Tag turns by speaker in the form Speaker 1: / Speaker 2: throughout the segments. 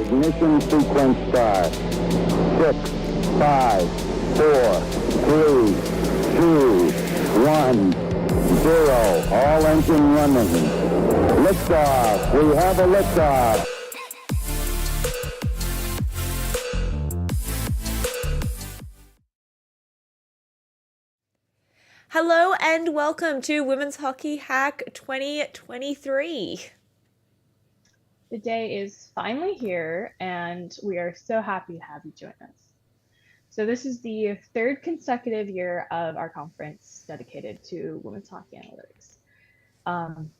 Speaker 1: Ignition sequence start. 6, 5, 4, 3, 2, 1, 0. All engine running. Liftoff. We have a liftoff.
Speaker 2: Hello and welcome to Women's Whkyhac 2023.
Speaker 3: The day is finally here, and we are so happy to have you join us. So this is the third consecutive year of our conference dedicated to women's hockey analytics.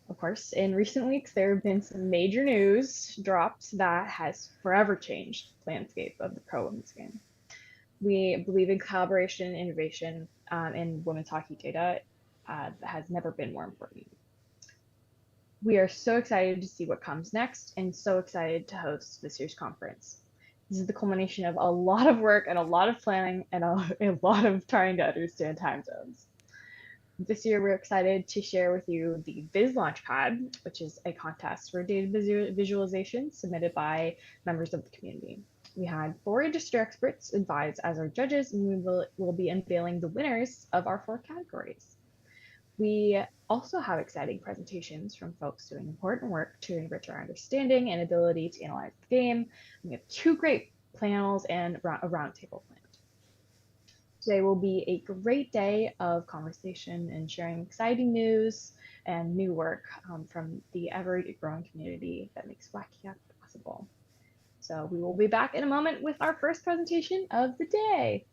Speaker 3: Of course, in recent weeks, there have been some major news dropped that has forever changed the landscape of the pro women's game. We believe in collaboration and innovation in women's hockey data has never been more important. We are so excited to see what comes next and so excited to host this year's conference. This is the culmination of a lot of work and a lot of planning and a lot of trying to understand time zones. This year, we're excited to share with you the Viz Launchpad, which is a contest for data visualization submitted by members of the community. We had 4 industry experts advise as our judges, and we will be unveiling the winners of our 4 categories. We also have exciting presentations from folks doing important work to enrich our understanding and ability to analyze the game. We have 2 great panels and a roundtable planned. Today will be a great day of conversation and sharing exciting news and new work from the ever-growing community that makes Whkyhac possible. So we will be back in a moment with our first presentation of the day.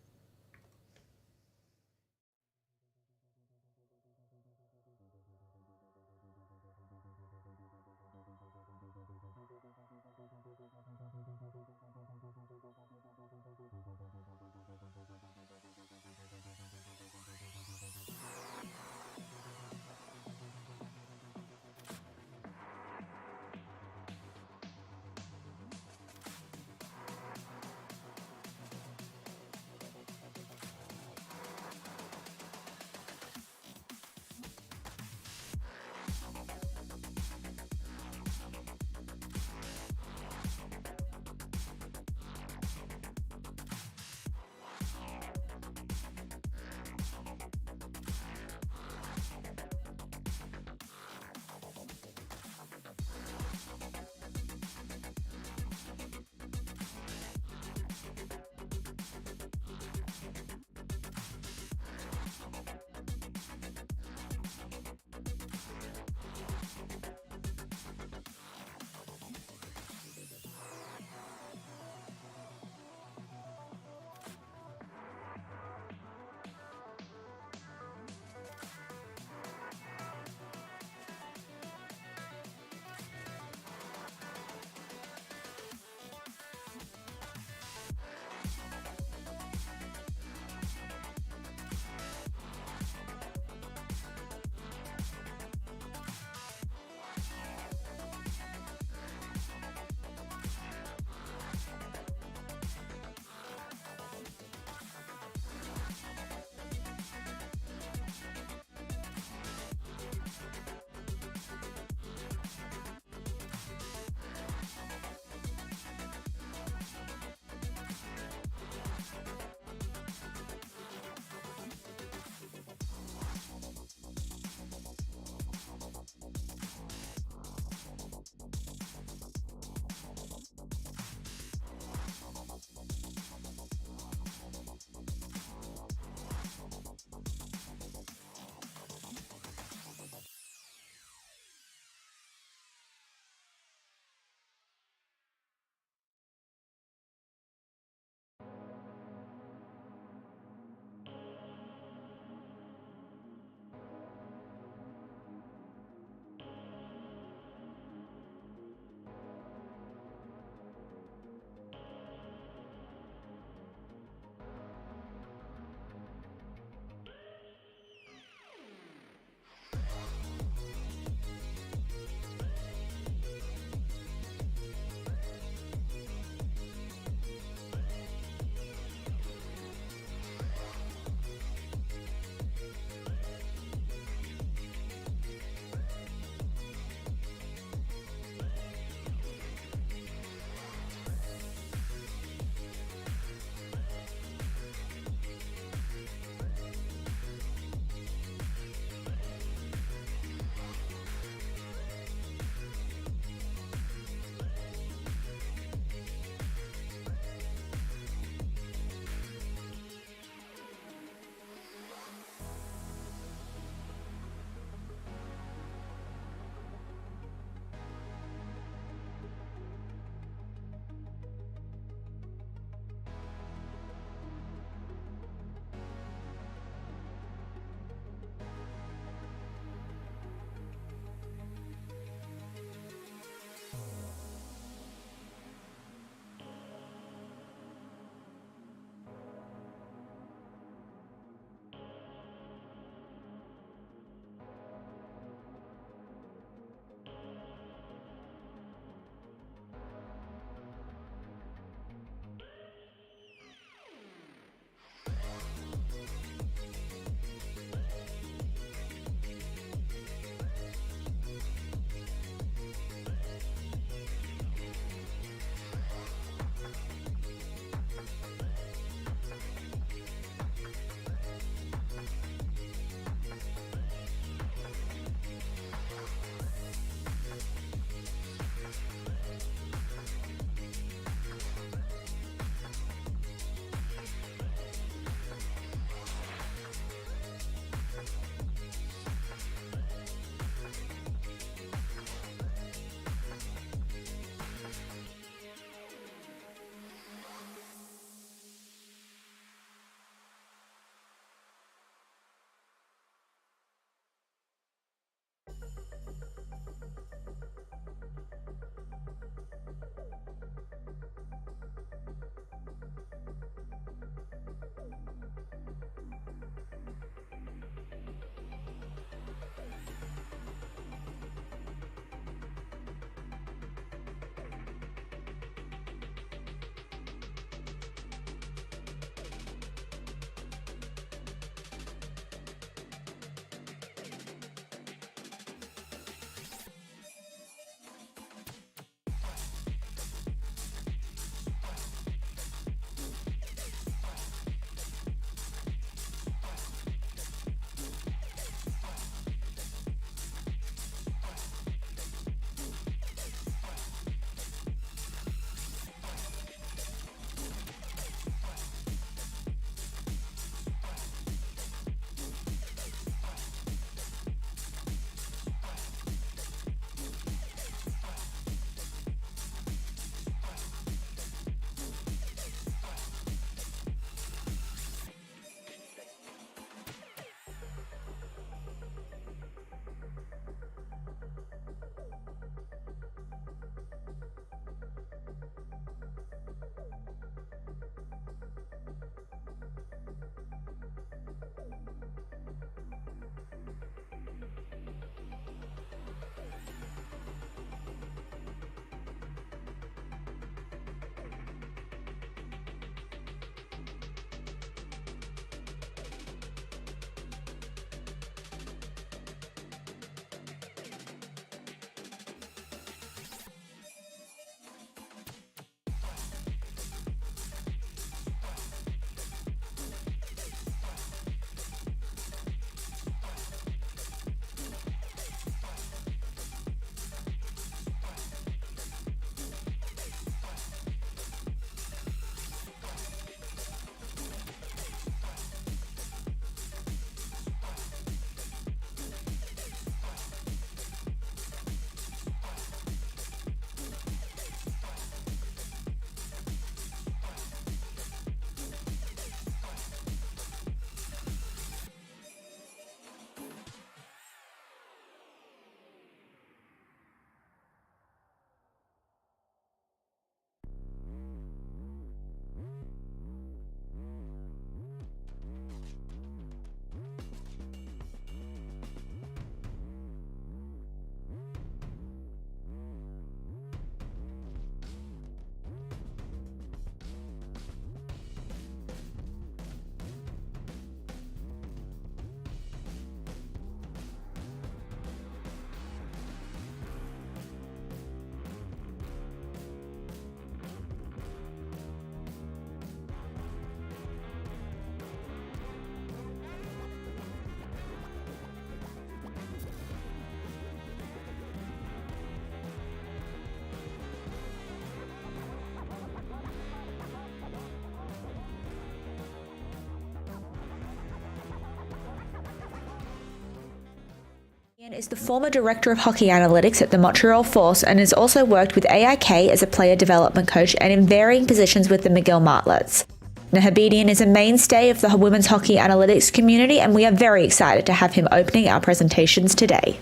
Speaker 2: Is the former director of hockey analytics at the Montreal Force and has also worked with AIK as a player development coach and in varying positions with the McGill Martlets. Nahabedian is a mainstay of the women's hockey analytics community, and we are very excited to have him opening our presentations today.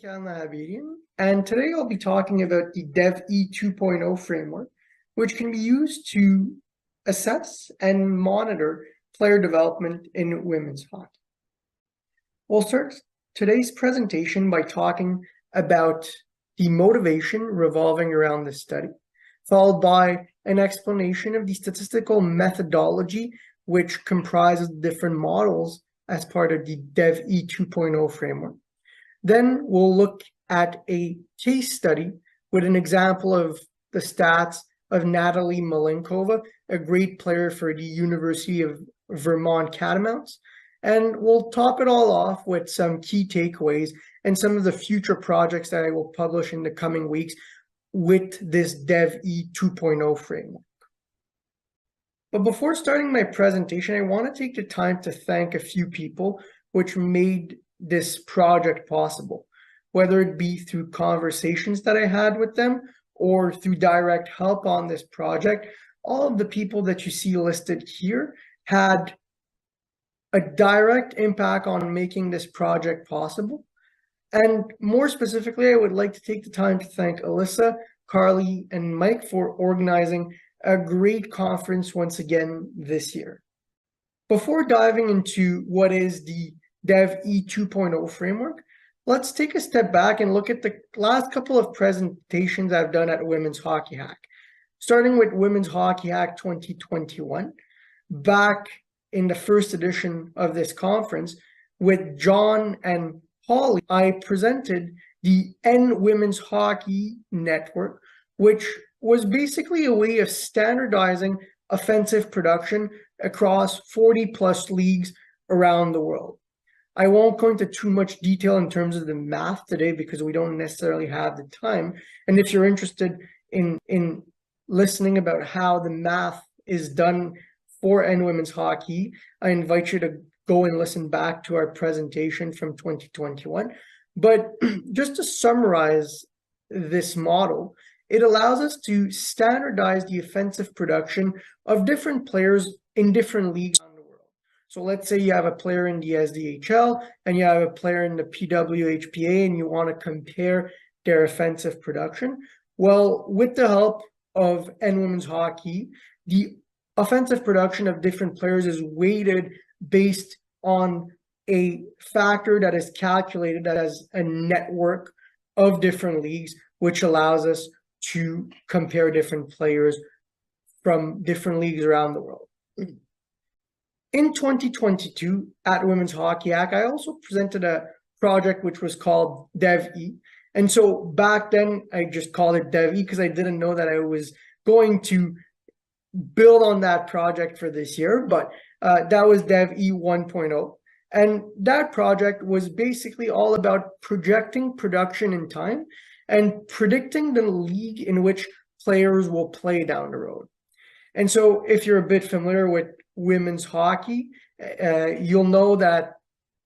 Speaker 4: I'm Nahabedian, and today I'll be talking about the DevE 2.0 framework, which can be used to assess and monitor player development in women's hockey. We'll start today's presentation by talking about the motivation revolving around this study, followed by an explanation of the statistical methodology, which comprises different models as part of the DevE 2.0 framework. Then we'll look at a case study with an example of the stats of Natalie Malenkova, a great player for the University of Vermont Catamounts. And we'll top it all off with some key takeaways and some of the future projects that I will publish in the coming weeks with this DevE 2.0 framework. But before starting my presentation, I want to take the time to thank a few people which made this project possible, whether it be through conversations that I had with them or through direct help on this project. All of the people that you see listed here had a direct impact on making this project possible. And more specifically, I would like to take the time to thank Alyssa, Carly, and Mike for organizing a great conference once again this year. Before diving into what is the DevE 2.0 framework, let's take a step back and look at the last couple of presentations I've done at Women's Whkyhac. Starting with Women's Whkyhac 2021, back in the first edition of this conference with John and Holly, I presented the N Women's Hockey Network, which was basically a way of standardizing offensive production across 40 plus leagues around the world. I won't go into too much detail in terms of the math today because we don't necessarily have the time. And if you're interested in listening about how the math is done for N Women's Hockey, I invite you to go and listen back to our presentation from 2021. But just to summarize this model, it allows us to standardize the offensive production of different players in different leagues around the world. So let's say you have a player in the SDHL and you have a player in the PWHPA and you want to compare their offensive production. Well, with the help of N Women's Hockey, the offensive production of different players is weighted based on a factor that is calculated as a network of different leagues, which allows us to compare different players from different leagues around the world. In 2022 at Women's Whkyhac, I also presented a project which was called DevE. And so back then I just called it DevE because I didn't know that I was going to build on that project for this year, but that was DevE 1.0. And that project was basically all about projecting production in time and predicting the league in which players will play down the road. And so if you're a bit familiar with women's hockey, you'll know that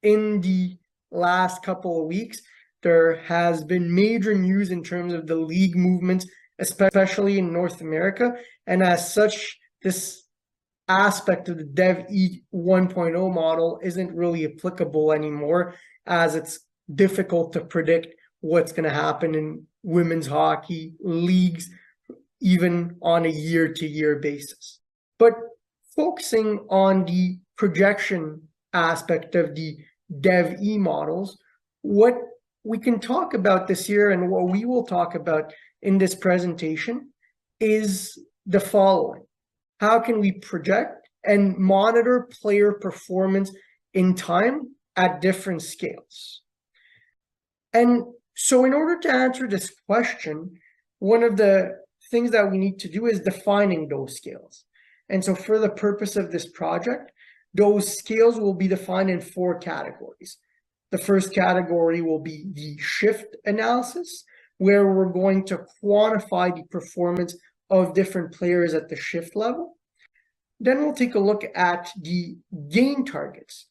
Speaker 4: in the last couple of weeks, there has been major news in terms of the league movements, especially in North America. And as such, this aspect of the DevE 1.0 model isn't really applicable anymore, as it's difficult to predict what's going to happen in women's hockey leagues, even on a year-to-year basis. But focusing on the projection aspect of the DevE models, what we can talk about this year and what we will talk about in this presentation is the following. How can we project and monitor player performance in time at different scales? And so in order to answer this question, one of the things that we need to do is defining those scales. And so for the purpose of this project, those scales will be defined in 4 categories. The first category will be the shift analysis, where we're going to quantify the performance of different players at the shift level. Then we'll take a look at the gain targets.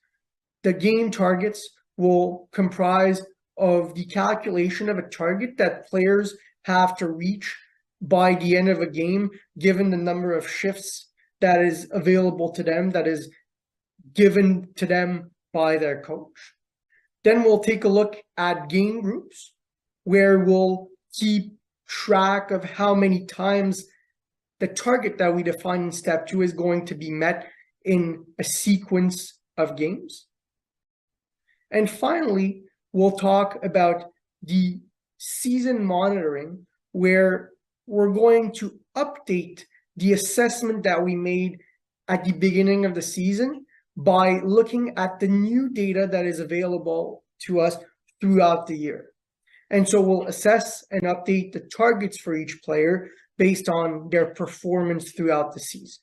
Speaker 4: the game targets will comprise of the calculation of a target that players have to reach by the end of a game, given the number of shifts that is available to them, that is given to them by their coach. Then we'll take a look at game groups, where we'll keep track of how many times the target that we define in step 2 is going to be met in a sequence of games. And finally, we'll talk about the season monitoring, where we're going to update the assessment that we made at the beginning of the season by looking at the new data that is available to us throughout the year. And so we'll assess and update the targets for each player based on their performance throughout the season.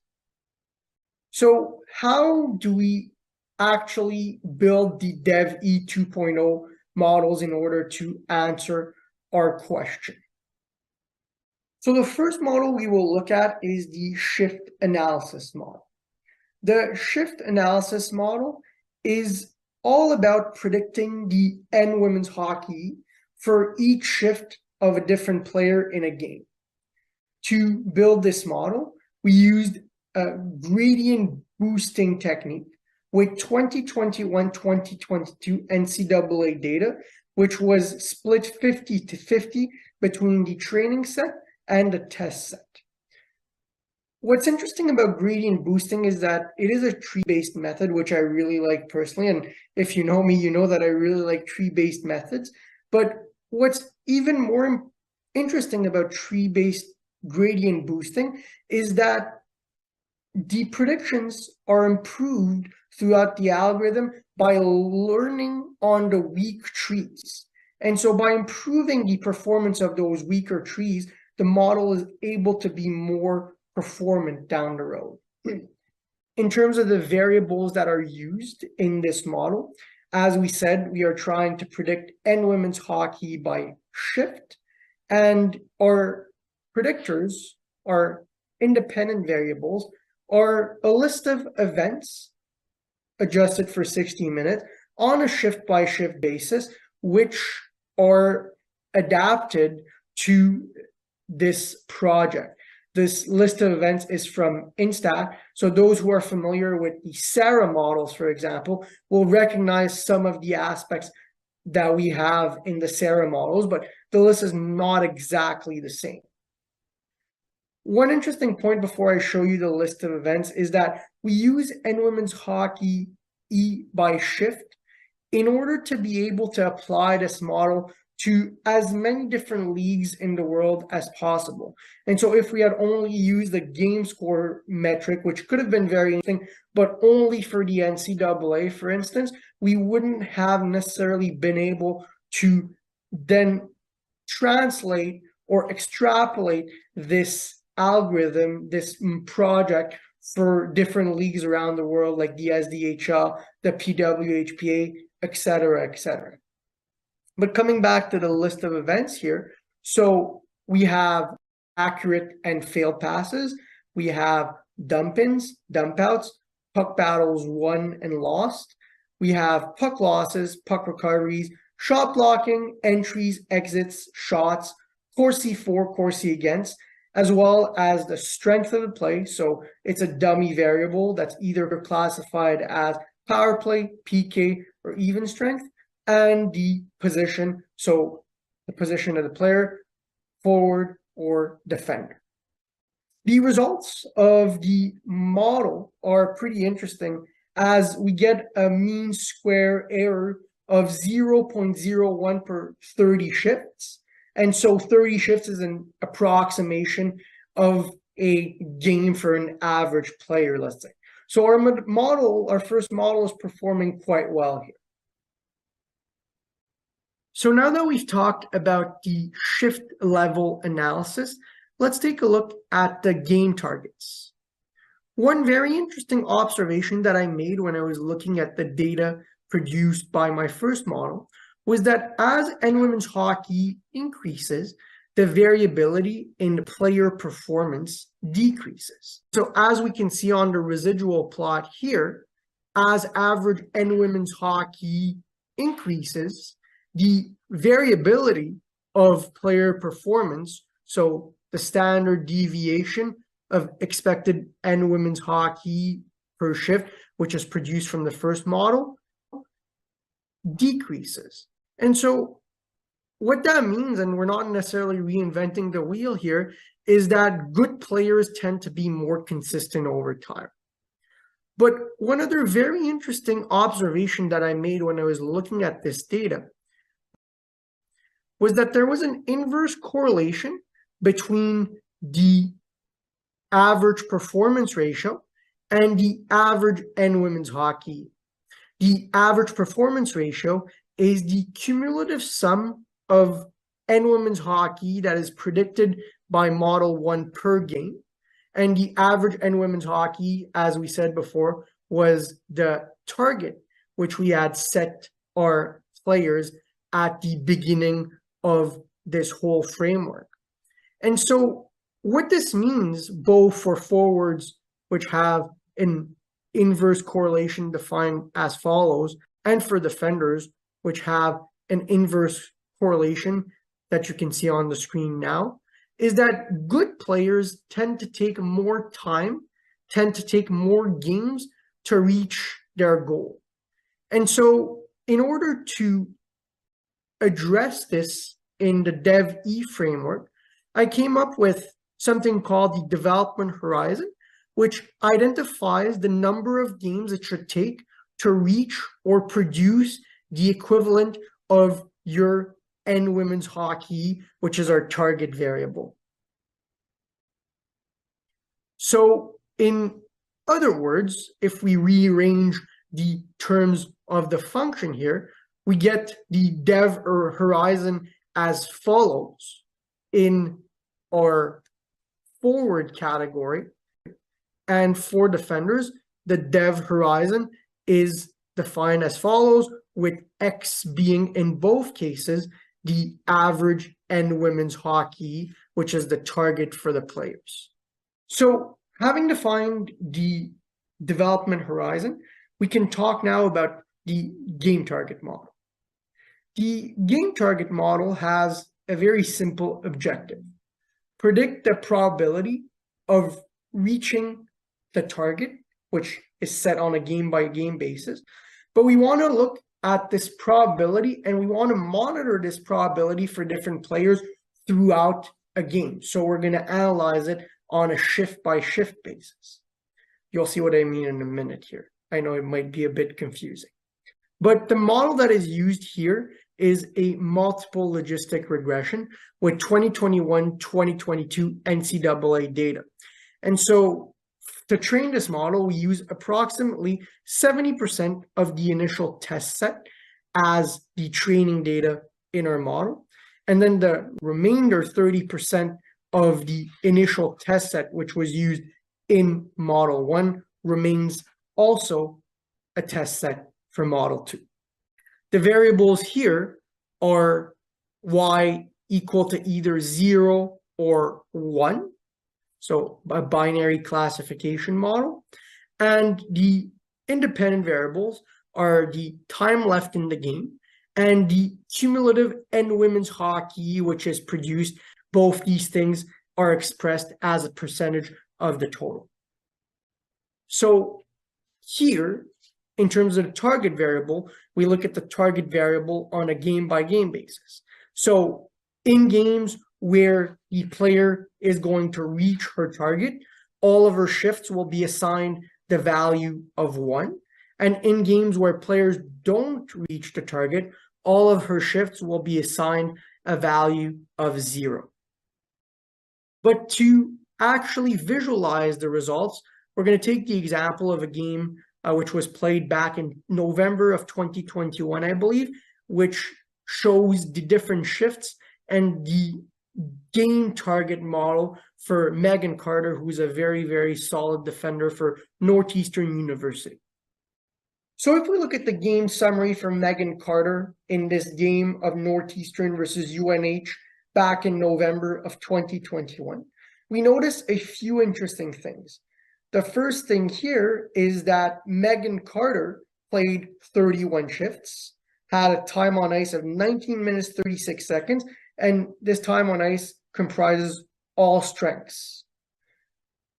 Speaker 4: So how do we actually build the DevE 2.0 models in order to answer our question? So the first model we will look at is the shift analysis model. The shift analysis model is all about predicting the N women's hockey for each shift of a different player in a game. To build this model, we used a gradient boosting technique with 2021-2022 NCAA data, which was split 50-50 between the training set and the test set. What's interesting about gradient boosting is that it is a tree-based method, which I really like personally. And if you know me, you know that I really like tree-based methods. But what's even more interesting about tree-based gradient boosting is that the predictions are improved throughout the algorithm by learning on the weak trees. And so by improving the performance of those weaker trees, the model is able to be more performant down the road. In terms of the variables that are used in this model, as we said, we are trying to predict N women's hockey by shift, and our predictors, our independent variables, are a list of events adjusted for 60 minutes on a shift-by-shift basis, which are adapted to this project. This list of events is from Instat, so those who are familiar with the Sarah models, for example, will recognize some of the aspects that we have in the Sarah models, but the list is not exactly the same. One interesting point before I show you the list of events is that we use N women's hockey E by shift in order to be able to apply this model to as many different leagues in the world as possible. And so if we had only used the game score metric, which could have been very interesting, but only for the NCAA, for instance, we wouldn't have necessarily been able to then translate or extrapolate this algorithm, this project for different leagues around the world, like the SDHL, the PWHPA, etc., etc. But coming back to the list of events here, so we have accurate and failed passes, we have dump-ins, dump-outs, puck battles won and lost, we have puck losses, puck recoveries, shot blocking, entries, exits, shots, Corsi for, Corsi against, as well as the strength of the play. So it's a dummy variable that's either classified as power play, PK, or even strength, and the position, so the position of the player, forward or defender. The results of the model are pretty interesting, as we get a mean square error of 0.01 per 30 shifts. And so 30 shifts is an approximation of a game for an average player, let's say. So our first model is performing quite well here. So now that we've talked about the shift level analysis, let's take a look at the game targets. One very interesting observation that I made when I was looking at the data produced by my first model was that as N women's hockey increases, the variability in the player performance decreases. So as we can see on the residual plot here, as average and women's hockey increases, the variability of player performance, so the standard deviation of expected and women's hockey per shift, which is produced from the first model, decreases. And so what that means, and we're not necessarily reinventing the wheel here, is that good players tend to be more consistent over time. But one other very interesting observation that I made when I was looking at this data was that there was an inverse correlation between the average performance ratio and the average and women's hockey. The average performance ratio is the cumulative sum of and women's hockey that is predicted by Model 1 per game. And the average and women's hockey, as we said before, was the target, which we had set our players at the beginning of this whole framework. And so what this means, both for forwards, which have an inverse correlation defined as follows, and for defenders, which have an inverse correlation that you can see on the screen now, is that good players tend to take more time, tend to take more games to reach their goal. And so in order to address this in the DevE framework, I came up with something called the development horizon, which identifies the number of games it should take to reach or produce the equivalent of your and women's hockey, which is our target variable. So in other words, if we rearrange the terms of the function here, we get the dev or horizon as follows. In our forward category, and for defenders, the dev horizon is defined as follows, with X being in both cases the average and women's hockey, which is the target for the players. So having defined the development horizon, we can talk now about the game target model. The game target model has a very simple objective: predict the probability of reaching the target, which is set on a game-by-game basis. But we want to look at this probability, and we want to monitor this probability for different players throughout a game. So we're going to analyze it on a shift-by-shift basis. You'll see what I mean in a minute here. I know it might be a bit confusing. But the model that is used here is a multiple logistic regression with 2021-2022 NCAA data. And so to train this model, we use approximately 70% of the initial test set as the training data in our model. And then the remainder 30% of the initial test set, which was used in Model 1, remains also a test set for Model 2. The variables here are y equal to either 0 or 1. So a binary classification model. And the independent variables are the time left in the game and the cumulative and women's hockey, which is produced. Both these things are expressed as a percentage of the total. So here, in terms of the target variable, we look at the target variable on a game-by-game basis. So in games where the player is going to reach her target, all of her shifts will be assigned the value of 1. And in games where players don't reach the target, all of her shifts will be assigned a value of 0. But to actually visualize the results, we're going to take the example of a game which was played back in November of 2021, I believe, which shows the different shifts and the game target model for Megan Carter, who's a very, very solid defender for Northeastern University. So if we look at the game summary for Megan Carter in this game of Northeastern versus UNH back in November of 2021, we notice a few interesting things. The first thing here is that Megan Carter played 31 shifts, had a time on ice of 19 minutes 36 seconds, and this time on ice comprises all strengths.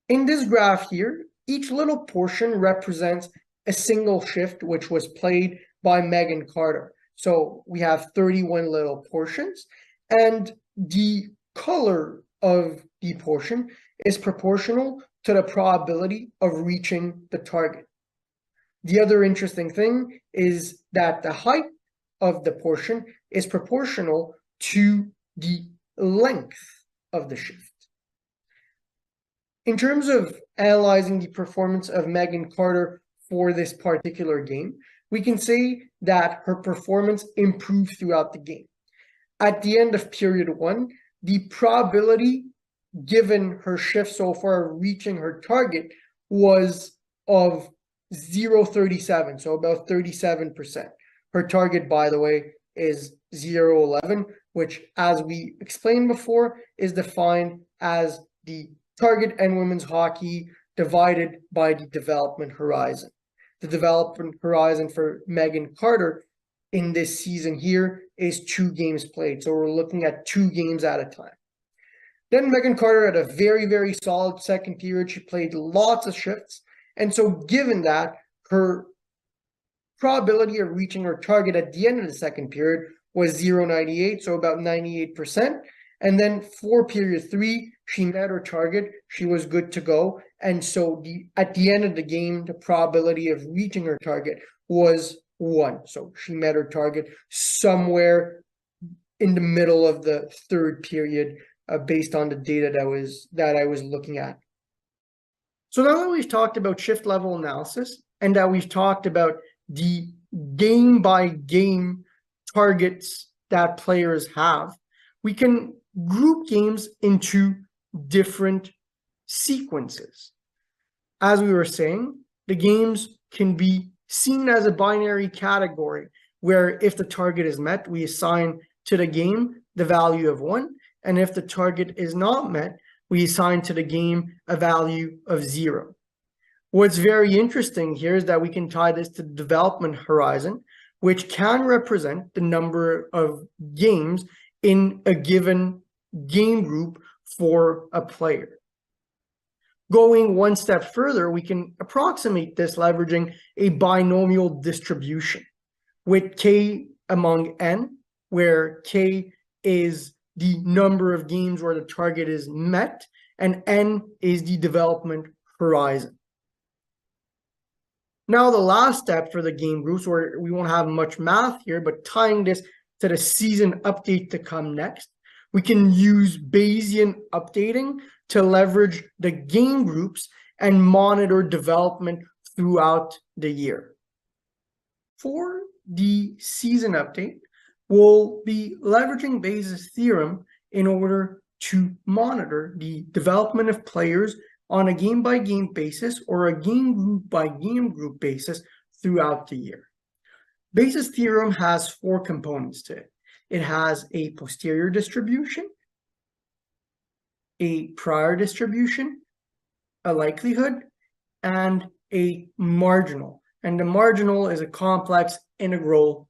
Speaker 4: In this graph here, each little portion represents a single shift which was played by Megan Carter. So we have 31 little portions, and the color of the portion is proportional to the probability of reaching the target. The other interesting thing is that the height of the portion is proportional to the length of the shift. In terms of analyzing the performance of Megan Carter for this particular game, we can say that her performance improved throughout the game. At the end of period 1, the probability given her shift so far reaching her target was of 0.37, so about 37%. Her target, by the way, is 0.11, which, as we explained before, is defined as the target in women's hockey divided by the development horizon. The development horizon for Megan Carter in this season here is 2 games played. So we're looking at 2 games at a time. Then Megan Carter had a very, very solid second period. She played lots of shifts. And so given that, her probability of reaching her target at the end of the second period was 0.98, so about 98%. And then for period 3, she met her target. She was good to go. And so at the end of the game, the probability of reaching her target was 1. So she met her target somewhere in the middle of the third period, based on the data that I was looking at. So now that we've talked about shift level analysis and that we've talked about the game by game targets that players have, we can group games into different sequences. As we were saying, the games can be seen as a binary category where if the target is met, we assign to the game the value of 1. And if the target is not met, we assign to the game a value of 0. What's very interesting here is that we can tie this to the development horizon, which can represent the number of games in a given game group for a player. Going one step further, we can approximate this leveraging a binomial distribution with K among N, where K is the number of games where the target is met, and N is the development horizon. Now, the last step for the game groups, where we won't have much math here, but tying this to the season update to come next, we can use Bayesian updating to leverage the game groups and monitor development throughout the year. For the season update, we'll be leveraging Bayes' theorem in order to monitor the development of players on a game-by-game basis or a game group-by-game group basis throughout the year. Bayes' theorem has 4 components to it. It has a posterior distribution, a prior distribution, a likelihood, and a marginal. And the marginal is a complex integral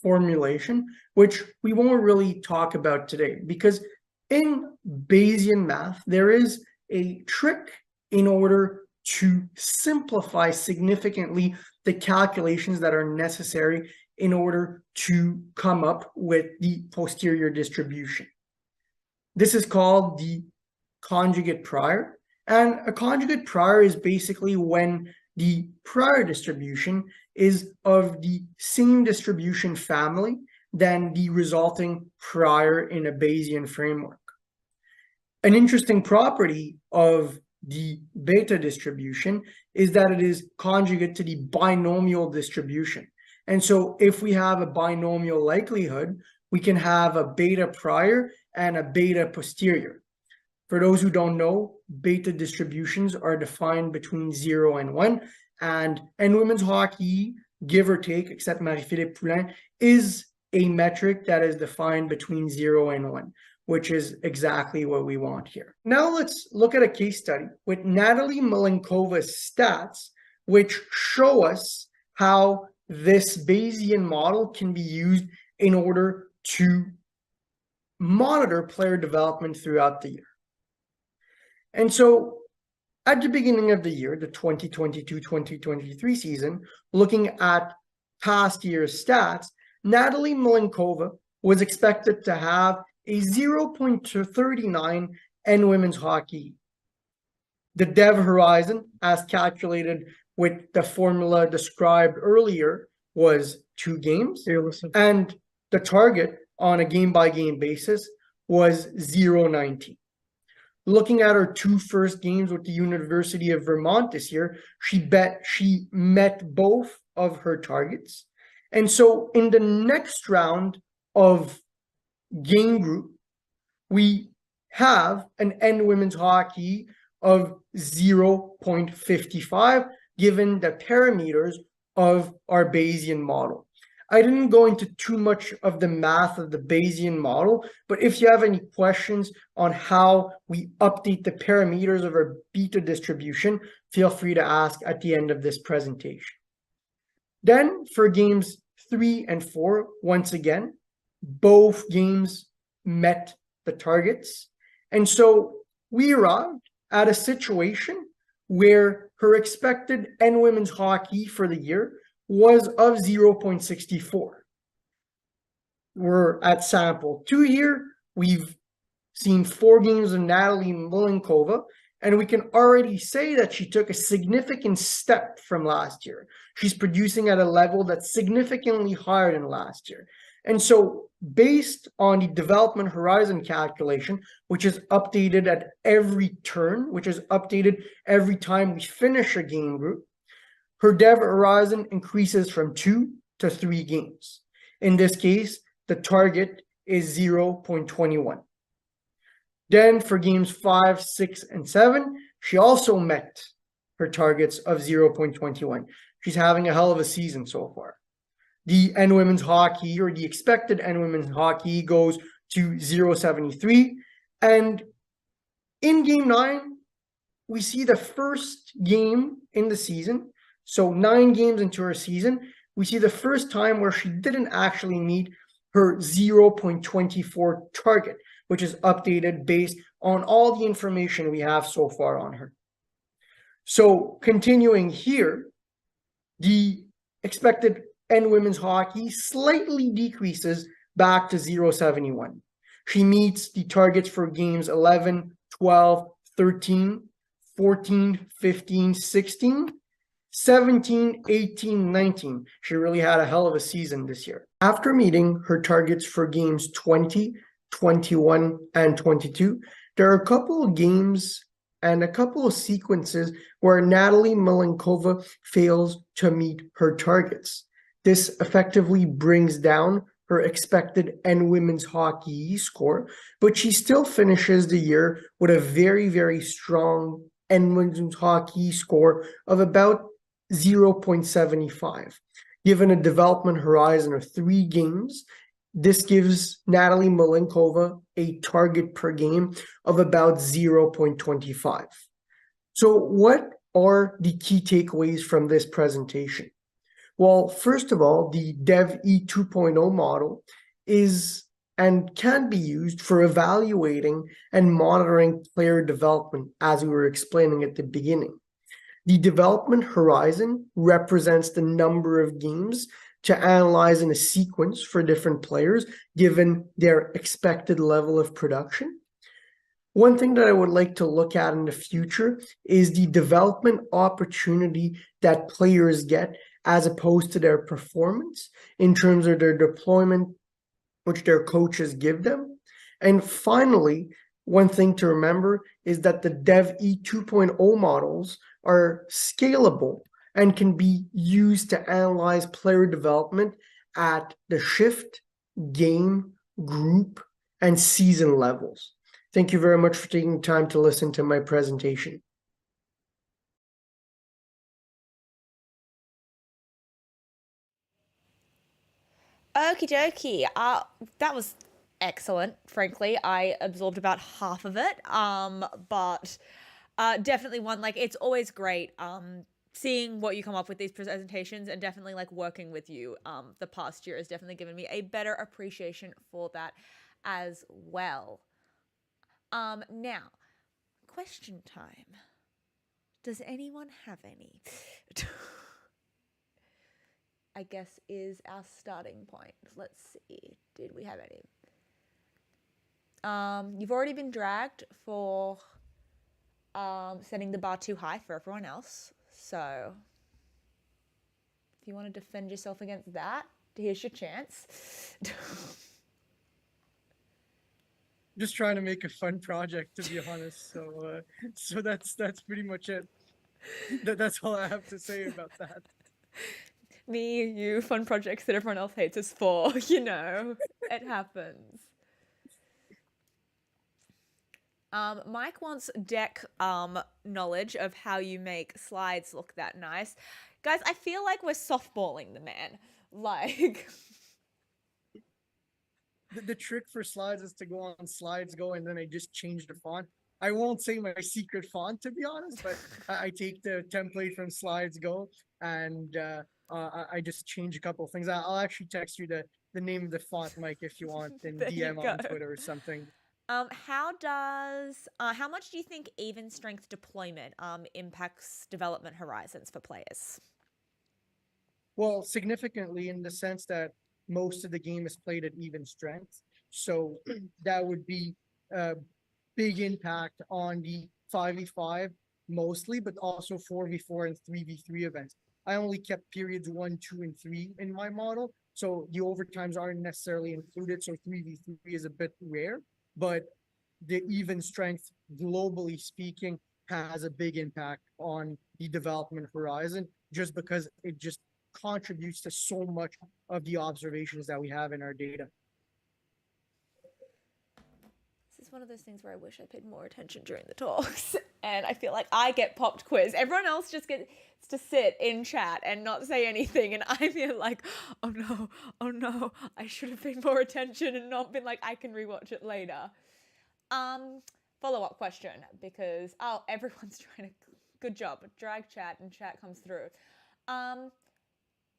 Speaker 4: formulation, which we won't really talk about today, because in Bayesian math, there is a trick in order to simplify significantly the calculations that are necessary in order to come up with the posterior distribution. This is called the conjugate prior, and a conjugate prior is basically when the prior distribution is of the same distribution family than the resulting prior in a Bayesian framework. An interesting property of the beta distribution is that it is conjugate to the binomial distribution. And so if we have a binomial likelihood, we can have a beta prior and a beta posterior. For those who don't know, beta distributions are defined between 0 and 1. And in women's hockey, give or take, except Marie-Philippe Poulin, is a metric that is defined between 0 and 1. which is exactly what we want here. Now let's look at a case study with Natalie Malenkova's stats, which show us how this Bayesian model can be used in order to monitor player development throughout the year. And so at the beginning of the year, the 2022-2023 season, looking at past year's stats, Natalie Malenkova was expected to have a 0.39 in women's hockey. The dev horizon, as calculated with the formula described earlier, was 2 games. And the target on a game-by-game basis was 0.19. Looking at her 2 first games with the University of Vermont this year, she met both of her targets. And so in the next round of game group, we have an N women's hockey of 0.55, given the parameters of our Bayesian model. I didn't go into too much of the math of the Bayesian model, but if you have any questions on how we update the parameters of our beta distribution, feel free to ask at the end of this presentation. Then for games 3 and 4, once again, both games met the targets. And so we arrived at a situation where her expected N women's hockey for the year was of 0.64. We're at sample 2 here. We've seen 4 games of Natalie Malenkova, and we can already say that she took a significant step from last year. She's producing at a level that's significantly higher than last year. And so based on the development horizon calculation, which is updated at every turn, which is updated every time we finish a game group, her dev horizon increases from 2 to 3 games. In this case, the target is 0.21. Then for games 5, 6, and 7, she also met her targets of 0.21. She's having a hell of a season so far. The N women's hockey, or the expected N women's hockey, goes to 0.73. And in game 9, we see the first game in the season. So 9 games into her season, we see the first time where she didn't actually meet her 0.24 target, which is updated based on all the information we have so far on her. So continuing here, the expected N women's hockey slightly decreases back to 0.71. She meets the targets for games 11, 12, 13, 14, 15, 16, 17, 18, 19. She really had a hell of a season this year. After meeting her targets for games 20, 21, and 22, there are a couple of games and a couple of sequences where Natalie Malenkova fails to meet her targets. This effectively brings down her expected N women's hockey score, but she still finishes the year with a very, very strong N women's hockey score of about 0.75. Given a development horizon of 3 games, this gives Natalie Malenkova a target per game of about 0.25. So what are the key takeaways from this presentation? Well, first of all, the DEV-E 2.0 model is and can be used for evaluating and monitoring player development, as we were explaining at the beginning. The development horizon represents the number of games to analyze in a sequence for different players, given their expected level of production. One thing that I would like to look at in the future is the development opportunity that players get as opposed to their performance in terms of their deployment, which their coaches give them. And finally, one thing to remember is that the DEV-E 2.0 models are scalable and can be used to analyze player development at the shift, game, group, and season levels. Thank you very much for taking time to listen to my presentation.
Speaker 2: Okie dokie. That was excellent. Frankly, I absorbed about half of it. But definitely one, like, it's always great seeing what you come up with these presentations, and definitely like working with you the past year has definitely given me a better appreciation for that as well. Now, question time. Does anyone have any? I guess is our starting point. Let's see. Did we have any? You've already been dragged for setting the bar too high for everyone else. So if you want to defend yourself against that, here's your chance.
Speaker 4: Just trying to make a fun project, to be honest. So that's pretty much it. That's all I have to say about that.
Speaker 2: Me, you, fun projects that everyone else hates us for, you know, it happens. Mike wants deck knowledge of how you make slides look that nice. Guys, I feel like we're softballing the man. Like,
Speaker 4: The trick for slides is to go on Slides Go, and then I just change the font. I won't say my secret font, to be honest, but I take the template from Slides Go, and I just change a couple of things. I'll actually text you the name of the font, Mike, if you want, and
Speaker 2: There you
Speaker 4: DM on
Speaker 2: go.
Speaker 4: Twitter or something.
Speaker 2: How much do you think even strength deployment impacts development horizons for players?
Speaker 4: Well, significantly, in the sense that most of the game is played at even strength. So that would be a big impact on the 5v5 mostly, but also 4v4 and 3v3 events. I only kept periods 1, 2, and 3 in my model. So the overtimes aren't necessarily included. So 3v3 is a bit rare, but the even strength, globally speaking, has a big impact on the development horizon, just because it just contributes to so much of the observations that we have in our data.
Speaker 2: This is one of those things where I wish I paid more attention during the talks. And I feel like I get popped quiz. Everyone else just gets to sit in chat and not say anything. And I feel like, oh no, I should have paid more attention and not been like, I can rewatch it later. Follow-up question, because, everyone's trying to, good job, drag chat and chat comes through.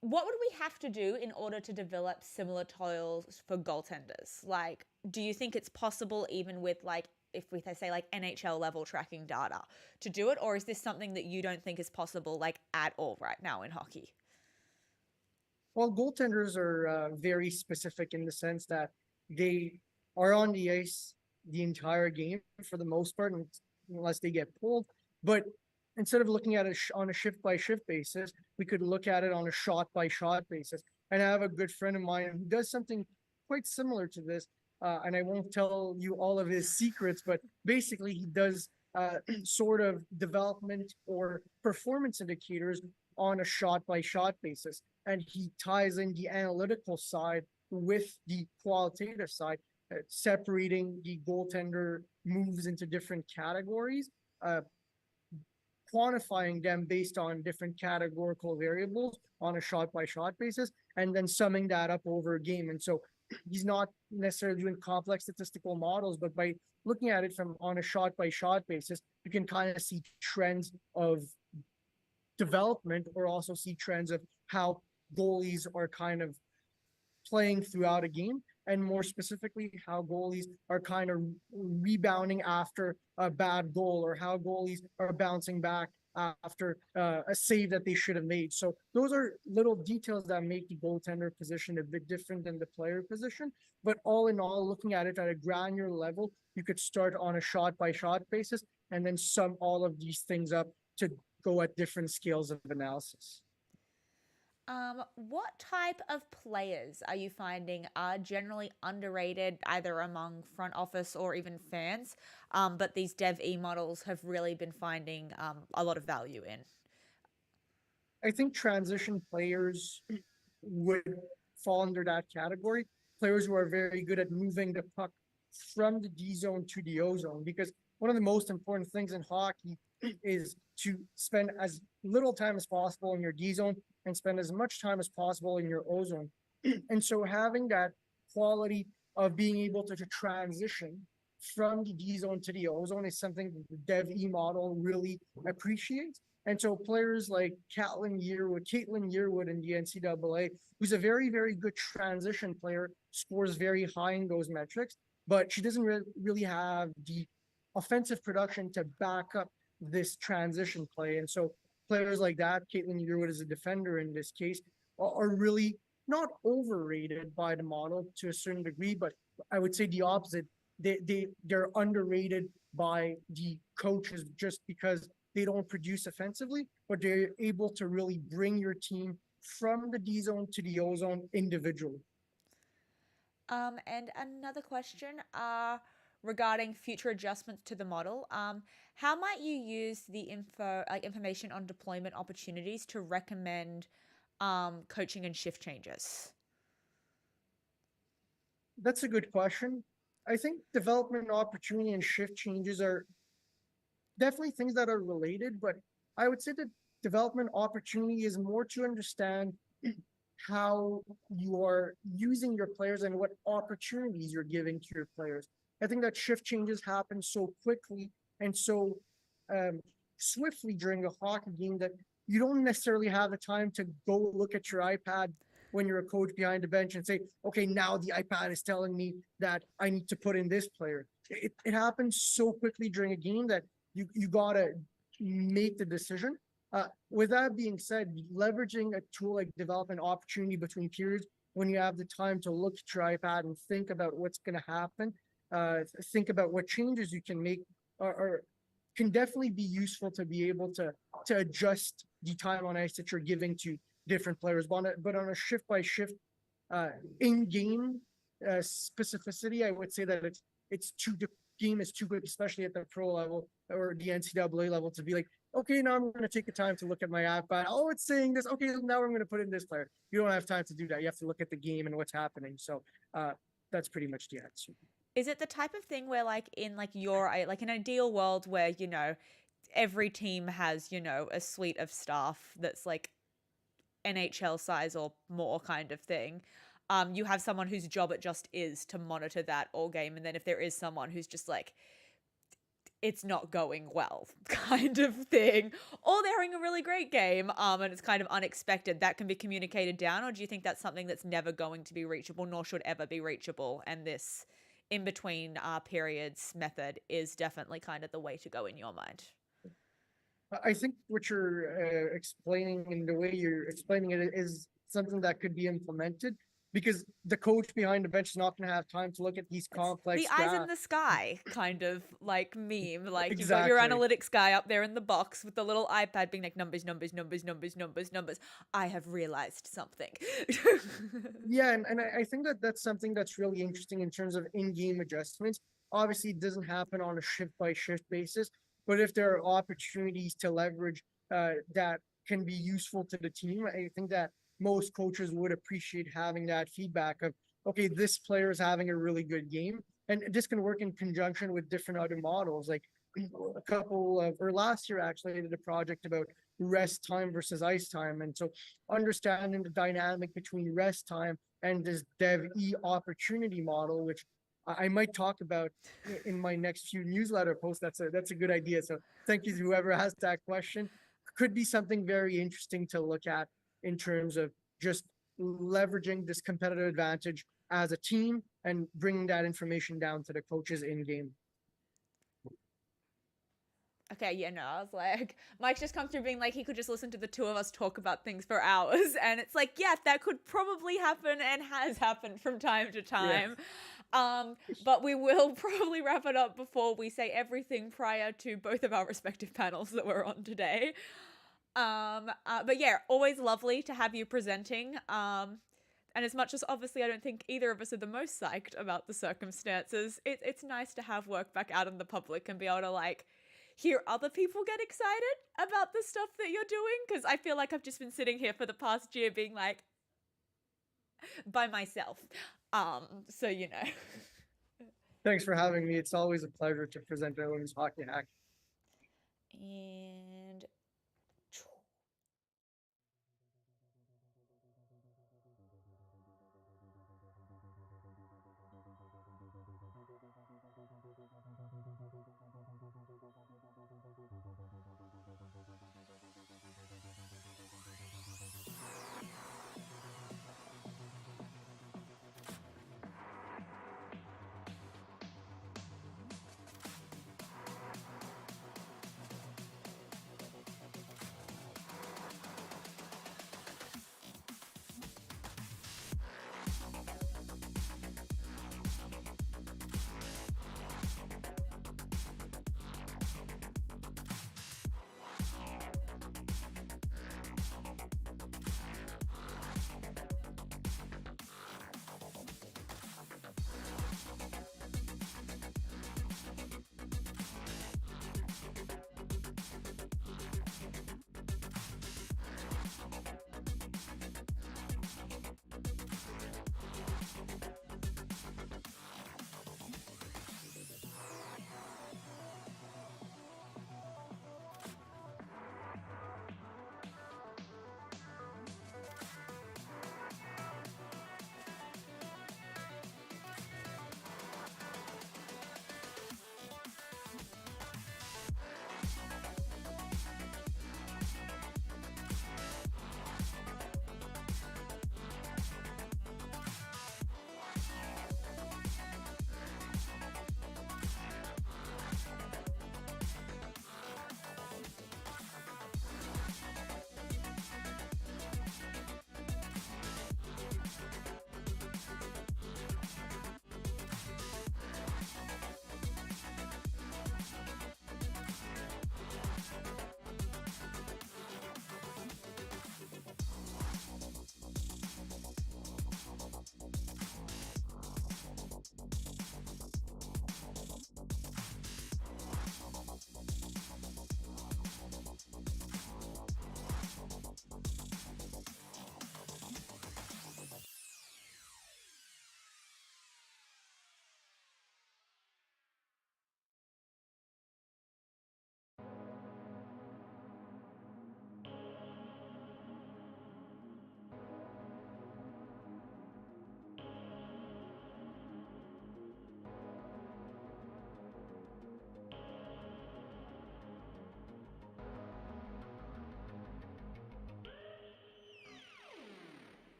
Speaker 2: What would we have to do in order to develop similar toils for goaltenders? Like, do you think it's possible, even with, like, if we say like NHL level tracking data, to do it? Or is this something that you don't think is possible, like, at all right now in hockey?
Speaker 4: Well, goaltenders are very specific in the sense that they are on the ice the entire game for the most part, unless they get pulled. But instead of looking at it on a shift by shift basis, we could look at it on a shot by shot basis. And I have a good friend of mine who does something quite similar to this. And I won't tell you all of his secrets, but basically he does sort of development or performance indicators on a shot by shot basis. And he ties in the analytical side with the qualitative side, separating the goaltender moves into different categories, quantifying them based on different categorical variables on a shot by shot basis, and then summing that up over a game. And so he's not necessarily doing complex statistical models, but by looking at it from on a shot by shot basis, you can kind of see trends of development, or also see trends of how goalies are kind of playing throughout a game, and more specifically how goalies are kind of rebounding after a bad goal, or how goalies are bouncing back after a save that they should have made. So those are little details that make the goaltender position a bit different than the player position. But all in all, looking at it at a granular level, you could start on a shot by shot basis and then sum all of these things up to go at different scales of analysis.
Speaker 2: What type of players are you finding are generally underrated, either among front office or even fans, but these Dev E models have really been finding a lot of value in?
Speaker 4: I think transition players would fall under that category. Players who are very good at moving the puck from the D zone to the O zone, because one of the most important things in hockey is to spend as little time as possible in your D zone and spend as much time as possible in your O zone. And so having that quality of being able to transition from the D zone to the O zone is something that the Dev E model really appreciates. And so players like Caitlin Yearwood in the NCAA, who's a very, very good transition player, scores very high in those metrics, but she doesn't really have the offensive production to back up this transition play. And so players like that, Caitlin Yearwood is a defender in this case, are really not overrated by the model to a certain degree, but I would say the opposite. They're underrated by the coaches just because they don't produce offensively, but they're able to really bring your team from the D zone to the O zone individually.
Speaker 2: And another question regarding future adjustments to the model. How might you use the information on deployment opportunities to recommend coaching and shift changes?
Speaker 4: That's a good question. I think development opportunity and shift changes are definitely things that are related, but I would say that development opportunity is more to understand how you are using your players and what opportunities you're giving to your players. I think that shift changes happen so quickly and so um, swiftly during a hockey game that you don't necessarily have the time to go look at your iPad when you're a coach behind the bench and say, okay, now the iPad is telling me that I need to put in this player. It happens so quickly during a game that you gotta make the decision. With that being said, leveraging a tool like development opportunity between periods when you have the time to look at your iPad and think about what's going to happen, think about what changes you can make, or can definitely be useful to be able to adjust the time on ice that you're giving to different players. But on a shift by shift in-game specificity, I would say that it's too game is too good, especially at the pro level or the NCAA level, to be like, okay, now I'm going to take the time to look at my iPad. Oh, it's saying this. Okay, now I'm going to put in this player. You don't have time to do that. You have to look at the game and what's happening. So that's pretty much the answer.
Speaker 2: Is it the type of thing where, like, in like your like an ideal world where, you know, every team has, you know, a suite of staff that's like NHL size or more kind of thing? You have someone whose job it just is to monitor that all game, and then if there is someone who's just like, it's not going well kind of thing, or they're having a really great game and it's kind of unexpected, that can be communicated down? Or do you think that's something that's never going to be reachable nor should ever be reachable, and this in between periods method is definitely kind of the way to go in your mind?
Speaker 4: I think what you're explaining and the way you're explaining it is something that could be implemented, because the coach behind the bench is not going to have time to look at these complex
Speaker 2: the eyes in the sky kind of like meme. Like,
Speaker 4: exactly.
Speaker 2: You've got your analytics guy up there in the box with the little iPad being like, numbers. I have realized something.
Speaker 4: Yeah, and I think that that's something that's really interesting in terms of in-game adjustments. Obviously, it doesn't happen on a shift-by-shift basis, but if there are opportunities to leverage that can be useful to the team, I think that most coaches would appreciate having that feedback of, okay, this player is having a really good game, and this can work in conjunction with different other models. Like last year, actually, I did a project about rest time versus ice time, and so understanding the dynamic between rest time and this dev e opportunity model, which I might talk about in my next few newsletter posts. That's a good idea. So thank you to whoever asked that question. Could be something very interesting to look at in terms of just leveraging this competitive advantage as a team and bringing that information down to the coaches in game.
Speaker 2: Okay, yeah, no, I was like, Mike's just come through being like, he could just listen to the two of us talk about things for hours. And it's like, yeah, that could probably happen and has happened from time to time. Yeah. But we will probably wrap it up before we say everything prior to both of our respective panels that we're on today. But yeah, always lovely to have you presenting. And as much as obviously I don't think either of us are the most psyched about the circumstances, it's nice to have work back out in the public and be able to like hear other people get excited about the stuff that you're doing, because I feel like I've just been sitting here for the past year being like by myself. So you know.
Speaker 4: Thanks for having me. It's always a pleasure to present at Women's Whkyhac.
Speaker 2: And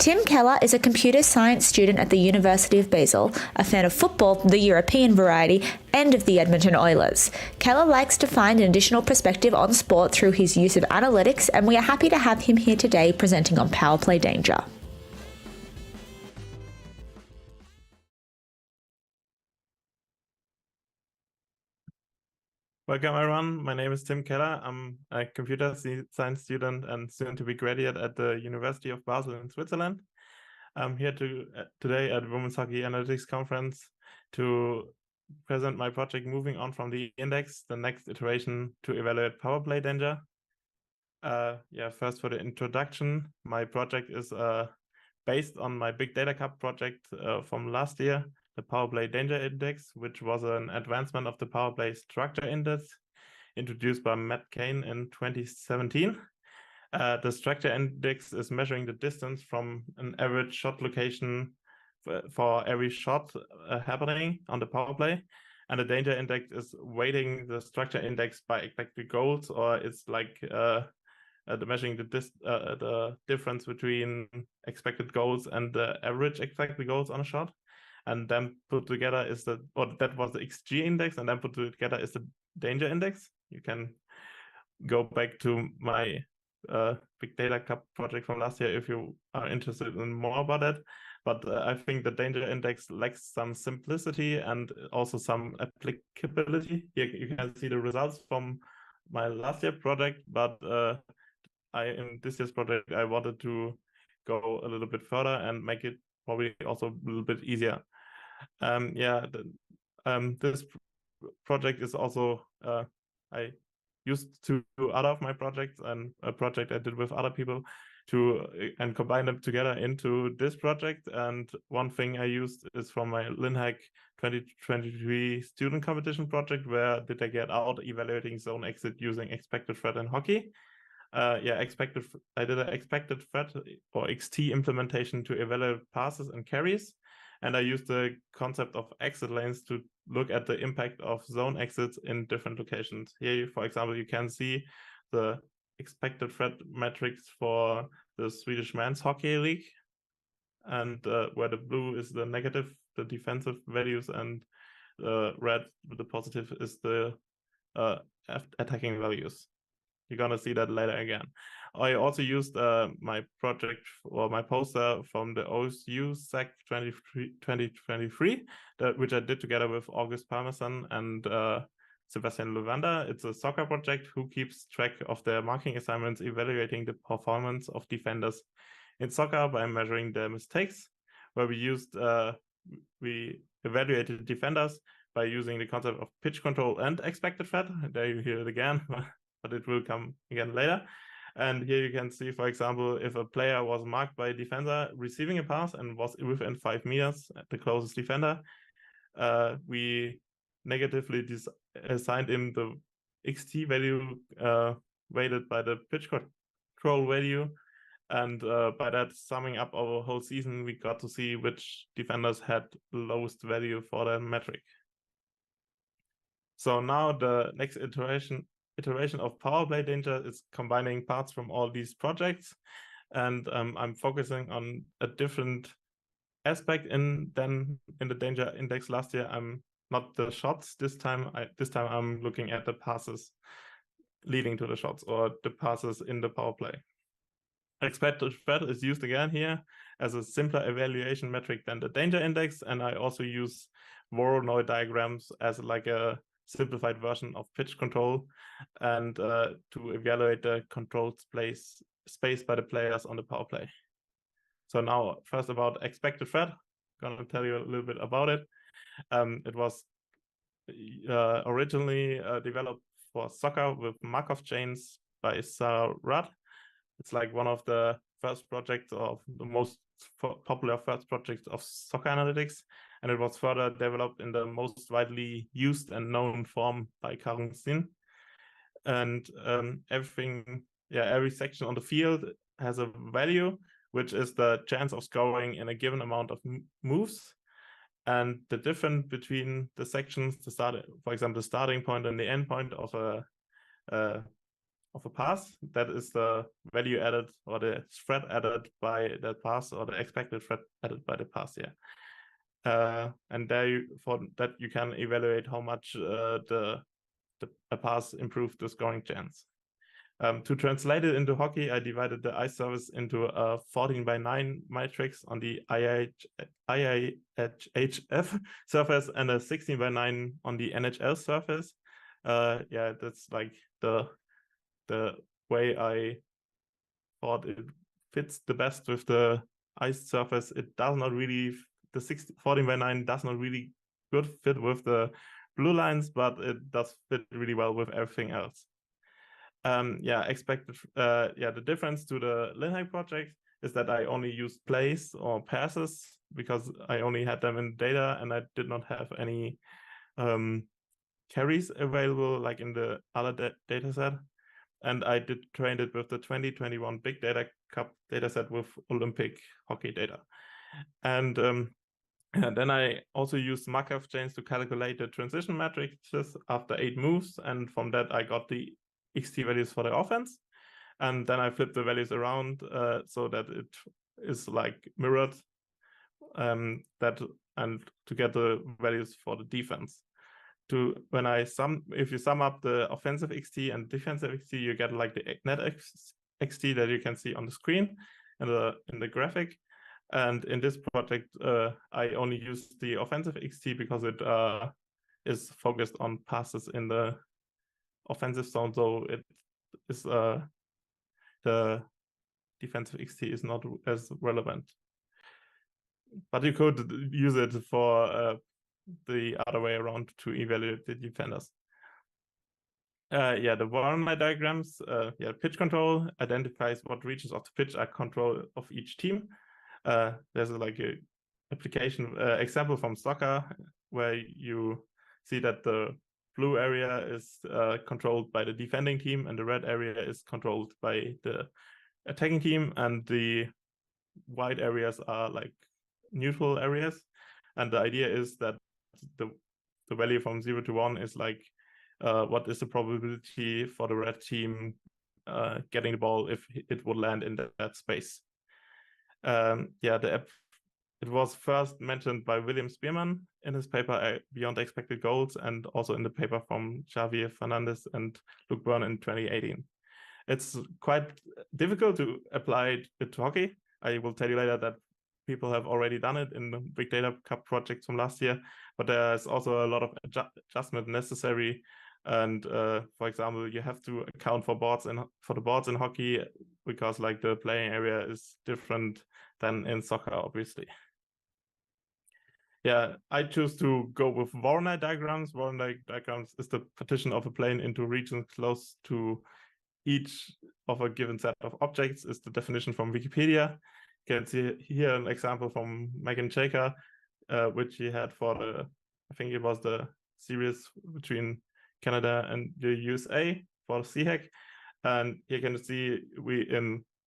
Speaker 2: Tim Keller is a computer science student at the University of Basel, a fan of football, the European variety, and of the Edmonton Oilers. Keller likes to find an additional perspective on sport through his use of analytics, and we are happy to have him here today presenting on Power Play Danger.
Speaker 5: Welcome everyone, my name is Tim Keller. I'm a computer science student and soon to be graduate at the University of Basel in Switzerland. I'm here today at Women's Hockey Analytics Conference to present my project Moving On from the Index, the next iteration to evaluate Power Play Danger. First for the introduction, my project is based on my Big Data Cup project from last year, the Power Play Danger Index, which was an advancement of the Power Play Structure Index introduced by Matt Kane in 2017. The Structure Index is measuring the distance from an average shot location for every shot happening on the Power Play. And the Danger Index is weighting the Structure Index by expected goals, or it's like measuring the difference between expected goals and the average expected goals on a shot. And then put together is that was the XG index, and then put together is the Danger Index. You can go back to my Big Data Cup project from last year if you are interested in more about it. But I think the Danger Index lacks some simplicity and also some applicability. Here you can see the results from my last year project, but in this year's project, I wanted to go a little bit further and make it probably also a little bit easier. This project is also I used to do other of my projects and a project I did with other people and combine them together into this project. And one thing I used is from my Whkyhac 2023 student competition project, where did I get out evaluating zone exit using expected threat in hockey. I did an expected threat or XT implementation to evaluate passes and carries. And I used the concept of exit lanes to look at the impact of zone exits in different locations. Here, for example, you can see the expected threat metrics for the Swedish Men's Hockey League, and where the blue is the negative, the defensive values, and red, the positive, is the attacking values. You're going to see that later again. I also used my project or my poster from the OSU SAC 2023, which I did together with August Parmesan and Sebastian Lavanda. It's a soccer project who keeps track of their marking assignments, evaluating the performance of defenders in soccer by measuring their mistakes, where we evaluated defenders by using the concept of pitch control and expected threat. There you hear it again. But it will come again later. And here you can see, for example, if a player was marked by a defender receiving a pass and was within 5 meters at the closest defender, we negatively assigned him the XT value weighted by the pitch control value. And by that, summing up our whole season, we got to see which defenders had the lowest value for the metric. So now the next iteration of Power Play Danger is combining parts from all these projects, and I'm focusing on a different aspect than in the Danger Index last year. I'm not the shots this time. I'm looking at the passes leading to the shots, or the passes in the Power Play. Expected threat is used again here as a simpler evaluation metric than the Danger Index, and I also use Voronoi diagrams as like a simplified version of pitch control, and to evaluate the controlled space by the players on the Power Play. So now, first about expected threat. I'm gonna tell you a little bit about it. It was originally developed for soccer with Markov chains by Sarah Rudd. It's like one of the first projects, of the most popular first projects of soccer analytics, and it was further developed in the most widely used and known form by Karun Sin. And every section on the field has a value, which is the chance of scoring in a given amount of moves. And the difference between the sections, for example, the starting point and the end point of a of a pass. That is the value added or the threat added by that pass, or the expected threat added by the pass. And there for that you can evaluate how much a pass improved the scoring chance. To translate it into hockey, I divided the ice surface into a 14:9 matrix on the IIHF surface and a 16:9 on the NHL surface. That's like the way I thought it fits the best with the ice surface. It does not really, the 14:9 does not really good fit with the blue lines, but it does fit really well with everything else. The difference to the Whkyhac project is that I only used plays or passes because I only had them in data and I did not have any carries available like in the other data set. And I did train it with the 2021 Big Data Cup dataset with Olympic hockey data. And then I also used Markov chains to calculate the transition matrices after 8 moves. And from that, I got the XT values for the offense. And then I flipped the values around so that it is like mirrored and to get the values for the defense. If you sum up the offensive XT and defensive XT, you get like the net XT that you can see on the screen in the graphic. And in this project, I only use the offensive XT because it is focused on passes in the offensive zone. So it is the defensive XT is not as relevant. But you could use it for the other way around to evaluate the defenders. The Voronoi diagrams, pitch control identifies what regions of the pitch are control of each team. There's like a application example from soccer where you see that the blue area is controlled by the defending team and the red area is controlled by the attacking team, and the white areas are like neutral areas. And the idea is that the value from 0 to 1 is like what is the probability for the red team getting the ball if it would land in that space. It was first mentioned by William Spearman in his paper Beyond Expected Goals, and also in the paper from Xavier Fernandez and Luke Byrne in 2018. It's quite difficult to apply it to hockey. I will tell you later that people have already done it in the Big Data Cup project from last year, but there's also a lot of adjustment necessary. And for example, you have to account for the boards in hockey because like the playing area is different than in soccer, obviously. I choose to go with Voronoi diagrams. Voronoi diagrams is the partition of a plane into regions close to each of a given set of objects, is the definition from Wikipedia. You can see here an example from Megan Shaker, which he had for I think it was the series between Canada and the USA for Whkyhac. And you can see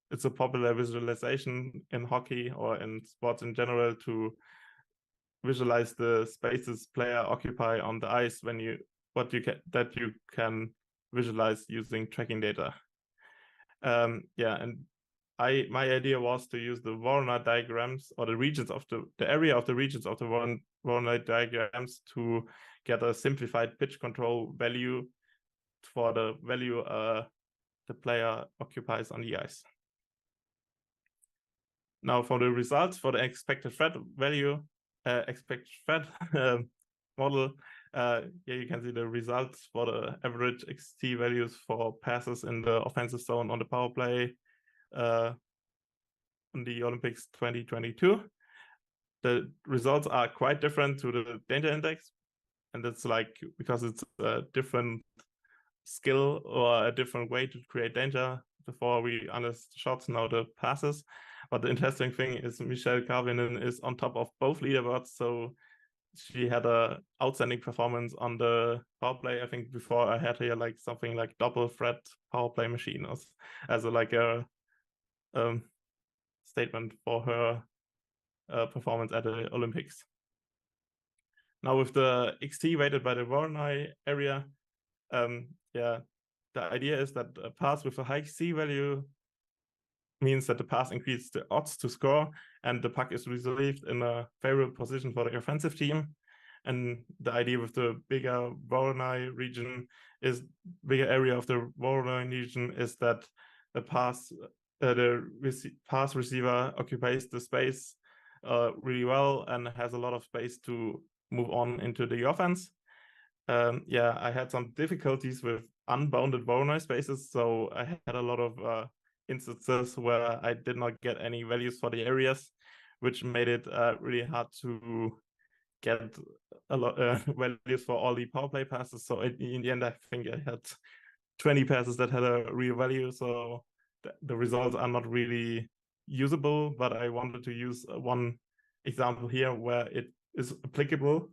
Speaker 5: it's a popular visualization in hockey or in sports in general to visualize the spaces player occupy on the ice that you can visualize using tracking data. My idea was to use the Voronoi diagrams or the regions of the area of the regions of the Voronoi diagrams to get a simplified pitch control value for the value the player occupies on the ice. Now for the results for the expected threat value, expected threat model, you can see the results for the average XT values for passes in the offensive zone on the power play on the Olympics 2022. The results are quite different to the danger index, and it's like because it's a different skill or a different way to create danger. Before we understand shots, now the passes. But the interesting thing is Michelle Karvinen is on top of both leaderboards, so she had a outstanding performance on the power play. I think before I had here like something like double threat power play machine as a statement for her performance at the Olympics. Now with the XT weighted by the Voronoi area, the idea is that a pass with a high C value means that the pass increases the odds to score, and the puck is received in a favorable position for the offensive team. And the idea with the bigger Voronoi region is bigger area of the Voronoi region is that the pass receiver occupies the space really well and has a lot of space to move on into the offense. Yeah, I had some difficulties with unbounded Voronoi spaces, so I had a lot of instances where I did not get any values for the areas, which made it really hard to get a lot values for all the power play passes. So in the end, I think I had 20 passes that had a real value. So the results are not really usable, but I wanted to use one example here where it is applicable.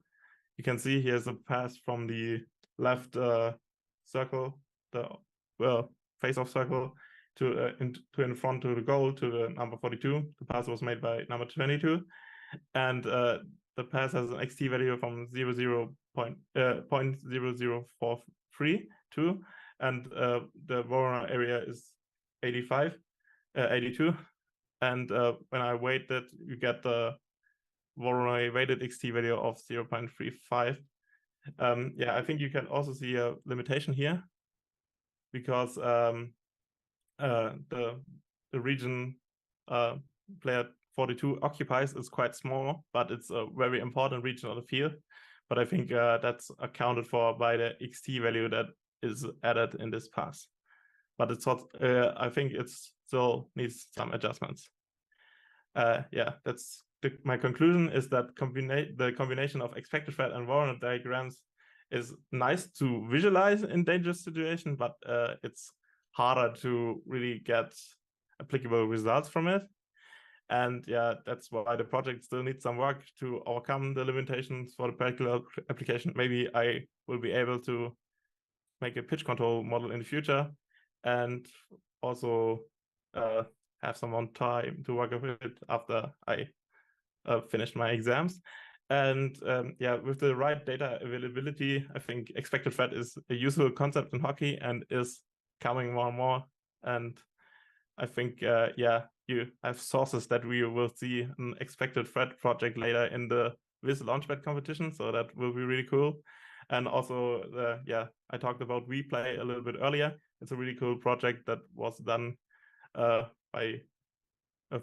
Speaker 5: You can see here's a pass from the left circle, the face-off circle, to in front to the goal, to the number 42. The pass was made by number 22, and the pass has an XT value from 0.0043 and the Voronoi area is 82. And when I weight that, you get the Voronoi weighted XT value of 0.35. Yeah, I think you can also see a limitation here because the region player 42 occupies is quite small, but it's a very important region on the field. But I think that's accounted for by the XT value that is added in this pass. But it's not, I think it still needs some adjustments. Yeah, that's my conclusion is that the combination of expected threat and Voronoi diagrams is nice to visualize in dangerous situations, but it's harder to really get applicable results from it. And yeah, that's why the project still needs some work to overcome the limitations for the practical application. Maybe I will be able to make a pitch control model in the future and also have some more time to work with it after I finish my exams. And yeah, with the right data availability, I think expected threat is a useful concept in hockey and is coming more and more. And I think, yeah, you have sources that we will see an expected threat project later in the Viz Launchpad competition. So that will be really cool. And also, yeah, I talked about WePlay a little bit earlier. It's a really cool project that was done by a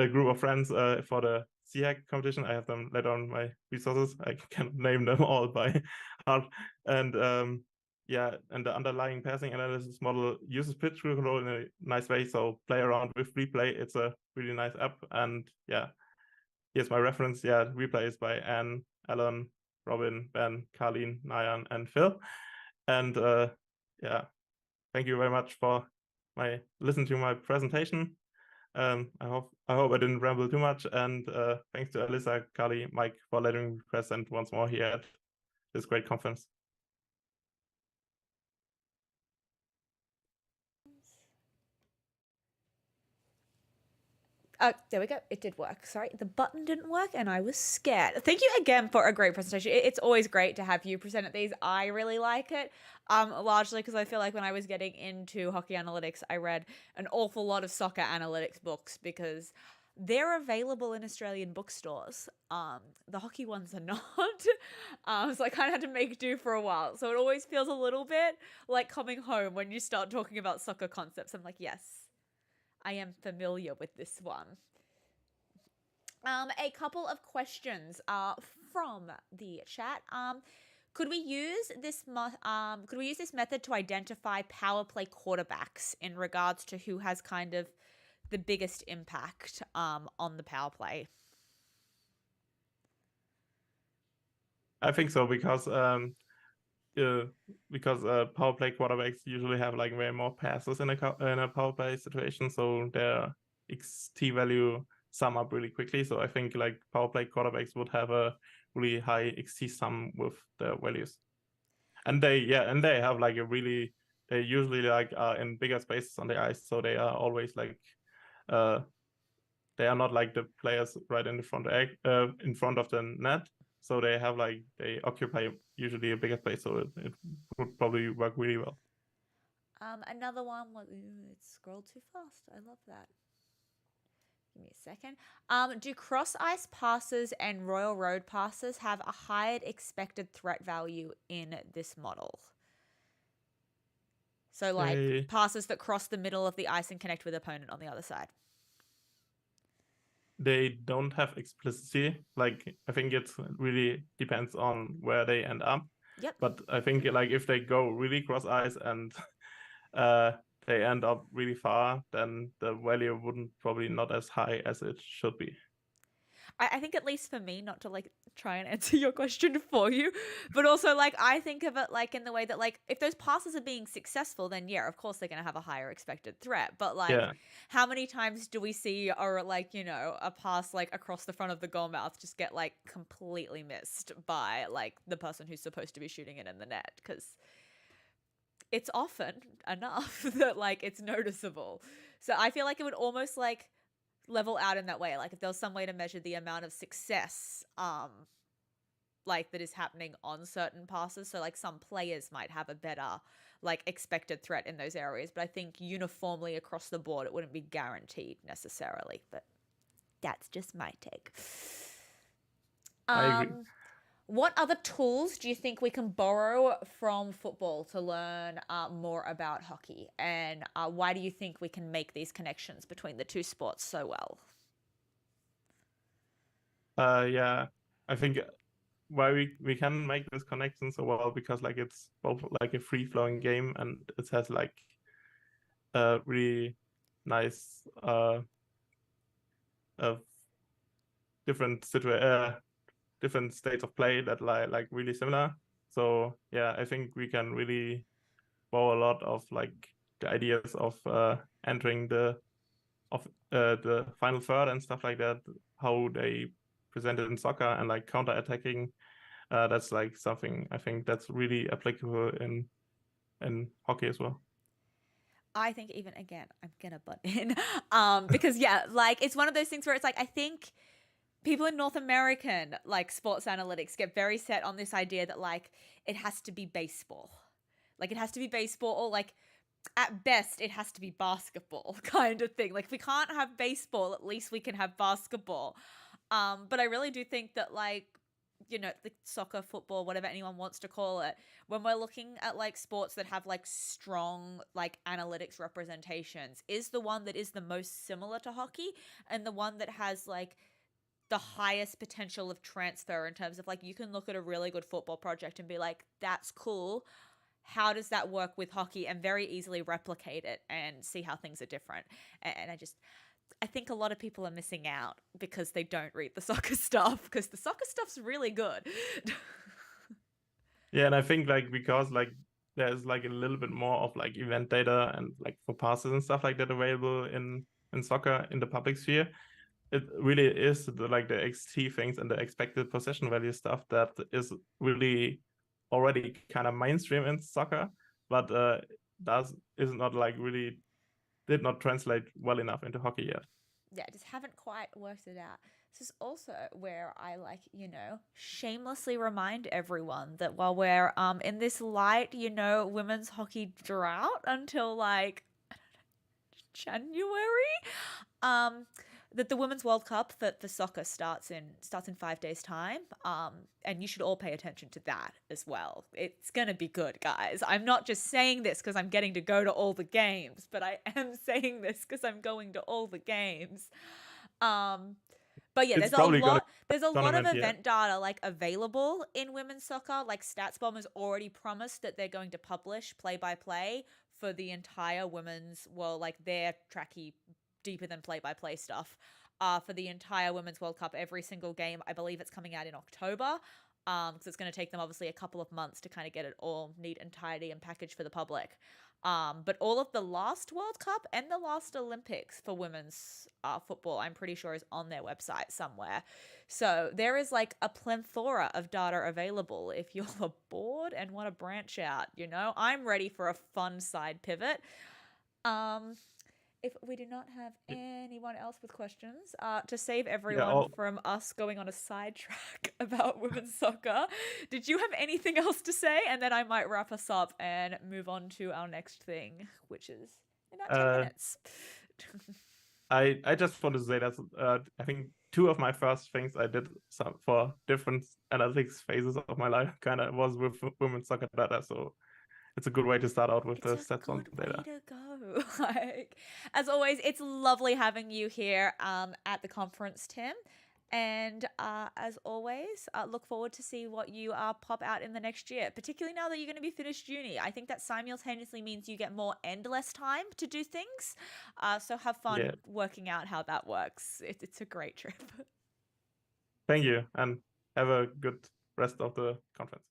Speaker 5: group of friends for the Whkyhac competition. I have them later on my resources. I can't name them all by heart. And yeah, and the underlying passing analysis model uses pitch control in a nice way. So play around with WePlay. It's a really nice app. And yeah, here's my reference. Yeah, WePlay is by Anne, Alan, Robin, Ben, Carlene, Nayan, and Phil. And yeah, thank you very much for listening to my presentation. I hope I didn't ramble too much. And thanks to Alyssa, Carly, Mike for letting me present once more here at this great conference.
Speaker 2: There we go. It did work. Sorry, the button didn't work and I was scared. Thank you again for a great presentation. It's always great to have you present at these. I really like it, largely because I feel like when I was getting into hockey analytics, I read an awful lot of soccer analytics books because they're available in Australian bookstores. The hockey ones are not. So I kind of had to make do for a while. So it always feels a little bit like coming home when you start talking about soccer concepts. I'm like, yes, I am familiar with this one. A couple of questions from the chat. Could we use this method to identify power play quarterbacks in regards to who has kind of the biggest impact on the power play?
Speaker 5: I think so because power play quarterbacks usually have like way more passes in a power play situation, so their XT value sum up really quickly. So I think like power play quarterbacks would have a really high XT sum with their values, and they have like they usually like are in bigger spaces on the ice, so they are always like they are not like the players right in the front of the net. So they occupy usually a bigger space, so it would probably work really well.
Speaker 2: Another one was, it scrolled too fast. I love that. Give me a second. Do cross ice passes and Royal Road passes have a higher expected threat value in this model? So like
Speaker 5: They
Speaker 2: passes that cross the middle of the ice and connect with opponent on the other side.
Speaker 5: they don't have explicitly. Like I think it really depends on where they end up.
Speaker 2: Yep.
Speaker 5: But I think like if they go really cross ice and they end up really far, then the value wouldn't probably not as high as it should be.
Speaker 2: I think, at least for me, not to like try and answer your question for you, but also like I think of it like in the way that like if those passes are being successful, then yeah, of course they're going to have a higher expected threat. But like,
Speaker 5: Yeah.
Speaker 2: how many times do we see or like, you know, a pass like across the front of the goal mouth just get like completely missed by like the person who's supposed to be shooting it in the net? Because it's often enough that like it's noticeable. So I feel like it would almost like level out in that way. Like if there was some way to measure the amount of success like that is happening on certain passes, so like some players might have a better like expected threat in those areas, but I think uniformly across the board it wouldn't be guaranteed necessarily. But that's just my take.
Speaker 5: I agree.
Speaker 2: What other tools do you think we can borrow from football to learn more about hockey? And why do you think we can make these connections between the two sports so well?
Speaker 5: Yeah, I think why we can make this connection so well because like it's both like a free flowing game and it has like a really nice different different states of play that like really similar. So yeah, I think we can really borrow a lot of like the ideas of entering the final third and stuff like that, how they present it in soccer and like counter-attacking. That's like something I think that's really applicable in hockey as well.
Speaker 2: I think even again, I'm gonna butt in because yeah, like it's one of those things where it's like I think people in North American like sports analytics get very set on this idea that like it has to be baseball. Like it has to be baseball or like at best it has to be basketball kind of thing. Like if we can't have baseball, at least we can have basketball. But I really do think that like, you know, the soccer, football, whatever anyone wants to call it, when we're looking at like sports that have like strong like analytics representations, is the one that is the most similar to hockey and the one that has like the highest potential of transfer in terms of like you can look at a really good football project and be like, that's cool. How does that work with hockey? And very easily replicate it and see how things are different. And I think a lot of people are missing out because they don't read the soccer stuff because the soccer stuff's really good.
Speaker 5: Yeah, and I think like because like there's like a little bit more of like event data and like for passes and stuff like that available in soccer in the public sphere, it really is like the XT things and the expected possession value stuff that is really already kind of mainstream in soccer, but is not like really did not translate well enough into hockey yet.
Speaker 2: Yeah, just haven't quite worked it out. This is also where I like, you know, shamelessly remind everyone that while we're in this light, you know, women's hockey drought until like January, that the Women's World Cup for soccer starts in 5 days time. And you should all pay attention to that as well. It's gonna be good, guys. I'm not just saying this because I'm getting to go to all the games, but I am saying this because I'm going to all the games. But yeah,
Speaker 5: It's probably
Speaker 2: there's a lot of
Speaker 5: tournament, yeah.
Speaker 2: event data like available in women's soccer. Like StatsBomb has already promised that they're going to publish play-by-play for the entire women's, well, like their tracky deeper than play-by-play stuff for the entire Women's World Cup, every single game. I believe it's coming out in October because it's going to take them obviously a couple of months to kind of get it all neat and tidy and packaged for the public. But all of the last World Cup and the last Olympics for women's football, I'm pretty sure is on their website somewhere. So there is like a plethora of data available if you're bored and want to branch out, you know. I'm ready for a fun side pivot. if we do not have anyone else with questions, to save everyone
Speaker 5: I'll-
Speaker 2: from us going on a sidetrack about women's soccer, did you have anything else to say? And then I might wrap us up and move on to our next thing, which is in about 10 minutes.
Speaker 5: I just want to say that I think two of my first things I did for different analytics phases of my life kind of was with women's soccer data. So it's a good way to start out with the stats on data.
Speaker 2: Way to go. Like, as always, it's lovely having you here at the conference, Tim. And as always, look forward to see what you pop out in the next year, particularly now that you're going to be finished uni. I think that simultaneously means you get more and less time to do things. So have fun working out how that works. It's a great trip.
Speaker 5: Thank you, and have a good rest of the conference.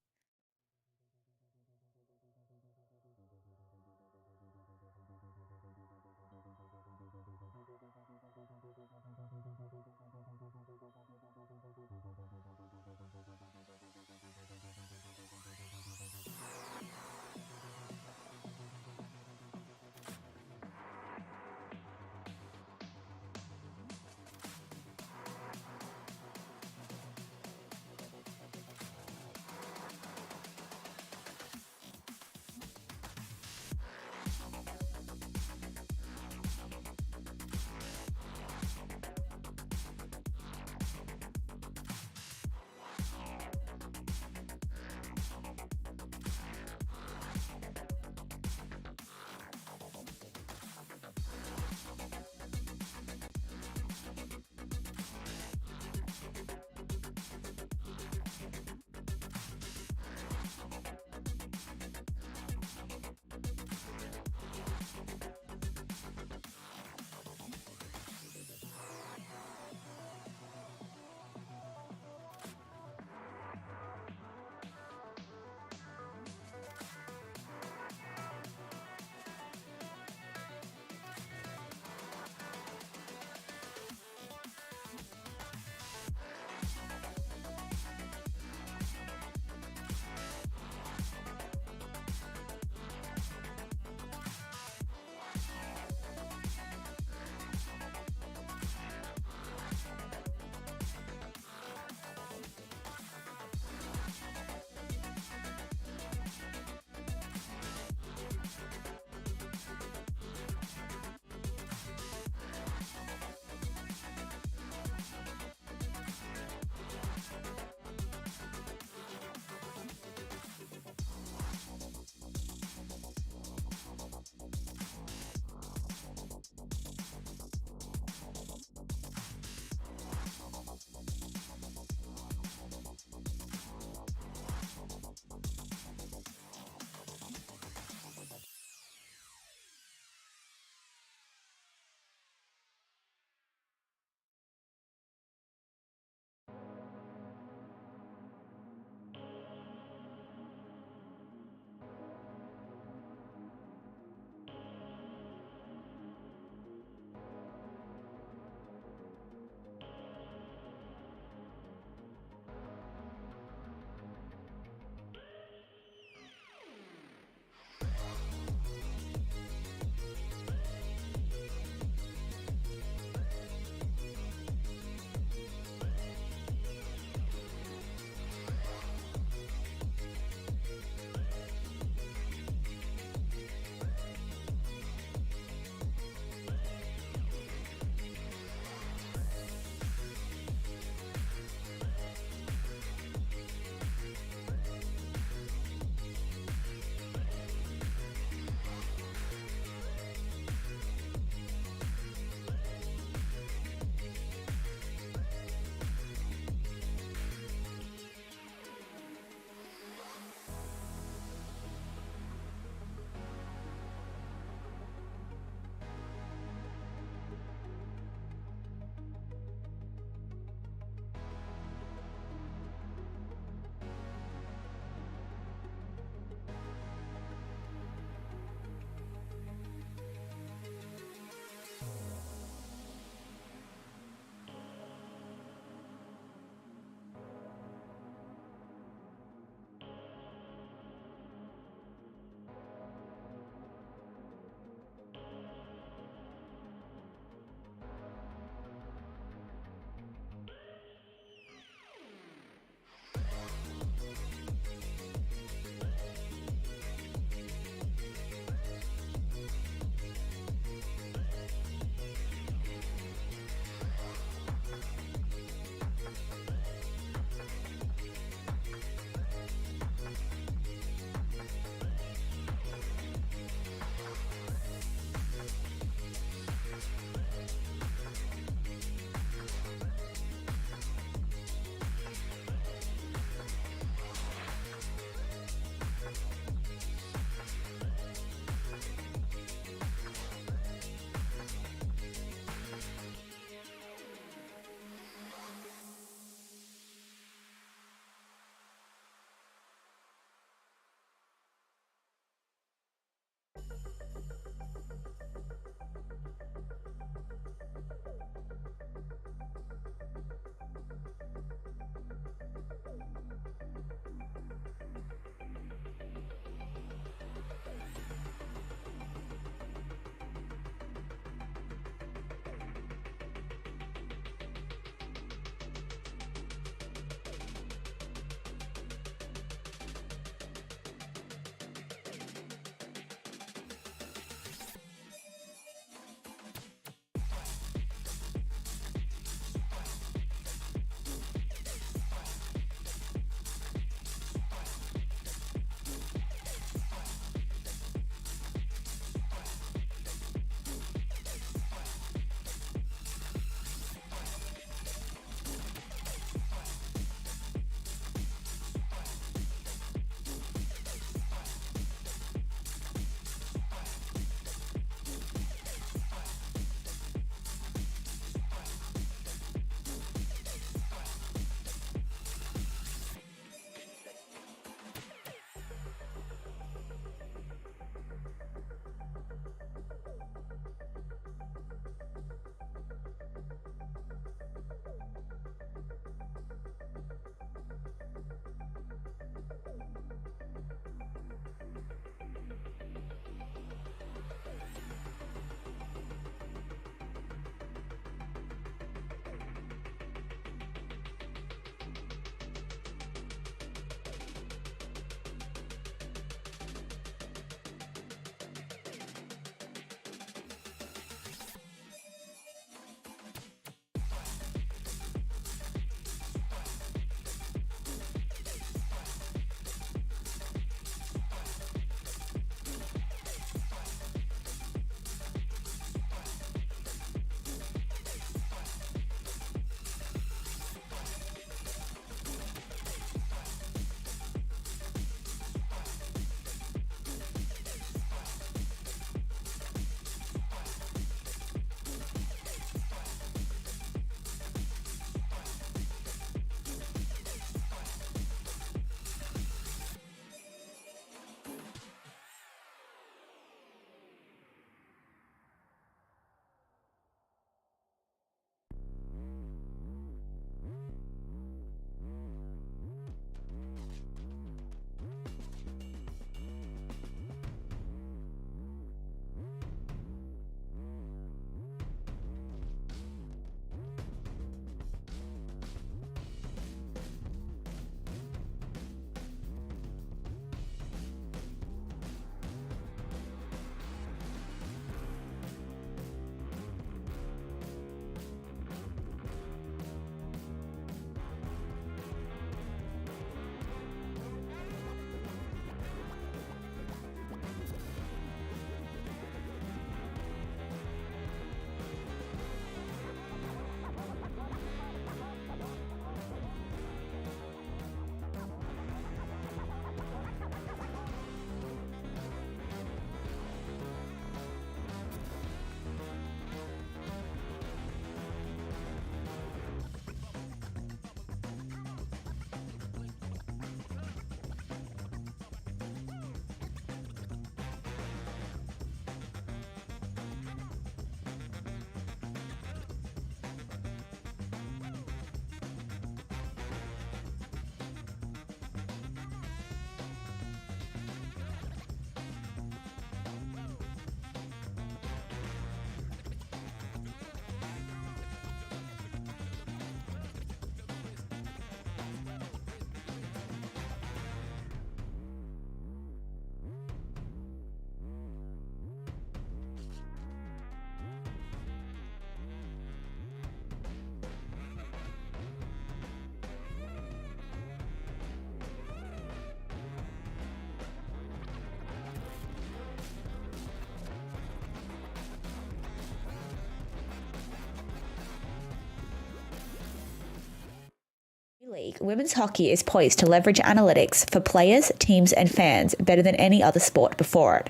Speaker 2: League, women's hockey is poised to leverage analytics for players, teams, and fans better than any other sport before it.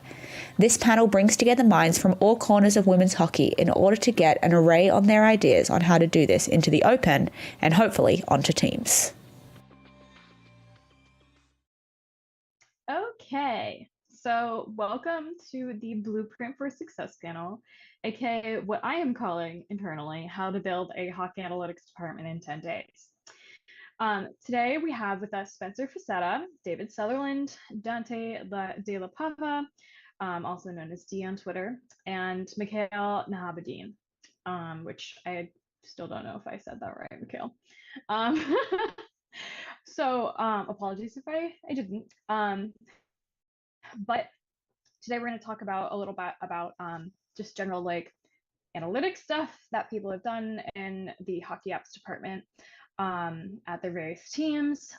Speaker 2: This panel brings together minds from all corners of women's hockey in order to get an array on their ideas on how to do this into the open and hopefully onto teams.
Speaker 3: Okay, so welcome to the Blueprint for Success panel, aka what I am calling internally how to build a hockey analytics department in 10 days. Today we have with us Spencer Facetta, David Sutherland, Dante De La Pava, also known as D on Twitter, and Mikhail Nahabadine, which I still don't know if I said that right, Mikhail. So apologies if I didn't. But today we're going to talk about a little bit about just general like analytics stuff that people have done in the hockey apps department at their various teams,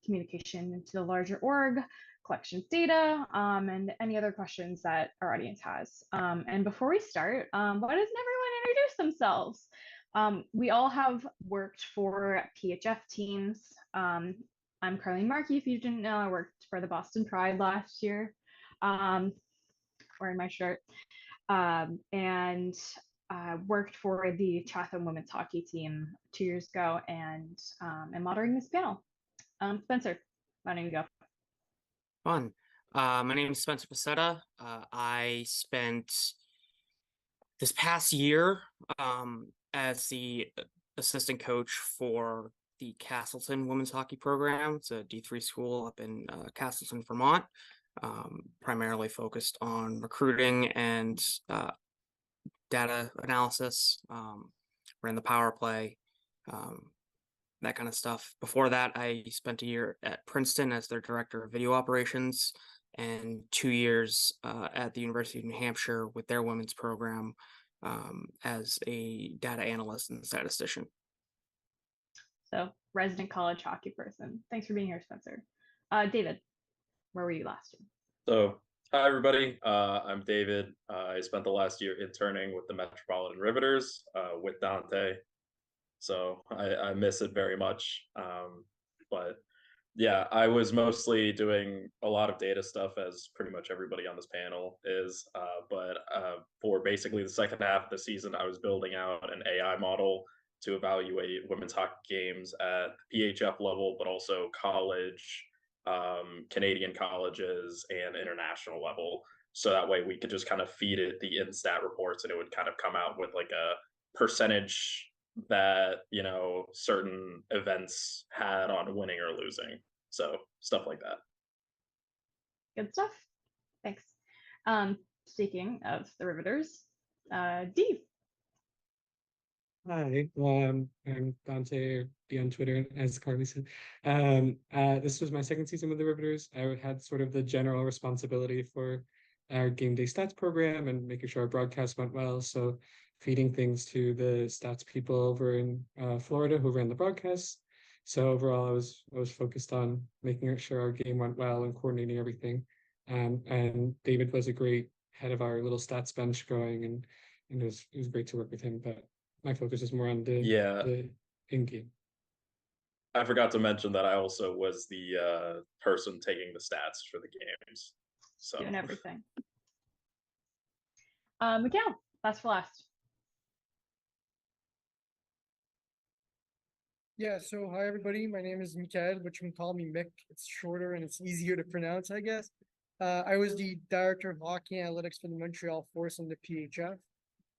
Speaker 3: communication to the larger org, collection of data, and any other questions that our audience has. And before we start, why doesn't everyone introduce themselves? We all have worked for PHF teams. I'm Carlene Markey, if you didn't know. I worked for the Boston Pride last year, wearing my shirt, and worked for the Chatham women's hockey team 2 years ago, and I'm moderating this panel. Spencer, why don't you go?
Speaker 6: Fun. My name is Spencer Facetta. I spent this past year as the assistant coach for the Castleton women's hockey program. It's a D3 school up in Castleton, Vermont, primarily focused on recruiting and data analysis, ran the power play, that kind of stuff. Before that, I spent a year at Princeton as their director of video operations and 2 years at the University of New Hampshire with their women's program as a data analyst and statistician.
Speaker 3: So, resident college hockey person. Thanks for being here, Spencer. David, where were you last year?
Speaker 7: So, hi everybody. I'm David. I spent the last year interning with the Metropolitan Riveters with Dante. So I miss it very much. But yeah, I was mostly doing a lot of data stuff, as pretty much everybody on this panel is. But for basically the second half of the season, I was building out an AI model to evaluate women's hockey games at PHF level, but also college, Canadian colleges, and international level. So that way we could just kind of feed it the in-stat reports, and it would kind of come out with like a percentage that, you know, certain events had on winning or losing. So stuff like that.
Speaker 3: Good stuff. Thanks. Speaking of the Riveters, D.
Speaker 8: Hi, I'm Dante, be on Twitter, as Carly said. This was my second season with the Riveters. I had sort of the general responsibility for our game day stats program and making sure our broadcast went well. So feeding things to the stats people over in Florida who ran the broadcast. So overall, I was focused on making sure our game went well and coordinating everything. And David was a great head of our little stats bench going, and it was great to work with him. But my focus is more on the in-game.
Speaker 7: I forgot to mention that I also was the person taking the stats for the games. So
Speaker 3: Doing everything. Mikhail, last for last.
Speaker 4: Yeah, so hi everybody, my name is Mikhail, but you can call me Mick. It's shorter and it's easier to pronounce, I guess. I was the director of hockey analytics for the Montreal Force and the PHF.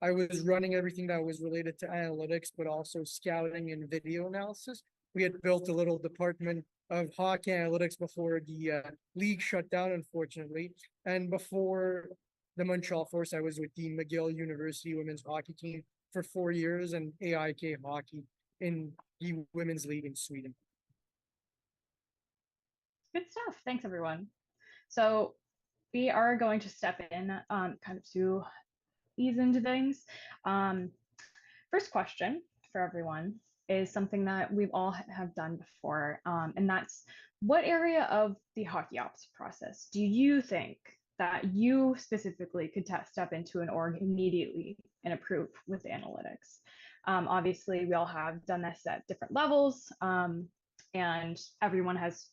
Speaker 4: I was running everything that was related to analytics, but also scouting and video analysis. We had built a little department of hockey analytics before the league shut down, unfortunately. And before the Montreal Force, I was with the McGill University women's hockey team for 4 years and AIK hockey in the women's league in Sweden.
Speaker 3: Good stuff. Thanks, everyone. So we are going to step in kind of to ease into things. First question for everyone is something that we've all have done before, and that's what area of the hockey ops process do you think that you specifically could step into an org immediately and improve with analytics? Obviously, we all have done this at different levels. and everyone has,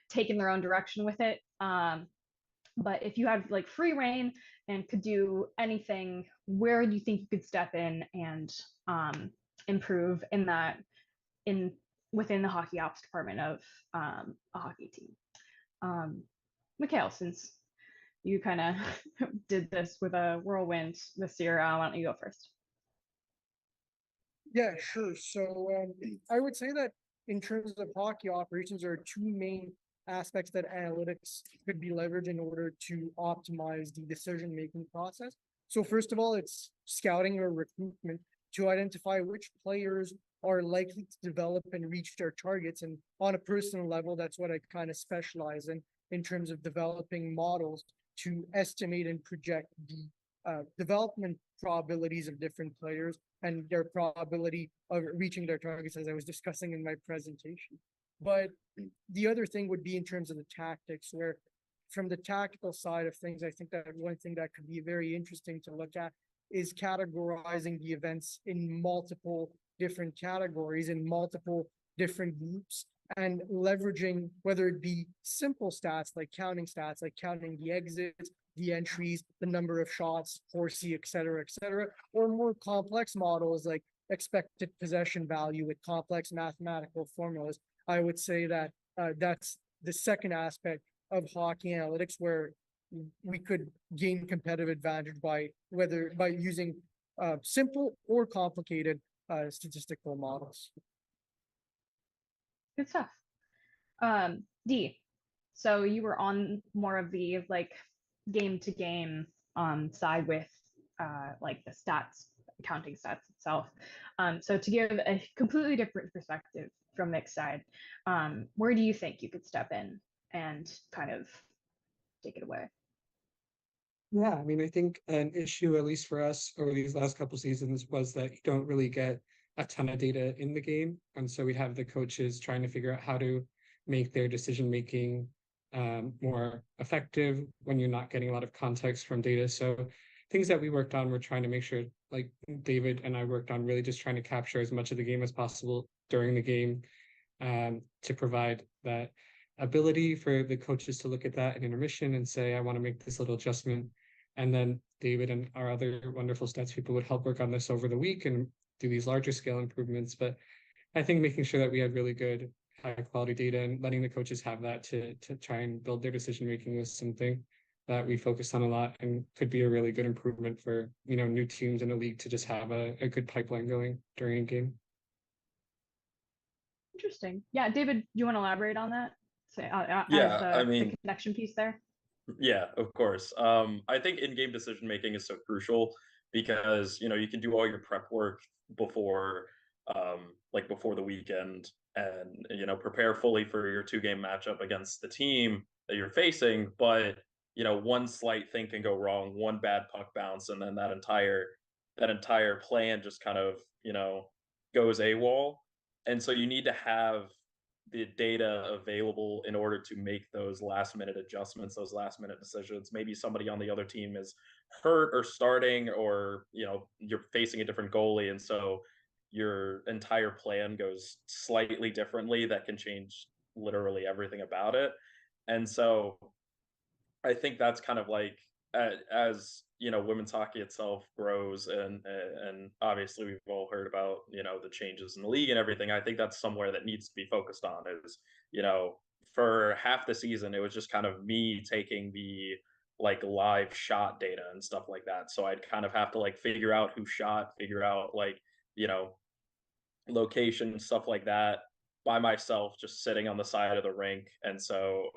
Speaker 3: taken their own direction with it. But if you had like free reign and could do anything, where do you think you could step in and improve in that within the hockey ops department of a hockey team? Mikhail, since you kind of did this with a whirlwind this year, why don't you go first?
Speaker 4: Yeah, sure. So I would say that in terms of hockey operations, there are two main aspects that analytics could be leveraged in order to optimize the decision-making process. So first of all, it's scouting or recruitment to identify which players are likely to develop and reach their targets. And on a personal level, that's what I kind of specialize in terms of developing models to estimate and project the development probabilities of different players and their probability of reaching their targets, as I was discussing in my presentation. But the other thing would be in terms of the tactics, where from the tactical side of things, I think that one thing that could be very interesting to look at is categorizing the events in multiple different categories, in multiple different groups, and leveraging, whether it be simple stats, like counting the exits, the entries, the number of shots, Corsi, et cetera, or more complex models like expected possession value with complex mathematical formulas. I would say that that's the second aspect of hockey analytics, where we could gain competitive advantage by using simple or complicated statistical models.
Speaker 3: Good stuff. D, so you were on more of the like game to game side with like the stats, counting stats itself. So to give a completely different perspective from Mick's side, where do you think you could step in and kind of take it away?
Speaker 8: Yeah, I mean, I think an issue, at least for us over these last couple seasons, was that you don't really get a ton of data in the game. And so we have the coaches trying to figure out how to make their decision making more effective when you're not getting a lot of context from data. So things that we worked on, we're trying to make sure, like David and I worked on, really just trying to capture as much of the game as possible during the game to provide that ability for the coaches to look at that in intermission and say, I want to make this little adjustment. And then David and our other wonderful stats people would help work on this over the week and do these larger scale improvements. But I think making sure that we had really good high quality data and letting the coaches have that to try and build their decision making was something that we focused on a lot and could be a really good improvement for, new teams in a league to just have a good pipeline going during a game.
Speaker 3: Interesting. Yeah, David, do you want to elaborate on that?
Speaker 7: Yeah,
Speaker 3: the connection piece there.
Speaker 7: Yeah, of course. I think in-game decision making is so crucial because you can do all your prep work before before the weekend and prepare fully for your 2-game matchup against the team that you're facing, but one slight thing can go wrong, one bad puck bounce, and then that entire plan just kind of goes AWOL. And so you need to have the data available in order to make those last minute adjustments, those last minute decisions. Maybe somebody on the other team is hurt or starting, or you're facing a different goalie, and so your entire plan goes slightly differently. That can change literally everything about it. And so I think that's kind of like as women's hockey itself grows, and obviously we've all heard about the changes in the league and everything. I think that's somewhere that needs to be focused on. Is for half the season it was just kind of me taking the like live shot data and stuff like that. So I'd kind of have to like figure out who shot, figure out like location, stuff like that by myself, just sitting on the side of the rink. And so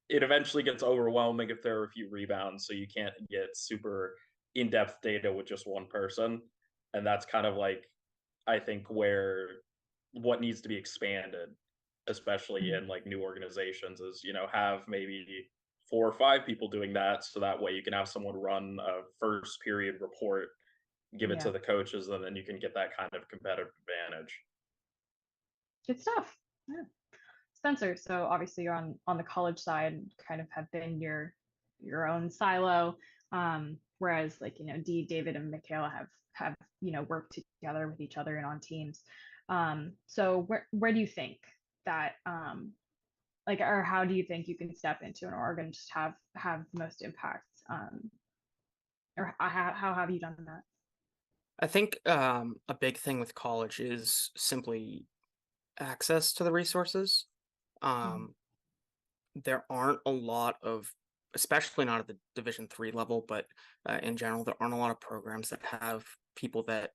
Speaker 7: it eventually gets overwhelming if there are a few rebounds, so you can't get super in-depth data with just one person. And that's kind of like, I think, what needs to be expanded, especially in like new organizations, is have maybe 4 or 5 people doing that, so that way you can have someone run a first period report, give it to the coaches, and then you can get that kind of competitive advantage.
Speaker 3: Good stuff. Yeah. Spencer, so obviously you're on the college side, kind of have been your own silo, whereas like David and Michaela have, worked together with each other and on teams. So where do you think that, or how do you think you can step into an org and just have the most impact? Or how have you done that?
Speaker 6: I think a big thing with college is simply access to the resources. There aren't a lot of, especially not at the Division 3 level, but in general, there aren't a lot of programs that have people that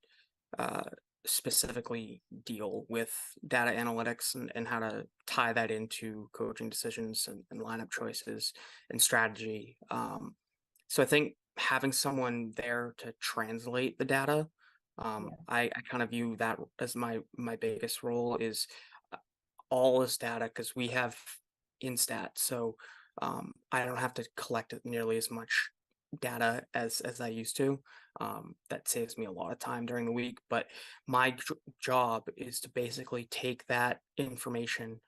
Speaker 6: specifically deal with data analytics and how to tie that into coaching decisions and lineup choices and strategy. So I think having someone there to translate the data, I kind of view that as my biggest role is all this data, because we have Instat, so I don't have to collect nearly as much data as I used to. That saves me a lot of time during the week, but my job is to basically take that information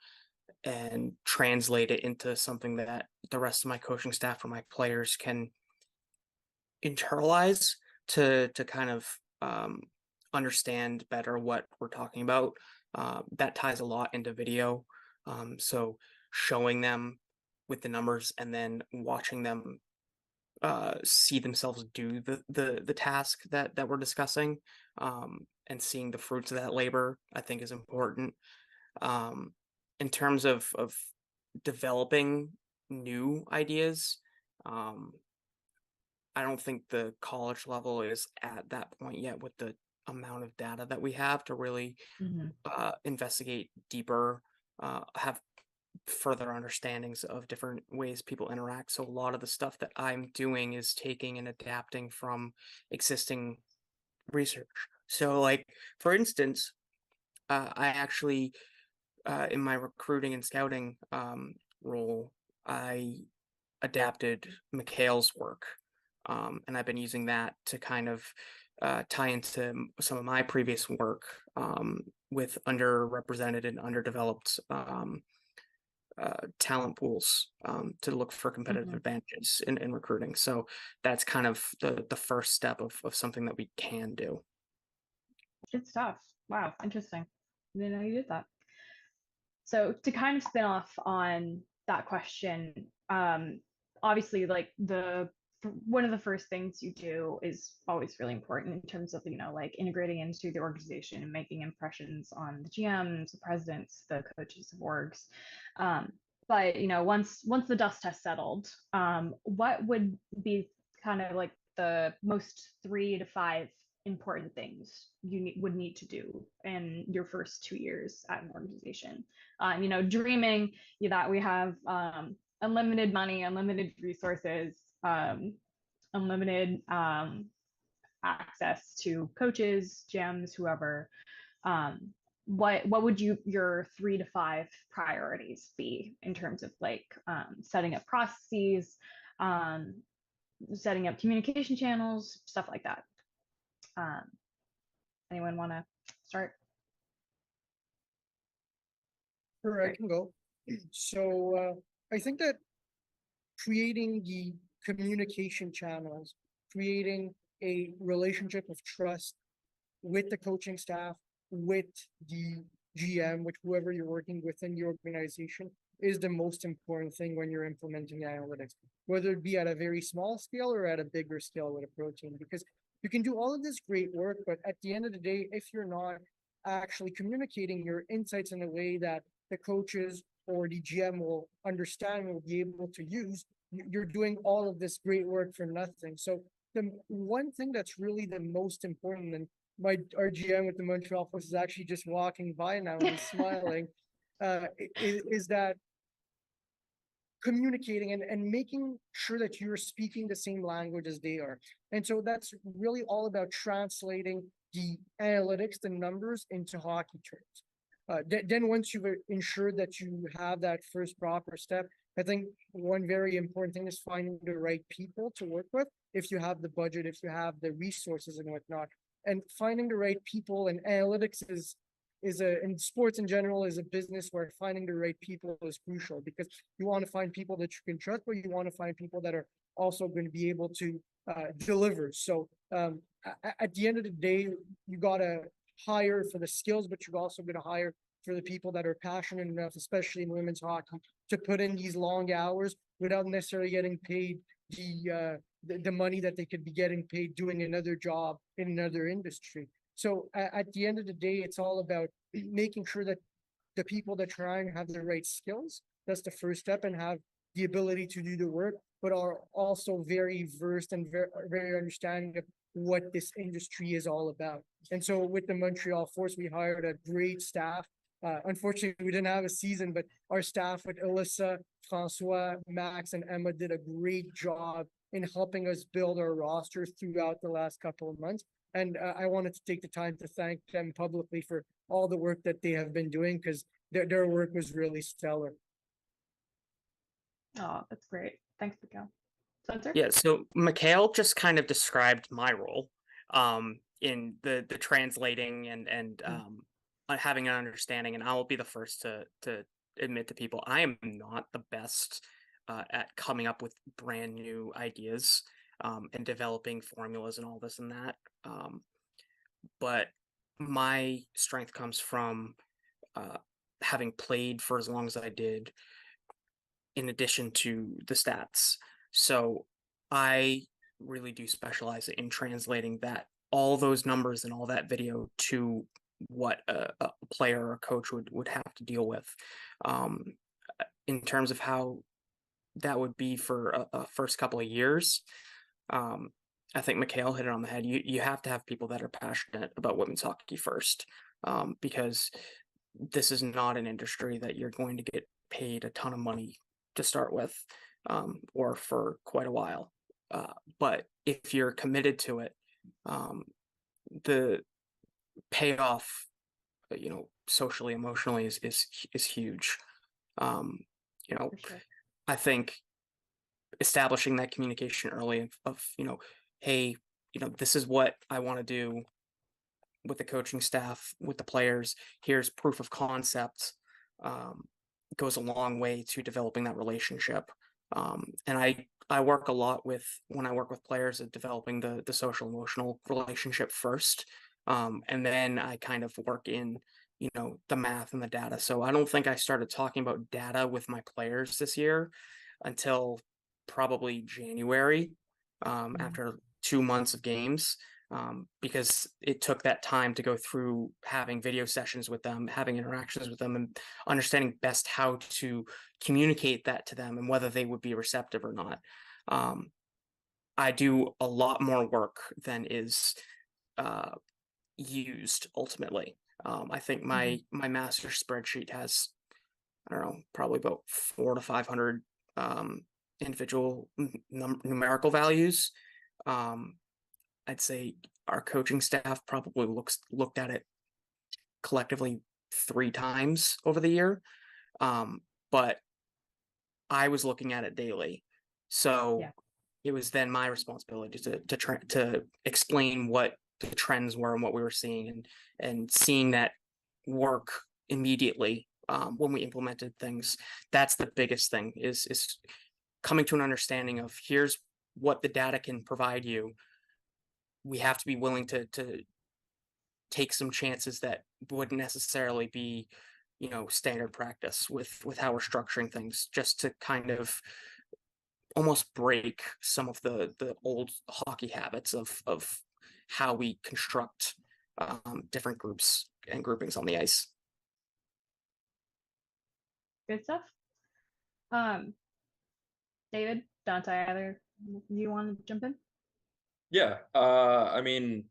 Speaker 6: and translate it into something that the rest of my coaching staff or my players can internalize to kind of understand better what we're talking about. That ties a lot into video. So showing them with the numbers and then watching them see themselves do the task that we're discussing, and seeing the fruits of that labor, I think is important. In terms of developing new ideas, I don't think the college level is at that point yet with the amount of data that we have to really investigate deeper, have further understandings of different ways people interact. So a lot of the stuff that I'm doing is taking and adapting from existing research. So like, for instance, I actually, in my recruiting and scouting role, I adapted Mikhail's work. And I've been using that to kind of tie into some of my previous work with underrepresented and underdeveloped talent pools to look for competitive advantages in recruiting. So that's kind of the first step of something that we can do.
Speaker 3: Good stuff. Wow, interesting. I didn't know you did that. So to kind of spin off on that question, obviously, like one of the first things you do is always really important in terms of, like integrating into the organization and making impressions on the GMs, the presidents, the coaches of orgs. But once the dust has settled, what would be kind of like the most 3 to 5 important things you would need to do in your first 2 years at an organization? Dreaming that we have unlimited money, unlimited resources, unlimited access to coaches, GMs, whoever. What would your 3 to 5 priorities be in terms of like setting up processes, setting up communication channels, stuff like that? Anyone want to start?
Speaker 4: Sure, I can go. So I think that creating the communication channels, creating a relationship of trust with the coaching staff, with the GM, with whoever you're working with in the organization, is the most important thing when you're implementing analytics, whether it be at a very small scale or at a bigger scale with a protein, because you can do all of this great work, but at the end of the day, if you're not actually communicating your insights in a way that the coaches or the GM will understand and will be able to use, you're doing all of this great work for nothing. So the one thing that's really the most important, and our GM with the Montreal Force is actually just walking by now and he's smiling, is that communicating and making sure that you're speaking the same language as they are. And so that's really all about translating the analytics, the numbers, into hockey terms. Then once you've ensured that you have that first proper step, I think one very important thing is finding the right people to work with. If you have the budget, if you have the resources and whatnot, and finding the right people, and analytics is in sports in general is a business where finding the right people is crucial, because you want to find people that you can trust, but you want to find people that are also going to be able to deliver. So At the end of the day, you gotta hire for the skills, but you're also gonna hire for the people that are passionate enough, especially in women's hockey, to put in these long hours without necessarily getting paid the money that they could be getting paid doing another job in another industry. So at the end of the day, it's all about making sure that the people that try and have the right skills, that's the first step, and have the ability to do the work, but are also very versed and very understanding of what this industry is all about. And so with the Montreal Force, we hired a great staff. Unfortunately, we didn't have a season, but our staff with Alyssa, Francois, Max, and Emma did a great job in helping us build our roster throughout the last couple of months. And I wanted to take the time to thank them publicly for all the work that they have been doing, because their work was really stellar.
Speaker 3: Oh, that's great. Thanks, Mikhail. Spencer?
Speaker 6: Yeah, so Mikhail just kind of described my role in the translating and having an understanding, and I will be the first to admit to people I am not the best at coming up with brand new ideas and developing formulas and all this and that. But my strength comes from having played for as long as I did, in addition to the stats. So I really do specialize in translating all those numbers and all that video to what a player or a coach would have to deal with. In terms of how that would be for a first couple of years, I think Mikhail hit it on the head. You have to have people that are passionate about women's hockey first, because this is not an industry that you're going to get paid a ton of money to start with, or for quite a while. But if you're committed to it, the payoff, socially, emotionally is huge.
Speaker 3: For sure.
Speaker 6: I think establishing that communication early of hey, this is what I want to do with the coaching staff, with the players. Here's proof of concept. Goes a long way to developing that relationship. And I work a lot when I work with players at developing the social emotional relationship first. And then I kind of work in, the math and the data. So I don't think I started talking about data with my players this year until probably January, after 2 months of games. Because it took that time to go through having video sessions with them, having interactions with them, and understanding best how to communicate that to them and whether they would be receptive or not. I do a lot more work than is used ultimately. I think my master spreadsheet has, I don't know, probably about 400 to 500 individual numerical values. I'd say our coaching staff probably looked at it collectively 3 times over the year. But I was looking at it daily. So it was then my responsibility to explain what the trends were and what we were seeing, and seeing that work immediately when we implemented things. That's the biggest thing, is coming to an understanding of here's what the data can provide you. We have to be willing to take some chances that wouldn't necessarily be, standard practice with how we're structuring things, just to kind of almost break some of the old hockey habits of how we construct different groups and groupings on the ice.
Speaker 3: Good stuff. David, Dante, either you want to jump in?
Speaker 7: Yeah, I mean,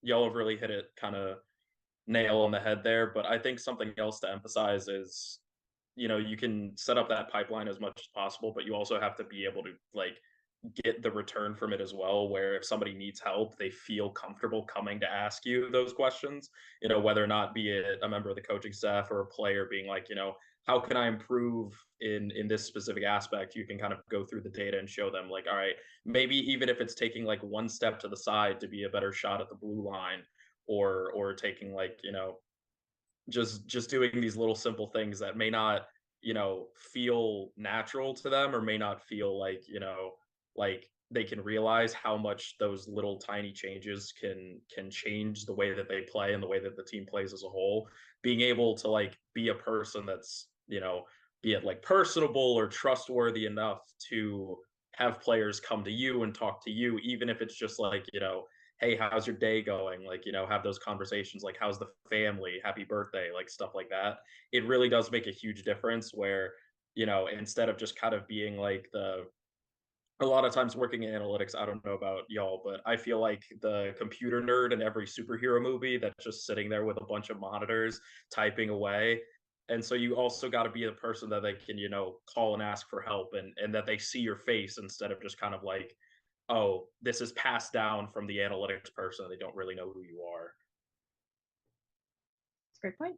Speaker 7: y'all have really hit it kind of nail on the head there, but I think something else to emphasize is, you can set up that pipeline as much as possible, but you also have to be able to get the return from it as well, where if somebody needs help, they feel comfortable coming to ask you those questions, whether or not be it a member of the coaching staff or a player being like, how can I improve in this specific aspect? You can kind of go through the data and show them all right, maybe even if it's taking one step to the side to be a better shot at the blue line, or taking just doing these little simple things that may not, feel natural to them, or may not feel like they can realize how much those little tiny changes can change the way that they play and the way that the team plays as a whole. Being able to like be a person that's, be it like personable or trustworthy enough to have players come to you and talk to you, even if it's just like, hey, how's your day going? Like, have those conversations like, how's the family? Happy birthday, like stuff like that. It really does make a huge difference where, instead of just kind of being like a lot of times working in analytics, I don't know about y'all, but I feel like the computer nerd in every superhero movie that's just sitting there with a bunch of monitors typing away. And so you also got to be the person that they can, call and ask for help, and that they see your face instead of just kind of like, oh, this is passed down from the analytics person. They don't really know who you are.
Speaker 3: That's a great point.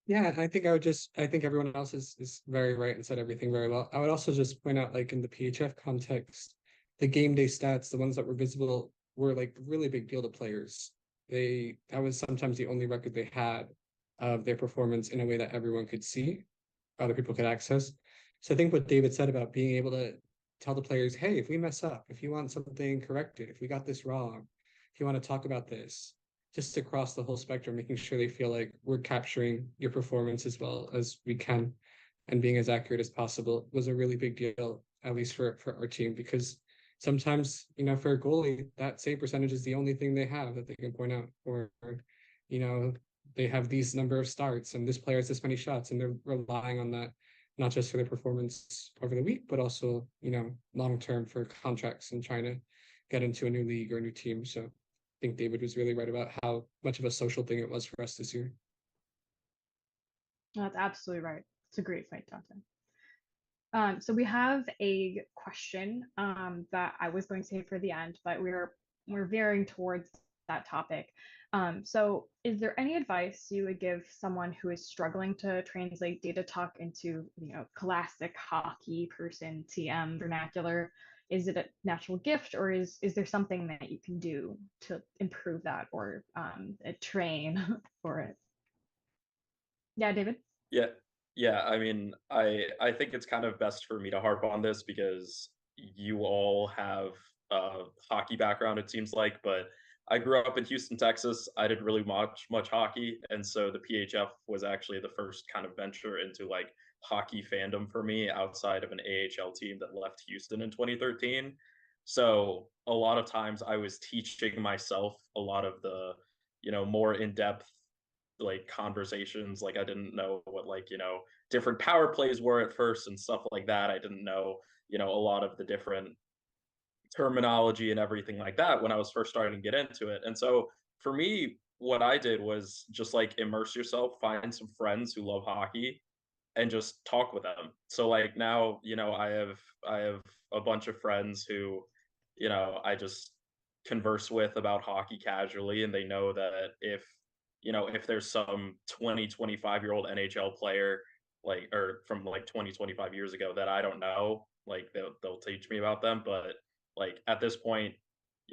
Speaker 8: Yeah, I think I think everyone else is very right and said everything very well. I would also just point out, like in the PHF context, the game day stats, the ones that were visible, were like really big deal to players. That was sometimes the only record they had of their performance in a way that everyone could see, other people could access. So I think what David said about being able to tell the players, hey, if we mess up, if you want something corrected, if we got this wrong, if you want to talk about this, just across the whole spectrum, making sure they feel like we're capturing your performance as well as we can and being as accurate as possible was a really big deal, at least for our team, because sometimes, for a goalie, that save percentage is the only thing they have that they can point out, or, they have these number of starts and this player has this many shots, and they're relying on that, not just for their performance over the week, but also, long term for contracts and trying to get into a new league or a new team. So I think David was really right about how much of a social thing it was for us this year.
Speaker 3: That's absolutely right. It's a great point, Jonathan. So we have a question that I was going to say for the end, but we're veering towards that topic. So is there any advice you would give someone who is struggling to translate data talk into, classic hockey person TM vernacular? Is it a natural gift, or is there something that you can do to improve that, or train for it? Yeah, David?
Speaker 7: Yeah. Yeah. I mean, I think it's kind of best for me to harp on this because you all have a hockey background, it seems like, but I grew up in Houston, Texas. I didn't really watch much hockey. And so the PHF was actually the first kind of venture into like hockey fandom for me outside of an AHL team that left Houston in 2013. So a lot of times I was teaching myself a lot of the, more in-depth like conversations. Like I didn't know what like, different power plays were at first and stuff like that. I didn't know, a lot of the different terminology and everything like that when I was first starting to get into it. And so for me, what I did was just like immerse yourself, find some friends who love hockey and just talk with them. So like now, I have a bunch of friends who, I just converse with about hockey casually, and they know that if there's some 25-year-old NHL player like or from like 25 years ago that I don't know, like they'll teach me about them. But like at this point,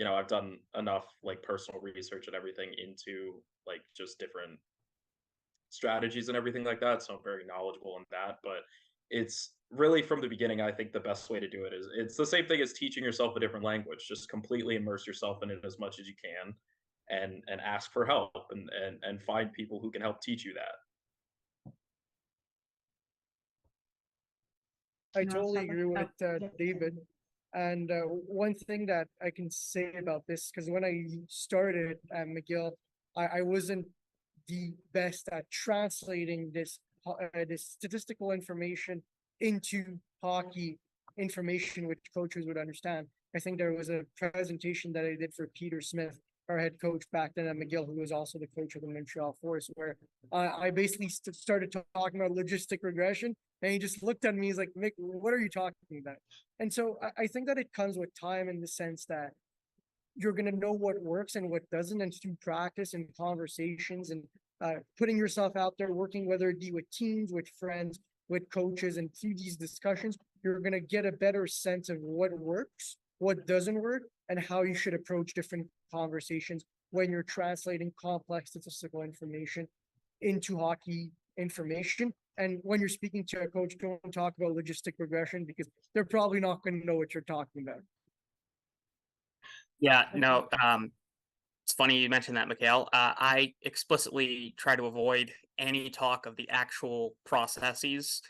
Speaker 7: I've done enough like personal research and everything into like just different strategies and everything like that, so I'm very knowledgeable in that. But it's really from the beginning, I think the best way to do it is it's the same thing as teaching yourself a different language. Just completely immerse yourself in it as much as you can, and ask for help, and find people who can help teach you that.
Speaker 4: I totally agree with David. And one thing that I can say about this, because when I started at McGill, I wasn't the best at translating this statistical information into hockey information which coaches would understand. I think there was a presentation that I did for Peter Smith, our head coach back then at McGill, who was also the coach of the Montreal Force, where I basically started talking about logistic regression, and he just looked at me. He's like, "Mick, what are you talking about?" And so I think that it comes with time, in the sense that you're going to know what works and what doesn't, and through practice and conversations and putting yourself out there, working, whether it be with teams, with friends, with coaches, and through these discussions, you're going to get a better sense of what works, what doesn't work, and how you should approach different conversations when you're translating complex statistical information into hockey information. And when you're speaking to a coach, don't talk about logistic regression because they're probably not going to know what you're talking about.
Speaker 6: Yeah, no, it's funny you mentioned that, Mikhail. I explicitly try to avoid any talk of the actual processes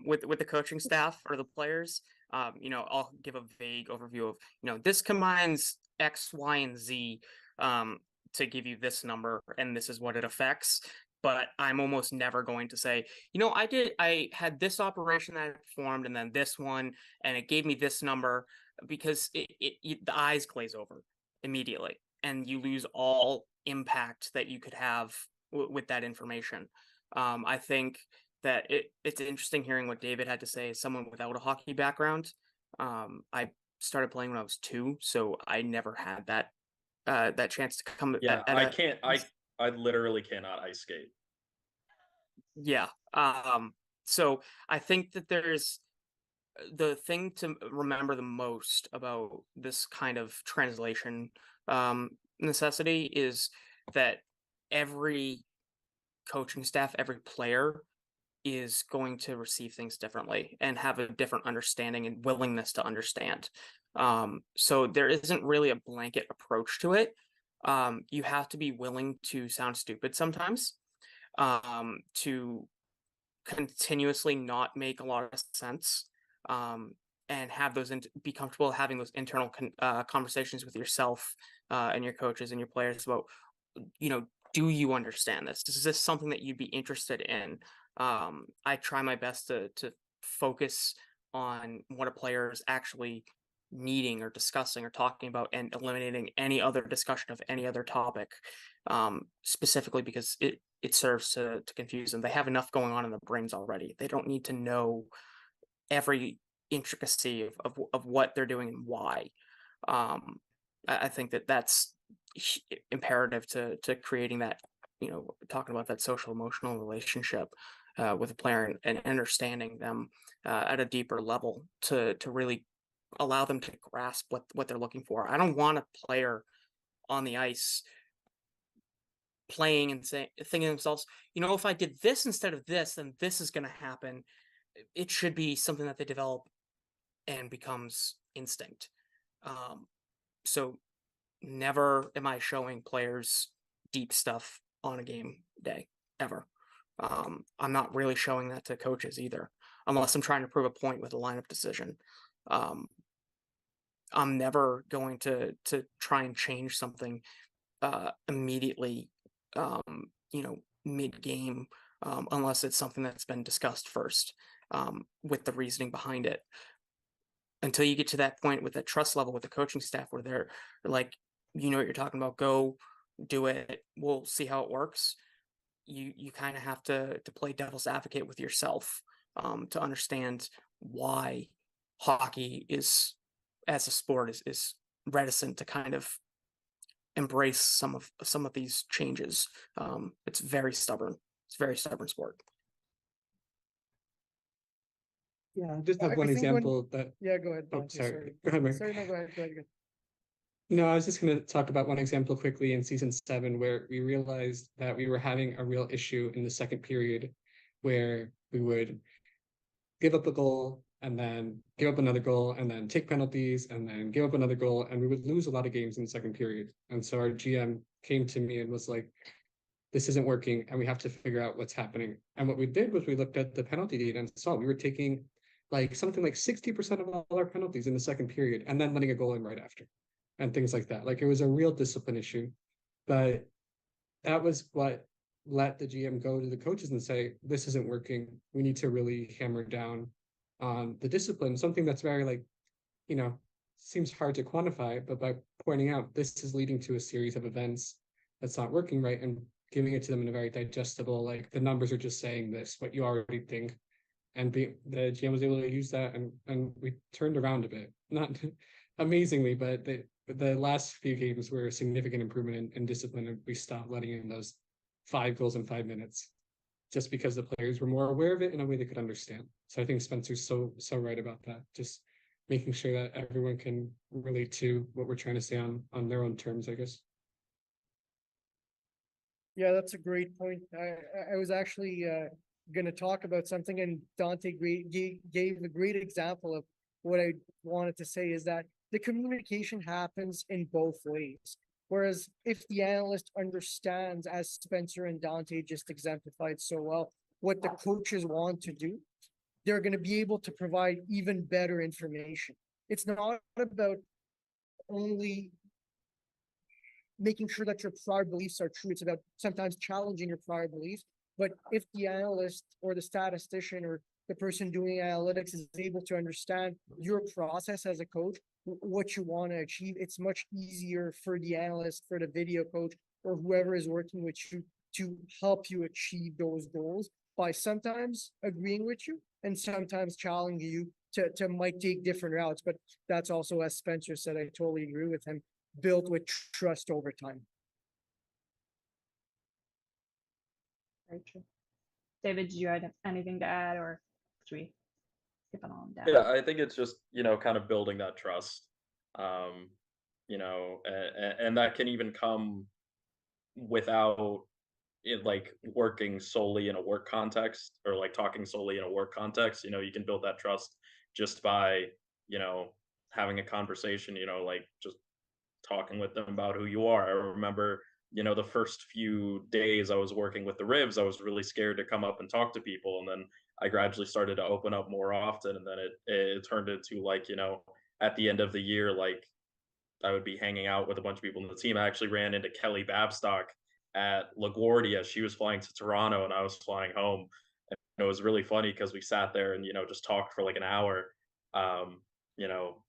Speaker 6: with the coaching staff or the players. I'll give a vague overview of, this combines X, Y, and Z to give you this number, and this is what it affects. But I'm almost never going to say, I had this operation that I performed, and then this one, and it gave me this number, because the eyes glaze over immediately, and you lose all impact that you could have with that information. I think that it's interesting hearing what David had to say as someone without a hockey background. I started playing when I was 2, so I never had that chance to come.
Speaker 7: Yeah, I literally cannot ice skate.
Speaker 6: Yeah. So I think that there's the thing to remember the most about this kind of translation necessity is that every coaching staff, every player is going to receive things differently and have a different understanding and willingness to understand. So there isn't really a blanket approach to it. You have to be willing to sound stupid sometimes, to continuously not make a lot of sense, and have those be comfortable having those internal conversations with yourself and your coaches and your players about, do you understand this? Is this something that you'd be interested in? I try my best to focus on what a player is actually needing or discussing or talking about, and eliminating any other discussion of any other topic, specifically because it serves to confuse them. They have enough going on in their brains already. They don't need to know every intricacy of what they're doing and why. I think that's imperative to creating that, talking about that social emotional relationship with a player, and understanding them at a deeper level to really allow them to grasp what they're looking for. I don't want a player on the ice playing and thinking to themselves, if I did this instead of this, then this is going to happen. It should be something that they develop and becomes instinct. So never am I showing players deep stuff on a game day, ever. I'm not really showing that to coaches either, unless I'm trying to prove a point with a lineup decision. I'm never going to try and change something immediately, mid-game, unless it's something that's been discussed first, with the reasoning behind it. Until you get to that point with that trust level with the coaching staff where they're like, what you're talking about, go do it, we'll see how it works. You kind of have to play devil's advocate with yourself, to understand why hockey is, as a sport, is reticent to kind of embrace some of these changes. It's very stubborn. It's a very stubborn sport.
Speaker 8: Yeah, I just have
Speaker 4: I
Speaker 8: one
Speaker 4: think
Speaker 8: example that.
Speaker 4: Yeah, go ahead.
Speaker 8: Oh,
Speaker 4: Dante,
Speaker 8: sorry. Go ahead, Mark.
Speaker 4: Sorry, no, go ahead.
Speaker 8: No, I was just going to talk about one example quickly in season 7, where we realized that we were having a real issue in the second period, where we would give up a goal and then give up another goal and then take penalties and then give up another goal, and we would lose a lot of games in the second period. And so our GM came to me and was like, this isn't working and we have to figure out what's happening. And what we did was we looked at the penalty data and saw we were taking something like 60% of all our penalties in the second period, and then letting a goal in right after, and things like that. It was a real discipline issue. But that was what let the GM go to the coaches and say, this isn't working. We need to really hammer down on the discipline, something that's very seems hard to quantify, but by pointing out this is leading to a series of events that's not working right, and giving it to them in a very digestible, the numbers are just saying this, what you already think. And the GM was able to use that, and we turned around a bit. Not amazingly, but the last few games were a significant improvement in discipline, and we stopped letting in those 5 goals in 5 minutes, just because the players were more aware of it in a way they could understand. So I think Spencer's so right about that. Just making sure that everyone can relate to what we're trying to say on their own terms, I guess.
Speaker 4: Yeah, that's a great point. I was actually going to talk about something, and Dante gave a great example of what I wanted to say, is that the communication happens in both ways. Whereas if the analyst understands, as Spencer and Dante just exemplified so well, what the coaches want to do, they're going to be able to provide even better information. It's not about only making sure that your prior beliefs are true. It's about sometimes challenging your prior beliefs. But if the analyst or the statistician or the person doing analytics is able to understand your process as a coach, what you want to achieve, it's much easier for the analyst, for the video coach, or whoever is working with you to help you achieve those goals by sometimes agreeing with you and sometimes challenging you to might take different routes. But that's also, as Spencer said, I totally agree with him, built with trust over time.
Speaker 3: Very true. David, did you have anything to add, or should we skip it on down?
Speaker 7: Yeah, I think it's just, kind of building that trust. And that can even come without it, like, working solely in a work context, or like talking solely in a work context. You can build that trust just by, having a conversation, like just talking with them about who you are. I remember, the first few days I was working with the Rivs, I was really scared to come up and talk to people. And then I gradually started to open up more often. And then it turned into, like, at the end of the year, like, I would be hanging out with a bunch of people in the team. I actually ran into Kelly Babstock at LaGuardia. She was flying to Toronto and I was flying home. And it was really funny because we sat there and, just talked for like an hour, you know,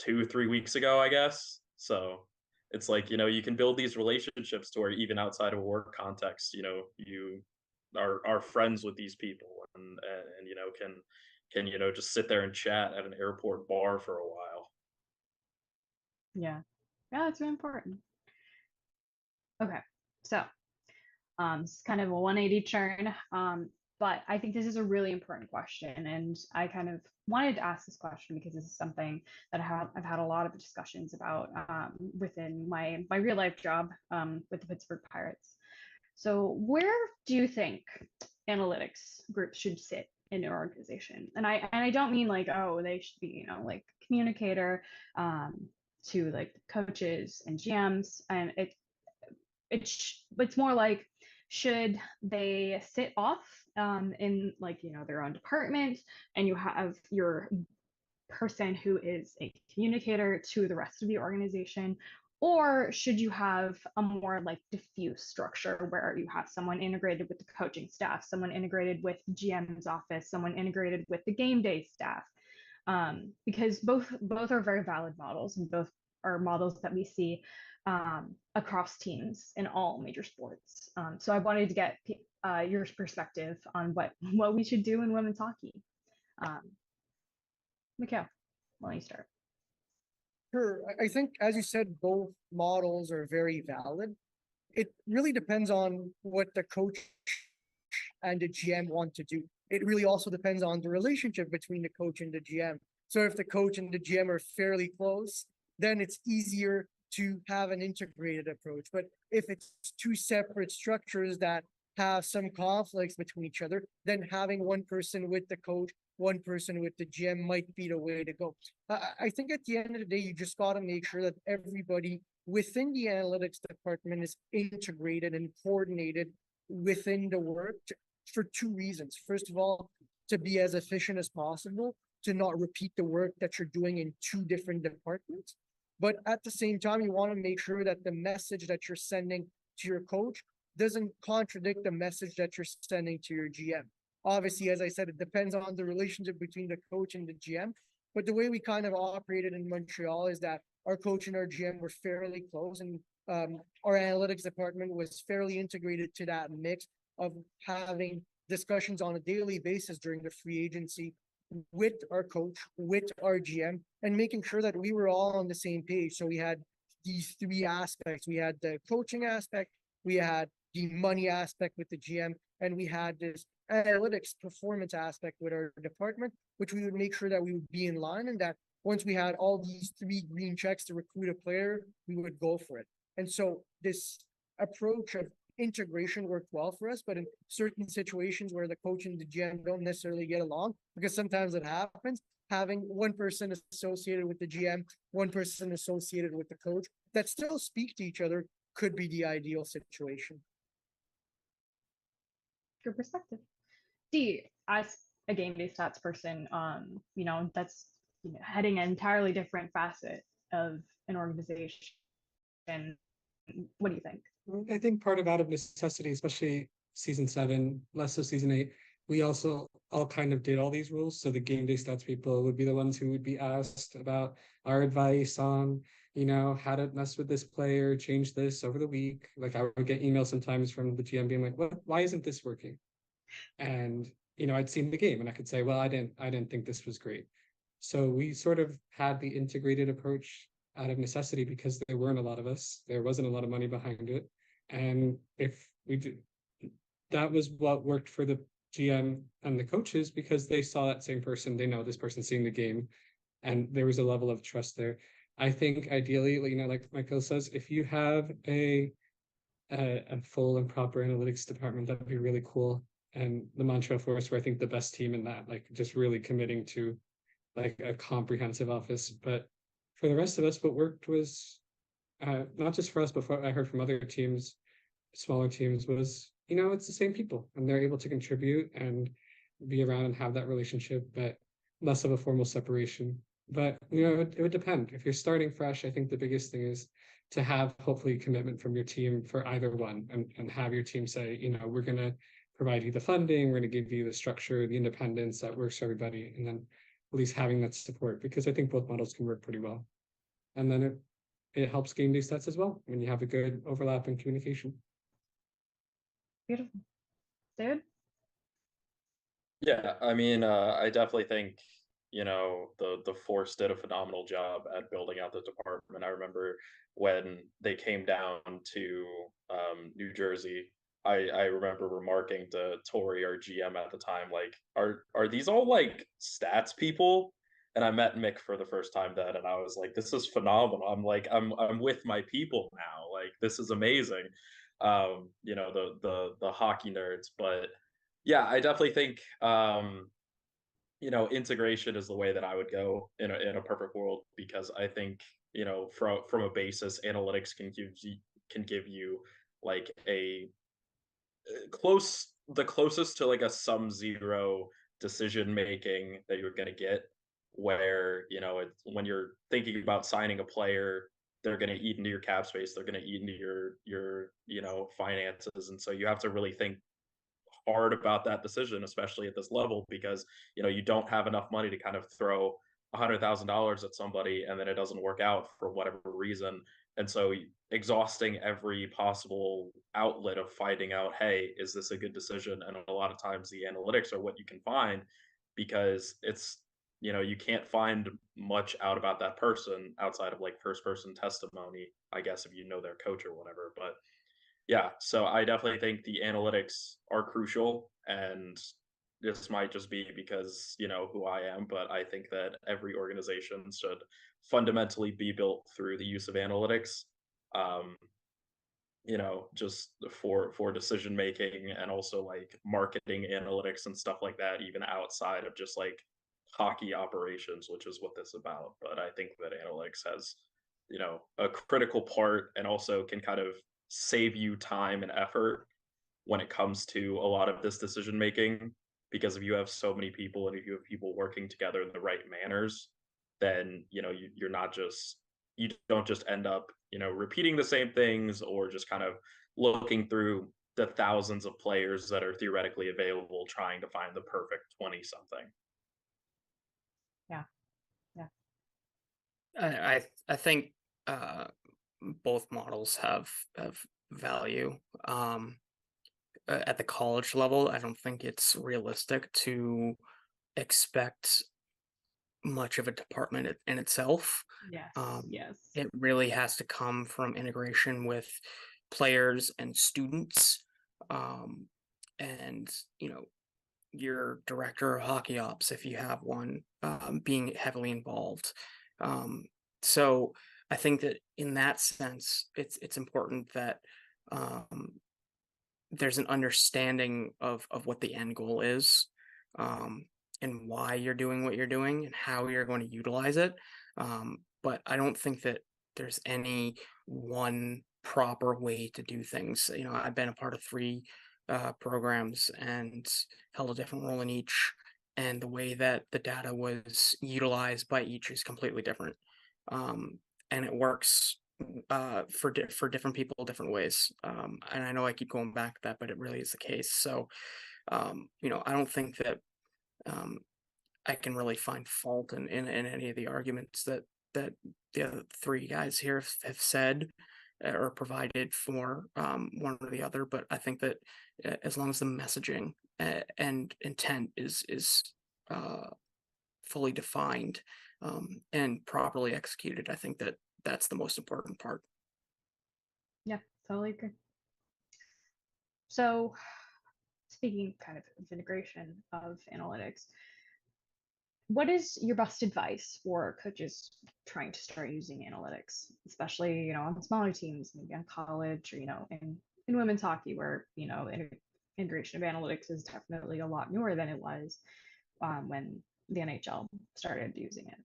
Speaker 7: 2-3 weeks ago, I guess. So it's like, you can build these relationships to where even outside of a work context, you are friends with these people, and can just sit there and chat at an airport bar for a while.
Speaker 3: Yeah, that's really important. Okay, so it's kind of a 180 turn, but I think this is a really important question, and I kind of wanted to ask this question because this is something that I've had a lot of discussions about within my real life job with the Pittsburgh Pirates. So where do you think analytics groups should sit in an organization? And I don't mean like, oh, they should be, like communicator to like coaches and GMs, and it's more like, should they sit off in, like, their own department, and you have your person who is a communicator to the rest of the organization? Or should you have a more like diffuse structure where you have someone integrated with the coaching staff, someone integrated with GM's office, someone integrated with the game day staff? Because both are very valid models, and both are models that we see across teams in all major sports. So I wanted to get your perspective on what we should do in women's hockey. Mikhail, why don't you start?
Speaker 4: Sure. I think, as you said, both models are very valid. It really depends on what the coach and the GM want to do. It really also depends on the relationship between the coach and the GM. So if the coach and the GM are fairly close, then it's easier to have an integrated approach. But if it's two separate structures that have some conflicts between each other, then having one person with the coach, one person with the GM might be the way to go. I think at the end of the day, you just got to make sure that everybody within the analytics department is integrated and coordinated within the work for two reasons. First of all, to be as efficient as possible, to not repeat the work that you're doing in two different departments. But at the same time, you want to make sure that the message that you're sending to your coach doesn't contradict the message that you're sending to your GM. Obviously, as I said, it depends on the relationship between the coach and the GM. But the way we kind of operated in Montreal is that our coach and our GM were fairly close, and our analytics department was fairly integrated to that mix of having discussions on a daily basis during the free agency with our coach, with our GM, and making sure that we were all on the same page. So we had these three aspects. We had the coaching aspect, we had the money aspect with the GM, and we had this analytics performance aspect with our department, which we would make sure that we would be in line, and that once we had all these three green checks to recruit a player, we would go for it. And so this approach of integration worked well for us, but in certain situations where the coach and the GM don't necessarily get along, because sometimes it happens, having one person associated with the GM, one person associated with the coach that still speak to each other could be the ideal situation.
Speaker 3: Good perspective. D, as a game day stats person, that's heading an entirely different facet of an organization. What do you think?
Speaker 8: I think part of out of necessity, especially season 7, less so season 8, we also all kind of did all these rules. So the game day stats people would be the ones who would be asked about our advice on, how to mess with this player, change this over the week. Like I would get emails sometimes from the GM being like, why isn't this working? And, I'd seen the game and I could say, well, I didn't think this was great. So we sort of had the integrated approach out of necessity because there weren't a lot of us. There wasn't a lot of money behind it. And if we did, that was what worked for the GM and the coaches because they saw that same person, they know this person seeing the game, and there was a level of trust there. I think ideally, like Michael says, if you have a full and proper analytics department, that'd be really cool. And the Montreal Force were, I think, the best team in that, like just really committing to like a comprehensive office. But for the rest of us, what worked was not just for us, but what I heard from other teams, smaller teams, was it's the same people and they're able to contribute and be around and have that relationship, but less of a formal separation. But it would depend. If you're starting fresh, I think the biggest thing is to have hopefully commitment from your team for either one, and have your team say, we're going to provide you the funding, we're going to give you the structure, the independence that works for everybody, and then at least having that support, because I think both models can work pretty well. And then it helps game day stats as well when you have a good overlap in communication.
Speaker 3: Beautiful. David?
Speaker 7: Yeah, I mean, I definitely think, the Force did a phenomenal job at building out the department. I remember when they came down to New Jersey, I remember remarking to Tori, our GM at the time, like, are these all like stats people? And I met Mick for the first time then, and I was like, this is phenomenal. I'm like, I'm with my people now. Like, this is amazing. The hockey nerds, but yeah, I definitely think integration is the way that I would go in a perfect world, because I think, from a basis, analytics can give you like the closest to like a sum zero decision making that you're going to get, where when you're thinking about signing a player, they're going to eat into your cap space, they're going to eat into your finances, and so you have to really think hard about that decision, especially at this level, because you don't have enough money to kind of throw $100,000 at somebody and then it doesn't work out for whatever reason. And so exhausting every possible outlet of finding out, hey, is this a good decision? And a lot of times the analytics are what you can find, because it's you can't find much out about that person outside of like first person testimony, I guess, if you know their coach or whatever. But yeah, so I definitely think the analytics are crucial, and this might just be because, who I am, but I think that every organization should fundamentally be built through the use of analytics, um, just for decision making, and also like marketing analytics and stuff like that, even outside of just like hockey operations, which is what this is about. But I think that analytics has, a critical part, and also can kind of save you time and effort when it comes to a lot of this decision making, because if you have so many people and if you have people working together in the right manners, then you don't just end up repeating the same things, or just kind of looking through the thousands of players that are theoretically available trying to find the perfect 20 something.
Speaker 3: Yeah.
Speaker 6: I think both models have value. At the college level, I don't think it's realistic to expect much of a department in itself.
Speaker 3: Yes. Yes.
Speaker 6: It really has to come from integration with players and students, and your director of hockey ops, if you have one, being heavily involved. So I think that in that sense, it's important that there's an understanding of what the end goal is, and why you're doing what you're doing and how you're going to utilize it. But I don't think that there's any one proper way to do things. You know, I've been a part of 3 programs and held a different role in each, and the way that the data was utilized by each is completely different. And it works for different people different ways. And I know I keep going back to that, but it really is the case. So, you know, I don't think that I can really find fault in any of the arguments that the other 3 guys here have said or provided for one or the other. But I think that as long as the messaging and intent is fully defined and properly executed, I think that that's the most important part.
Speaker 3: Yeah, totally agree. So speaking kind of integration of analytics, what is your best advice for coaches trying to start using analytics, especially, you know, on smaller teams, maybe on college, or, you know, in women's hockey, where, you know, integration of analytics is definitely a lot newer than it was when the NHL started using it.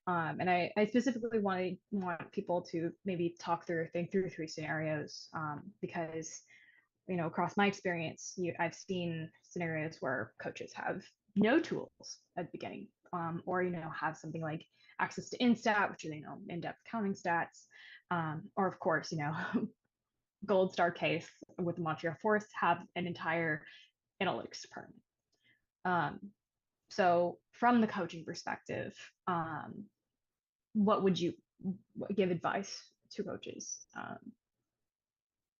Speaker 3: And I specifically want people to maybe think through 3 scenarios, because, you know, across my experience, I've seen scenarios where coaches have no tools at the beginning, or, you know, have something like access to Instat, which is, you know, in-depth counting stats, or of course, you know, gold star case with the Montreal Force, have an entire analytics department. So from the coaching perspective, what would you give advice to coaches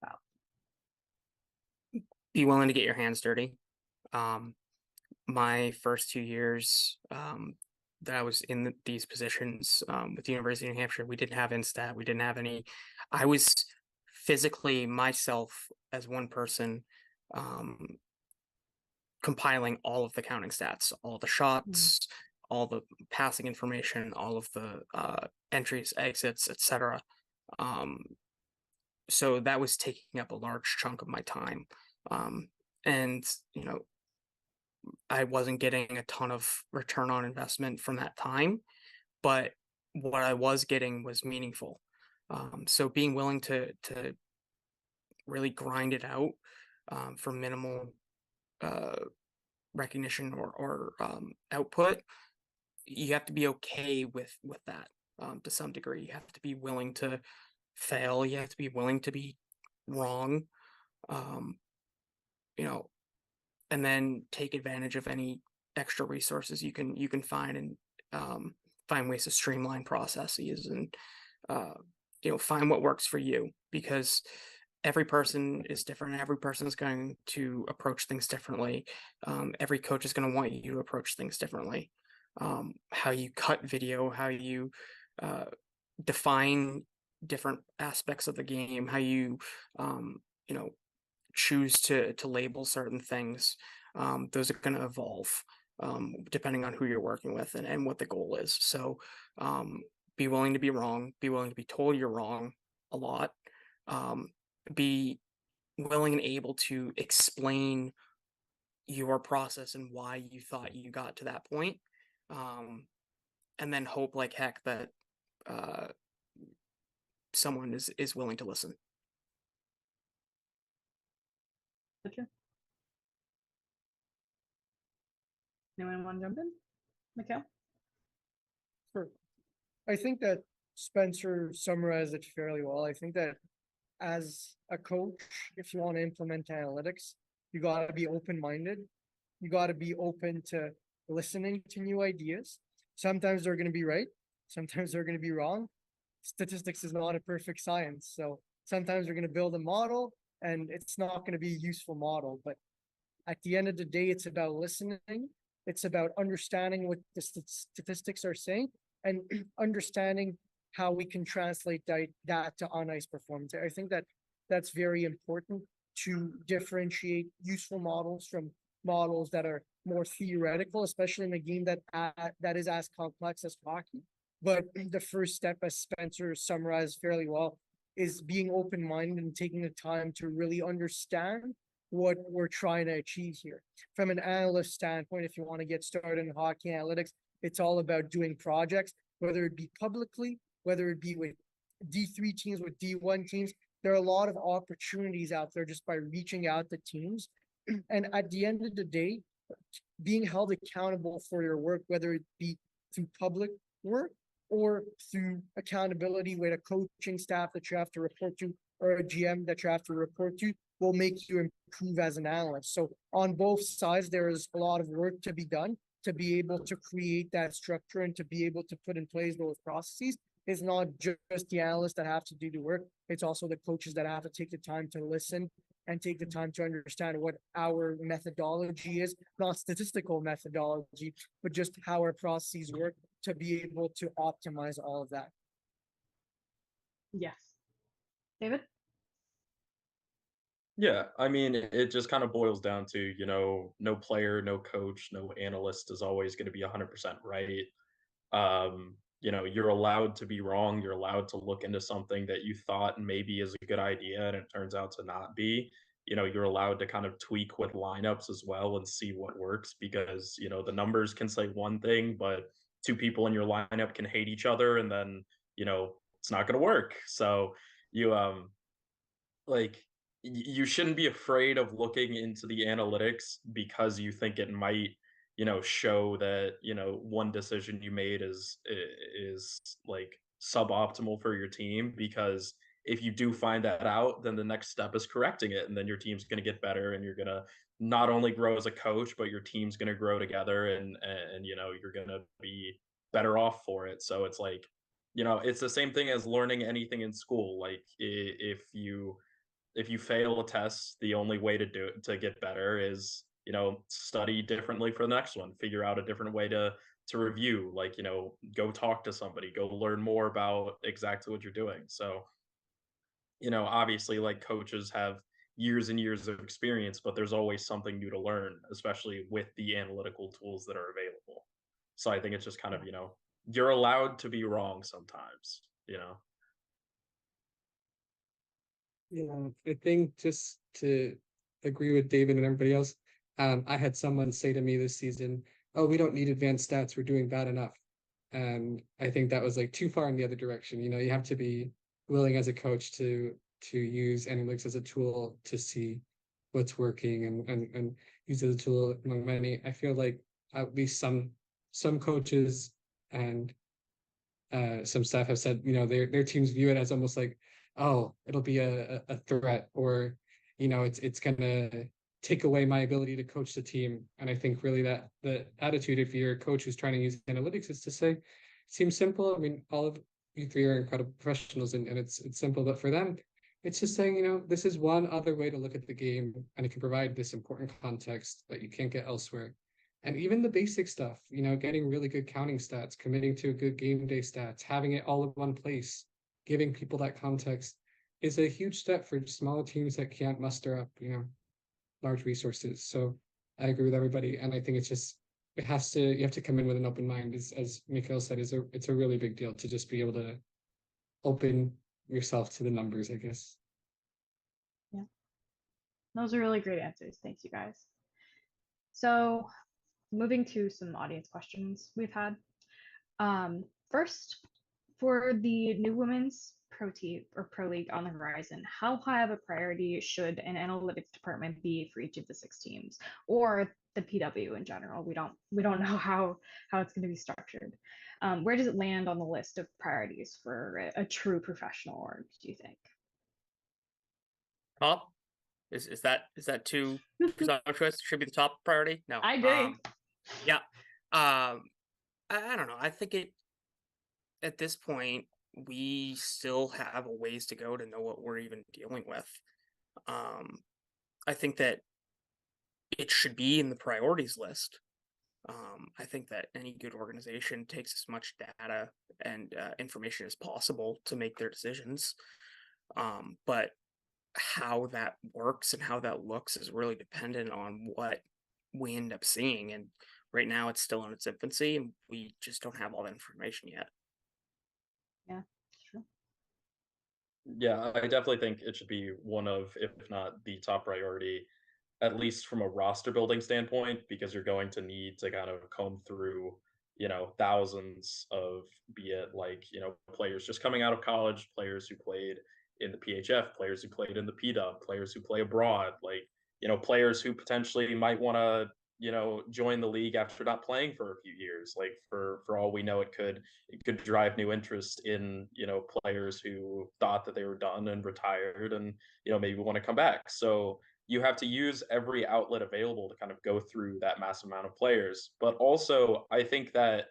Speaker 3: about?
Speaker 6: Be willing to get your hands dirty. My first 2 years that I was in these positions with the University of New Hampshire, we didn't have Instat. We didn't have any. I was physically myself as one person compiling all of the counting stats, all the shots, all the passing information, all of the entries, exits, etc. So that was taking up a large chunk of my time. And, you know, I wasn't getting a ton of return on investment from that time, but what I was getting was meaningful. So being willing to really grind it out for minimal recognition or output, you have to be okay with that to some degree. You have to be willing to fail. You have to be willing to be wrong. You know, and then take advantage of any extra resources you can find, and find ways to streamline processes, and you know, find what works for you, because every person is different. Every person is going to approach things differently. Every coach is going to want you to approach things differently. How you cut video, how you define different aspects of the game, how you you know, choose to label certain things, those are going to evolve depending on who you're working with and what the goal is. So be willing to be wrong, be willing to be told you're wrong a lot, be willing and able to explain your process and why you thought you got to that point, and then hope like heck that someone is willing to listen.
Speaker 3: Gotcha. Anyone want to jump in? Mikhail?
Speaker 4: Sure. I think that Spencer summarized it fairly well. I think that as a coach, if you want to implement analytics, you got to be open-minded. You got to be open to listening to new ideas. Sometimes they're going to be right. Sometimes they're going to be wrong. Statistics is not a perfect science. So sometimes we're going to build a model and it's not going to be a useful model. But at the end of the day, it's about listening. It's about understanding what the statistics are saying and understanding how we can translate that to on-ice performance. I think that that's very important to differentiate useful models from models that are more theoretical, especially in a game that is as complex as hockey. But the first step, as Spencer summarized fairly well, is being open-minded and taking the time to really understand what we're trying to achieve here. From an analyst standpoint, if you want to get started in hockey analytics, it's all about doing projects, whether it be publicly, whether it be with D3 teams, with D1 teams. There are a lot of opportunities out there just by reaching out to teams. And at the end of the day, being held accountable for your work, whether it be through public work or through accountability with a coaching staff that you have to report to or a GM that you have to report to, will make you improve as an analyst. So on both sides, there is a lot of work to be done to be able to create that structure and to be able to put in place those processes. It's not just the analysts that have to do the work. It's also the coaches that have to take the time to listen and take the time to understand what our methodology is, not statistical methodology, but just how our processes work to be able to optimize all of that.
Speaker 3: Yes. David?
Speaker 7: Yeah, I mean, it just kind of boils down to, you know, no player, no coach, no analyst is always going to be 100% right. You know, you're allowed to be wrong. You're allowed to look into something that you thought maybe is a good idea and it turns out to not be. You know, you're allowed to kind of tweak with lineups as well and see what works because, you know, the numbers can say one thing, but two people in your lineup can hate each other and then, you know, it's not going to work. So you, like, you shouldn't be afraid of looking into the analytics because you think it might, you know, show that, you know, one decision you made is like suboptimal for your team, because if you do find that out, then the next step is correcting it, and then your team's going to get better and you're going to not only grow as a coach, but your team's going to grow together, and you know, you're going to be better off for it. So it's like, you know, it's the same thing as learning anything in school. Like if you fail a test, the only way to do it to get better is, you know, study differently for the next one, figure out a different way to review, like, you know, go talk to somebody, go learn more about exactly what you're doing. So, you know, obviously, like, coaches have years and years of experience, but there's always something new to learn, especially with the analytical tools that are available. So I think it's just kind of, you know, you're allowed to be wrong sometimes, you know.
Speaker 8: Yeah, I think just to agree with David and everybody else, I had someone say to me this season, "Oh, we don't need advanced stats. We're doing bad enough." And I think that was like too far in the other direction. You know, you have to be willing as a coach to use analytics as a tool to see what's working and use it as a tool among many. I feel like at least some coaches and some staff have said, you know, their teams view it as almost like, oh, it'll be a threat, or, you know, it's gonna take away my ability to coach the team. And I think really that the attitude, if you're a coach who's trying to use analytics, is to say, it seems simple. I mean, all of you three are incredible professionals, and it's simple, but for them, it's just saying, you know, this is one other way to look at the game, and it can provide this important context that you can't get elsewhere. And even the basic stuff, you know, getting really good counting stats, committing to a good game day stats, having it all in one place, giving people that context is a huge step for small teams that can't muster up, you know, large resources. So I agree with everybody. And I think it's just, you have to come in with an open mind, as Mikhail said, it's a really big deal to just be able to open yourself to the numbers, I guess.
Speaker 3: Yeah. Those are really great answers. Thanks, you guys. So moving to some audience questions we've had. First, for the new women's pro league on the horizon, how high of a priority should an analytics department be for each of the 6 teams, or the PW in general? We don't know how it's going to be structured. Where does it land on the list of priorities for a true professional org, do you think?
Speaker 6: Top? Is that too presumptuous? Should be the top priority? No.
Speaker 3: I agree.
Speaker 6: Yeah. I don't know. I think at this point, we still have a ways to go to know what we're even dealing with. I think that it should be in the priorities list. I think that any good organization takes as much data and information as possible to make their decisions. But how that works and how that looks is really dependent on what we end up seeing. And right now it's still in its infancy and we just don't have all the information yet.
Speaker 3: Yeah, true.
Speaker 7: Yeah, I definitely think it should be one of, if not the top priority. at least from a roster building standpoint, because you're going to need to kind of comb through, thousands of, be it like, players just coming out of college, players who played in the PHF, players who played in the PDub, players who play abroad, like, players who potentially might want to, join the league after not playing for a few years. Like for all we know, it could drive new interest in, players who thought that they were done and retired and, maybe want to come back. So you have to use every outlet available to kind of go through that massive amount of players. But also, I think that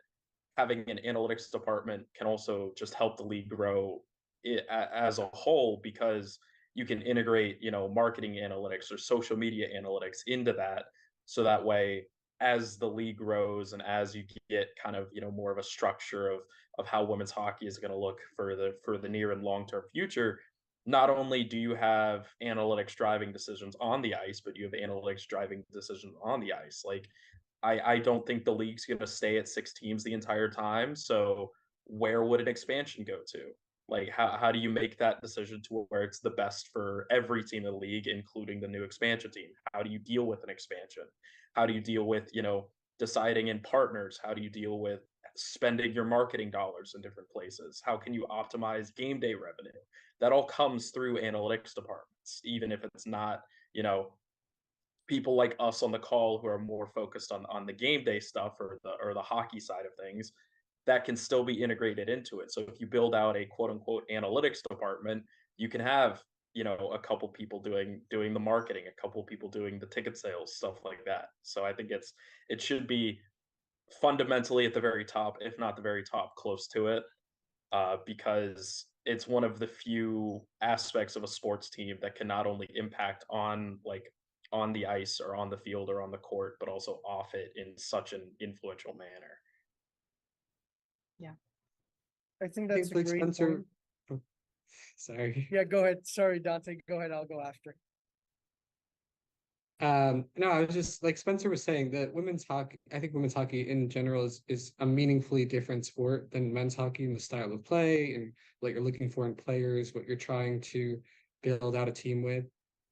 Speaker 7: having an analytics department can also just help the league grow as a whole, because you can integrate, marketing analytics or social media analytics into that. So that way, as the league grows and as you get kind of, more of a structure of how women's hockey is going to look for the near and long term future, not only do you have analytics driving decisions on the ice, but you have analytics driving decisions on the ice. Like, I don't think the league's going to stay at 6 teams the entire time. So where would an expansion go to? Like, how do you make that decision to where it's the best for every team in the league, including the new expansion team? How do you deal with an expansion? How do you deal with, deciding in partners? How do you deal with spending your marketing dollars in different places? How can you optimize game day revenue? That all comes through analytics departments, even if it's not, people like us on the call who are more focused on the game day stuff or the hockey side of things. That can still be integrated into it. So if you build out a quote unquote analytics department, you can have, a couple people doing the marketing, a couple people doing the ticket sales, stuff like that. So I think it should be fundamentally at the very top, if not the very top, close to it, because it's one of the few aspects of a sports team that can not only impact on the ice or on the field or on the court, but also off it in such an influential manner.
Speaker 3: Yeah.
Speaker 4: I think
Speaker 8: I
Speaker 4: that's
Speaker 8: think
Speaker 4: a
Speaker 8: like
Speaker 4: great
Speaker 8: Spencer.
Speaker 4: point.
Speaker 8: Oh, sorry.
Speaker 4: Yeah, go ahead. Sorry, Dante. Go ahead. I'll go after.
Speaker 8: No, I was just like Spencer was saying that women's hockey, I think women's hockey in general is a meaningfully different sport than men's hockey in the style of play and what you're looking for in players, what you're trying to build out a team with.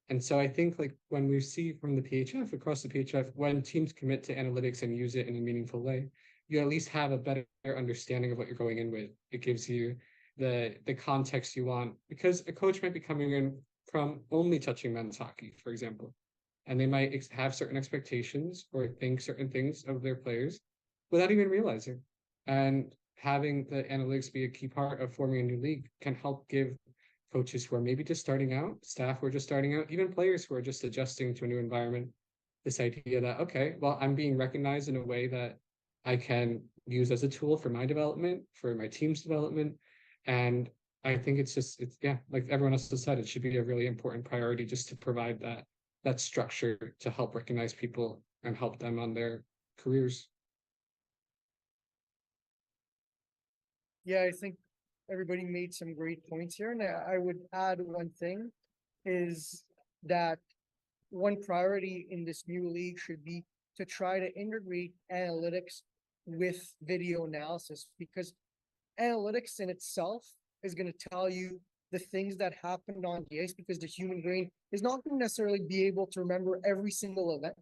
Speaker 8: And so I think like when we see from the PHF, across the PHF, when teams commit to analytics and use it in a meaningful way, you at least have a better understanding of what you're going in with. It gives you the context you want, because a coach might be coming in from only touching men's hockey, for example, and they might have certain expectations or think certain things of their players without even realizing. And having the analytics be a key part of forming a new league can help give coaches who are maybe just starting out, staff who are just starting out, even players who are just adjusting to a new environment, this idea that, okay, well, I'm being recognized in a way that I can use as a tool for my development, for my team's development. And I think it's like everyone else has said, it should be a really important priority just to provide that structure to help recognize people and help them on their careers.
Speaker 4: Yeah, I think everybody made some great points here. And I would add one thing is that one priority in this new league should be to try to integrate analytics with video analysis, because analytics in itself is going to tell you the things that happened on the ice, because the human brain is not going to necessarily be able to remember every single event.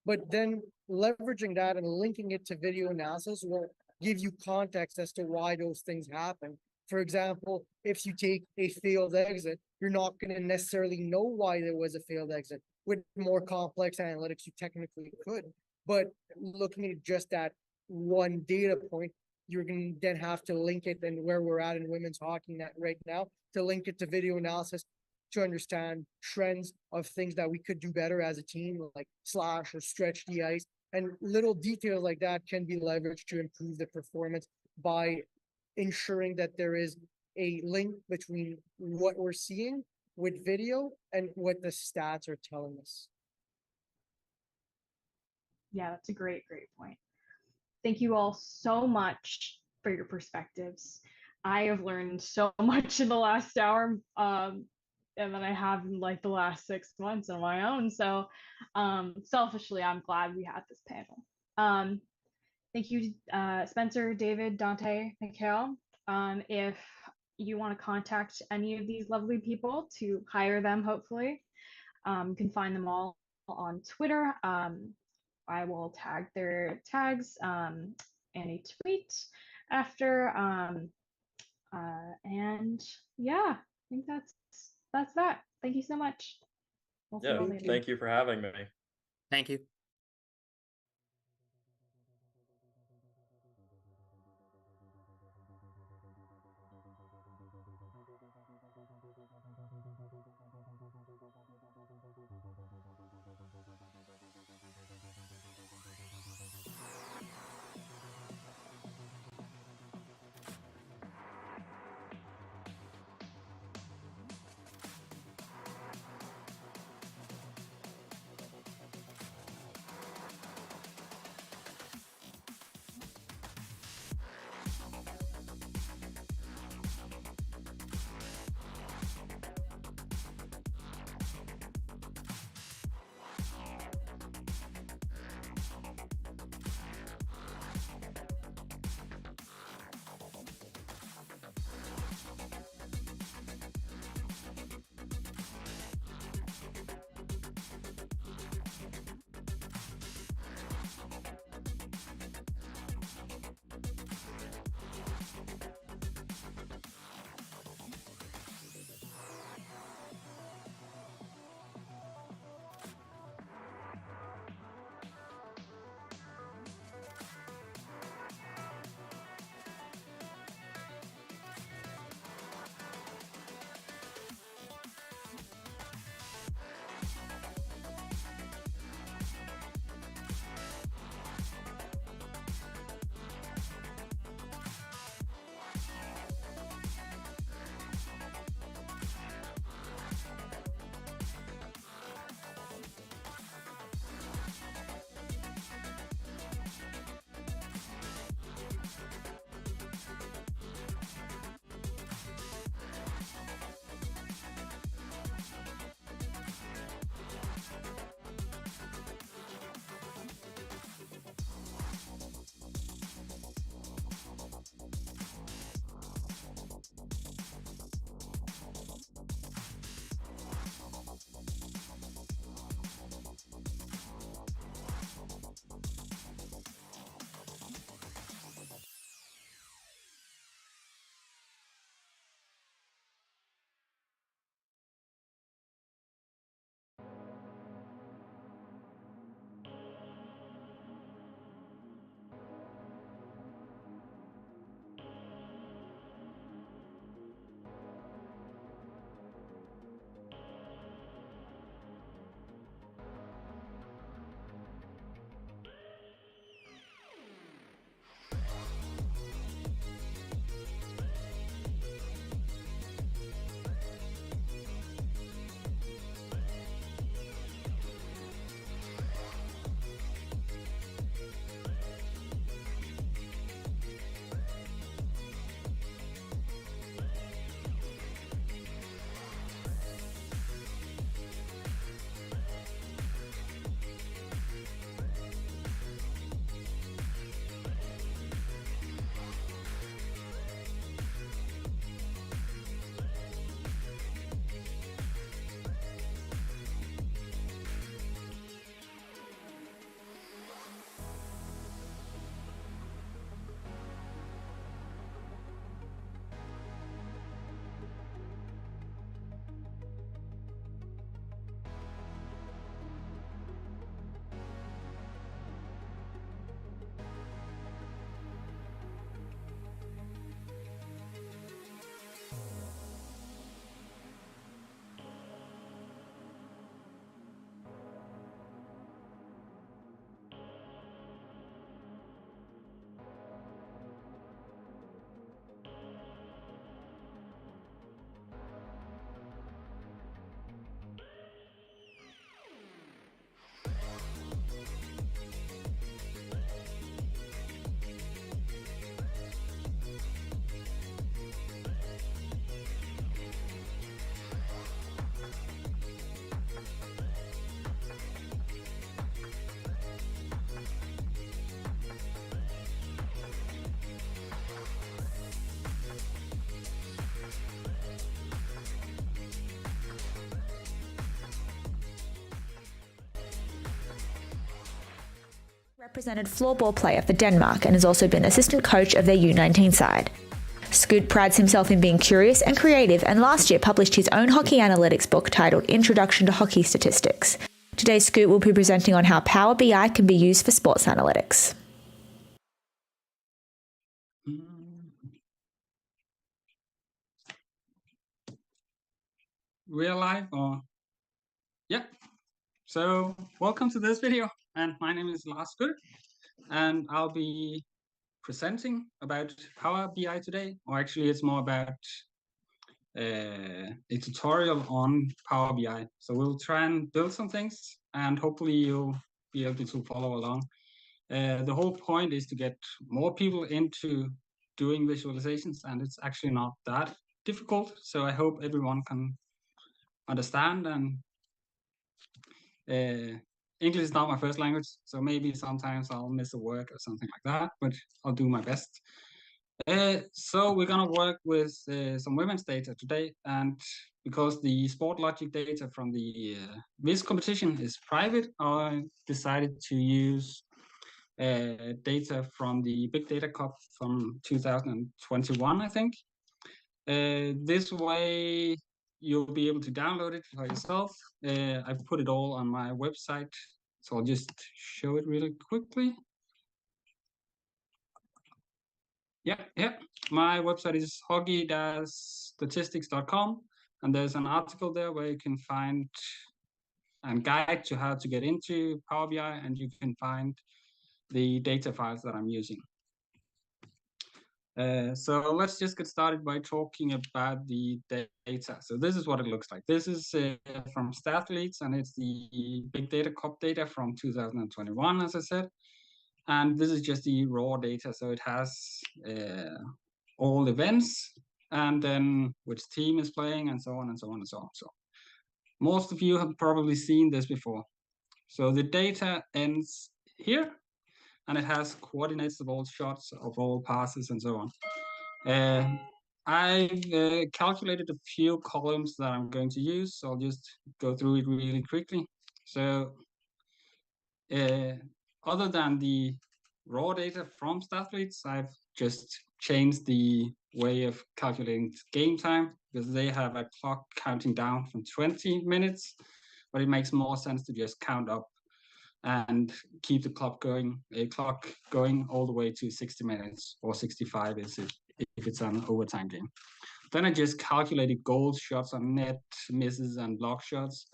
Speaker 4: But then leveraging that and linking it to video analysis will give you context as to why those things happen. For example, if you take a failed exit, you're not going to necessarily know why there was a failed exit. With more complex analytics, you technically could. But looking at just that one data point, you're going to then have to link it, and where we're at in women's hockey net right now, to link it to video analysis to understand trends of things that we could do better as a team, like slash or stretch the ice. And little details like that can be leveraged to improve the performance by ensuring that there is a link between what we're seeing with video and what the stats are telling us.
Speaker 3: Yeah, that's a great point. Thank you all so much for your perspectives. I have learned so much in the last hour, and then I have in like the last 6 months on my own. So selfishly, I'm glad we had this panel. Thank you, Spencer, David, Dante, Mikhail. If you want to contact any of these lovely people to hire them, hopefully, you can find them all on Twitter. I will tag their tags in a tweet after. And yeah, I think that's that. Thank you so much. We'll see you all
Speaker 7: Yeah,
Speaker 3: later.
Speaker 7: thank you for having me.
Speaker 6: Thank you.
Speaker 2: represented floorball player for Denmark and has also been assistant coach of their U19 side. Scoot prides himself in being curious and creative, and last year published his own hockey analytics book titled Introduction to Hockey Statistics. Today, Scoot will be presenting on how Power BI can be used for sports analytics.
Speaker 9: Real life or yeah. So welcome to this video, and my name is Lars Scoot, and I'll be presenting about Power BI today, or actually it's more about a tutorial on Power BI. So we'll try and build some things, and hopefully you'll be able to follow along. The whole point is to get more people into doing visualizations, and it's actually not that difficult. So I hope everyone can understand. And English is not my first language, so maybe sometimes I'll miss a word or something like that, but I'll do my best. So we're gonna work with some women's data today, and because the sport logic data from the Viz competition is private, I decided to use data from the Big Data Cup from 2021, I think. This way you'll be able to download it for yourself. I put it all on my website, so I'll just show it really quickly. Yeah. My website is whky-statistics.com, and there's an article there where you can find a guide to how to get into Power BI, and you can find the data files that I'm using. So let's just get started by talking about the data. So this is what it looks like. This is from Stathletes, and it's the Big Data Cup data from 2021, as I said. And this is just the raw data. So it has all events, and then which team is playing, and so on and so on and so on. So most of you have probably seen this before. So the data ends here, and it has coordinates of all shots, of all passes, and so on. I've calculated a few columns that I'm going to use, so I'll just go through it really quickly. So other than the raw data from Stathletes, I've just changed the way of calculating game time, because they have a clock counting down from 20 minutes, but it makes more sense to just count up and keep the clock going all the way to 60 minutes, or 65 if it's an overtime game. Then I just calculated goals, shots on net, misses, and block shots.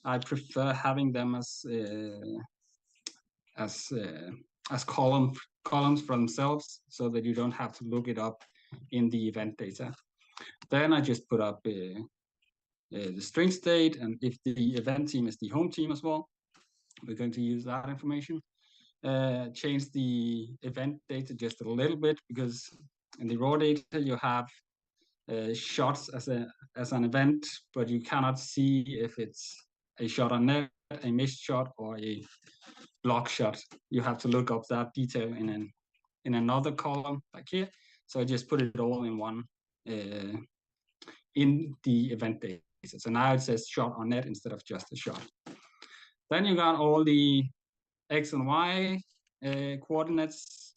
Speaker 9: I prefer having them as columns for themselves, so that you don't have to look it up in the event data. Then I just put up the string state, and if the event team is the home team as well, we're going to use that information. Change the event data just a little bit, because in the raw data you have shots as an event, but you cannot see if it's a shot on net, a missed shot, or a block shot. You have to look up that detail in another column like here. So I just put it all in one in the event data. So now it says shot on net instead of just a shot. Then you got all the X and Y coordinates.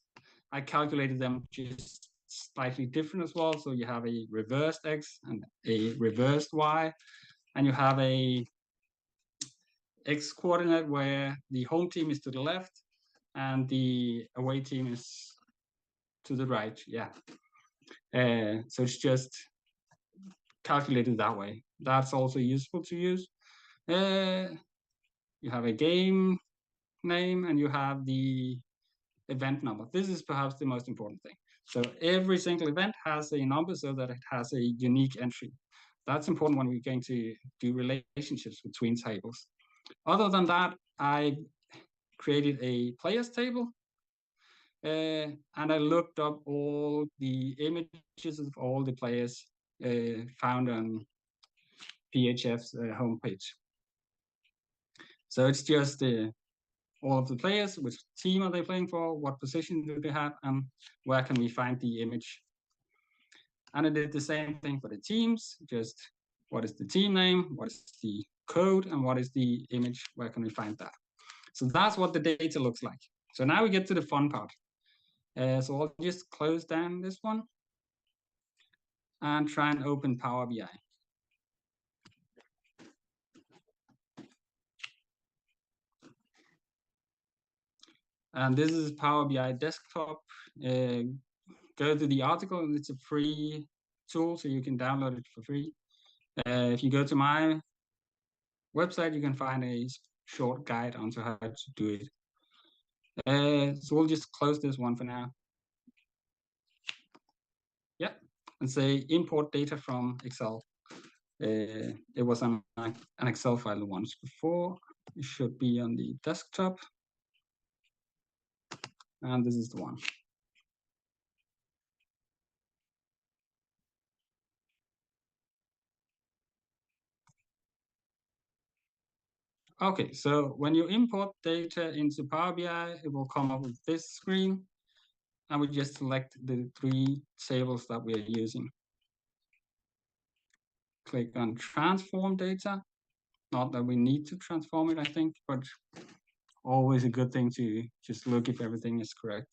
Speaker 9: I calculated them just slightly different as well. So you have a reversed X and a reversed Y, and you have a X coordinate where the home team is to the left and the away team is to the right. Yeah. So it's just calculated that way. That's also useful to use. You have a game name, and you have the event number. This is perhaps the most important thing. So every single event has a number, so that it has a unique entry. That's important when we're going to do relationships between tables. Other than that, I created a players table, and I looked up all the images of all the players found on PHF's homepage. So it's just all of the players, which team are they playing for, what position do they have, and where can we find the image. And I did the same thing for the teams, just what is the team name, what is the code, and what is the image, where can we find that. So that's what the data looks like. So now we get to the fun part. So I'll just close down this one and try and open Power BI. And this is Power BI desktop. Go to the article, and it's a free tool, so you can download it for free. If you go to my website, you can find a short guide on how to do it. So we'll just close this one for now. Yeah, and say import data from Excel. It was on an Excel file once before. It should be on the desktop. And this is the one. Okay, so when you import data into Power BI, it will come up with this screen. And we just select the 3 tables that we are using. Click on transform data. Not that we need to transform it, I think, but always a good thing to just look if everything is correct.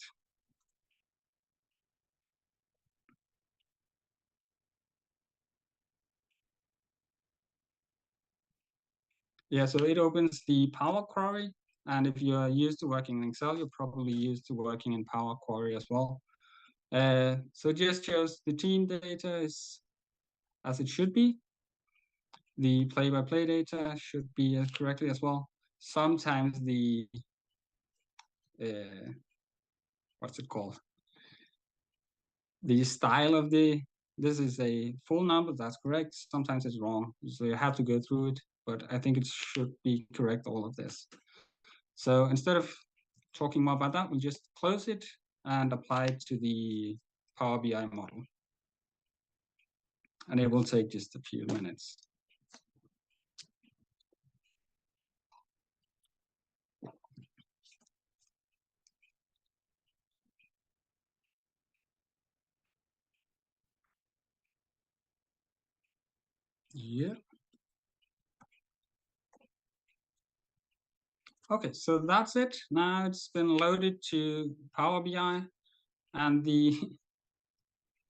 Speaker 9: Yeah, so it opens the Power Query. And if you're used to working in Excel, you're probably used to working in Power Query as well. So just shows the team data is as it should be. The play-by-play data should be correctly as well. Sometimes the what's it called? The style of this is a full number, that's correct. Sometimes it's wrong, so you have to go through it, but I think it should be correct, all of this. So instead of talking more about that, we'll just close it and apply it to the Power BI model. And it will take just a few minutes. Yeah. Okay, so that's it. Now it's been loaded to Power BI, and the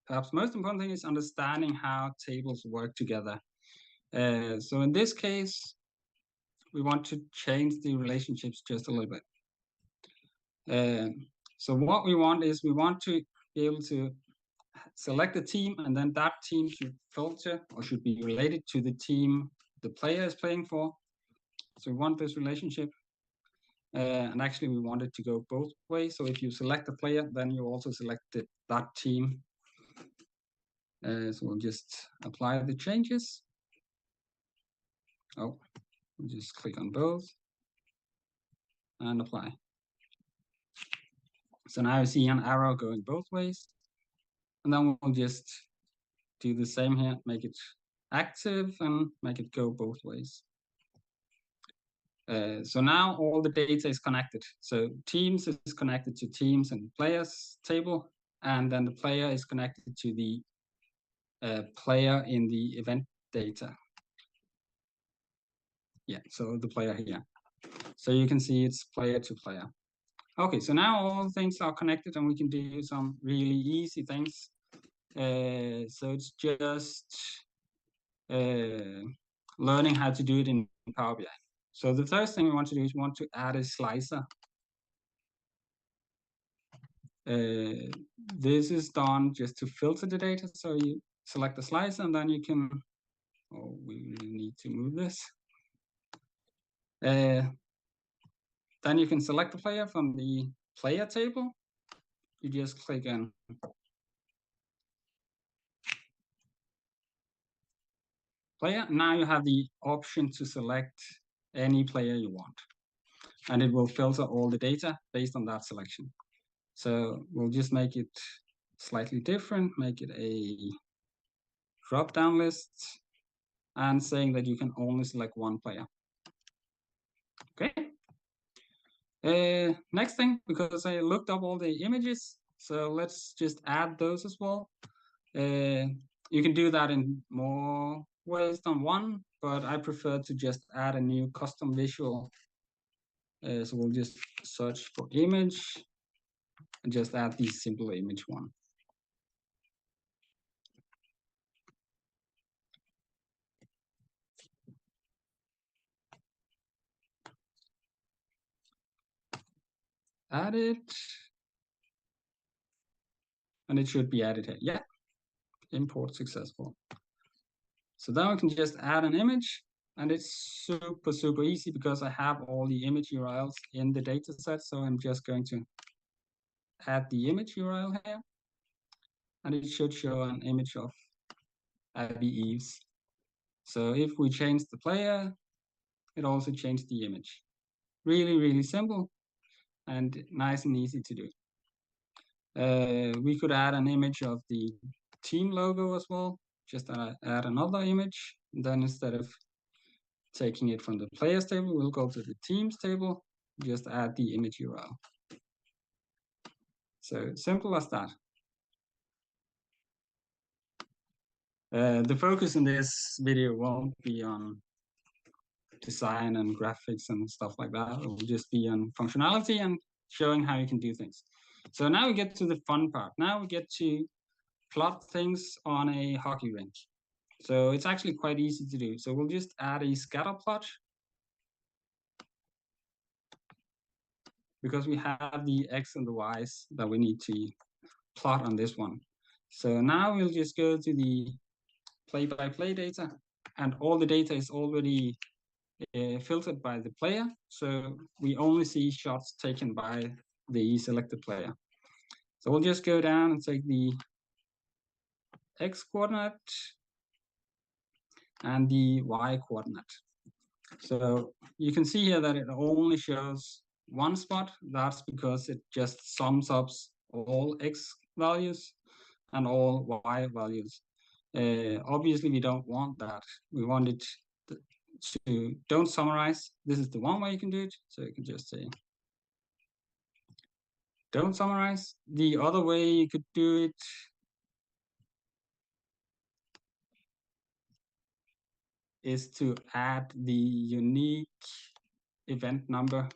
Speaker 9: perhaps most important thing is understanding how tables work together. So in this case, we want to change the relationships just a little bit. So what we want is we want to be able to select a team, and then that team should filter or should be related to the team the player is playing for. So we want this relationship. And actually, we want it to go both ways. So if you select a player, then you also select that team. So we'll just apply the changes. Oh, we'll just click on both and apply. So now you see an arrow going both ways. And then we'll just do the same here, make it active and make it go both ways. So now all the data is connected. So teams is connected to teams and players table, and then the player is connected to the player in the event data. Yeah, so the player here. So you can see it's player to player. Okay, so now all things are connected and we can do some really easy things. So it's just learning how to do it in Power BI. So the first thing we want to do is we want to add a slicer. This is done just to filter the data. So you select the slicer and then you can, oh, we really need to move this. Then you can select the player from the player table. You just click on player. Now you have the option to select any player you want, and it will filter all the data based on that selection. So we'll just make it slightly different, make it a drop-down list, and saying that you can only select one player. Okay. Next thing, because I looked up all the images, so let's just add those as well. You can do that in more ways than one, but I prefer to just add a new custom visual So we'll just search for image and just add the simple image one. Add it. And it should be added here. Yeah, import successful. So then we can just add an image, and it's super easy because I have all the image URLs in the data set. So I'm just going to add the image URL here, and it should show an image of Abby Eves. So if we change the player, it also changed the image. Really simple and nice and easy to do. We could add an image of the team logo as well. Just add another image. And then instead of taking it from the players table, we'll go to the teams table, just add the image URL. So simple as that. The focus in this video won't be on design and graphics and stuff like that. It will just be on functionality and showing how you can do things. So now we get to the fun part. Now we get to plot things on a hockey rink. So it's actually quite easy to do. So we'll just add a scatter plot because we have the X and the Y's that we need to plot on this one. So now we'll just go to the play-by-play data, and all the data is already filtered by the player. So we only see shots taken by the selected player. So we'll just go down and take the X coordinate and the Y coordinate. So you can see here that it only shows one spot. That's because it just sums up all X values and all Y values. Obviously, we don't want that. We want it to don't summarize. This is the one way you can do it. So you can just say don't summarize. The other way you could do it is to add the unique event number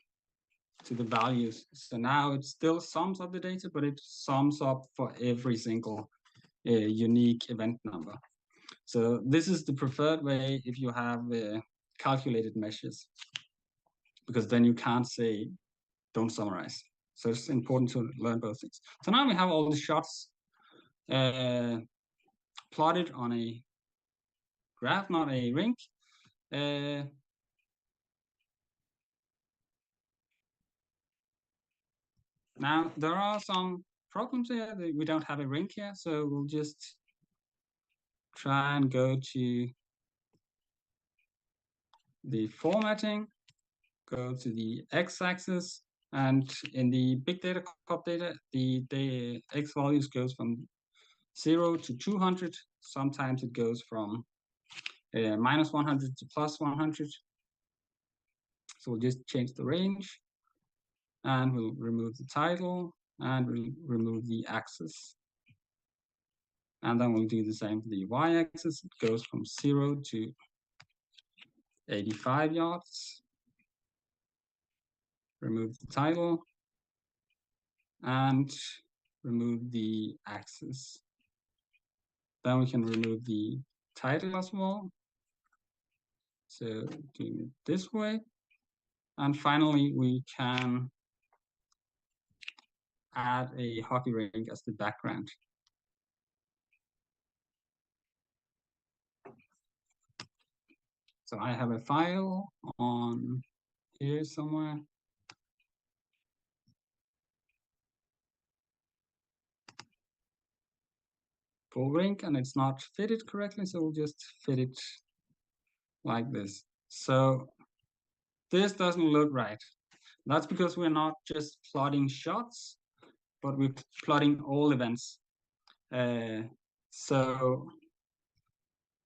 Speaker 9: to the values. So now it still sums up the data, but it sums up for every single unique event number. So this is the preferred way if you have calculated measures, because then you can't say don't summarize. So it's important to learn both things. So now we have all the shots plotted on a graph, not a rink. Now there are some problems here. We don't have a rink here, so we'll just try and go to the formatting, go to the x-axis, and in the big data cup data, the x values goes from 0 to 200. Sometimes it goes from minus 100 to plus 100. So we'll just change the range, and we'll remove the title, and we'll remove the axis. And then we'll do the same for the y-axis. It goes from 0 to 85 yards. Remove the title and remove the axis. Then we can remove the title as well. So doing it this way. And finally, we can add a hockey rink as the background. So I have a file on here somewhere. Full rink, and it's not fitted correctly, so we'll just fit it like this. So this doesn't look right. That's because we're not just plotting shots, but we're plotting all events. So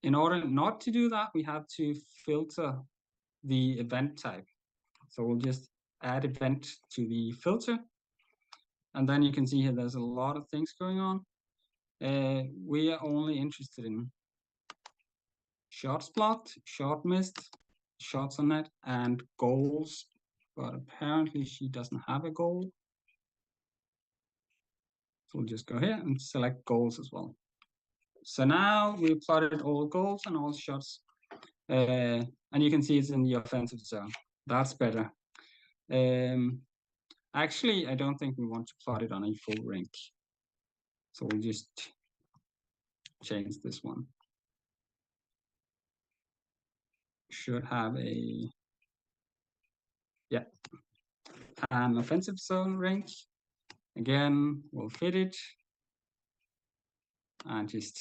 Speaker 9: in order not to do that, we have to filter the event type. So we'll just add event to the filter. And then you can see here there's a lot of things going on. We are only interested in shots blocked, shot missed, shots on net, and goals but apparently she doesn't have a goal. So we'll just go here and select goals as well. So now we plotted all goals and all shots, and you can see it's in the offensive zone. That's better. Actually, I don't think we want to plot it on a full rink. So we'll just change this one. Should have a, yeah, an offensive zone rink. Again, we'll fit it and just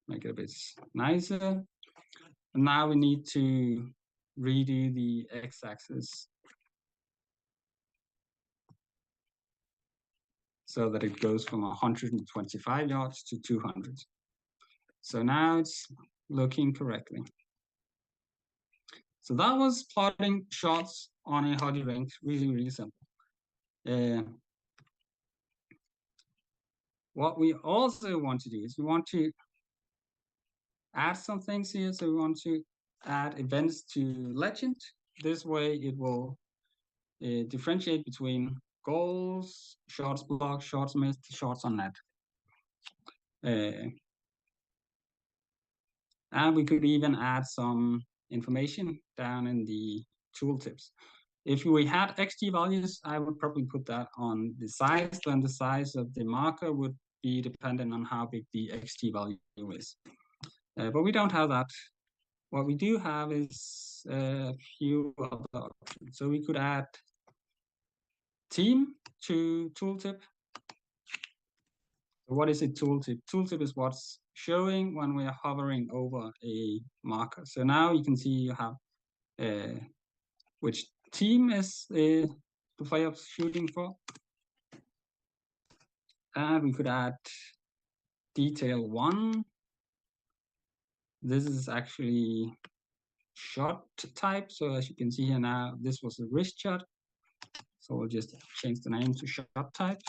Speaker 9: make it a bit nicer. And now we need to redo the x-axis so that it goes from 125 yards to 200. So now it's looking correctly. So that was plotting shots on a hockey rink, really, really simple. What we also want to do is we want to add some things here. So we want to add events to legend. This way it will differentiate between goals, shots blocked, shots missed, shots on net. And we could even add some information down in the tooltips. If we had XG values, I would probably put that on the size, then the size of the marker would be dependent on how big the XG value is. But we don't have that. What we do have is a few other options. So we could add team to tooltip. What is a tooltip? Tooltip is what's showing when we are hovering over a marker. So now you can see you have which team is the player shooting for. And we could add detail 1. This is actually shot type. So as you can see here now, this was a wrist shot. So we'll just change the name to shot type.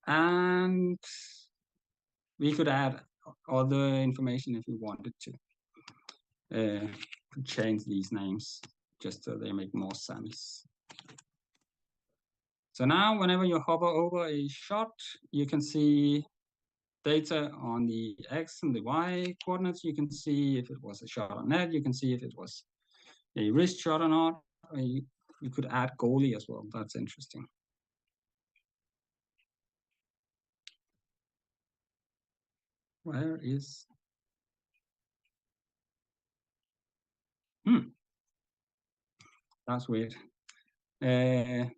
Speaker 9: And we could add other information if we wanted to. Could change these names just so they make more sense. So now whenever you hover over a shot, you can see data on the X and the Y coordinates. You can see if it was a shot on net. You can see if it was a wrist shot or not. You could add goalie as well. That's interesting. Where is? That's weird. There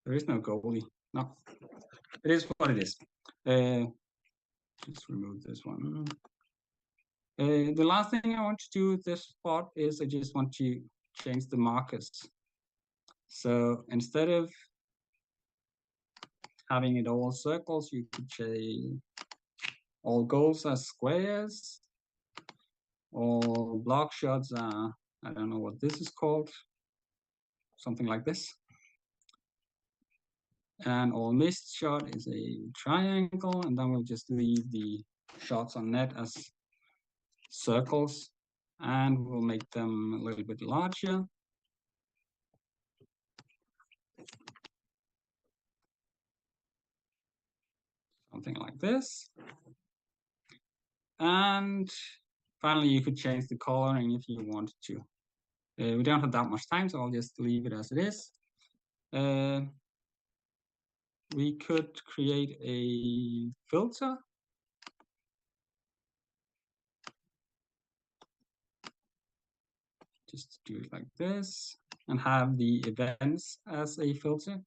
Speaker 9: is no goalie. No, it is what it is. Let's remove this one. The last thing I want to do with this spot is I just want to change the markers. So instead of having it all circles, you could change all goals as squares. All block shots are, I don't know what this is called, something like this. And all missed shot is a triangle, and then we'll just leave the shots on net as circles, and we'll make them a little bit larger. Something like this. And finally, you could change the coloring if you wanted to. We don't have that much time, so I'll just leave it as it is. We could create a filter. Just do it like this and have the events as a filter.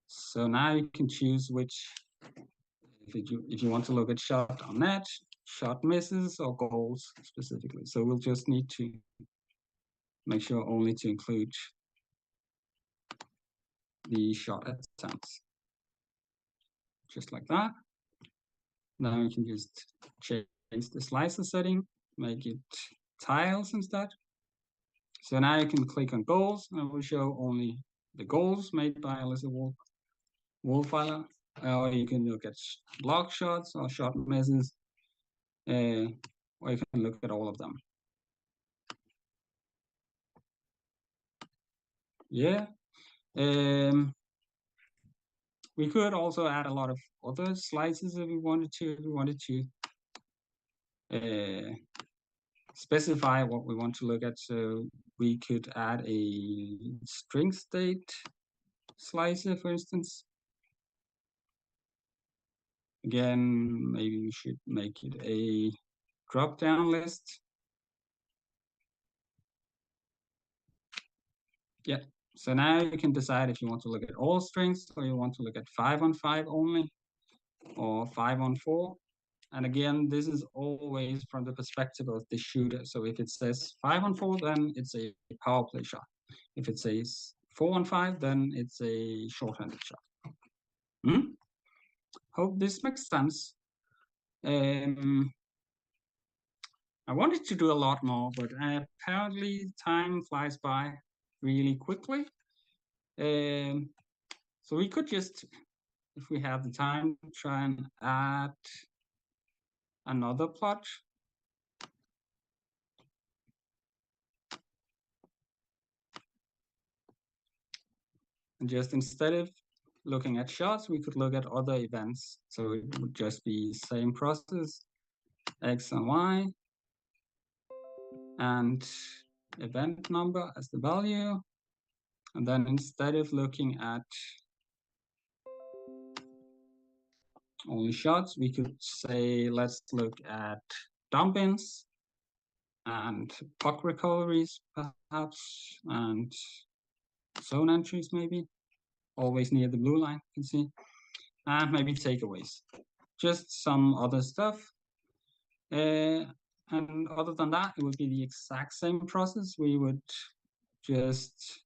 Speaker 9: So now you can choose which, if you want to look at shot on net, shot misses, or goals specifically. So we'll just need to make sure only to include the shot attempts. Just like that. Now you can just change the slicer setting, make it tiles instead. So now you can click on goals, and it will show only the goals made by Alyssa Whkyhac. Or you can look at block shots or shot misses, or you can look at all of them. yeah. We could also add a lot of other slices if we wanted to. If we wanted to specify what we want to look at, so we could add a string state slicer, for instance. Again, maybe we should make it a drop-down list. Yeah, so now you can decide if you want to look at all strings or you want to look at 5-on-5 only or 5-on-4. And again, this is always from the perspective of the shooter. So if it says 5-on-4, then it's a power play shot. If it says 4-on-5, then it's a short-handed shot. Hope this makes sense. I wanted to do a lot more, but apparently time flies by really quickly. So we could just, if we have the time, try and add another plot. And just instead of looking at shots, we could look at other events. So it would just be same process, X and Y, and event number as the value. And then instead of looking at only shots, we could say, let's look at dump-ins and puck recoveries, perhaps, and zone entries, maybe, always near the blue line, you can see, and maybe takeaways. Just some other stuff. And other than that, it would be the exact same process. We would just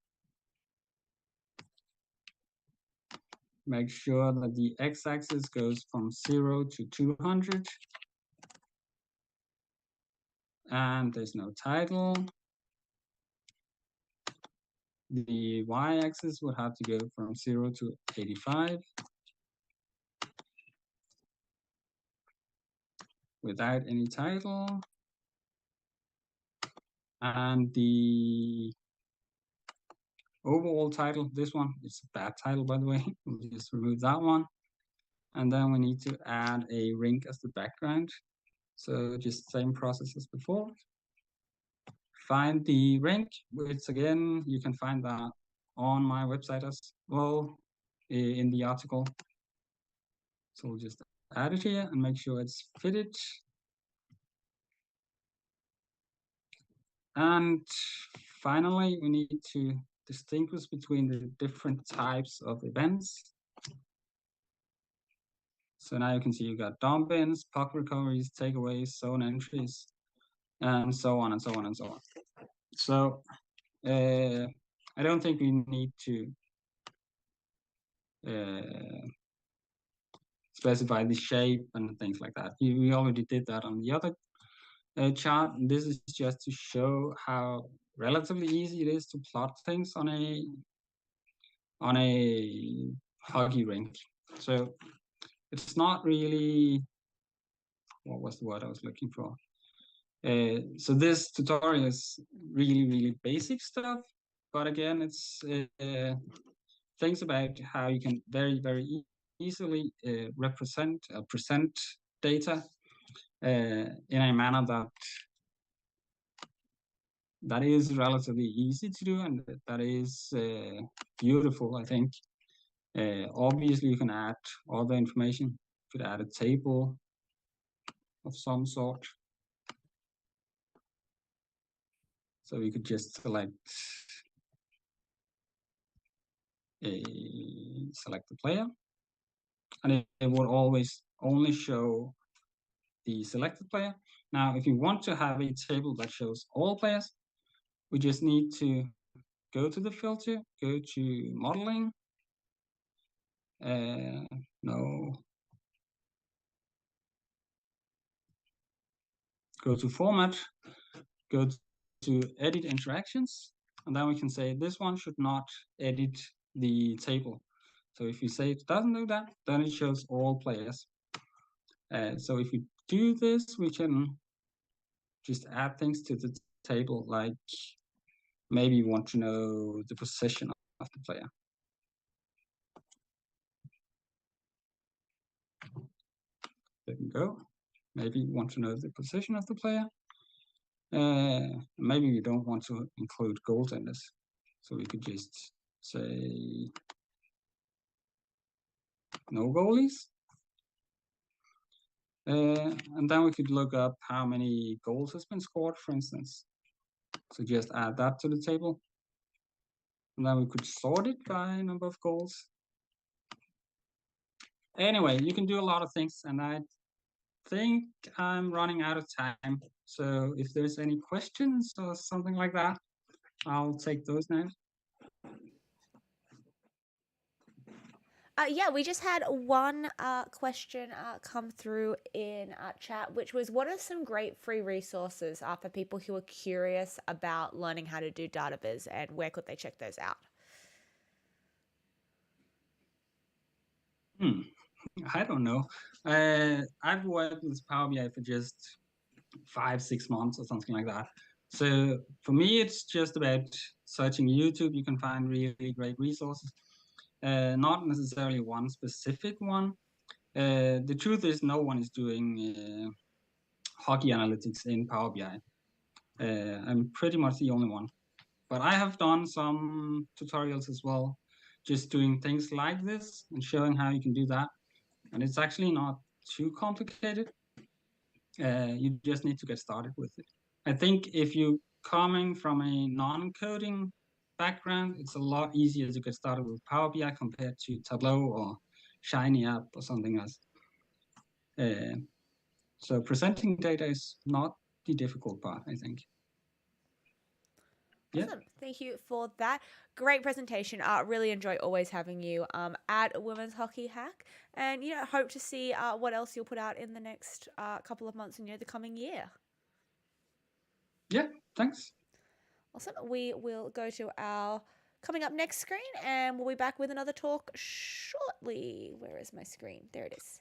Speaker 9: make sure that the x-axis goes from 0 to 200. And there's no title. The y-axis would have to go from 0 to 85. Without any title. And the overall title, this one, it's a bad title, by the way. We'll just remove that one. And then we need to add a rink as the background. So just same process as before. Find the rink, which again, you can find that on my website as well in the article. So we'll just add it here and make sure it's fitted. And finally, we need to distinguish between the different types of events. So now you can see you got dump-ins, puck recoveries, takeaways, zone entries, and so on and so on and so on. So I don't think we need to specify the shape and things like that. We already did that on the other chart. And this is just to show how relatively easy it is to plot things on a hockey rink. So it's not really, what was the word I was looking for? So this tutorial is really basic stuff, but again, it's things about how you can very easily present data in a manner that is relatively easy to do, and that is beautiful, I think. Obviously, you can add other information. You could add a table of some sort. So we could just select the player, and it would always only show the selected player. Now, if you want to have a table that shows all players, we just need to go to the filter, go to modeling. Go to format, go to edit interactions, and then we can say this one should not edit the table. So if you say it doesn't do that, then it shows all players. So if we do this, we can just add things to the table, like maybe you want to know the position of the player. There we go. Maybe you want to know the position of the player. Maybe we don't want to include goaltenders, so we could just say no goalies. And then we could look up how many goals has been scored, for instance. So just add that to the table. And then we could sort it by number of goals. Anyway, you can do a lot of things, and I think I'm running out of time. So if there's any questions or something like that, I'll take those now.
Speaker 2: Yeah, we just had one question come through in chat, which was, what are some great free resources for people who are curious about learning how to do data viz, and where could they check those out?
Speaker 9: I don't know. I've worked with Power BI for just 5-6 months or something like that. So for me, it's just about searching YouTube. You can find really great resources. Not necessarily one specific one. The truth is, no one is doing hockey analytics in Power BI. I'm pretty much the only one. But I have done some tutorials as well, just doing things like this and showing how you can do that. And it's actually not too complicated. You just need to get started with it. I think if you're coming from a non-coding background, it's a lot easier to get started with Power BI compared to Tableau or Shiny App or something else. So presenting data is not the difficult part, I think.
Speaker 2: Awesome. Thank you for that. Great presentation. Really enjoy always having you at Women's Hockey Hack, and hope to see what else you'll put out in the next couple of months and the coming year.
Speaker 9: Yeah, thanks.
Speaker 2: Awesome. We will go to our coming up next screen, and we'll be back with another talk shortly. Where is my screen? There it is.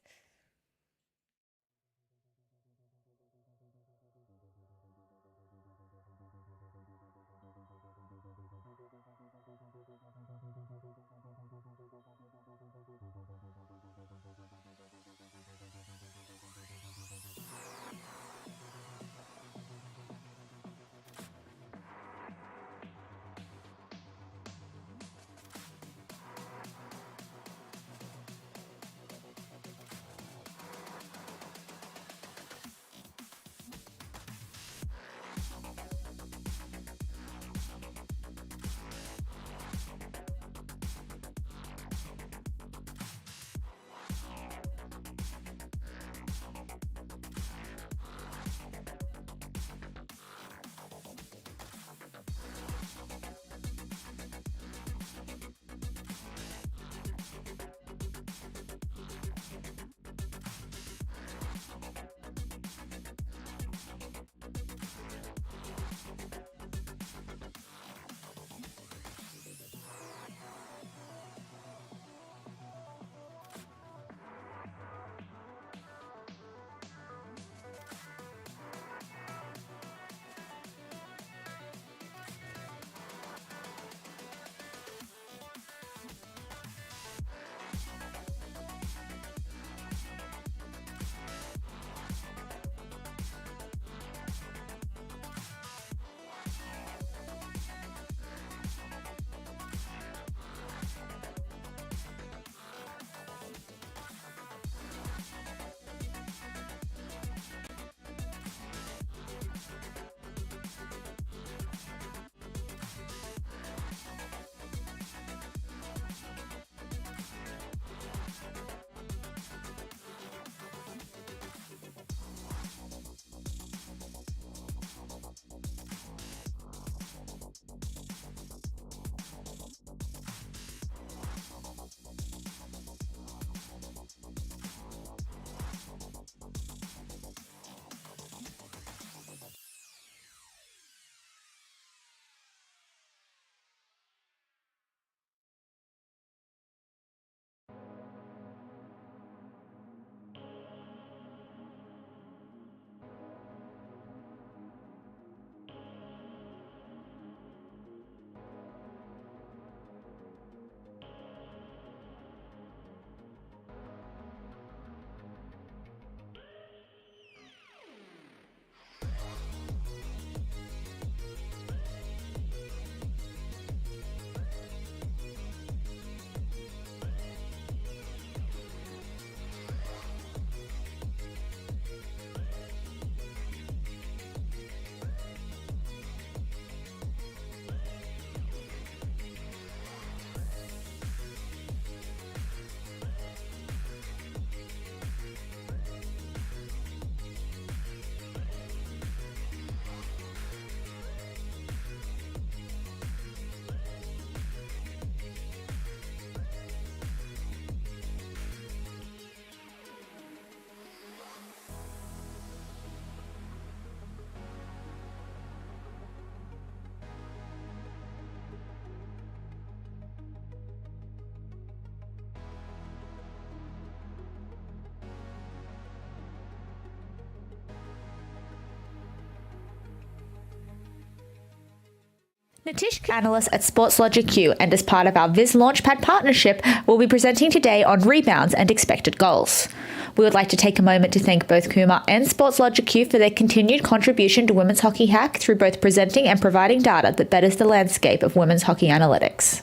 Speaker 2: Nitish, analyst at SportsLogic Q, and as part of our Viz Launchpad partnership, will be presenting today on rebounds and expected goals. We would like to take a moment to thank both Kumar and SportsLogic Q for their continued contribution to women's hockey hack through both presenting and providing data that betters the landscape of women's hockey analytics.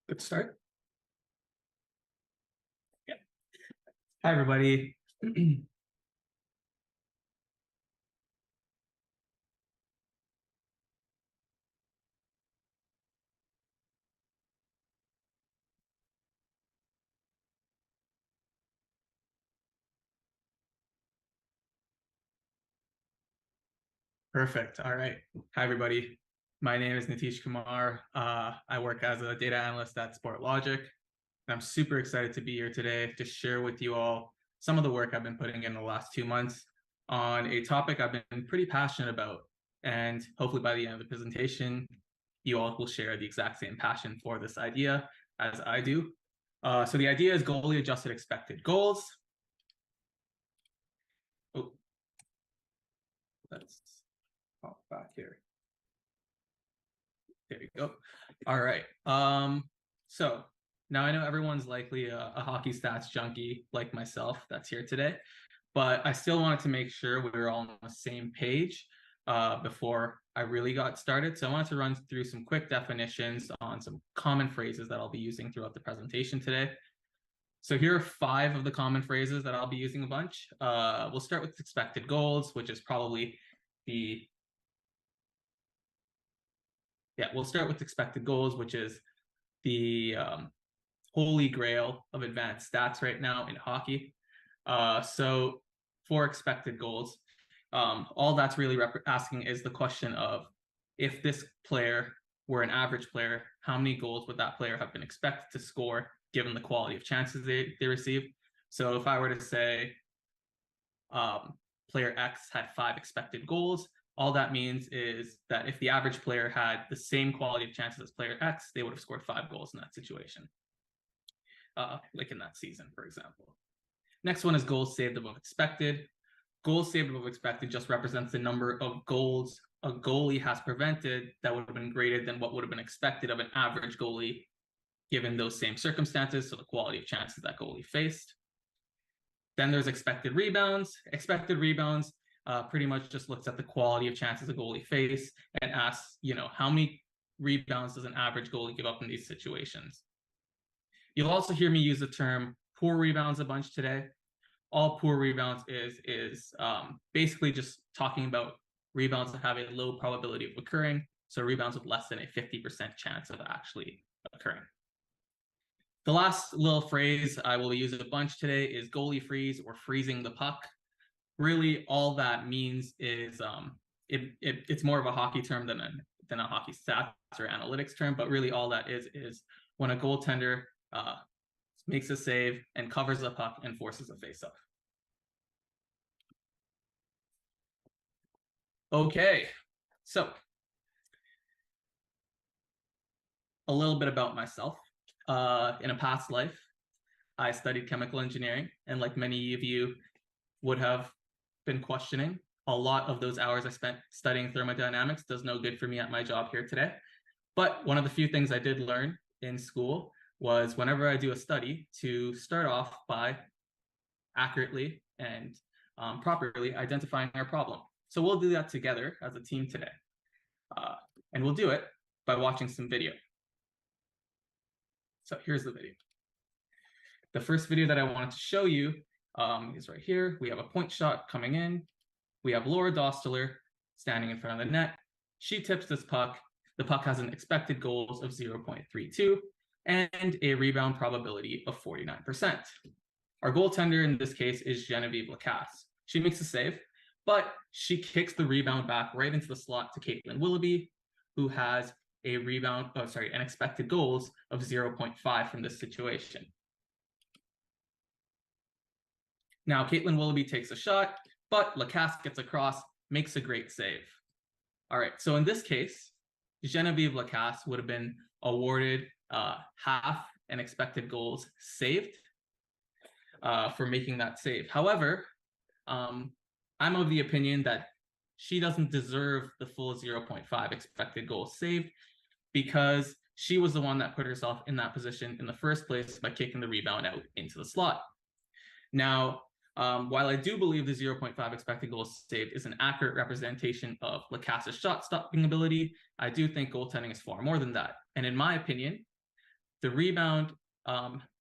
Speaker 10: Good start. Yeah. Hi, everybody. Perfect. All right. Hi, everybody. My name is Nitish Kumar. I work as a data analyst at SportLogic. And I'm super excited to be here today to share with you all some of the work I've been putting in the last 2 months on a topic I've been pretty passionate about. And hopefully by the end of the presentation, you all will share the exact same passion for this idea as I do. So the idea is goalie adjusted expected goals. Oh, let's pop back here. There you go. All right. So now I know everyone's likely a hockey stats junkie like myself that's here today, but I still wanted to make sure we were all on the same page before I really got started. So I wanted to run through some quick definitions on some common phrases that I'll be using throughout the presentation today. So here are 5 of the common phrases that I'll be using a bunch. We'll start with expected goals, which is probably we'll start with expected goals, which is the holy grail of advanced stats right now in hockey. So for expected goals, all that's really asking is the question of, if this player were an average player, how many goals would that player have been expected to score given the quality of chances they receive? So if I were to say player X had 5 expected goals, all that means is that if the average player had the same quality of chances as player X, they would have scored 5 goals in that situation, like in that season, for example. Next one is goals saved above expected. Goals saved above expected just represents the number of goals a goalie has prevented that would have been greater than what would have been expected of an average goalie given those same circumstances, so the quality of chances that goalie faced. Then there's expected rebounds. Expected rebounds pretty much just looks at the quality of chances a goalie face and asks, how many rebounds does an average goalie give up in these situations? You'll also hear me use the term poor rebounds a bunch today. All poor rebounds is basically just talking about rebounds that have a low probability of occurring, so rebounds with less than a 50% chance of actually occurring. The last little phrase I will use a bunch today is goalie freeze or freezing the puck. Really, all that means is it's more of a hockey term than a hockey stats or analytics term, but really all that is when a goaltender makes a save and covers the puck and forces a face-off. Okay, so a little bit about myself. In a past life, I studied chemical engineering, and like many of you would have been questioning, a lot of those hours I spent studying thermodynamics does no good for me at my job here today. But one of the few things I did learn in school was whenever I do a study to start off by accurately and properly identifying our problem. So we'll do that together as a team today. And we'll do it by watching some video. So here's the video. The first video that I wanted to show you is right here. We have a point shot coming in. We have Laura Dosteler standing in front of the net. She tips this puck. The puck has an expected goals of 0.32 and a rebound probability of 49%. Our goaltender in this case is Genevieve Lacasse. She makes a save, but she kicks the rebound back right into the slot to Caitlin Willoughby, who has an expected goals of 0.5 from this situation. Now, Caitlin Willoughby takes a shot, but Lacasse gets across, makes a great save. All right, so in this case, Genevieve Lacasse would have been awarded half an expected goals saved. for making that save. However, I'm of the opinion that she doesn't deserve the full 0.5 expected goals saved, because she was the one that put herself in that position in the first place by kicking the rebound out into the slot. Now, while I do believe the 0.5 expected goals saved is an accurate representation of Lacasse's shot stopping ability, I do think goaltending is far more than that. And in my opinion, the rebound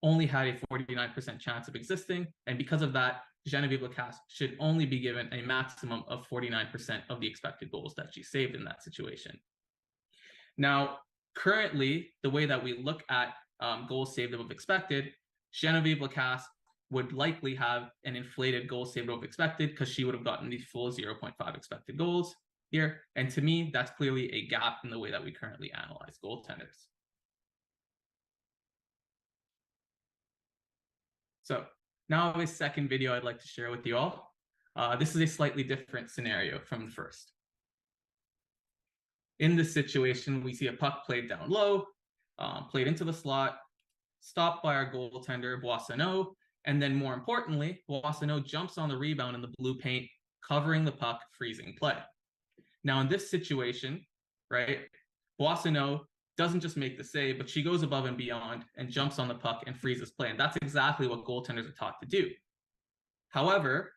Speaker 10: only had a 49% chance of existing, and because of that, Genevieve Lacasse should only be given a maximum of 49% of the expected goals that she saved in that situation. Now, currently, the way that we look at goals saved above expected, Genevieve Lacasse would likely have an inflated goal saved above expected because she would have gotten the full 0.5 expected goals here. And to me, that's clearly a gap in the way that we currently analyze goaltenders. So now I have a second video I'd like to share with you all. This is a slightly different scenario from the first. In this situation, we see a puck played down low, played into the slot, stopped by our goaltender, Boissonneau, and then more importantly, Boissonneau jumps on the rebound in the blue paint, covering the puck, freezing play. Now in this situation, right, Boissonneau doesn't just make the save, but she goes above and beyond and jumps on the puck and freezes play. And that's exactly what goaltenders are taught to do. However,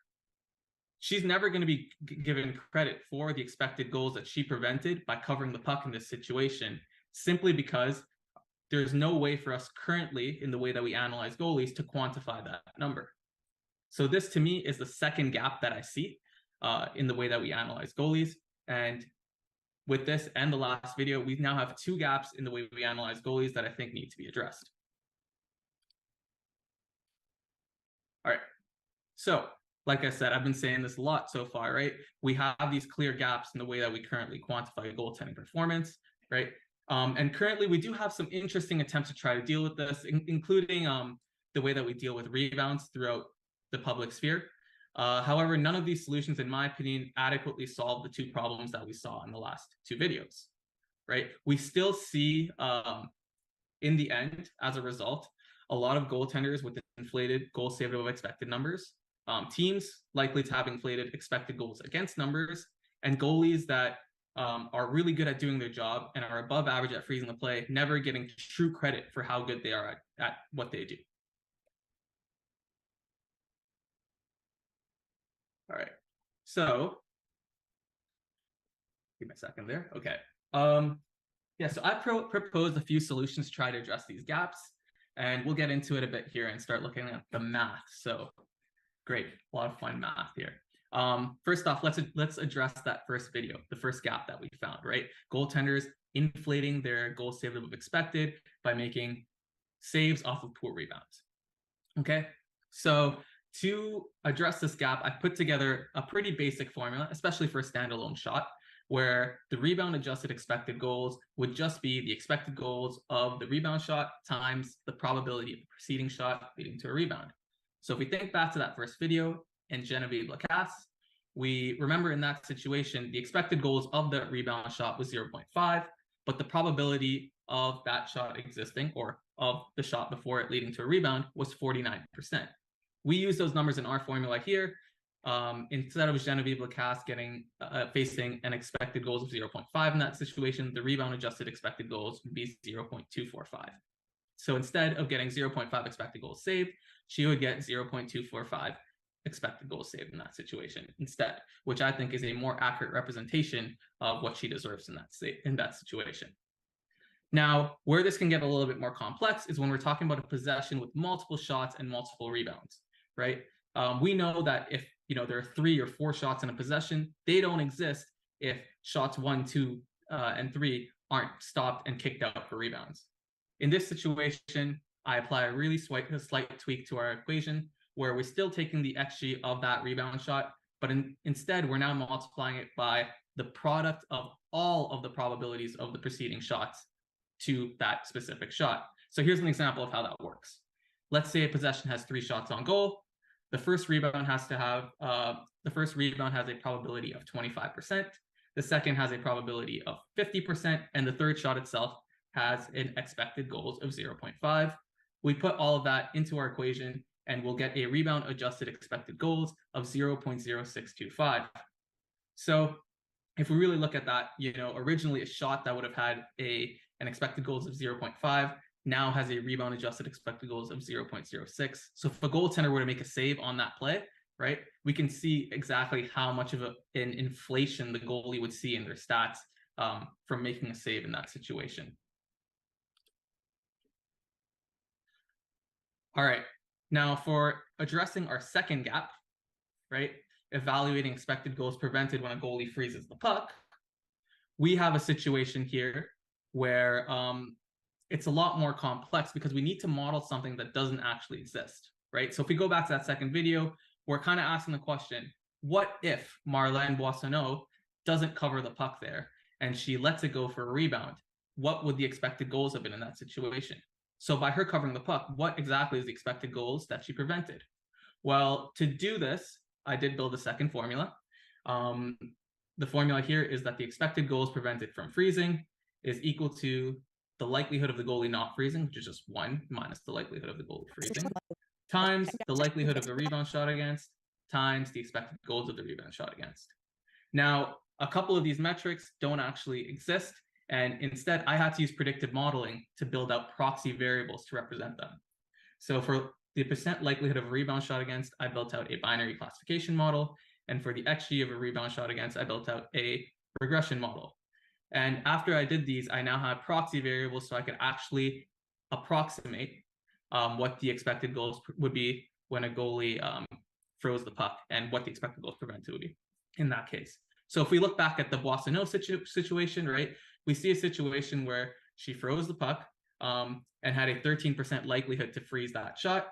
Speaker 10: she's never going to be given credit for the expected goals that she prevented by covering the puck in this situation, simply because there's no way for us currently in the way that we analyze goalies to quantify that number. So this to me is the second gap that I see in the way that we analyze goalies. And with this and the last video, we now have two gaps in the way we analyze goalies that I think need to be addressed. All right, so like I said, I've been saying this a lot so far, right? We have these clear gaps in the way that we currently quantify goaltending performance, right? And currently we do have some interesting attempts to try to deal with this, including the way that we deal with rebounds throughout the public sphere. However, none of these solutions, in my opinion, adequately solve the two problems that we saw in the last two videos, right? We still see, in the end, as a result, a lot of goaltenders with inflated goal saved above expected numbers, teams likely to have inflated expected goals against numbers, and goalies that are really good at doing their job and are above average at freezing the play, never getting true credit for how good they are at what they do. All right, so give me a second there. Okay. Yeah, so I proposed a few solutions to try to address these gaps, and we'll get into it a bit here and start looking at the math. So great, a lot of fun math here. First off, let's address that first video, the first gap that we found, right? Goaltenders inflating their goal saved above expected by making saves off of poor rebounds. Okay, so to address this gap, I put together a pretty basic formula, especially for a standalone shot, where the rebound adjusted expected goals would just be the expected goals of the rebound shot times the probability of the preceding shot leading to a rebound. So if we think back to that first video and Genevieve Lacasse, we remember in that situation, the expected goals of the rebound shot was 0.5, but the probability of that shot existing, or of the shot before it leading to a rebound, was 49%. We use those numbers in our formula here. Instead of Genevieve Lacasse getting facing an expected goals of 0.5 in that situation, the rebound adjusted expected goals would be 0.245. So instead of getting 0.5 expected goals saved, she would get 0.245 expected goals saved in that situation instead, which I think is a more accurate representation of what she deserves in that situation. Now, where this can get a little bit more complex is when we're talking about a possession with multiple shots and multiple rebounds, right? We know that if there are 3 or 4 shots in a possession, they don't exist if shots 1, 2, and 3 aren't stopped and kicked out for rebounds. In this situation, I apply a really slight tweak to our equation, where we're still taking the XG of that rebound shot, but instead we're now multiplying it by the product of all of the probabilities of the preceding shots to that specific shot. So here's an example of how that works. Let's say a possession has 3 shots on goal. The first rebound has a probability of 25%. The second has a probability of 50%, and the third shot itself has an expected goals of 0.5. We put all of that into our equation, and will get a rebound adjusted expected goals of 0.0625. So if we really look at that, originally a shot that would have had an expected goals of 0.5 now has a rebound adjusted expected goals of 0.06. So if a goaltender were to make a save on that play, right, we can see exactly how much of an inflation the goalie would see in their stats from making a save in that situation. All right, now for addressing our second gap, right, evaluating expected goals prevented when a goalie freezes the puck, we have a situation here where it's a lot more complex because we need to model something that doesn't actually exist, right? So if we go back to that second video, we're kind of asking the question, what if Marlène Boissonneau doesn't cover the puck there and she lets it go for a rebound? What would the expected goals have been in that situation? So by her covering the puck, what exactly is the expected goals that she prevented? Well, to do this, I did build a second formula. The formula here is that the expected goals prevented from freezing is equal to the likelihood of the goalie not freezing, which is just 1 minus the likelihood of the goalie freezing, times the likelihood of the rebound shot against, times the expected goals of the rebound shot against. Now, a couple of these metrics don't actually exist, and instead I had to use predictive modeling to build out proxy variables to represent them. So for the percent likelihood of a rebound shot against, I built out a binary classification model, and for the XG of a rebound shot against, I built out a regression model. And after I did these, I now have proxy variables so I could actually approximate what the expected goals would be when a goalie froze the puck and what the expected goals prevented would be in that case. So if we look back at the Boissonneau situation, right, we see a situation where she froze the puck and had a 13% likelihood to freeze that shot.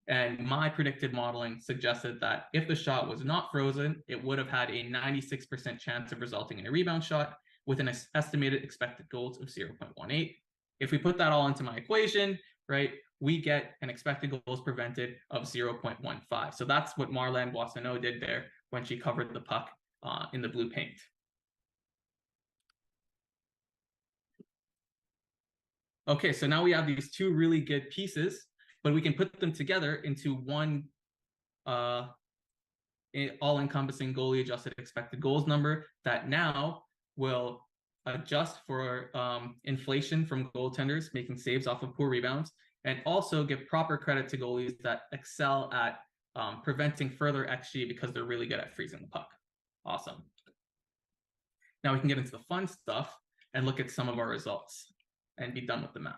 Speaker 10: And my predicted modeling suggested that if the shot was not frozen, it would have had a 96% chance of resulting in a rebound shot with an estimated expected goals of 0.18. If we put that all into my equation, right, we get an expected goals prevented of 0.15. So that's what Marlène Boissonneau did there when she covered the puck in the blue paint. Okay, so now we have these two really good pieces, but we can put them together into one all-encompassing goalie adjusted expected goals number that now will adjust for inflation from goaltenders making saves off of poor rebounds, and also give proper credit to goalies that excel at preventing further XG because they're really good at freezing the puck. Awesome. Now we can get into the fun stuff and look at some of our results and be done with the math.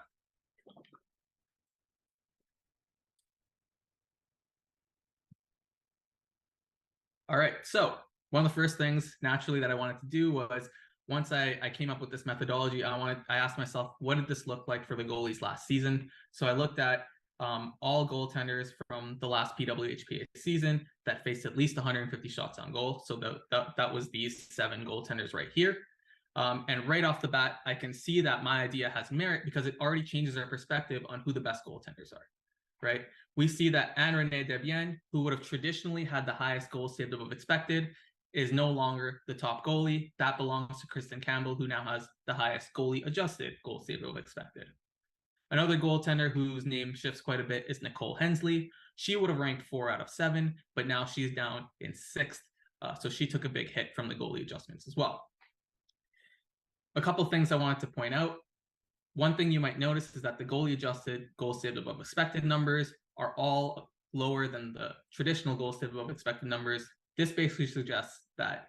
Speaker 10: All right, so one of the first things naturally that I wanted to do was, once I came up with this methodology, I asked myself, what did this look like for the goalies last season? So I looked at all goaltenders from the last PWHPA season that faced at least 150 shots on goal. So that was these 7 goaltenders right here. And right off the bat, I can see that my idea has merit because it already changes our perspective on who the best goaltenders are, right? We see that Anne-Renée Desbiens, who would have traditionally had the highest goals saved above expected, is no longer the top goalie. That belongs to Kristen Campbell, who now has the highest goalie adjusted goals saved above expected. Another goaltender whose name shifts quite a bit is Nicole Hensley. She would have ranked 4 out of 7, but now she's down in 6th. So she took a big hit from the goalie adjustments as well. A couple of things I wanted to point out. One thing you might notice is that the goalie adjusted goals saved above expected numbers are all lower than the traditional goals saved above expected numbers. This basically suggests that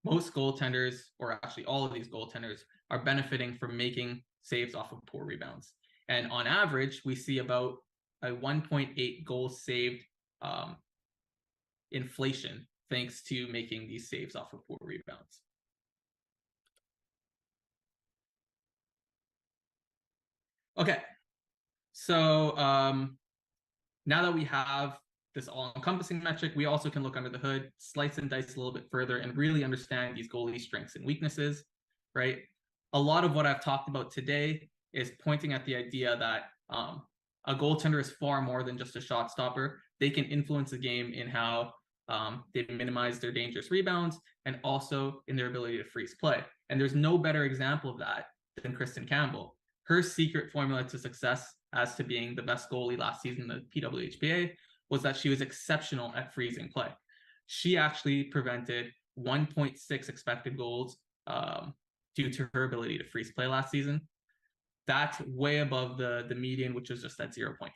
Speaker 10: most goaltenders, or actually all of these goaltenders, are benefiting from making saves off of poor rebounds. And on average, we see about a 1.8 goals saved inflation thanks to making these saves off of poor rebounds. Okay, so now that we have this all-encompassing metric, we also can look under the hood, slice and dice a little bit further, and really understand these goalie strengths and weaknesses, right? A lot of what I've talked about today is pointing at the idea that a goaltender is far more than just a shot stopper. They can influence the game in how they minimize their dangerous rebounds and also in their ability to freeze play. And there's no better example of that than Kristen Campbell. Her secret formula to success as to being the best goalie last season in the PWHPA was that she was exceptional at freezing play. She actually prevented 1.6 expected goals due to her ability to freeze play last season. That's way above the median, which was just at 0.5.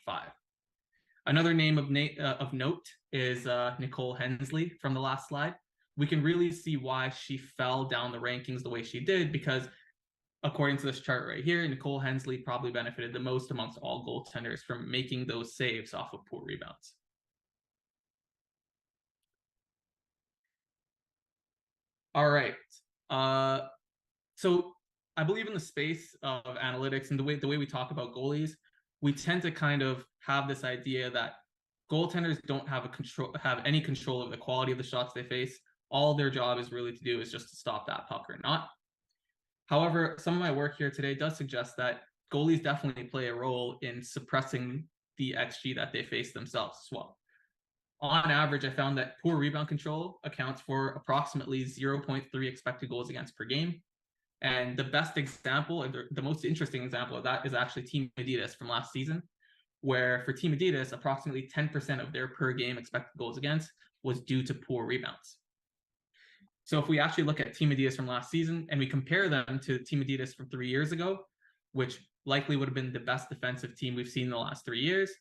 Speaker 10: Another name of note is Nicole Hensley from the last slide. We can really see why she fell down the rankings the way she did, because according to this chart right here, Nicole Hensley probably benefited the most amongst all goaltenders from making those saves off of poor rebounds. All right. So I believe in the space of analytics and the way we talk about goalies, we tend to kind of have this idea that goaltenders don't have any control of the quality of the shots they face. All their job is really to do is just to stop that puck or not. However, some of my work here today does suggest that goalies definitely play a role in suppressing the XG that they face themselves as well. On average, I found that poor rebound control accounts for approximately 0.3 expected goals against per game. And the best example, and the most interesting example of that, is actually Team Adidas from last season, where for Team Adidas, approximately 10% of their per game expected goals against was due to poor rebounds. So if we actually look at Team Adidas from last season and we compare them to Team Adidas from 3 years ago, which likely would have been the best defensive team we've seen in the last 3 years,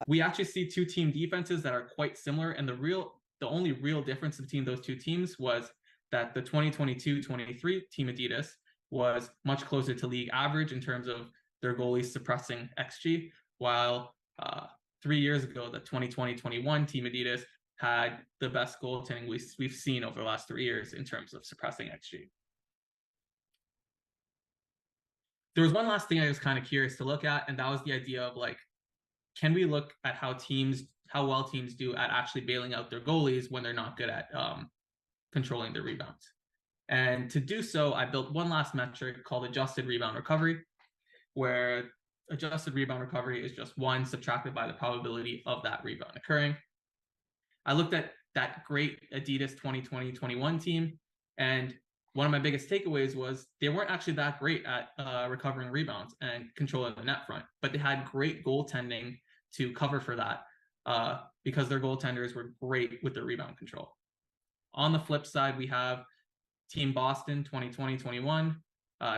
Speaker 10: we actually see two team defenses that are quite similar. And the only real difference between those two teams was that the 2022-23 Team Adidas was much closer to league average in terms of their goalies suppressing XG, while 3 years ago, the 2020-21 Team Adidas had the best goaltending we've seen over the last 3 years in terms of suppressing XG. There was one last thing I was kind of curious to look at, and that was the idea of like, can we look at how well teams do at actually bailing out their goalies when they're not good at controlling their rebounds? And to do so, I built one last metric called adjusted rebound recovery, where adjusted rebound recovery is just 1 subtracted by the probability of that rebound occurring. I looked at that great Adidas 2020-21 team, and one of my biggest takeaways was they weren't actually that great at recovering rebounds and controlling the net front, but they had great goaltending to cover for that because their goaltenders were great with their rebound control. On the flip side, we have Team Boston 2020-21,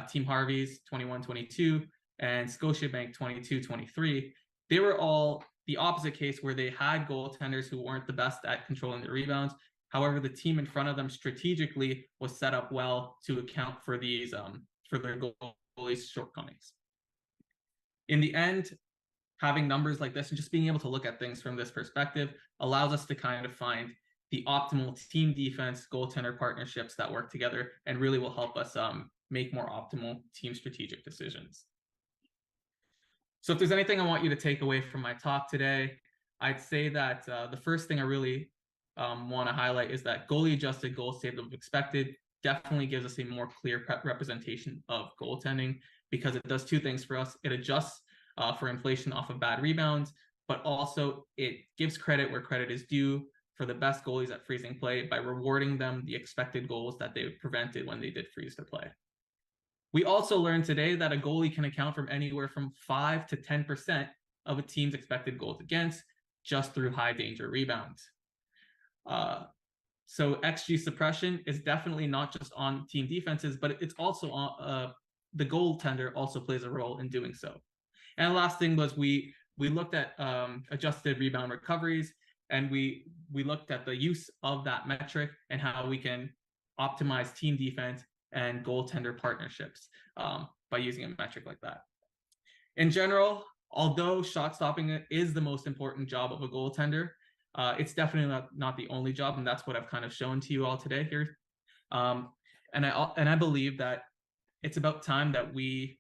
Speaker 10: Team Harvey's 21-22, and Scotiabank 22-23. They were all the opposite case, where they had goaltenders who weren't the best at controlling the rebounds. However, the team in front of them strategically was set up well to account for these for their goalies' shortcomings. In the end, having numbers like this and just being able to look at things from this perspective allows us to kind of find the optimal team defense goaltender partnerships that work together and really will help us make more optimal team strategic decisions. So if there's anything I want you to take away from my talk today, I'd say that the first thing I really want to highlight is that goalie adjusted goals saved of expected definitely gives us a more clear representation of goaltending, because it does two things for us. It adjusts for inflation off of bad rebounds, but also it gives credit where credit is due for the best goalies at freezing play by rewarding them the expected goals that they prevented when they did freeze their play. We also learned today that a goalie can account for anywhere from 5 to 10% of a team's expected goals against just through high danger rebounds. So XG suppression is definitely not just on team defenses, but it's also on the goaltender also plays a role in doing so. And the last thing was we looked at adjusted rebound recoveries, and we looked at the use of that metric and how we can optimize team defense and goaltender partnerships by using a metric like that. In general, although shot stopping is the most important job of a goaltender, it's definitely not the only job, and that's what I've kind of shown to you all today here. And I believe that it's about time that we,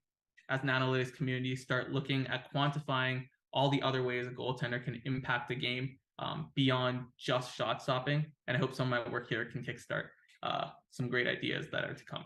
Speaker 10: as an analytics community, start looking at quantifying all the other ways a goaltender can impact the game beyond just shot stopping. And I hope some of my work here can kickstart some great ideas that are to come.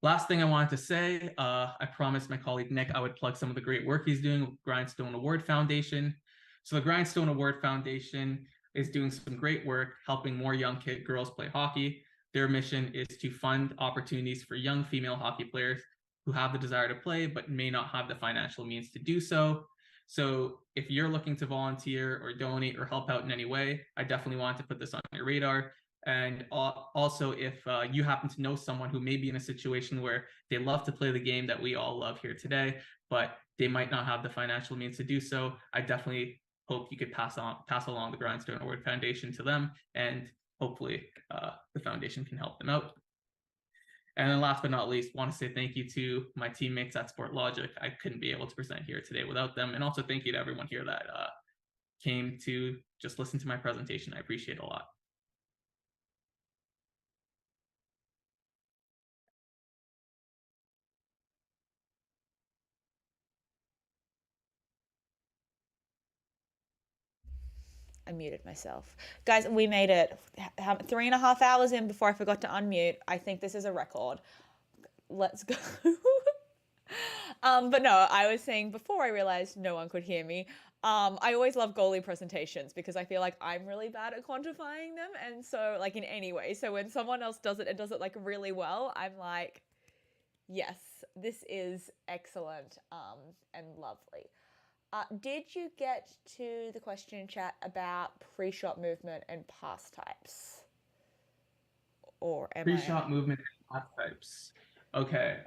Speaker 10: Last thing I wanted to say, I promised my colleague Nick I would plug some of the great work he's doing with Grindstone Award Foundation. So the Grindstone Award Foundation is doing some great work helping more young girls play hockey. Their mission is to fund opportunities for young female hockey players who have the desire to play but may not have the financial means to do so. So if you're looking to volunteer or donate or help out in any way, I definitely want to put this on your radar. And also, if you happen to know someone who may be in a situation where they love to play the game that we all love here today, but they might not have the financial means to do so, I definitely hope you could pass along the Grindstone Award Foundation to them, and hopefully the foundation can help them out. And then last but not least, want to say thank you to my teammates at SportLogic. I couldn't be able to present here today without them. And also thank you to everyone here that came to just listen to my presentation. I appreciate it a lot.
Speaker 2: I muted myself. Guys, we made it 3.5 hours in before I forgot to unmute. I think this is a record. Let's go. But no, I was saying before I realized no one could hear me. I always love goalie presentations because I feel like I'm really bad at quantifying them. And so like in any way, so when someone else does it and does it like really well, I'm like, yes, this is excellent and lovely. Did you get to the question in chat about pre-shot movement and pass types? Or am
Speaker 10: Pre-shot movement and pass types. Okay.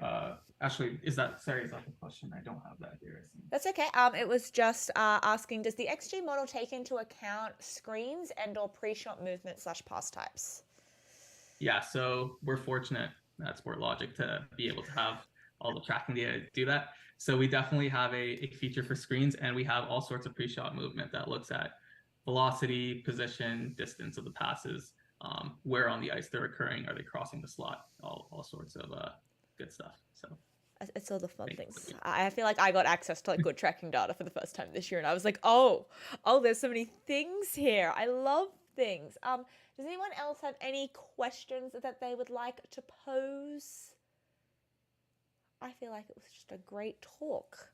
Speaker 10: Actually, is that the question? I don't have that here.
Speaker 2: That's okay. It was just asking, does the XG model take into account screens and or pre-shot movement / pass types?
Speaker 10: Yeah, so we're fortunate at SportLogic to be able to have all the tracking data to do that. So we definitely have a feature for screens, and we have all sorts of pre-shot movement that looks at velocity, position, distance of the passes, where on the ice they're occurring, are they crossing the slot, all sorts of good stuff. So
Speaker 2: it's all the fun things. I feel like I got access to like good tracking data for the first time this year, and I was like, oh, there's so many things here. I love things. Does anyone else have any questions that they would like to pose? I feel like it was just a great talk.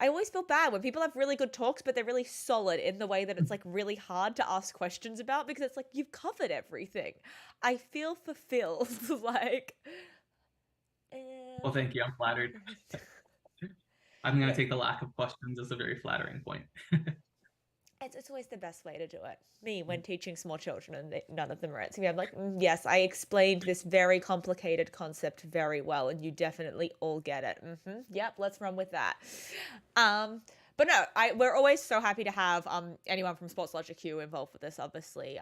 Speaker 2: I always feel bad when people have really good talks, but they're really solid in the way that it's like really hard to ask questions about, because it's like you've covered everything. I feel fulfilled. Like,
Speaker 10: well, thank you. I'm flattered. I'm going to take the lack of questions as a very flattering point.
Speaker 2: It's always the best way to do it. Me, when teaching small children and none of them are answering me, I'm like, yes, I explained this very complicated concept very well, and you definitely all get it. Yep, let's run with that. But no, we're always so happy to have anyone from SportsLogic Q involved with this, obviously.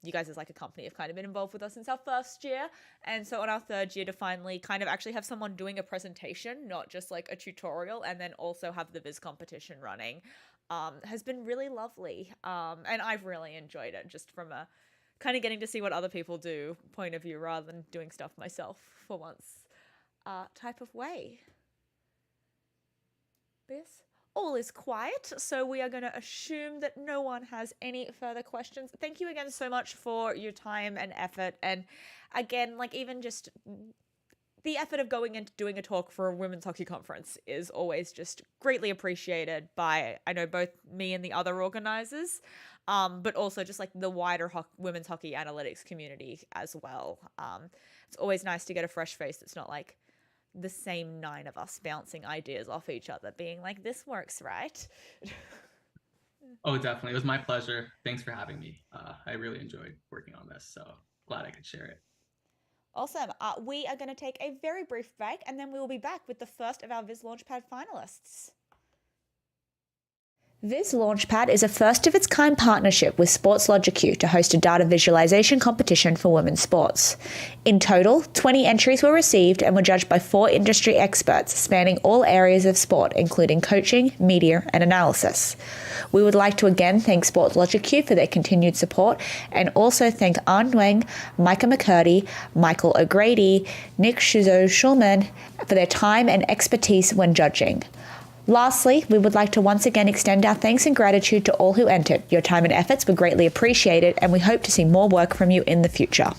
Speaker 2: You guys as like a company have kind of been involved with us since our first year. And so on our third year to finally kind of actually have someone doing a presentation, not just like a tutorial, and then also have the Viz competition running, has been really lovely. And I've really enjoyed it, just from a kind of getting to see what other people do point of view rather than doing stuff myself for once type of way. Yes. All is quiet, so we are going to assume that no one has any further questions. Thank you again so much for your time and effort. And again, like even just the effort of going and doing a talk for a women's hockey conference is always just greatly appreciated by, I know, both me and the other organizers, but also just like the wider women's hockey analytics community as well. It's always nice to get a fresh face that's not like the same 9 of us bouncing ideas off each other, being like, this works, right?
Speaker 10: Oh, definitely. It was my pleasure. Thanks for having me. I really enjoyed working on this, so glad I could share it.
Speaker 2: Awesome. We are going to take a very brief break, and then we will be back with the first of our Viz Launchpad finalists. Viz Launchpad is a first-of-its-kind partnership with SportsLogic Q to host a data visualization competition for women's sports. In total, 20 entries were received and were judged by 4 industry experts spanning all areas of sport, including coaching, media, and analysis. We would like to again thank SportsLogic Q for their continued support, and also thank An Nguyen, Micah McCurdy, Michael O'Grady, Nick Schuzo-Schulman for their time and expertise when judging. Lastly, we would like to once again extend our thanks and gratitude to all who entered. Your time and efforts were greatly appreciated, and we hope to see more work from you in the future.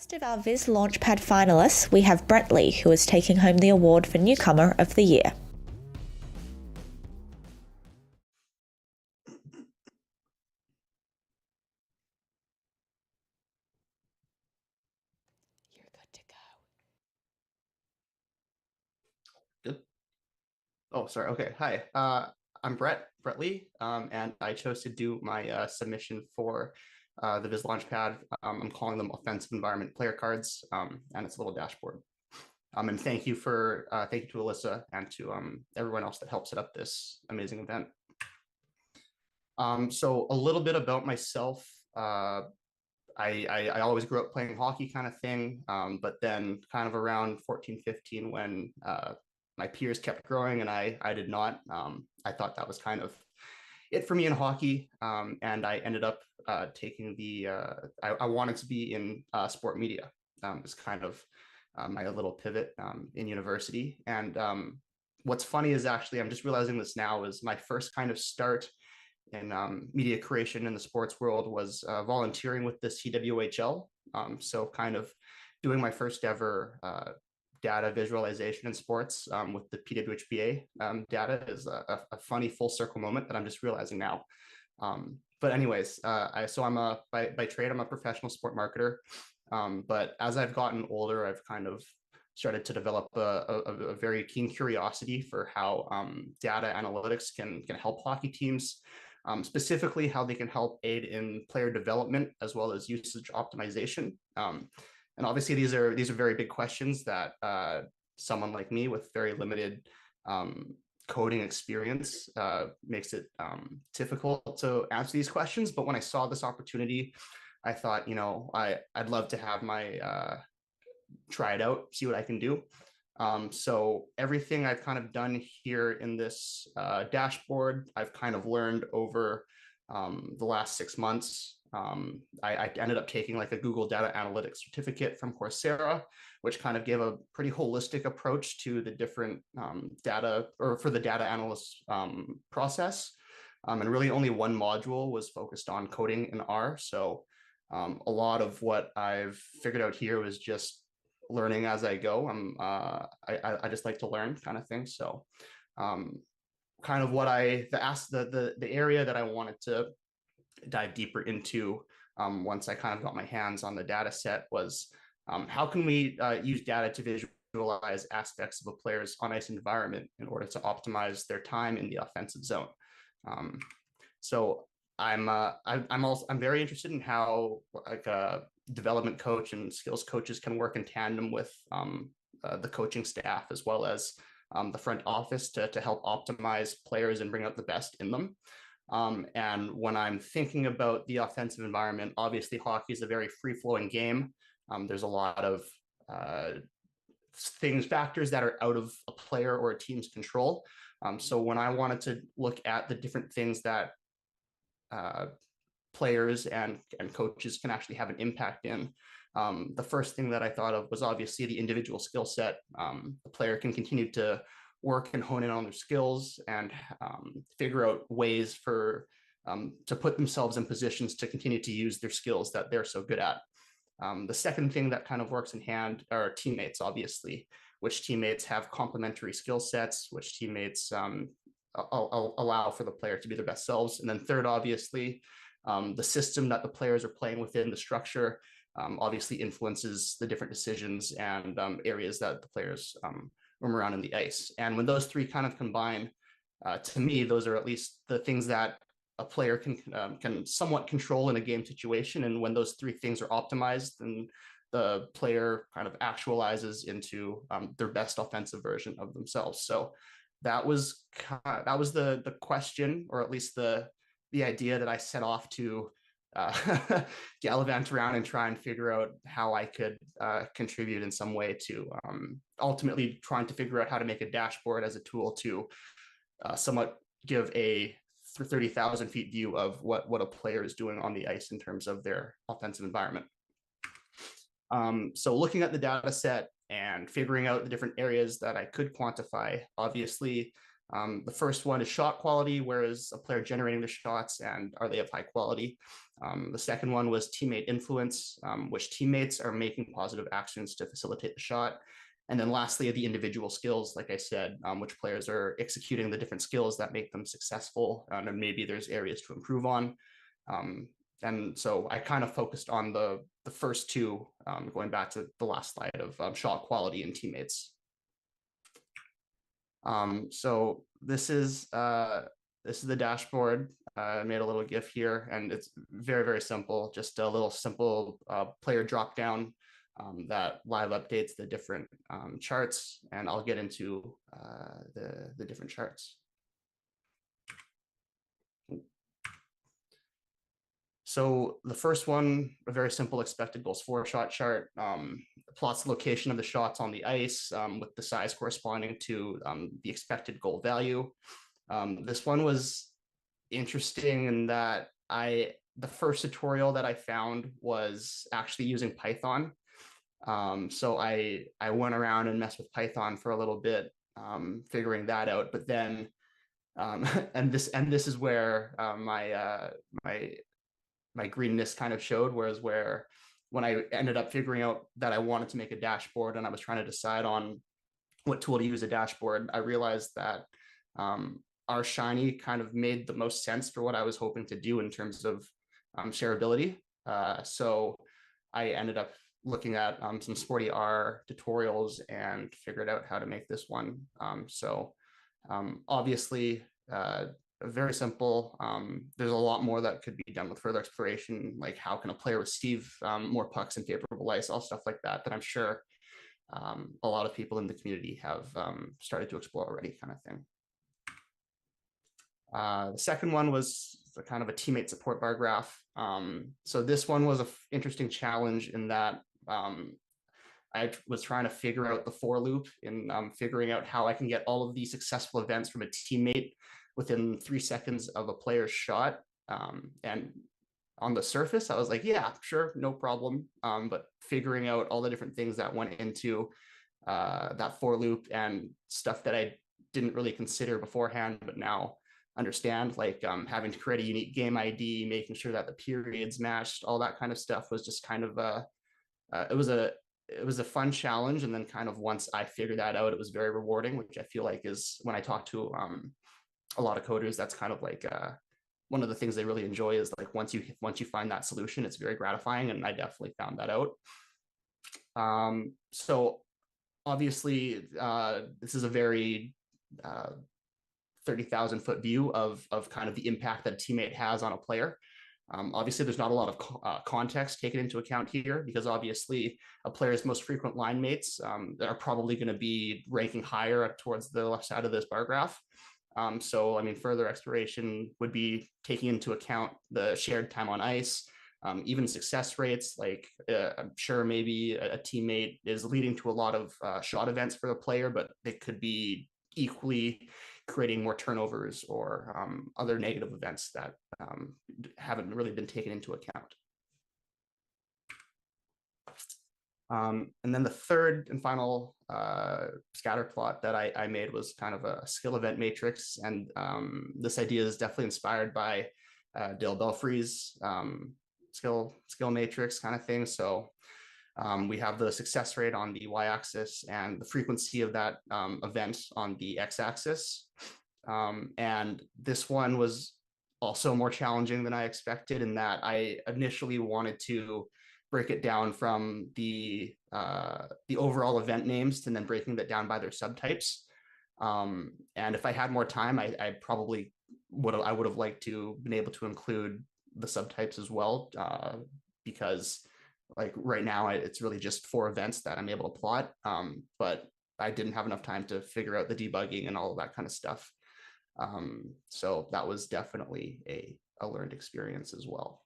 Speaker 2: First of our Viz Launchpad finalists, we have Brett Lee, who is taking home the award for Newcomer of the Year. You're good to go.
Speaker 11: Good. Oh, sorry. Okay. Hi. I'm Brett Lee, and I chose to do my submission for the Viz Launchpad. I'm calling them offensive environment player cards, and it's a little dashboard. And thank you to Alyssa and to everyone else that helped set up this amazing event. So a little bit about myself. I always grew up playing hockey kind of thing, but then kind of around 14, 15 when my peers kept growing and I did not. I thought that was kind of it for me in hockey, and I ended up taking the, I wanted to be in sport media. It's kind of my little pivot in university. And what's funny is actually, I'm just realizing this now, is my first kind of start in media creation in the sports world was volunteering with the CWHL. So kind of doing my first ever data visualization in sports with the PWHBA data is a funny full circle moment that I'm just realizing now. But anyways, by trade, I'm a professional sport marketer. But as I've gotten older, I've kind of started to develop a very keen curiosity for how data analytics can help hockey teams, specifically how they can help aid in player development as well as usage optimization. And obviously, these are very big questions that someone like me with very limited coding experience makes it difficult to answer these questions. But when I saw this opportunity, I thought, I'd love to have my try it out, see what I can do. So everything I've kind of done here in this dashboard, I've kind of learned over the last 6 months. I ended up taking like a Google Data Analytics certificate from Coursera, which kind of gave a pretty holistic approach to the different data, or for the data analyst process. And really only one module was focused on coding in R. So a lot of what I've figured out here was just learning as I go. I just like to learn kind of thing. So kind of what the area that I wanted to dive deeper into once I kind of got my hands on the data set was how can we use data to visualize aspects of a player's on-ice environment in order to optimize their time in the offensive zone. So I'm very interested in how like a development coach and skills coaches can work in tandem with the coaching staff as well as the front office to help optimize players and bring out the best in them. And when I'm thinking about the offensive environment, obviously hockey is a very free-flowing game. There's a lot of factors that are out of a player or a team's control. So when I wanted to look at the different things that players and coaches can actually have an impact in, the first thing that I thought of was obviously the individual skill set. The player can continue to work and hone in on their skills and figure out ways for to put themselves in positions to continue to use their skills that they're so good at. The second thing that kind of works in hand are teammates, obviously, which teammates have complementary skill sets, which teammates allow for the player to be their best selves. And then third, obviously, the system that the players are playing within, the structure, obviously influences the different decisions and areas that the players roam around in the ice. And when those three kind of combine, to me, those are at least the things that a player can somewhat control in a game situation. And when those three things are optimized, then the player kind of actualizes into their best offensive version of themselves. So that was the question, or at least the idea that I set off to gallivant around and try and figure out how I could contribute in some way to ultimately trying to figure out how to make a dashboard as a tool to somewhat give a 30,000 feet view of what a player is doing on the ice in terms of their offensive environment. So looking at the data set and figuring out the different areas that I could quantify, obviously The first one is shot quality, where is a player generating the shots and are they of high quality? The second one was teammate influence, which teammates are making positive actions to facilitate the shot. And then lastly, the individual skills, like I said, which players are executing the different skills that make them successful, and maybe there's areas to improve on. And so I kind of focused on the first two, going back to the last slide of shot quality and teammates. So this is the dashboard. I made a little GIF here, and it's very, very simple. Just a little simple player drop down that live updates the different charts, and I'll get into the different charts. So the first one, a very simple expected goals for shot chart, plots the location of the shots on the ice with the size corresponding to the expected goal value. This one was interesting in that the first tutorial that I found was actually using Python. So I went around and messed with Python for a little bit, figuring that out. But then, and this is where my greenness kind of showed, where when I ended up figuring out that I wanted to make a dashboard and I was trying to decide on what tool to use a dashboard, I realized that our Shiny kind of made the most sense for what I was hoping to do in terms of shareability. So I ended up looking at some Sporty R tutorials and figured out how to make this one. Obviously, very simple. There's a lot more that could be done with further exploration, like how can a player receive more pucks in favorable ice, all stuff like that, that I'm sure a lot of people in the community have started to explore already, kind of thing. The second one was kind of a teammate support bar graph. So this one was an interesting challenge in that I was trying to figure out the for loop in figuring out how I can get all of these successful events from a teammate within 3 seconds of a player's shot. And on the surface, I was like, yeah, sure, no problem. But figuring out all the different things that went into that for loop and stuff that I didn't really consider beforehand, but now understand, like having to create a unique game ID, making sure that the periods matched, all that kind of stuff was just kind of it was a fun challenge. And then kind of once I figured that out, it was very rewarding, which I feel like is when I talk to a lot of coders, that's kind of like one of the things they really enjoy is like once you find that solution, it's very gratifying, and I definitely found that out. So obviously this is a very 30,000 foot view of kind of the impact that a teammate has on a player. Obviously, there's not a lot of context taken into account here, because obviously a player's most frequent line mates are probably going to be ranking higher towards the left side of this bar graph. So, I mean, further exploration would be taking into account the shared time on ice, even success rates. Like I'm sure maybe a teammate is leading to a lot of shot events for the player, but they could be equally creating more turnovers or other negative events that haven't really been taken into account. And then the third and final scatter plot that I made was kind of a skill event matrix. And this idea is definitely inspired by Dale Belfry's skill matrix kind of thing. So we have the success rate on the y-axis and the frequency of that event on the x-axis. And this one was also more challenging than I expected, in that I initially wanted to break it down from the overall event names and then breaking that down by their subtypes. And if I had more time, I probably would have liked to been able to include the subtypes as well, because like right now it's really just 4 events that I'm able to plot, but I didn't have enough time to figure out the debugging and all of that kind of stuff. So that was definitely a learned experience as well.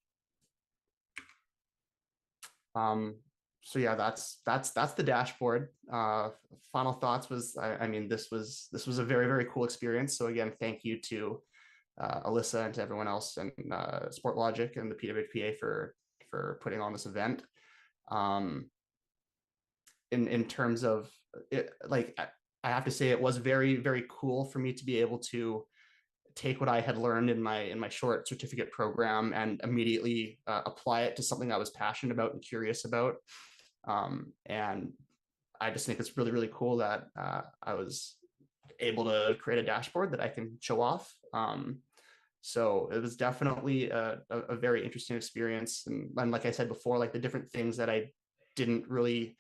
Speaker 11: So yeah, that's the dashboard. Final thoughts was, I mean, this was a very, very cool experience. So again, thank you to Alyssa and to everyone else, and SportLogic and the PWHPA for putting on this event. In terms of it, like I have to say it was very, very cool for me to be able to take what I had learned in my short certificate program and immediately apply it to something I was passionate about and curious about. And I just think it's really, really cool that I was able to create a dashboard that I can show off. So it was definitely a very interesting experience. And like I said before, like the different things that I didn't really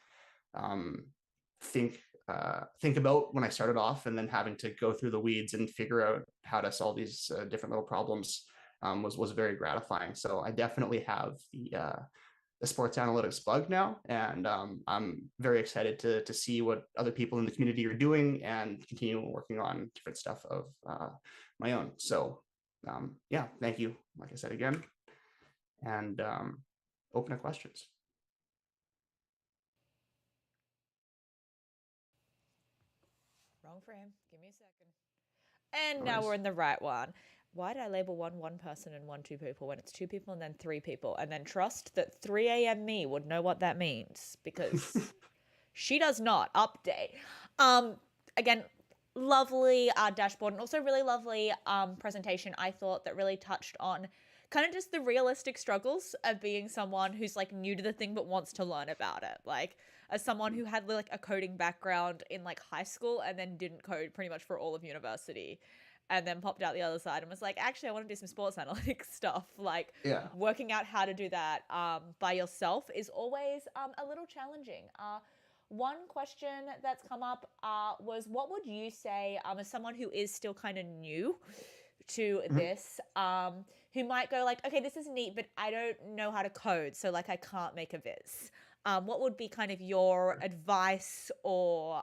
Speaker 11: think about when I started off, and then having to go through the weeds and figure out how to solve these different little problems was very gratifying. So I definitely have the sports analytics bug now, and I'm very excited to see what other people in the community are doing and continue working on different stuff of my own. So yeah, thank you, like I said again, and open to questions.
Speaker 2: Wrong frame. Give me a second. And
Speaker 11: No
Speaker 2: now
Speaker 11: worries.
Speaker 2: we're in the right one. Why did I label one person and one two people when it's two people and then three people? And then trust that 3 a.m. me would know what that means, because she does not. Update. Again, lovely dashboard, and also really lovely presentation, I thought, that really touched on kind of just the realistic struggles of being someone who's like new to the thing but wants to learn about it. Like, as someone who had like a coding background in like high school and then didn't code pretty much for all of university, and then popped out the other side and was like, actually, I want to do some sports analytics stuff. Like,
Speaker 11: Yeah.
Speaker 2: working out how to do that by yourself is always a little challenging. One question that's come up was, what would you say as someone who is still kind of new to this, who might go like, okay, this is neat, but I don't know how to code, so like I can't make a viz. What would be kind of your advice, or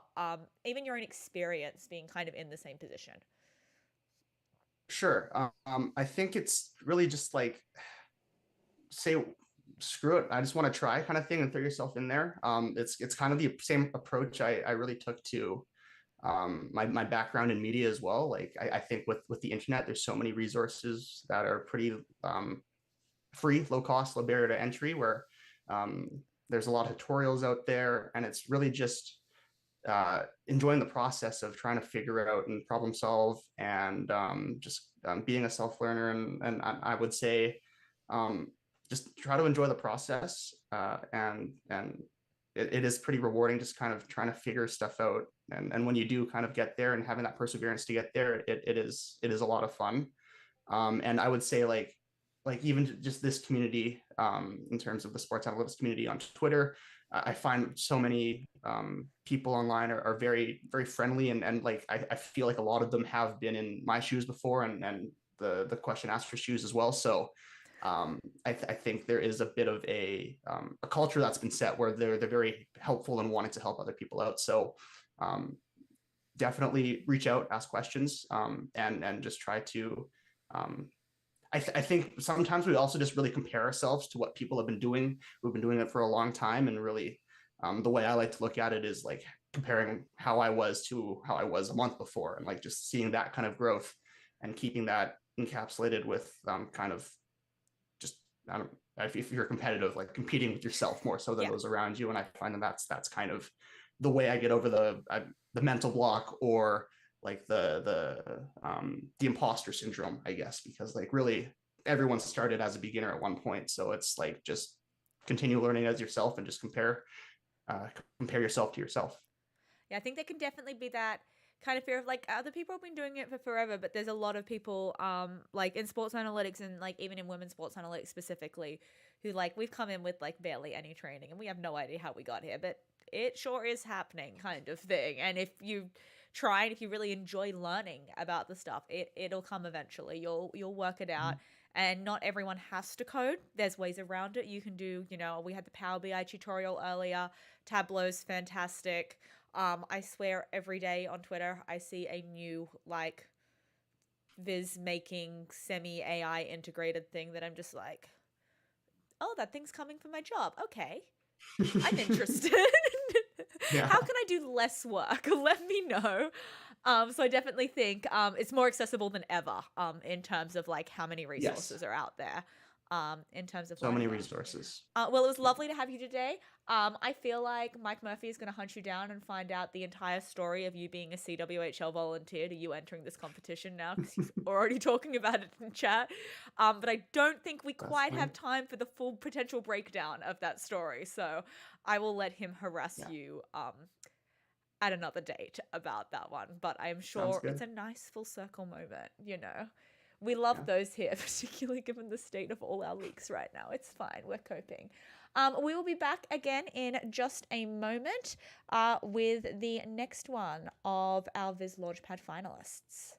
Speaker 2: even your own experience being kind of in the same position?
Speaker 11: Sure. I think it's really just like, say, screw it, I just want to try kind of thing, and throw yourself in there. It's kind of the same approach I really took to my background in media as well. Like I think with the internet, there's so many resources that are pretty free, low cost, low barrier to entry, where there's a lot of tutorials out there, and it's really just enjoying the process of trying to figure out and problem solve, and just being a self-learner. And I would say just try to enjoy the process, and it is pretty rewarding, just kind of trying to figure stuff out. And when you do kind of get there and having that perseverance to get there, it is a lot of fun. And I would say like even just this community, in terms of the sports analytics community on Twitter, I find so many people online are very, very friendly, and like I feel like a lot of them have been in my shoes before, and the question asker shoes as well. So I think there is a bit of a culture that's been set where they're very helpful and wanting to help other people out. So definitely reach out, ask questions, and just try to. I think sometimes we also just really compare ourselves to what people have been doing who've been doing it for a long time, and really the way I like to look at it is like comparing how I was to how I was a month before, and like just seeing that kind of growth and keeping that encapsulated with kind of just, I don't, if you're competitive, like competing with yourself more so than those around you. And I find that that's kind of the way I get over the mental block, or like the imposter syndrome, I guess, because like really everyone started as a beginner at one point. So it's like just continue learning as yourself, and just compare yourself to yourself.
Speaker 2: Yeah, I think there can definitely be that kind of fear of like, other people have been doing it for forever, but there's a lot of people like in sports analytics, and like even in women's sports analytics specifically, who like, we've come in with like barely any training and we have no idea how we got here, but it sure is happening, kind of thing. And if you try, and if you really enjoy learning about the stuff, it'll come eventually. You'll work it out. And not everyone has to code. There's ways around it. You can do, we had the Power BI tutorial earlier. Tableau's fantastic. I swear every day on Twitter I see a new like viz making semi AI integrated thing that I'm just like, oh, that thing's coming for my job. Okay, I'm interested.
Speaker 11: Yeah.
Speaker 2: How can I do less work? Let me know. So I definitely think it's more accessible than ever in terms of like how many resources are out there. in terms of
Speaker 11: So many
Speaker 2: learning.
Speaker 11: resources.
Speaker 2: Well, it was lovely to have you today. I feel like Mike Murphy is going to hunt you down and find out the entire story of you being a CWHL volunteer to you entering this competition now, because he's already talking about it in chat. But I don't think we quite have time for the full potential breakdown of that story. So I will let him harass you at another date about that one. But I'm sure it's a nice full circle moment, you know. We love those here, particularly given the state of all our leaks right now. It's fine. We're coping. We will be back again in just a moment with the next one of our Viz Launchpad finalists.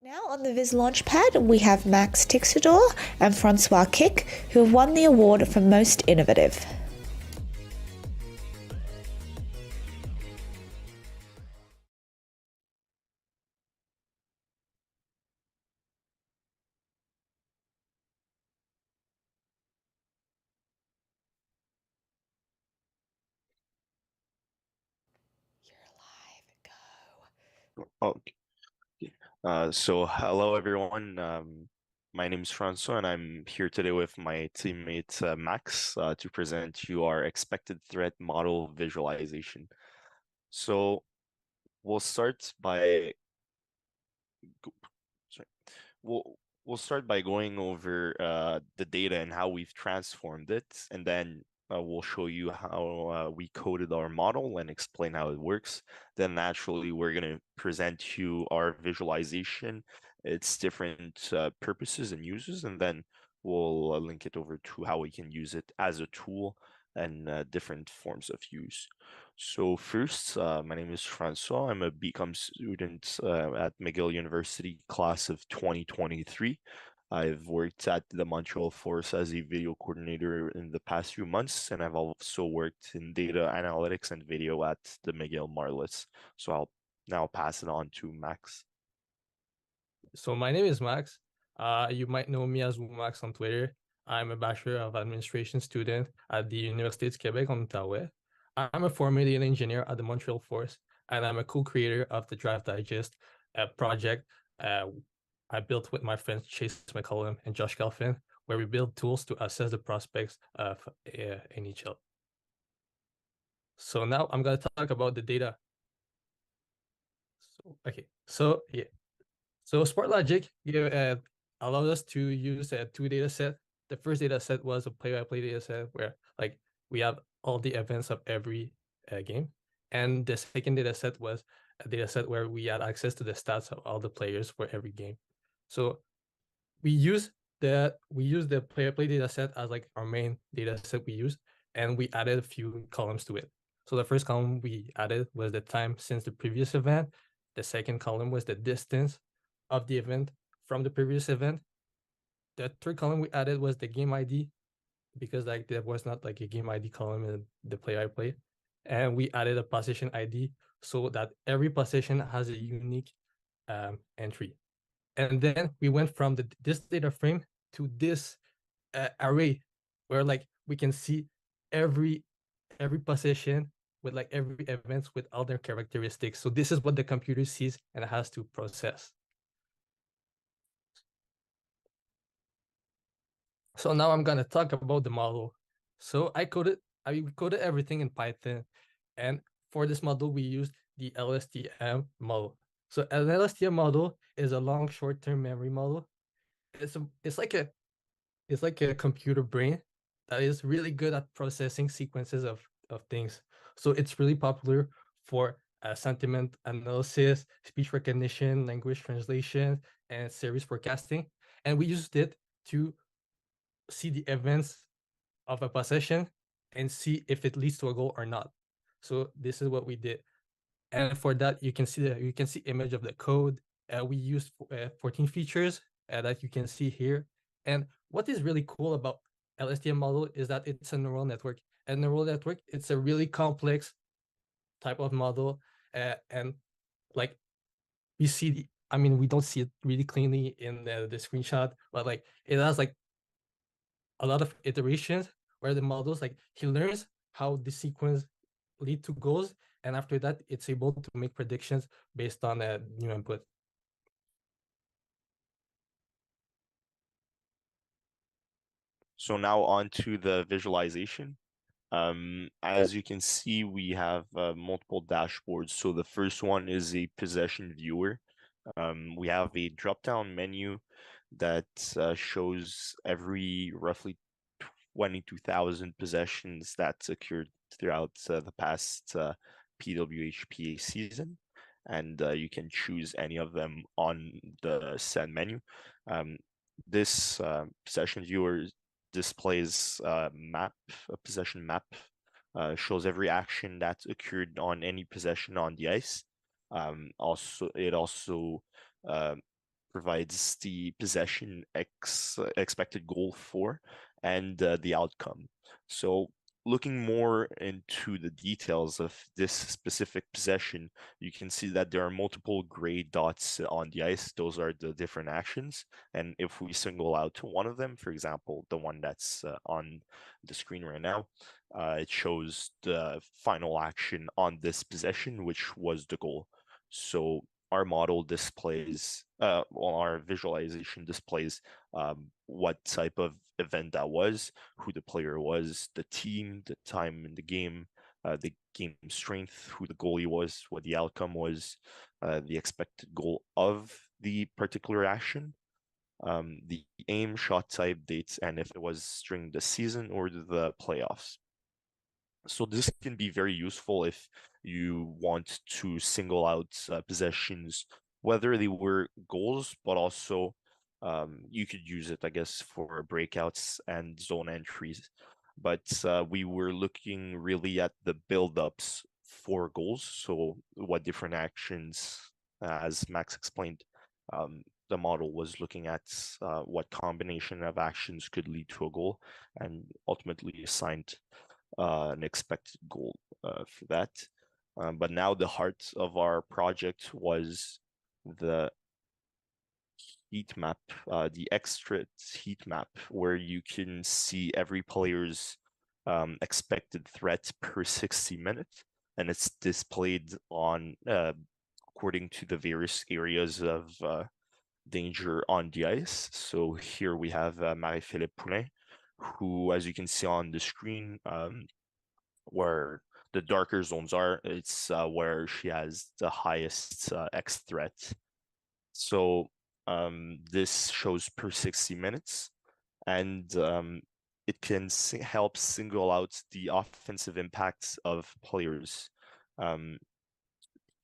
Speaker 2: Now on the Viz Launchpad, we have Max Tixidor and Francois Kick, who have won the award for Most Innovative.
Speaker 12: Okay. So hello everyone. My name is Francois, and I'm here today with my teammate Max to present you our expected threat model visualization. So we'll start by sorry. We'll start by going over the data and how we've transformed it, and then we'll show you how we coded our model and explain how it works. Then naturally, we're going to present you our visualization, its different purposes and uses, and then we'll link it over to how we can use it as a tool and different forms of use. So first, my name is Francois. I'm a BCom student at McGill University, class of 2023. I've worked at the Montreal Force as a video coordinator in the past few months, and I've also worked in data analytics and video at the McGill Marlets. So I'll now pass it on to Max.
Speaker 13: So my name is Max. You might know me as Max on Twitter. I'm a Bachelor of Administration student at the Université du Québec en Outaouais. I'm a former data engineer at the Montreal Force, and I'm a co-creator of the Drive Digest project I built with my friends Chase McCollum and Josh Gelfin, where we build tools to assess the prospects of NHL. So now I'm going to talk about the data. So SportLogic allowed us to use two data set. The first data set was a play-by-play data set where we have all the events of every game. And the second data set was a data set where we had access to the stats of all the players for every game. So we use the play-by-play data set as our main data set we used, and we added a few columns to it. So the first column we added was the time since the previous event. The second column was the distance of the event from the previous event. The third column we added was the game ID, because there was not a game ID column in the play-by-play. And we added a position ID so that every position has a unique entry. And then we went from this data frame to this array where we can see every position with every events with all their characteristics. So this is what the computer sees and has to process. So now I'm gonna talk about the model. So I coded everything in Python, and for this model we used the LSTM model. So an LSTM model is a long short-term memory model. It's like a computer brain that is really good at processing sequences of things. So it's really popular for sentiment analysis, speech recognition, language translation, and series forecasting. And we used it to see the events of a possession and see if it leads to a goal or not. So this is what we did. And for that, you can see image of the code. We used 14 features that you can see here. And what is really cool about LSTM model is that it's a neural network. A neural network, it's a really complex type of model. And we see, we don't see it really cleanly in the screenshot, but it has a lot of iterations where the models he learns how the sequence lead to goals, and after that it's able to make predictions based on a new input.
Speaker 12: So now on to the visualization. As you can see, we have multiple dashboards. So the first one is a possession viewer. We have a drop-down menu that shows every roughly 22,000 possessions that occurred throughout the past PWHPA season, and you can choose any of them on the said menu. This possession viewer displays a possession map, shows every action that occurred on any possession on the ice. It also provides the possession expected goal for and the outcome. So looking more into the details of this specific possession, you can see that there are multiple gray dots on the ice. Those are the different actions. And if we single out one of them, for example, the one that's on the screen right now, it shows the final action on this possession, which was the goal. So our model displays, our visualization displays what type of event that was, who the player was, the team, the time in the game strength, who the goalie was, what the outcome was, the expected goal of the particular action, the aim, shot type, dates, and if it was during the season or the playoffs. So this can be very useful if you want to single out possessions, whether they were goals, but also you could use it, I guess, for breakouts and zone entries. But we were looking really at the build-ups for goals. So what different actions, as Max explained, the model was looking at what combination of actions could lead to a goal, and ultimately assigned an expected goal for that. But now the heart of our project was the heat map, the extra heat map, where you can see every player's expected threat per 60 minutes, and it's displayed on according to the various areas of danger on the ice. So here we have Marie-Philippe Poulin, who, as you can see on the screen, where the darker zones are, it's where she has the highest X threat. So this shows per 60 minutes, and it can help single out the offensive impacts of players.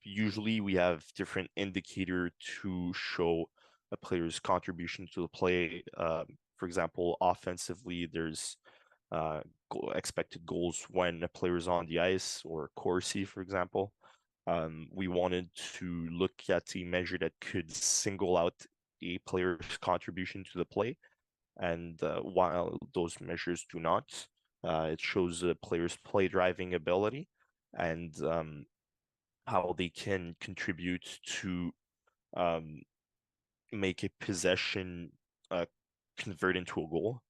Speaker 12: Usually we have different indicator to show a player's contribution to the play. For example, offensively, there's expected goals when a player is on the ice, or Corsi, for example. We wanted to look at a measure that could single out a player's contribution to the play, and while those measures do not, it shows a player's play driving ability and how they can contribute to make a possession convert into a goal.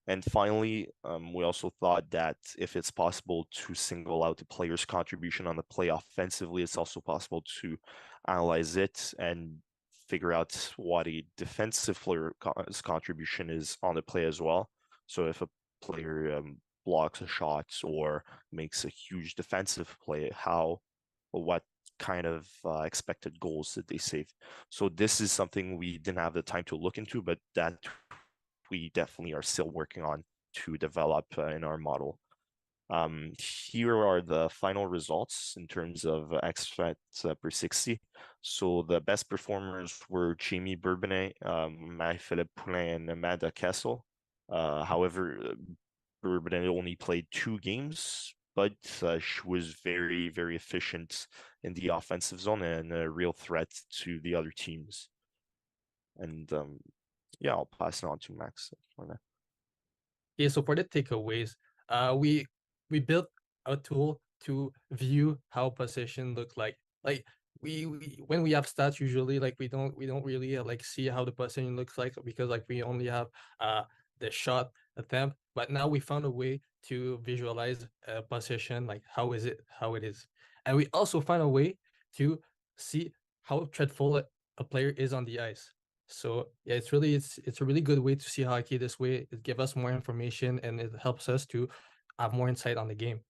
Speaker 12: And finally, we also thought that if it's possible to single out the player's contribution on the play offensively, it's also possible to analyze it and figure out what a defensive player's contribution is on the play as well. So if a player blocks a shot or makes a huge defensive play, what kind of expected goals did they save? So this is something we didn't have the time to look into, but that we definitely are still working on to develop in our model. Here are the final results in terms of X threat per 60. So the best performers were Jamie Bourbonnais, Marie-Philippe Poulin, and Amanda Kessel. However, Bourbonnais only played 2 games, but she was very, very efficient in the offensive zone and a real threat to the other teams. And yeah, I'll pass it on to Max for that.
Speaker 13: Yeah, so for the takeaways, we built a tool to view how possession look like. Like we when we have stats, usually like we don't really like see how the possession looks like, because like we only have the shot attempt. But now we found a way to visualize possession, like how it is, and we also found a way to see how dreadful a player is on the ice. So yeah, it's a really good way to see hockey this way. It gives us more information and it helps us to have more insight on the game.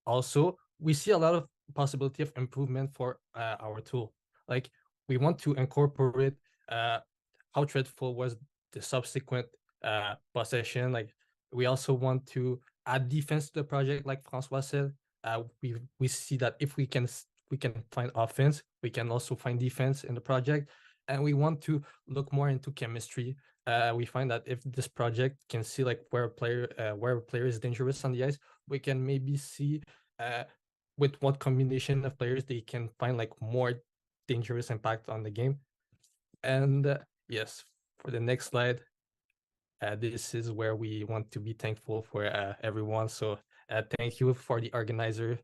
Speaker 13: Also, we see a lot of possibility of improvement for our tool. Like we want to incorporate how dreadful was the subsequent possession. Like we also want to add defense to the project, like Francois said. We see that if we can find offense, we can also find defense in the project. And we want to look more into chemistry. We find that if this project can see like where a player is dangerous on the ice, we can maybe see with what combination of players they can find like more dangerous impact on the game. And yes, for the next slide, this is where we want to be thankful for everyone. So thank you for the organizer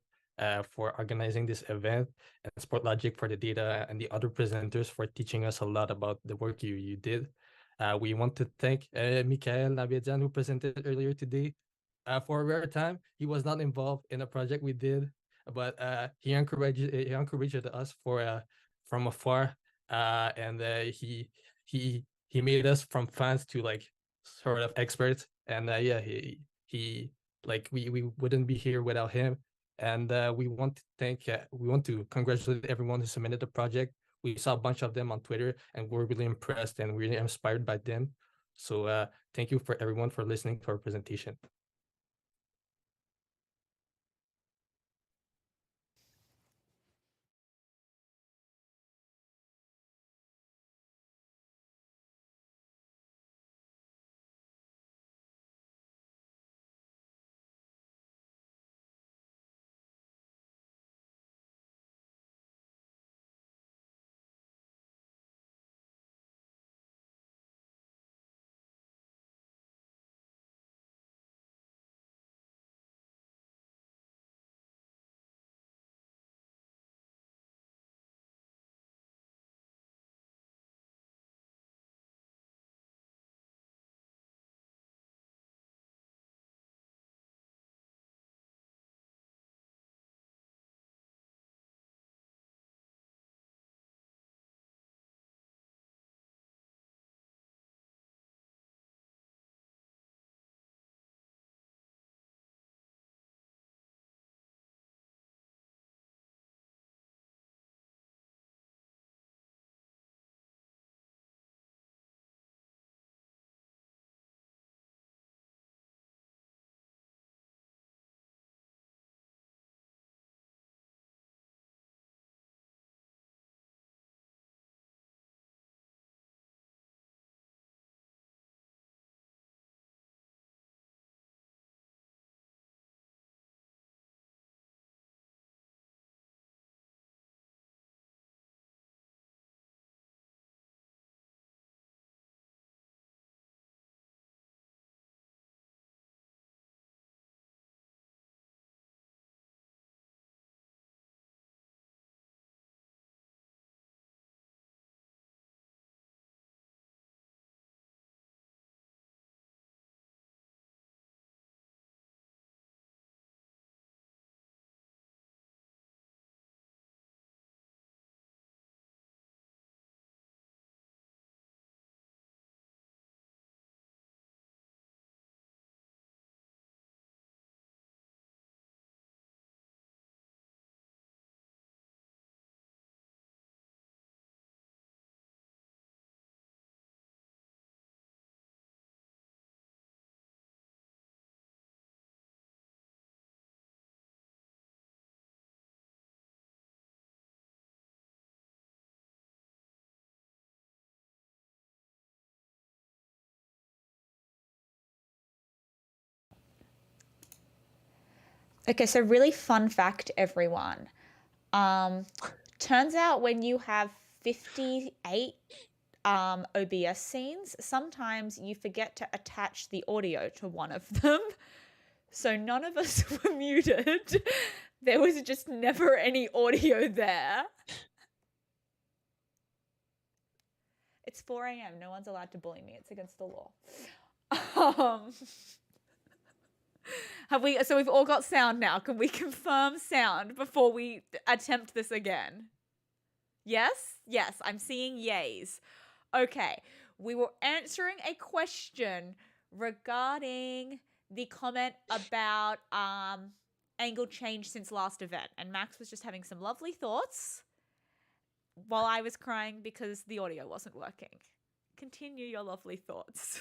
Speaker 13: for organizing this event, and SportLogic for the data, and the other presenters for teaching us a lot about the work you did. We want to thank Mikael Nabedian, who presented earlier today. For a rare time, he was not involved in a project we did, but he encouraged us from afar, and he made us from fans to like sort of experts. And yeah, he like we wouldn't be here without him. And we want to congratulate everyone who submitted the project. We saw a bunch of them on Twitter, and we're really impressed and really inspired by them. So thank you for everyone for listening to our presentation.
Speaker 2: Okay, so really fun fact, everyone. Turns out when you have 58 OBS scenes, sometimes you forget to attach the audio to one of them. So none of us were muted. There was just never any audio there. It's 4 a.m. No one's allowed to bully me. It's against the law. So we've all got sound now. Can we confirm sound before we attempt this again? Yes? Yes, I'm seeing yays. Okay, we were answering a question regarding the comment about angle change since last event, and Max was just having some lovely thoughts while I was crying because the audio wasn't working. Continue your lovely thoughts.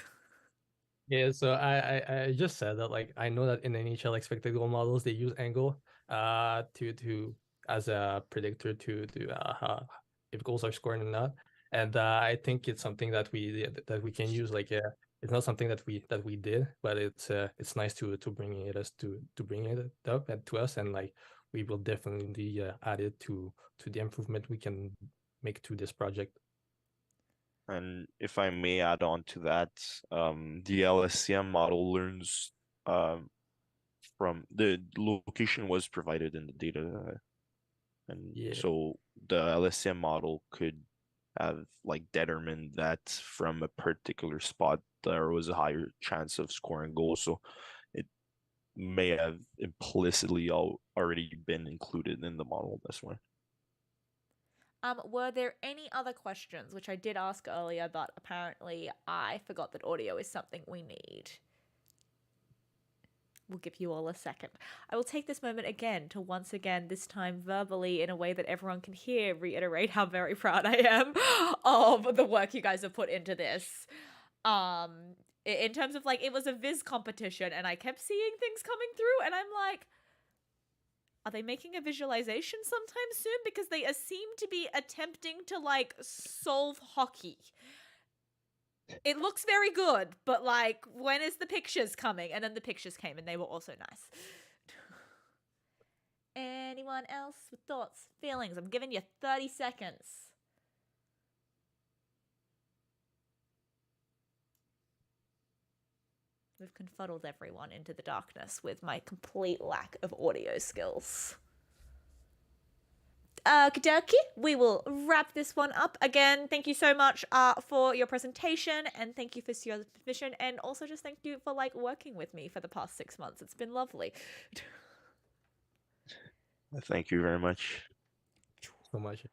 Speaker 13: Yeah, so I just said that like I know that in NHL expected goal models they use angle to as a predictor to if goals are scored or not, and I think it's something that we can use. Like it's not something that we did, but it's nice to bring it up and to us, and like we will definitely add it to the improvement we can make to this project.
Speaker 12: And if I may add on to that, the LSTM model learns from the location was provided in the data, and
Speaker 13: Yeah.
Speaker 12: so the LSTM model could have like determined that from a particular spot there was a higher chance of scoring goals. So it may have implicitly already been included in the model this way.
Speaker 2: Were there any other questions, which I did ask earlier, but apparently I forgot that audio is something we need? We'll give you all a second. I will take this moment again to once again, this time verbally in a way that everyone can hear, reiterate how very proud I am of the work you guys have put into this. In terms of like, it was a Viz competition and I kept seeing things coming through and I'm like, are they making a visualization sometime soon? Because they seem to be attempting to like solve hockey. It looks very good, but like, when is the pictures coming? And then the pictures came and they were also nice. Anyone else with thoughts, feelings? I'm giving you 30 seconds. We've confuddled everyone into the darkness with my complete lack of audio skills. Okey-dokey, we will wrap this one up. Again, thank you so much for your presentation, and thank you for your submission, and also just thank you for like working with me for the past 6 months. It's been lovely.
Speaker 12: Thank you very much.
Speaker 13: So much.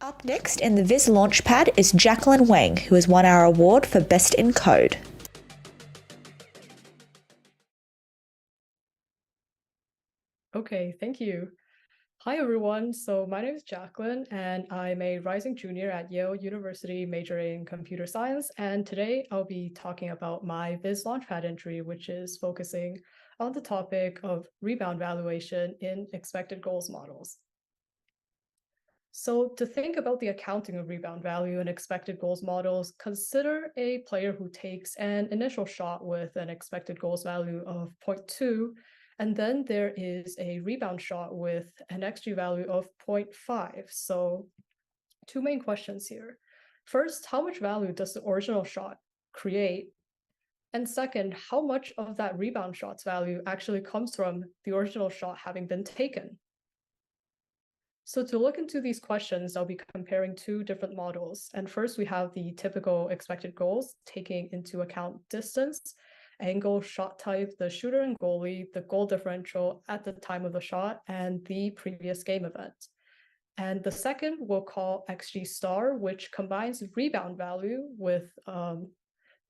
Speaker 2: Up next in the Viz Launchpad is Jacqueline Wang, who has won our award for Best in Code.
Speaker 14: Okay, thank you. Hi, everyone. So my name is Jacqueline, and I'm a rising junior at Yale University majoring in computer science. And today I'll be talking about my Viz Launchpad entry, which is focusing on the topic of rebound valuation in expected goals models. So to think about the accounting of rebound value in expected goals models, consider a player who takes an initial shot with an expected goals value of 0.2, and then there is a rebound shot with an XG value of 0.5. So two main questions here. First, how much value does the original shot create? And second, how much of that rebound shot's value actually comes from the original shot having been taken? So to look into these questions, I'll be comparing two different models. And first, we have the typical expected goals, taking into account distance, angle, shot type, the shooter and goalie, the goal differential at the time of the shot, and the previous game event. And the second we'll call XG star, which combines rebound value with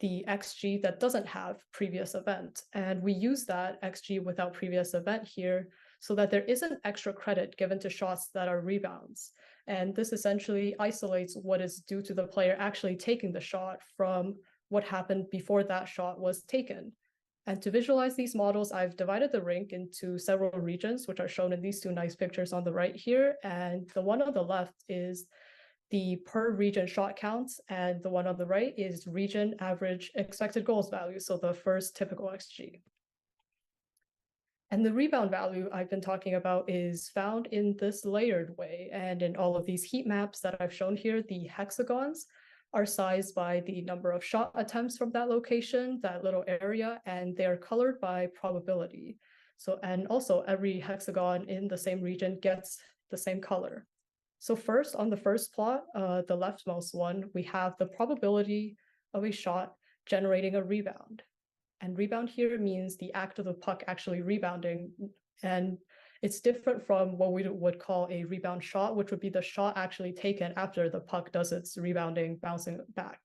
Speaker 14: the XG that doesn't have previous event. And we use that XG without previous event here so that there isn't extra credit given to shots that are rebounds. And this essentially isolates what is due to the player actually taking the shot from what happened before that shot was taken. And to visualize these models, I've divided the rink into several regions, which are shown in these two nice pictures on the right here. And the one on the left is the per region shot counts, and the one on the right is region average expected goals value, so the first typical XG. And the rebound value I've been talking about is found in this layered way, and in all of these heat maps that I've shown here, the hexagons are sized by the number of shot attempts from that location, that little area, and they are colored by probability. So, and also every hexagon in the same region gets the same color. So first, on the first plot, the leftmost one, we have the probability of a shot generating a rebound. And rebound here means the act of the puck actually rebounding. And it's different from what we would call a rebound shot, which would be the shot actually taken after the puck does its rebounding, bouncing back.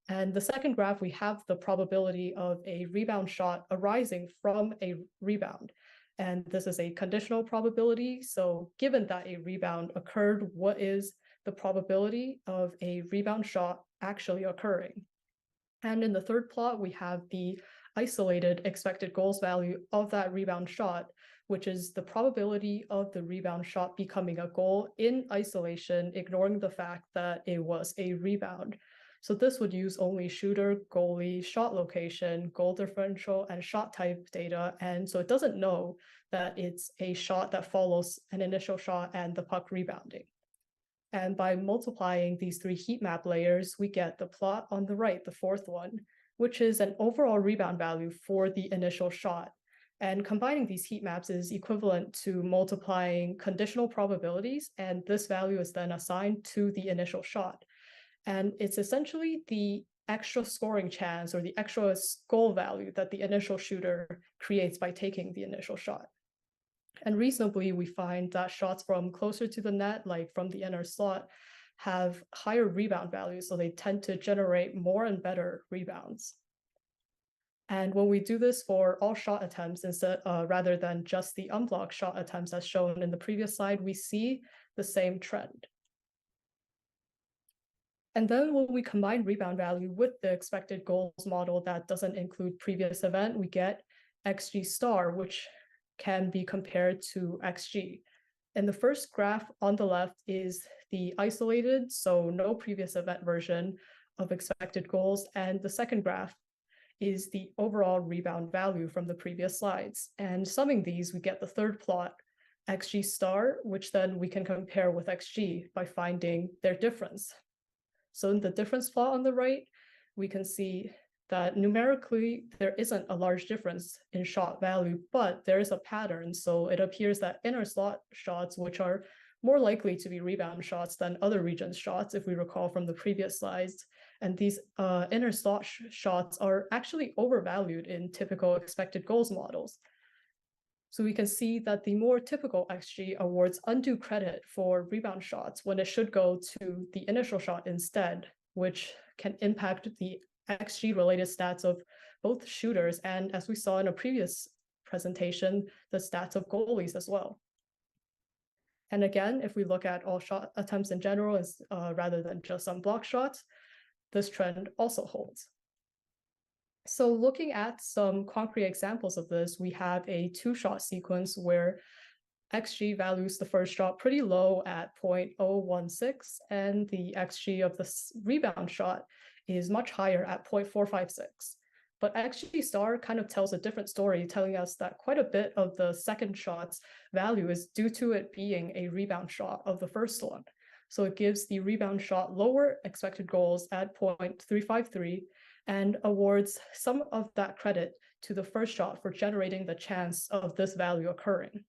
Speaker 14: And the second graph, we have the probability of a rebound shot arising from a rebound. And this is a conditional probability. So given that a rebound occurred, what is the probability of a rebound shot actually occurring? And in the third plot, we have the isolated expected goals value of that rebound shot, which is the probability of the rebound shot becoming a goal in isolation, ignoring the fact that it was a rebound. So this would use only shooter, goalie, shot location, goal differential, and shot type data. And so it doesn't know that it's a shot that follows an initial shot and the puck rebounding. And by multiplying these three heat map layers, we get the plot on the right, the fourth one, which is an overall rebound value for the initial shot. And combining these heat maps is equivalent to multiplying conditional probabilities, and this value is then assigned to the initial shot. And it's essentially the extra scoring chance or the extra goal value that the initial shooter creates by taking the initial shot. And reasonably, we find that shots from closer to the net, like from the inner slot, have higher rebound values, so they tend to generate more and better rebounds. And when we do this for all shot attempts, instead, rather than just the unblocked shot attempts as shown in the previous slide, we see the same trend. And then when we combine rebound value with the expected goals model that doesn't include previous event, we get XG star, which can be compared to XG. And the first graph on the left is the isolated, so no previous event version of expected goals. And the second graph is the overall rebound value from the previous slides. And summing these, we get the third plot, XG star, which then we can compare with XG by finding their difference. So in the difference plot on the right, we can see that numerically there isn't a large difference in shot value, but there is a pattern. So it appears that inner slot shots, which are more likely to be rebound shots than other regions shots, if we recall from the previous slides, and these inner slot shots are actually overvalued in typical expected goals models. So we can see that the more typical XG awards undue credit for rebound shots when it should go to the initial shot instead, which can impact the XG related stats of both shooters and, as we saw in a previous presentation, the stats of goalies as well. And again, if we look at all shot attempts in general, rather than just some block shots, this trend also holds. So looking at some concrete examples of this, we have a two-shot sequence where XG values the first shot pretty low at 0.016, and the XG of the rebound shot is much higher at 0.456. But XG star kind of tells a different story, telling us that quite a bit of the second shot's value is due to it being a rebound shot of the first one. So it gives the rebound shot lower expected goals at 0.353 and awards some of that credit to the first shot for generating the chance of this value occurring.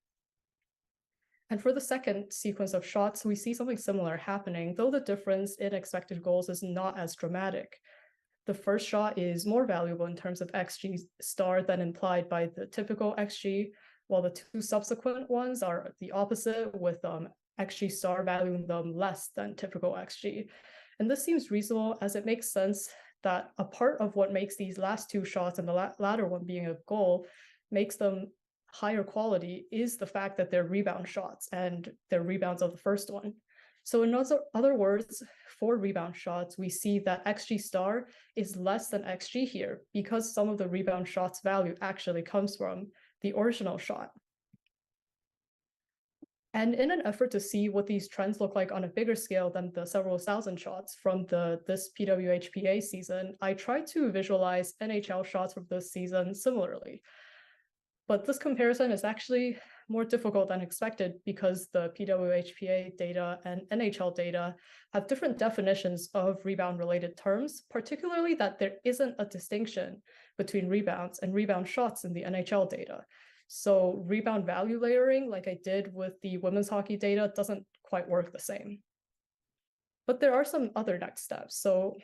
Speaker 14: And for the second sequence of shots, we see something similar happening, though the difference in expected goals is not as dramatic. The first shot is more valuable in terms of XG star than implied by the typical XG, while the two subsequent ones are the opposite, with XG star valuing them less than typical XG. And this seems reasonable, as it makes sense that a part of what makes these last two shots and the latter one being a goal makes them higher quality is the fact that they're rebound shots and they're rebounds of the first one. So in other words, for rebound shots, we see that XG star is less than XG here because some of the rebound shots value actually comes from the original shot. And in an effort to see what these trends look like on a bigger scale than the several thousand shots from this PWHPA season, I tried to visualize NHL shots from this season similarly. But this comparison is actually more difficult than expected because the PWHPA data and NHL data have different definitions of rebound-related terms, particularly that there isn't a distinction between rebounds and rebound shots in the NHL data. So rebound value layering, like I did with the women's hockey data, doesn't quite work the same. But there are some other next steps. So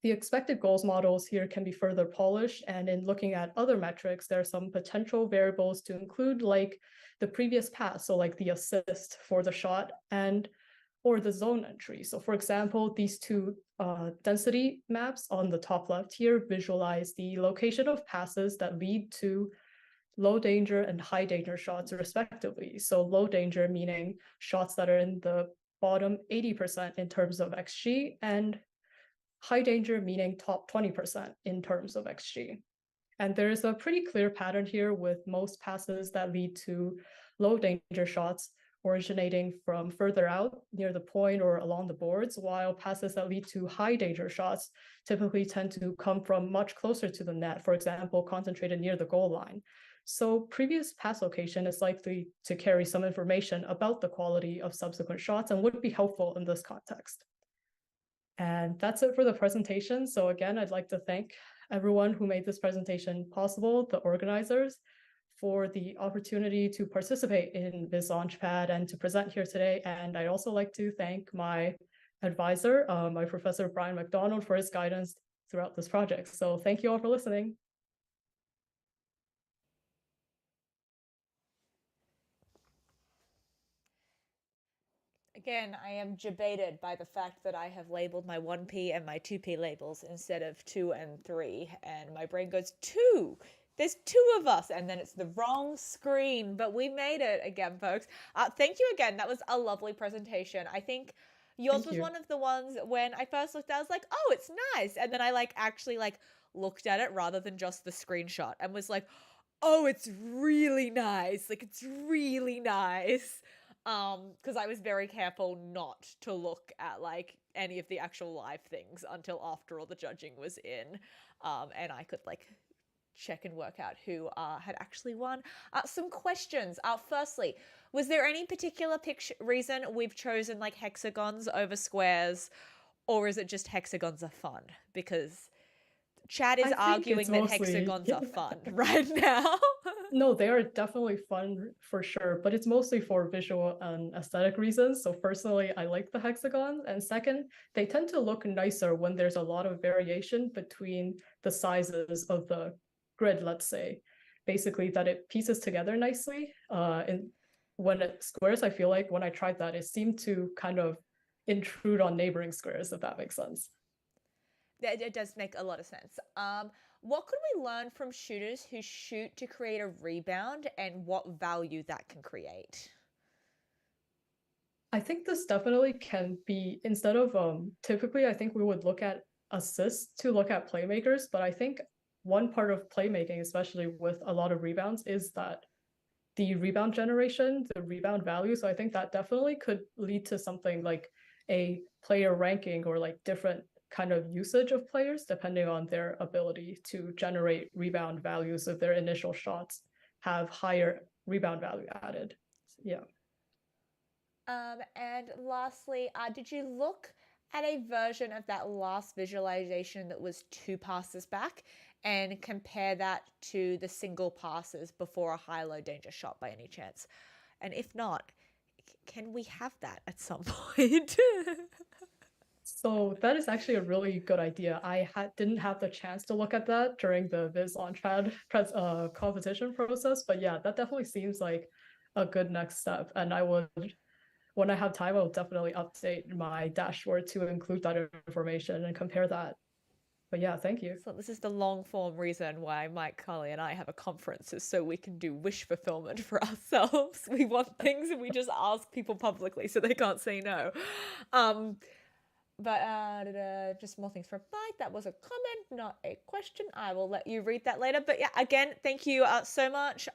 Speaker 14: the expected goals models here can be further polished, and in looking at other metrics, there are some potential variables to include, like the previous pass, so like the assist for the shot or the zone entry. So for example, these two density maps on the top left here visualize the location of passes that lead to low danger and high danger shots respectively. So low danger meaning shots that are in the bottom 80% in terms of XG, and high danger meaning top 20% in terms of XG. And there's a pretty clear pattern here with most passes that lead to low danger shots originating from further out near the point or along the boards, while passes that lead to high danger shots typically tend to come from much closer to the net, for example, concentrated near the goal line. So previous pass location is likely to carry some information about the quality of subsequent shots and would be helpful in this context. And that's it for the presentation. So again, I'd like to thank everyone who made this presentation possible, the organizers, for the opportunity to participate in this Launchpad and to present here today. And I'd also like to thank my advisor, my Professor Brian McDonald, for his guidance throughout this project. So thank you all for listening.
Speaker 2: Again, I am debated by the fact that I have labeled my 1P and my 2P labels instead of 2 and 3, and my brain goes, 2! There's 2 of us, and then it's the wrong screen, but we made it again, folks. Thank you again. That was a lovely presentation. I think yours was one of the ones when I first looked at it, I was like, oh, it's nice, and then I actually looked at it rather than just the screenshot and was like, oh, it's really nice. It's really nice. Because I was very careful not to look at any of the actual live things until after all the judging was in, and I could check and work out who had actually won. Some questions. Firstly, was there any particular reason we've chosen hexagons over squares, or is it just hexagons are fun? Because Chad is arguing that hexagons are fun right now.
Speaker 14: No, they are definitely fun for sure, but it's mostly for visual and aesthetic reasons. So personally, I like the hexagons. And second, they tend to look nicer when there's a lot of variation between the sizes of the grid, let's say. basically that it pieces together nicely. And when it squares, I feel like when I tried that, it seemed to kind of intrude on neighboring squares, if that makes sense.
Speaker 2: It does make a lot of sense. What could we learn from shooters who shoot to create a rebound and what value that can create?
Speaker 14: I think this definitely can be, instead of typically I think we would look at assists to look at playmakers, but I think one part of playmaking, especially with a lot of rebounds, is that the rebound generation, the rebound value. So I think that definitely could lead to something like a player ranking or like different kind of usage of players depending on their ability to generate rebound values if their initial shots have higher rebound value added. Yeah.
Speaker 2: And lastly, did you look at a version of that last visualization that was 2 passes back and compare that to the single passes before a high-low danger shot by any chance? And if not, can we have that at some point?
Speaker 14: So that is actually a really good idea. I didn't have the chance to look at that during the Viz Launchpad competition process, but yeah, that definitely seems like a good next step. And I would, when I have time, I will definitely update my dashboard to include that information and compare that. But yeah, thank you.
Speaker 2: So this is the long form reason why Mike, Carly, and I have a conference, is so we can do wish fulfillment for ourselves. We want things and we just ask people publicly so they can't say no. But just more things from Mike. That was a comment, not a question. I will let you read that later. But yeah, again, thank you so much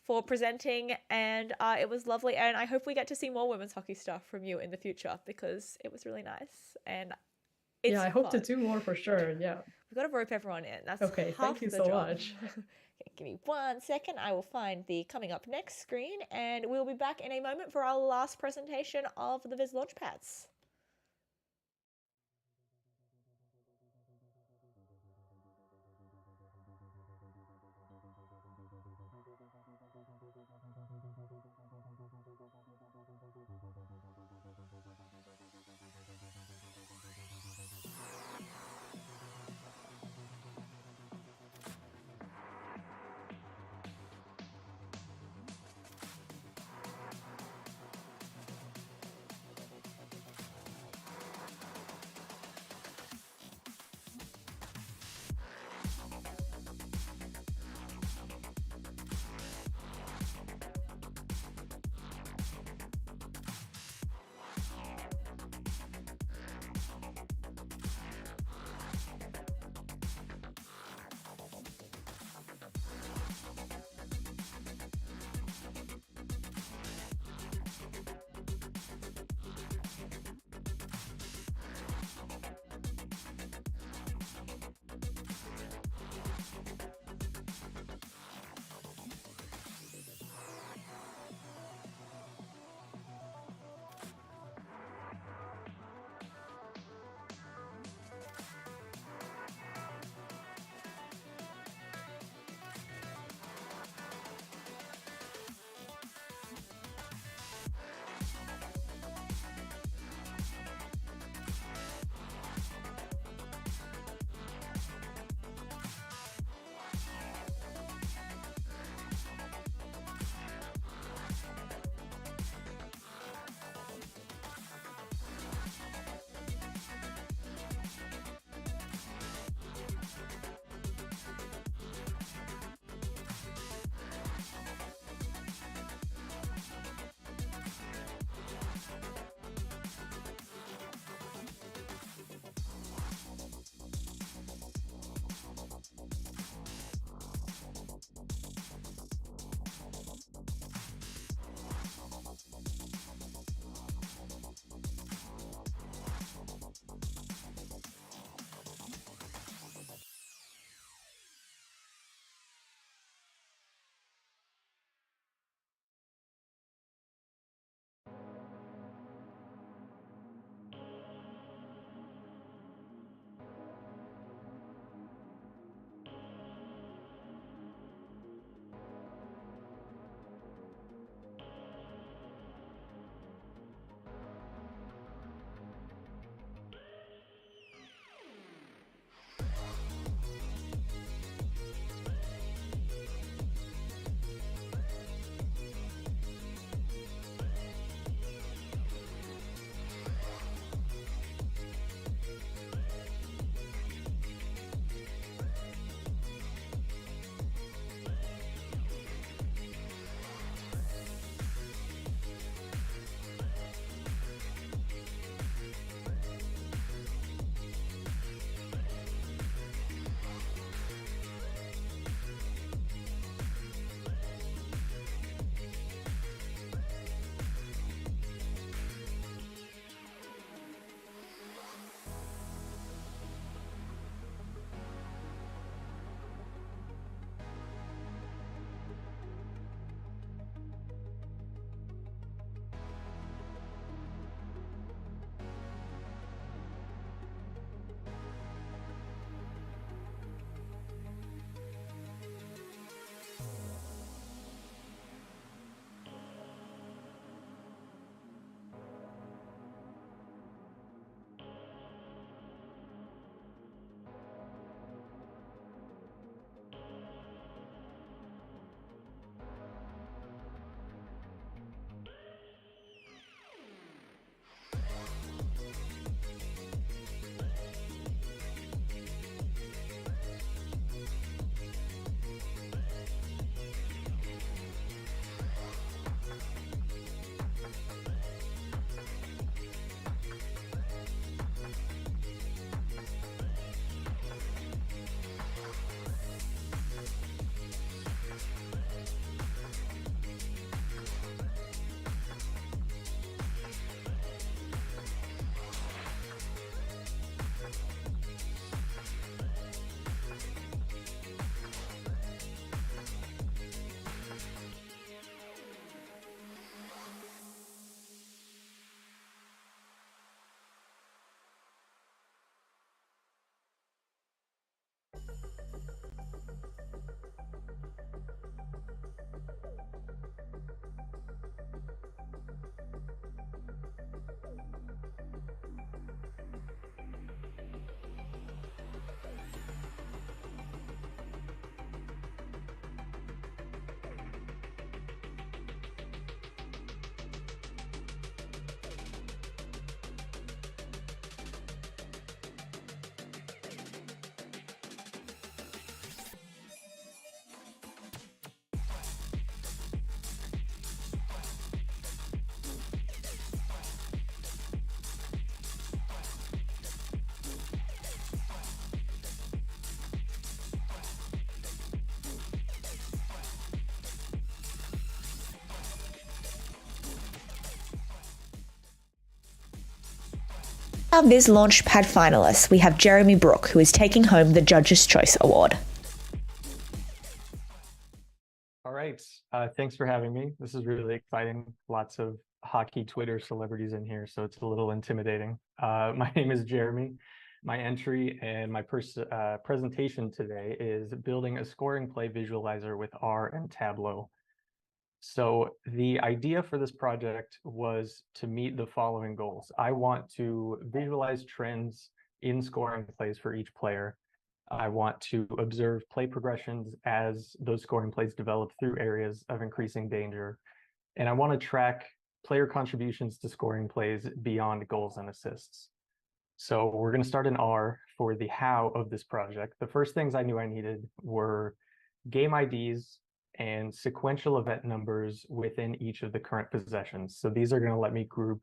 Speaker 2: for presenting, and it was lovely. And I hope we get to see more women's hockey stuff from you in the future because it was really nice. And it's
Speaker 14: yeah, I hope to
Speaker 2: fun.
Speaker 14: do more for sure. Yeah.
Speaker 2: We've got to rope everyone in. That's
Speaker 14: okay. Thank you so much.
Speaker 2: Okay, give me 1 second. I will find the coming up next screen, and we'll be back in a moment for our last presentation of the Viz Launchpads. Our Viz Launchpad finalists, we have Jeremy Brook, who is taking home the Judge's Choice Award.
Speaker 15: All right, thanks for having me. This is really exciting. Lots of hockey Twitter celebrities in here, so it's a little intimidating. My name is Jeremy. My entry and my presentation today is building a scoring play visualizer with R and Tableau. So the idea for this project was to meet the following goals. I want to visualize trends in scoring plays for each player. I want to observe play progressions as those scoring plays develop through areas of increasing danger. And I want to track player contributions to scoring plays beyond goals and assists. So we're going to start in R for the how of this project. The first things I knew I needed were game IDs and sequential event numbers within each of the current possessions. So these are going to let me group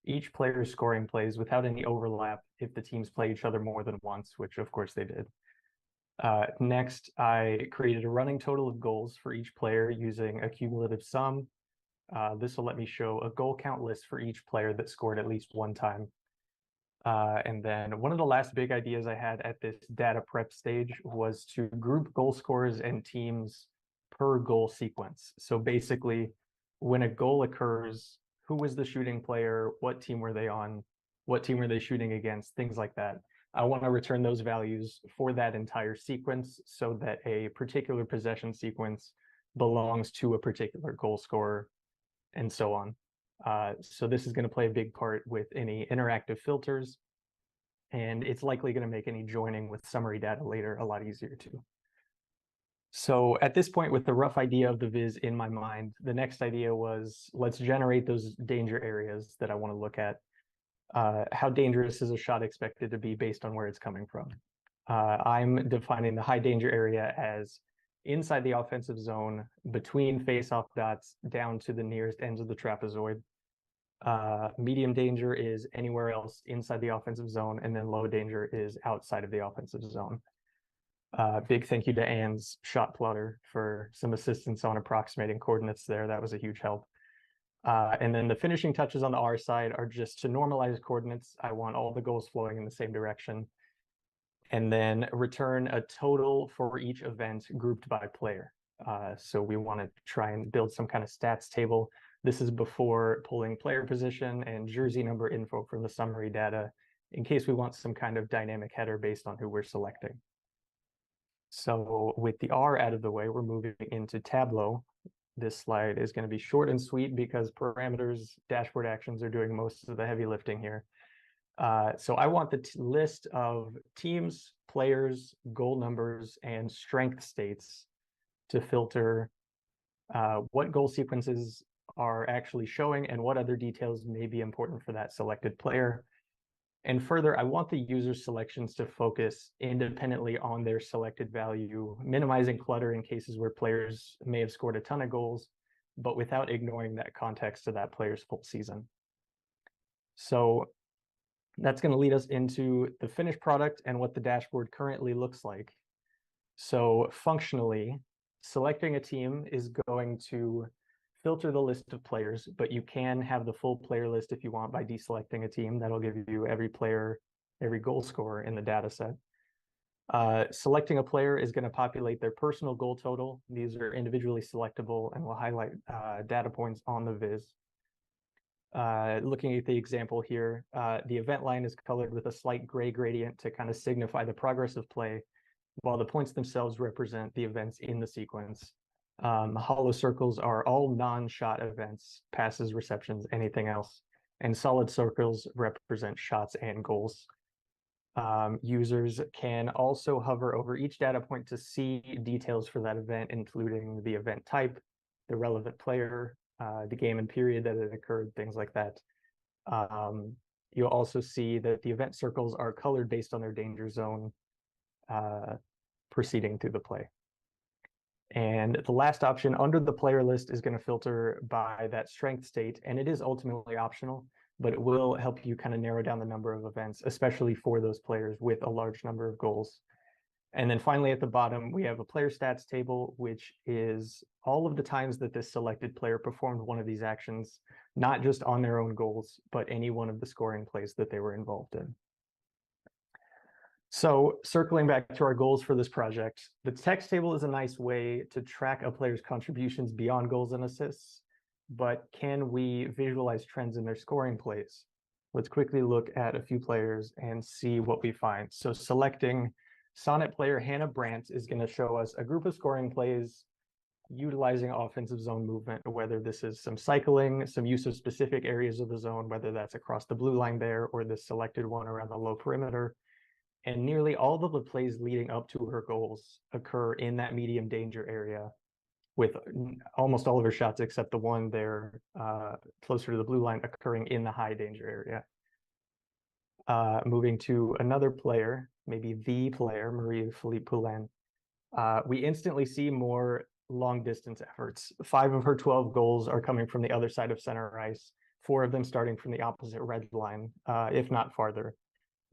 Speaker 15: each player's scoring plays without any overlap if the teams play each other more than once, which of course they did. Next, I created a running total of goals for each player using a cumulative sum. This will let me show a goal count list for each player that scored at least one time. And then one of the last big ideas I had at this data prep stage was to group goal scorers and teams per goal sequence. So basically, when a goal occurs, who was the shooting player, what team were they on, what team were they shooting against, things like that. I want to return those values for that entire sequence so that a particular possession sequence belongs to a particular goal scorer and so on. So this is going to play a big part with any interactive filters, and it's likely going to make any joining with summary data later a lot easier too. So at this point, with the rough idea of the viz in my mind, the next idea was let's generate those danger areas that I want to look at. How dangerous is a shot expected to be based on where it's coming from? I'm defining the high danger area as inside the offensive zone, between face-off dots, down to the nearest ends of the trapezoid. Medium danger is anywhere else inside the offensive zone, and then low danger is outside of the offensive zone. Big thank you to Anne's shot plotter for some assistance on approximating coordinates there. That was a huge help. And then the finishing touches on the R side are just to normalize coordinates. I want all the goals flowing in the same direction. And then return a total for each event grouped by player. So we want to try and build some kind of stats table. This is before pulling player position and jersey number info from the summary data in case we want some kind of dynamic header based on who we're selecting. So with the R out of the way, we're moving into Tableau. This slide is going to be short and sweet because parameters, dashboard actions are doing most of the heavy lifting here. So I want the list of teams, players, goal numbers, and strength states to filter what goal sequences are actually showing and what other details may be important for that selected player. And further, I want the user selections to focus independently on their selected value, minimizing clutter in cases where players may have scored a ton of goals, but without ignoring that context of that player's full season. So that's going to lead us into the finished product and what the dashboard currently looks like. So functionally, selecting a team is going to filter the list of players, but you can have the full player list if you want by deselecting a team. That'll give you every player, every goal scorer in the data set. Selecting a player is going to populate their personal goal total. These are individually selectable and will highlight data points on the viz. Looking at the example here, the event line is colored with a slight gray gradient to kind of signify the progress of play, while the points themselves represent the events in the sequence. Hollow circles are all non-shot events, passes, receptions, anything else, and solid circles represent shots and goals. Users can also hover over each data point to see details for that event, including the event type, the relevant player, the game and period that it occurred, things like that. You'll also see that the event circles are colored based on their danger zone proceeding through the play. And the last option under the player list is going to filter by that strength state, and it is ultimately optional, but it will help you kind of narrow down the number of events, especially for those players with a large number of goals. And then finally at the bottom, we have a player stats table, which is all of the times that this selected player performed one of these actions, not just on their own goals, but any one of the scoring plays that they were involved in. So circling back to our goals for this project, the text table is a nice way to track a player's contributions beyond goals and assists, but can we visualize trends in their scoring plays? Let's quickly look at a few players and see what we find. So selecting Sonnet player Hannah Brandt is going to show us a group of scoring plays utilizing offensive zone movement, whether this is some cycling, some use of specific areas of the zone, whether that's across the blue line there or the selected one around the low perimeter. And nearly all of the plays leading up to her goals occur in that medium danger area, with almost all of her shots except the one there closer to the blue line occurring in the high danger area. Moving to another player, maybe the player, Marie-Philippe Poulin, we instantly see more long distance efforts. 5 of her 12 goals are coming from the other side of center ice, 4 of them starting from the opposite red line, if not farther.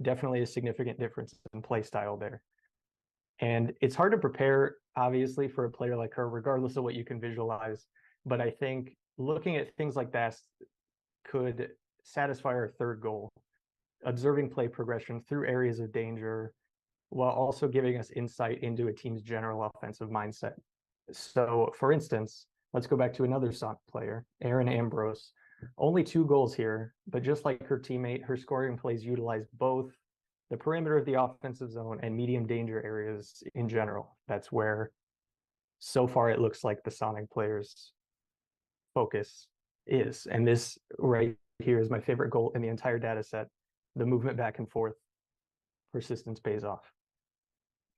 Speaker 15: Definitely a significant difference in play style there. And it's hard to prepare, obviously, for a player like her, regardless of what you can visualize. But I think looking at things like that could satisfy our third goal, observing play progression through areas of danger, while also giving us insight into a team's general offensive mindset. So, for instance, let's go back to another Sonnet player, Erin Ambrose. Only 2 goals here, but just like her teammate, her scoring plays utilize both the perimeter of the offensive zone and medium danger areas in general. That's where, so far, it looks like the Sonic players' focus is. And this right here is my favorite goal in the entire data set. The movement back and forth, persistence pays off.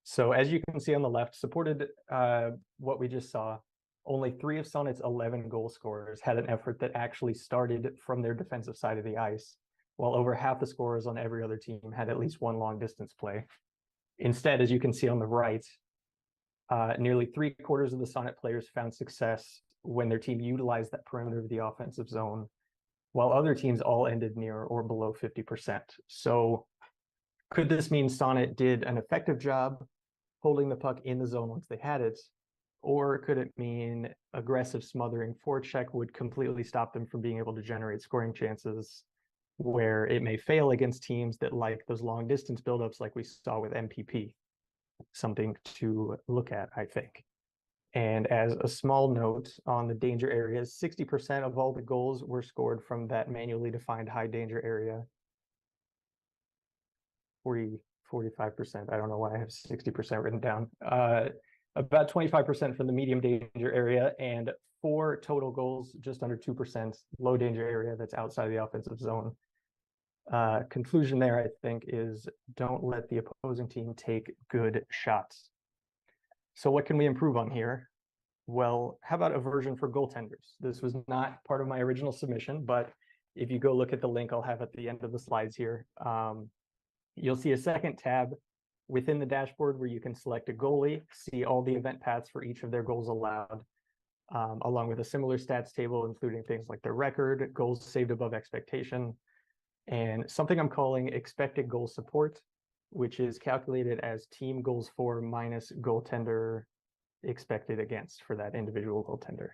Speaker 15: So as you can see on the left, supported what we just saw, only 3 of Sonnet's 11 goal scorers had an effort that actually started from their defensive side of the ice, while over half the scorers on every other team had at least one long distance play. Instead, as you can see on the right, nearly 3/4 of the Sonnet players found success when their team utilized that perimeter of the offensive zone, while other teams all ended near or below 50%. So could this mean Sonnet did an effective job holding the puck in the zone once they had it? Or could it mean aggressive smothering forecheck would completely stop them from being able to generate scoring chances, where it may fail against teams that like those long distance buildups like we saw with MPP? Something to look at, I think. And as a small note on the danger areas, 60% of all the goals were scored from that manually defined high danger area. 45%, I don't know why I have 60% written down. About 25% from the medium danger area, and 4 total goals, just under 2%, low danger area that's outside the offensive zone. Conclusion there, I think, is don't let the opposing team take good shots. So what can we improve on here? Well, how about a version for goaltenders? This was not part of my original submission, but if you go look at the link I'll have at the end of the slides here, you'll see a second tab within the dashboard where you can select a goalie, see all the event paths for each of their goals allowed, along with a similar stats table, including things like their record, goals saved above expectation, and something I'm calling expected goal support, which is calculated as team goals for minus goaltender expected against for that individual goaltender.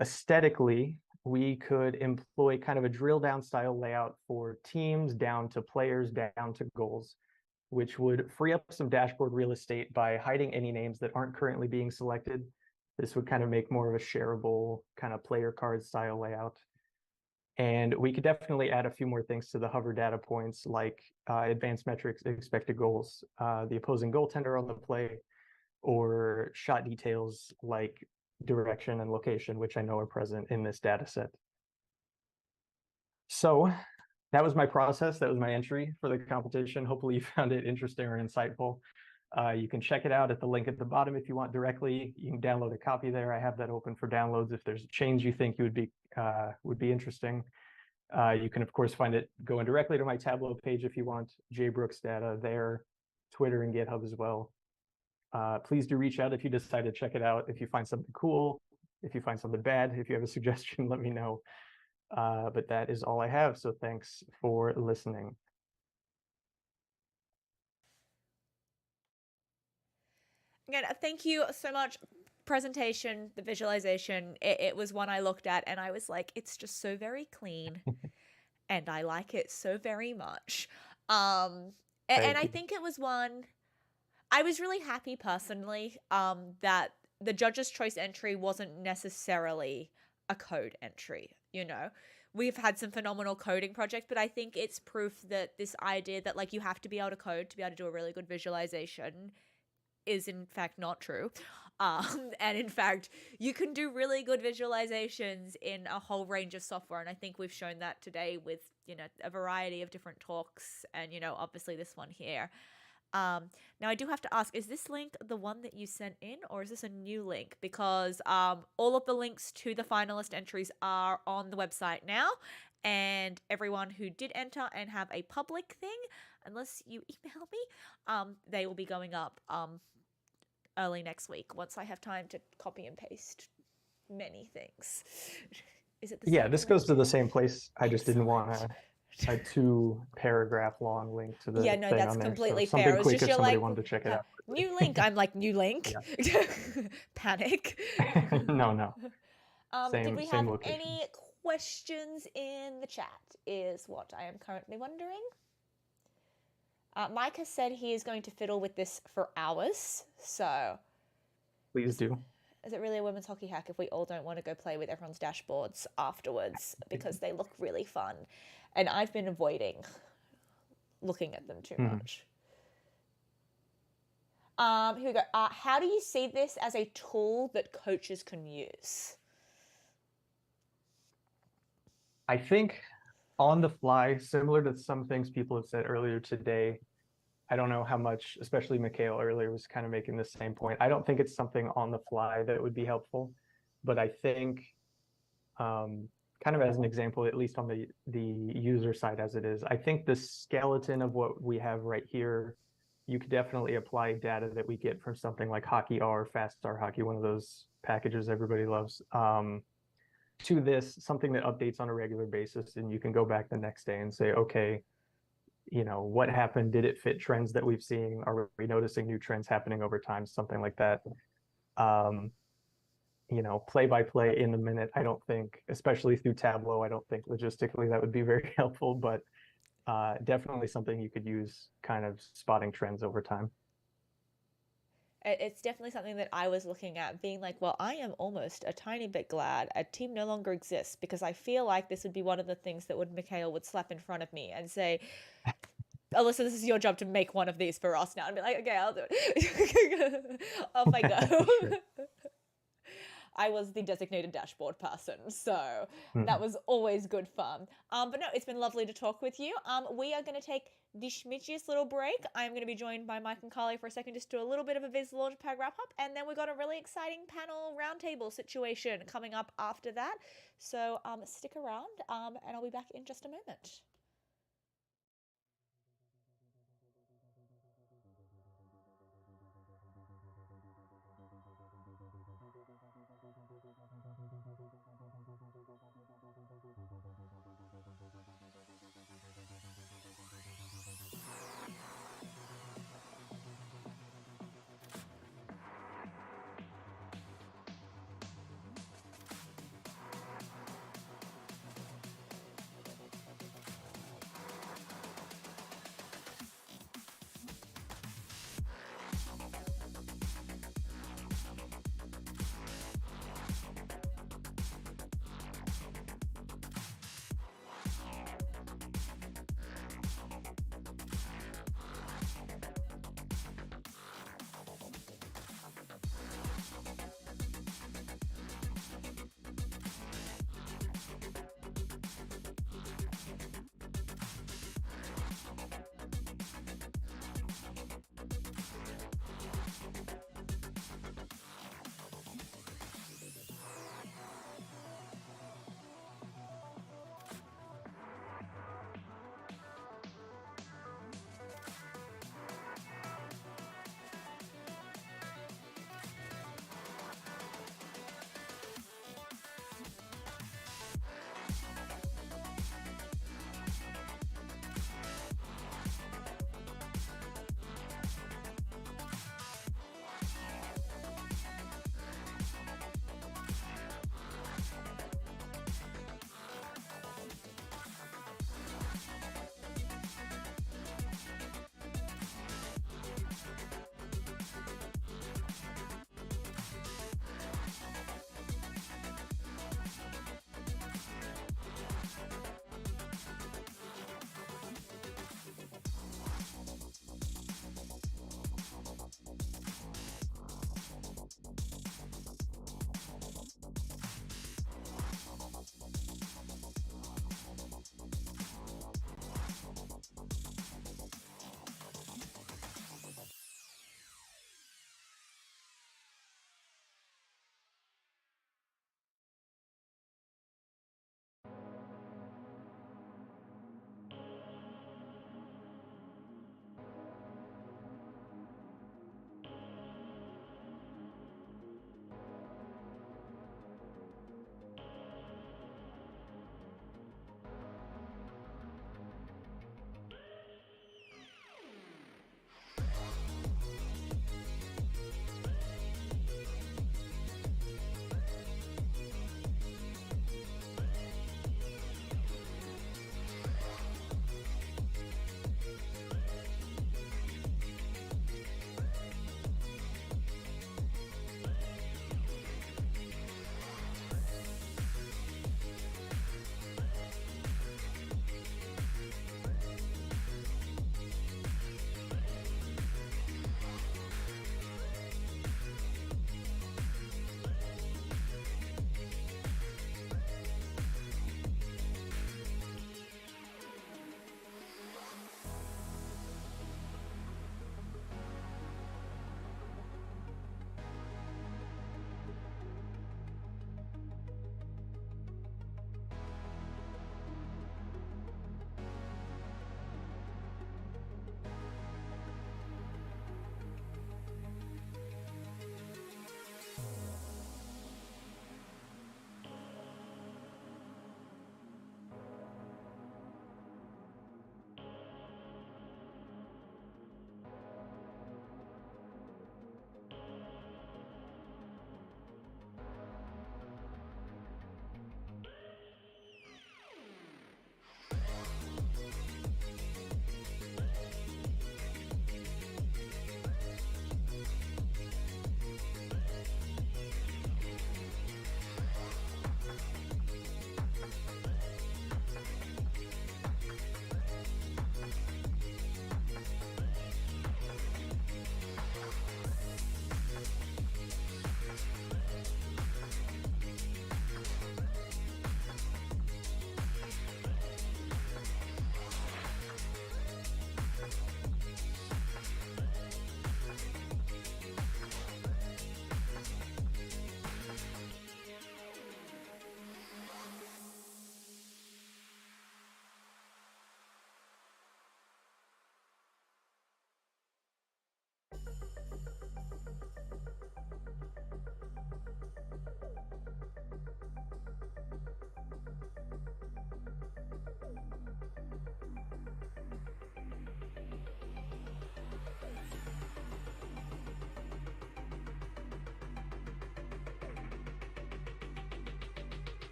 Speaker 15: Aesthetically, we could employ kind of a drill down style layout for teams down to players down to goals, which would free up some dashboard real estate by hiding any names that aren't currently being selected. This would kind of make more of a shareable kind of player card style layout. And we could definitely add a few more things to the hover data points, like advanced metrics, expected goals, the opposing goaltender on the play, or shot details like direction and location, which I know are present in this data set. So that was my process. That was my entry for the competition. Hopefully you found it interesting or insightful. You can check it out at the link at the bottom if you want directly. You can download a copy there. I have that open for downloads if there's a change you think would be interesting. You can, of course, find it going directly to my Tableau page if you want. JBrooks data there, Twitter and GitHub as well. Please do reach out if you decide to check it out. If you find something cool, if you find something bad, if you have a suggestion, let me know. But that is all I have. So thanks for listening.
Speaker 2: Again, thank you so much. Presentation, the visualization, it was one I looked at and I was like, it's just so very clean and I like it so very much. And I think it was one I was really happy personally that the judge's choice entry wasn't necessarily a code entry, you know. We've had some phenomenal coding projects, but I think it's proof that this idea that like you have to be able to code to be able to do a really good visualization is in fact not true. And in fact, you can do really good visualizations in a whole range of software. And I think we've shown that today with, you know, a variety of different talks and, you know, obviously this one here. Now I do have to ask, is this link the one that you sent in or is this a new link? Because all of the links to the finalist entries are on the website now. And everyone who did enter and have a public thing, unless you email me, they will be going up early next week once I have time to copy and paste many things. Is it the
Speaker 15: Yeah,
Speaker 2: same
Speaker 15: this goes to
Speaker 2: link?
Speaker 15: the same place. I just didn't want a 2-paragraph long link to the
Speaker 2: Yeah, no,
Speaker 15: thing
Speaker 2: that's
Speaker 15: on there.
Speaker 2: completely
Speaker 15: So
Speaker 2: fair.
Speaker 15: something
Speaker 2: It was
Speaker 15: quick
Speaker 2: just
Speaker 15: if
Speaker 2: you're
Speaker 15: somebody
Speaker 2: like,
Speaker 15: wanted to check it out.
Speaker 2: new link. I'm like, new link. Panic.
Speaker 15: No.
Speaker 2: Did we
Speaker 15: Same
Speaker 2: have
Speaker 15: location.
Speaker 2: any questions in the chat is what I am currently wondering. Mike has said he is going to fiddle with this for hours, so
Speaker 15: Please do.
Speaker 2: is it really a women's hockey hack if we all don't want to go play with everyone's dashboards afterwards because they look really fun? And I've been avoiding looking at them too much. Here we go. How do you see this as a tool that coaches can use?
Speaker 15: I think on the fly, similar to some things people have said earlier today, I don't know how much, especially Mikhail earlier was kind of making the same point. I don't think it's something on the fly that would be helpful, but I think kind of as an example, at least on the user side as it is, I think the skeleton of what we have right here, you could definitely apply data that we get from something like Whkyhac, Fast Star Hockey, one of those packages everybody loves, to this, something that updates on a regular basis, and you can go back the next day and say, okay, you know, what happened? Did it fit trends that we've seen? Are we noticing new trends happening over time? Something like that. You know, play by play in the minute, I don't think, especially through Tableau, I don't think logistically that would be very helpful, but definitely something you could use kind of spotting trends over time.
Speaker 2: It's definitely something that I was looking at, being like, well, I am almost a tiny bit glad a team no longer exists, because I feel like this would be one of the things that Mikhail would slap in front of me and say, Alyssa, this is your job to make one of these for us now. And be like, okay, I'll do it. Off I go.
Speaker 15: Sure.
Speaker 2: I was the designated dashboard person, so that was always good fun. But no, it's been lovely to talk with you. We are going to take the schmitchiest little break. I'm going to be joined by Mike and Carly for a second, just do a little bit of a Viz Launchpad wrap up, and then we've got a really exciting panel roundtable situation coming up after that. So stick around, and I'll be back in just a moment.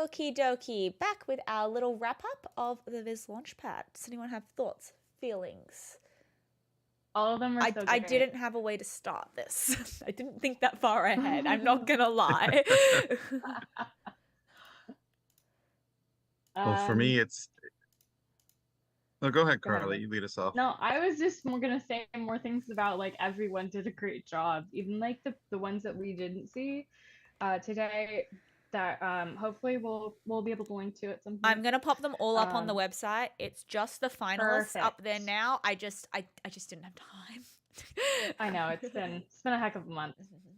Speaker 2: Okie dokie, back with our little wrap up of the Viz Launchpad. Does anyone have thoughts, feelings?
Speaker 3: All of them are so
Speaker 2: I
Speaker 3: great.
Speaker 2: didn't have a way to start this. I didn't think that far ahead. I'm not gonna lie.
Speaker 16: Well, for me, it's. Oh, go ahead,
Speaker 3: Go ahead,
Speaker 16: Carly.
Speaker 3: Liz.
Speaker 16: You lead us off.
Speaker 3: No, I was just gonna say more things about like everyone did a great job, even like the ones that we didn't see today. That hopefully we'll be able to link to at some point.
Speaker 2: I'm gonna pop them all up on the website. It's just the finalists up there
Speaker 3: Perfect.
Speaker 2: now. I just didn't have time.
Speaker 3: I know it's been a heck of a month,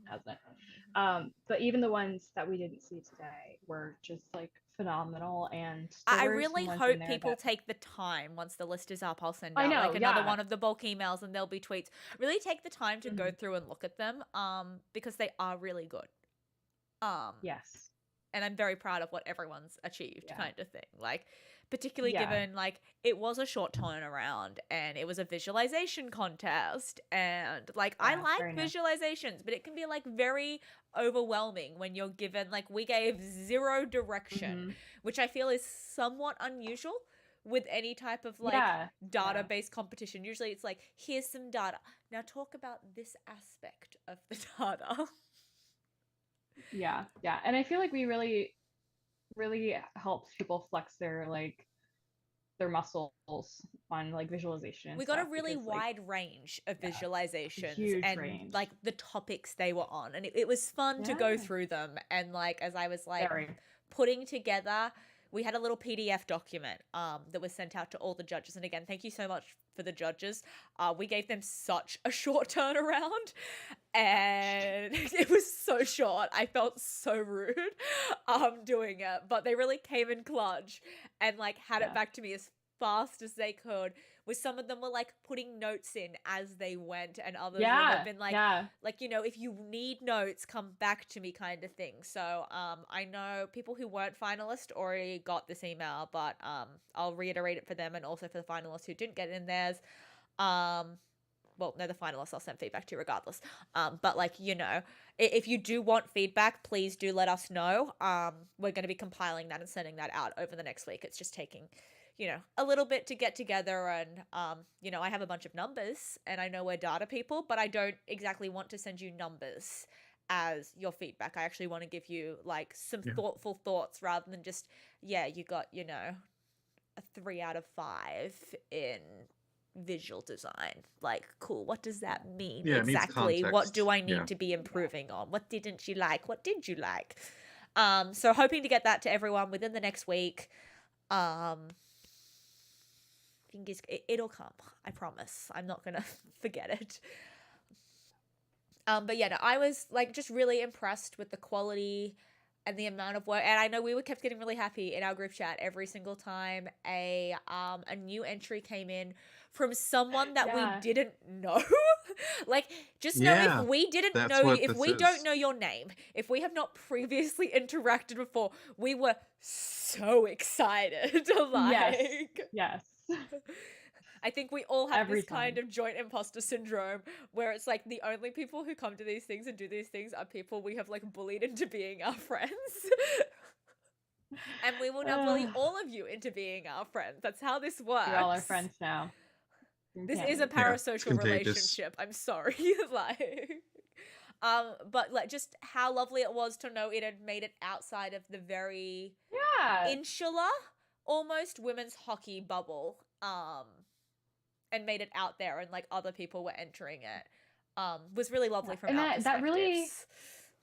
Speaker 3: hasn't it? But even the ones that we didn't see today were just like phenomenal, and there
Speaker 2: I
Speaker 3: were
Speaker 2: really
Speaker 3: some ones in
Speaker 2: hope
Speaker 3: there
Speaker 2: people
Speaker 3: that-
Speaker 2: take the time once the list is up. I'll send
Speaker 3: I
Speaker 2: out
Speaker 3: know,
Speaker 2: like another
Speaker 3: yeah.
Speaker 2: one of the bulk emails, and there'll be tweets. Really take the time to go through and look at them, because they are really good.
Speaker 3: Yes.
Speaker 2: And I'm very proud of what everyone's achieved,
Speaker 3: Yeah.
Speaker 2: kind of thing. Like, particularly
Speaker 3: Yeah.
Speaker 2: given like it was a short turnaround and it was a visualization contest, and like I
Speaker 3: Yeah,
Speaker 2: like
Speaker 3: very nice.
Speaker 2: visualizations, but it can be like very overwhelming when you're given like we gave zero direction, which I feel is somewhat unusual with any type of like
Speaker 3: Yeah,
Speaker 2: database competition. Usually it's like, here's some data. Now talk about this aspect of the data.
Speaker 3: Yeah, yeah. And I feel like we really helps people flex their like their muscles on like visualization and
Speaker 2: We got a
Speaker 3: stuff,
Speaker 2: really
Speaker 3: because, like,
Speaker 2: wide range of visualizations
Speaker 3: huge
Speaker 2: and
Speaker 3: range.
Speaker 2: like the topics they were on, and it was fun to go
Speaker 3: Yeah.
Speaker 2: through them. And like as I was like
Speaker 3: Very.
Speaker 2: putting together, we had a little PDF document that was sent out to all the judges. And again, thank you so much for the judges. We gave them such a short turnaround, and it was so short. I felt so rude doing it, but they really came in clutch and like had it back to me as fast as they could. With some of them were like putting notes in as they went, and others would have been like like, you know, if you need notes, come back to me, kind of thing. So I know people who weren't finalists already got this email, but I'll reiterate it for them, and also for the finalists who didn't get in theirs. Well, no, the finalists I'll send feedback to regardless. But like, you know, if you do want feedback, please do let us know. We're going to be compiling that and sending that out over the next week. It's just taking, you know, a little bit to get together, and you know, I have a bunch of numbers and I know we're data people, but I don't exactly want to send you numbers as your feedback. I actually want to give you like some thoughtful thoughts rather than just, yeah, you got, you know, a 3 out of 5 in visual design. Like, cool, what does that mean exactly? What do I need to be improving on? What didn't you like? What did you like? So hoping to get that to everyone within the next week. It'll come, I promise. I'm not gonna forget it. But yeah, no, I was like just really impressed with the quality and the amount of work. And I know we were kept getting really happy in our group chat every single time a new entry came in from someone that we didn't know. Like, just know if we didn't know you, if we don't know your name, if we have not previously interacted before, we were so excited. Like,
Speaker 3: yes.
Speaker 2: I think we all have
Speaker 3: Every
Speaker 2: this kind of joint imposter syndrome where it's like the only people who come to these things and do these things are people we have like bullied into being our friends. And we will now bully all of you into being our friends. That's how this works.
Speaker 3: You're all our friends now.
Speaker 2: This is a parasocial relationship. I'm sorry. But like just how lovely it was to know it had made it outside of the very insular, almost women's hockey bubble, and made it out there, and like other people were entering it. Was really lovely from
Speaker 3: and
Speaker 2: our
Speaker 3: that really,
Speaker 2: perspectives.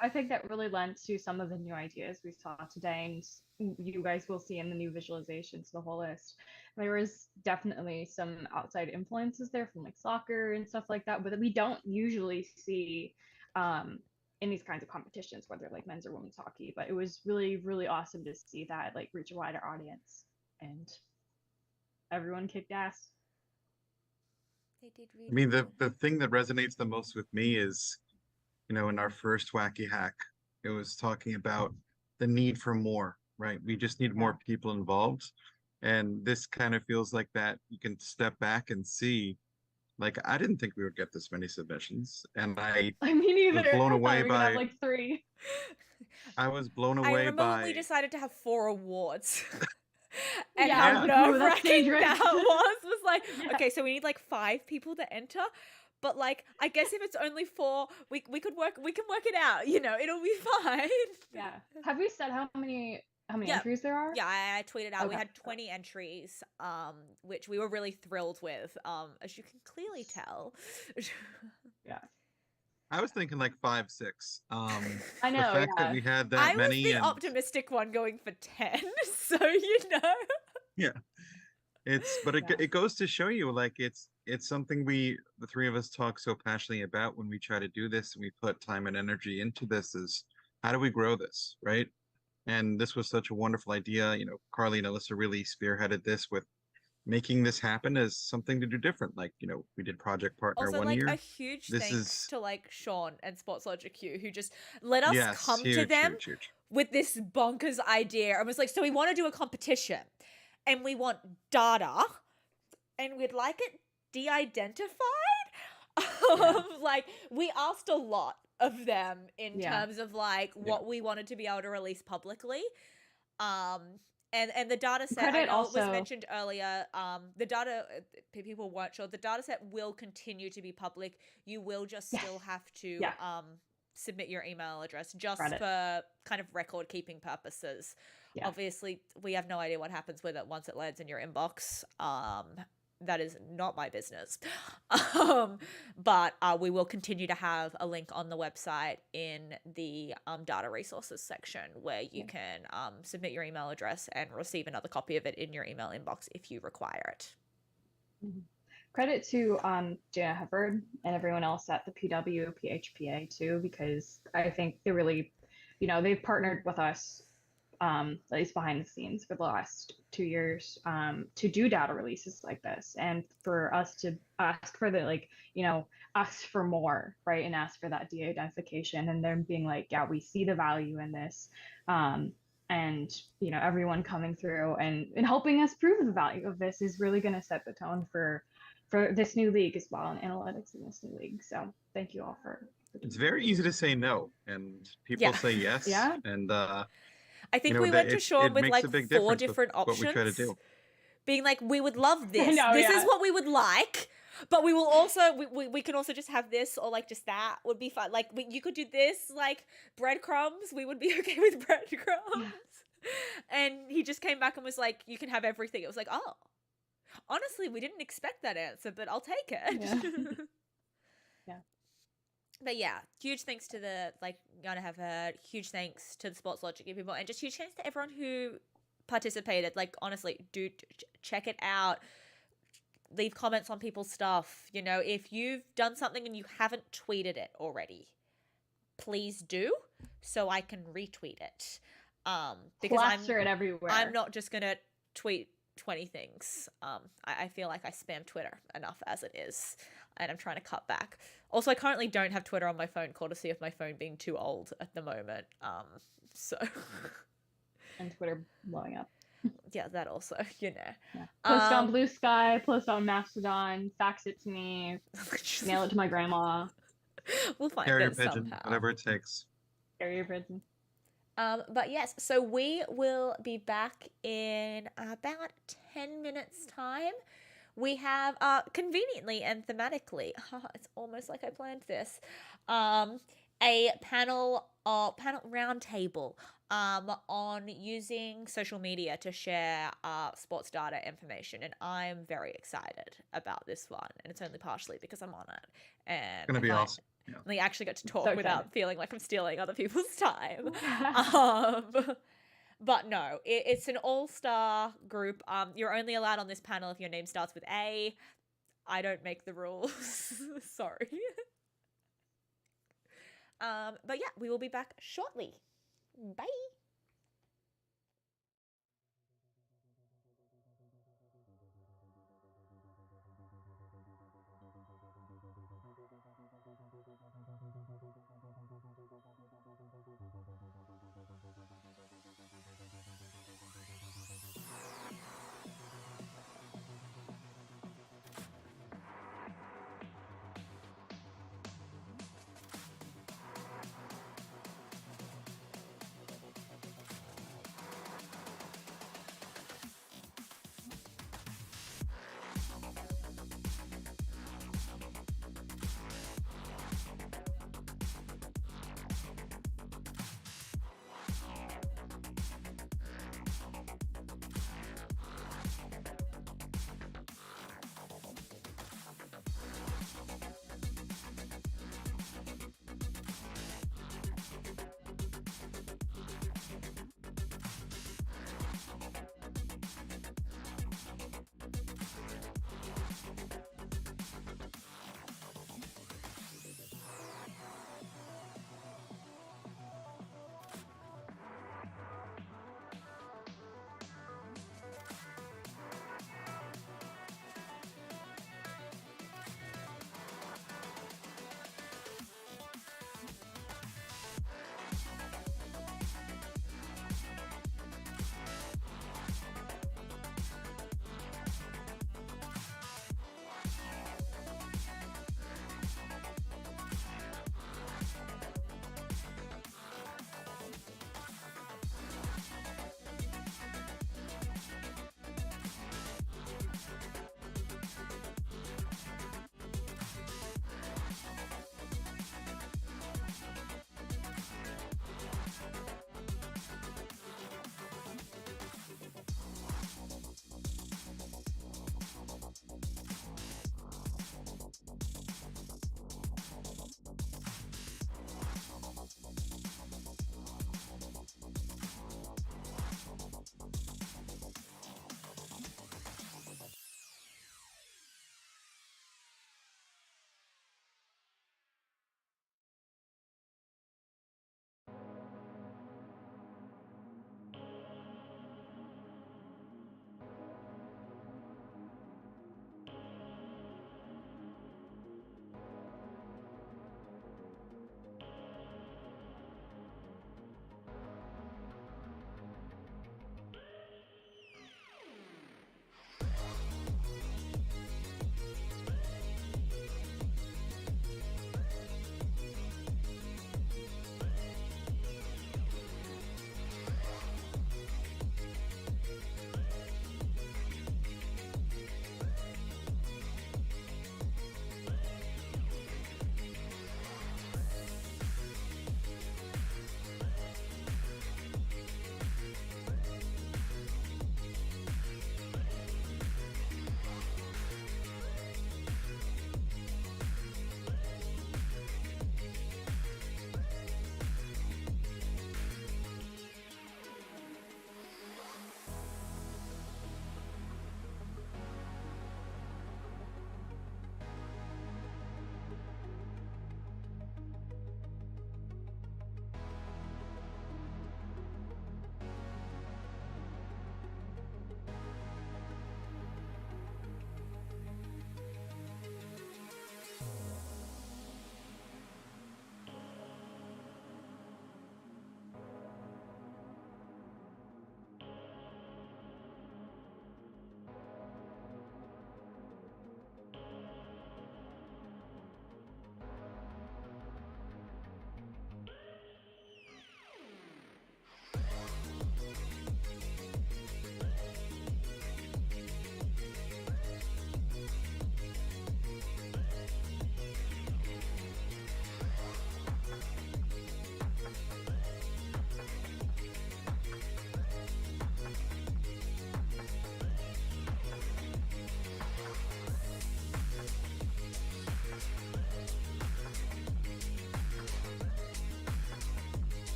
Speaker 3: I think that really lent to some of the new ideas we saw today, and you guys will see in the new visualizations, the whole list. There was definitely some outside influences there from like soccer and stuff like that, but we don't usually see in these kinds of competitions, whether like men's or women's hockey. But it was really, really awesome to see that like reach a wider audience, and everyone kicked ass.
Speaker 2: They did really
Speaker 16: I mean, the thing that resonates the most with me is, in our first Whkyhac, it was talking about the need for more, right? We just need more people involved. And this kind of feels like that. You can step back and see, like, I didn't think we would get this many submissions. And I
Speaker 3: mean, either.
Speaker 16: was blown
Speaker 3: I
Speaker 16: away
Speaker 3: thought we were gonna
Speaker 16: by,
Speaker 3: have like 3.
Speaker 16: I was blown
Speaker 2: I
Speaker 16: away
Speaker 2: remember when
Speaker 16: by,
Speaker 2: we decided to have 4 awards. And
Speaker 3: Yeah, I
Speaker 2: how
Speaker 3: was like, ooh, that's
Speaker 2: nerve-wracking
Speaker 3: dangerous.
Speaker 2: that was like, okay, so we need like 5 people to enter. But like, I guess if it's only 4, we can work it out, it'll be fine.
Speaker 3: Yeah. Have we said how many entries there are?
Speaker 2: Yeah, I tweeted out we
Speaker 3: Okay.
Speaker 2: had 20 entries, which we were really thrilled with, as you can clearly tell.
Speaker 3: Yeah.
Speaker 16: I was thinking like 5, 6.
Speaker 3: I
Speaker 16: The
Speaker 3: know,
Speaker 16: fact that
Speaker 3: yeah.
Speaker 16: we had that
Speaker 2: I was
Speaker 16: many
Speaker 2: the
Speaker 16: and
Speaker 2: optimistic one going for 10, so
Speaker 16: yeah, but it goes to show you, like, it's something the 3 of us talk so passionately about when we try to do this and we put time and energy into this, is how do we grow this, right? And this was such a wonderful idea. Carly and Alyssa really spearheaded this with making this happen as something to do different. Like, we did Project Partner
Speaker 2: Also,
Speaker 16: one
Speaker 2: like,
Speaker 16: year.
Speaker 2: a huge
Speaker 16: This
Speaker 2: thanks
Speaker 16: is
Speaker 2: to like Sean and Sports Logic Q, who just let us
Speaker 16: yes,
Speaker 2: come to
Speaker 16: huge,
Speaker 2: them
Speaker 16: huge, huge.
Speaker 2: with this bonkers idea and was like, so we want to do a competition and we want data and we'd like it de-identified. Like, we asked a lot of them in terms of like what we wanted to be able to release publicly. And the data set,
Speaker 3: Credit
Speaker 2: I know it was
Speaker 3: also-
Speaker 2: mentioned earlier, the data, people weren't sure, the data set will continue to be public. You will just still have to submit your email address just
Speaker 3: Credit.
Speaker 2: for kind of record keeping purposes.
Speaker 3: Yeah.
Speaker 2: Obviously, we have no idea what happens with it once it lands in your inbox. That is not my business. But we will continue to have a link on the website in the data resources section where you can submit your email address and receive another copy of it in your email inbox if you require it.
Speaker 3: Credit to Jana Hubbard and everyone else at the PW, PHPA too, because I think they really, they've partnered with us, at least behind the scenes for the last 2 years, to do data releases like this, and for us to ask for ask for more, right, and ask for that de-identification, and them being like, yeah, we see the value in this, and everyone coming through and helping us prove the value of this is really going to set the tone for this new league as well, and analytics in this new league. So thank you all for
Speaker 16: It's very easy to say no, and people say yes.
Speaker 3: Yeah.
Speaker 16: And
Speaker 2: I think we went to Sean with like 4 different
Speaker 16: what
Speaker 2: options.
Speaker 16: we try to do.
Speaker 2: Being like, we would love this.
Speaker 3: know,
Speaker 2: This
Speaker 3: yeah.
Speaker 2: is what we would like. But we will also, we can also just have this, or like just that would be fun. Like, you could do this, like breadcrumbs. We would be okay with breadcrumbs. And he just came back and was like, you can have everything. It was like, oh, honestly, we didn't expect that answer, but I'll take it.
Speaker 3: Yeah.
Speaker 2: But yeah, huge thanks to the, like, Yana have heard, huge thanks to the Sports Logic people, and just huge thanks to everyone who participated. Like, honestly, do check it out. Leave comments on people's stuff. If you've done something and you haven't tweeted it already, please do, so I can retweet it. Because
Speaker 3: Plaster it everywhere.
Speaker 2: I'm not just gonna tweet 20 things. I feel like I spam Twitter enough as it is, and I'm trying to cut back. Also, I currently don't have Twitter on my phone, courtesy of my phone being too old at the moment. So
Speaker 3: And Twitter blowing up.
Speaker 2: yeah, that also,
Speaker 3: Yeah. Post on Blue Sky, post on Mastodon, fax it to me, mail it to my grandma.
Speaker 2: We'll find
Speaker 16: Carrier
Speaker 2: it
Speaker 16: pigeon,
Speaker 2: somehow.
Speaker 16: whatever it takes.
Speaker 3: Carrier pigeon.
Speaker 2: But yes, so we will be back in about 10 minutes time. We have, conveniently and thematically, it's almost like I planned this, a panel roundtable on using social media to share sports data information, and I'm very excited about this one. And it's only partially because I'm on it, and
Speaker 16: It's gonna be awesome. Yeah.
Speaker 2: I actually got to talk
Speaker 3: So
Speaker 2: without
Speaker 3: excited.
Speaker 2: feeling like I'm stealing other people's time. But no, it's an all-star group. You're only allowed on this panel if your name starts with A. I don't make the rules. Sorry. But yeah, we will be back shortly. Bye.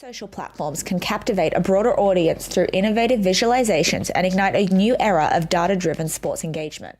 Speaker 2: Social platforms can captivate a broader audience through innovative visualizations and ignite a new era of data-driven sports engagement.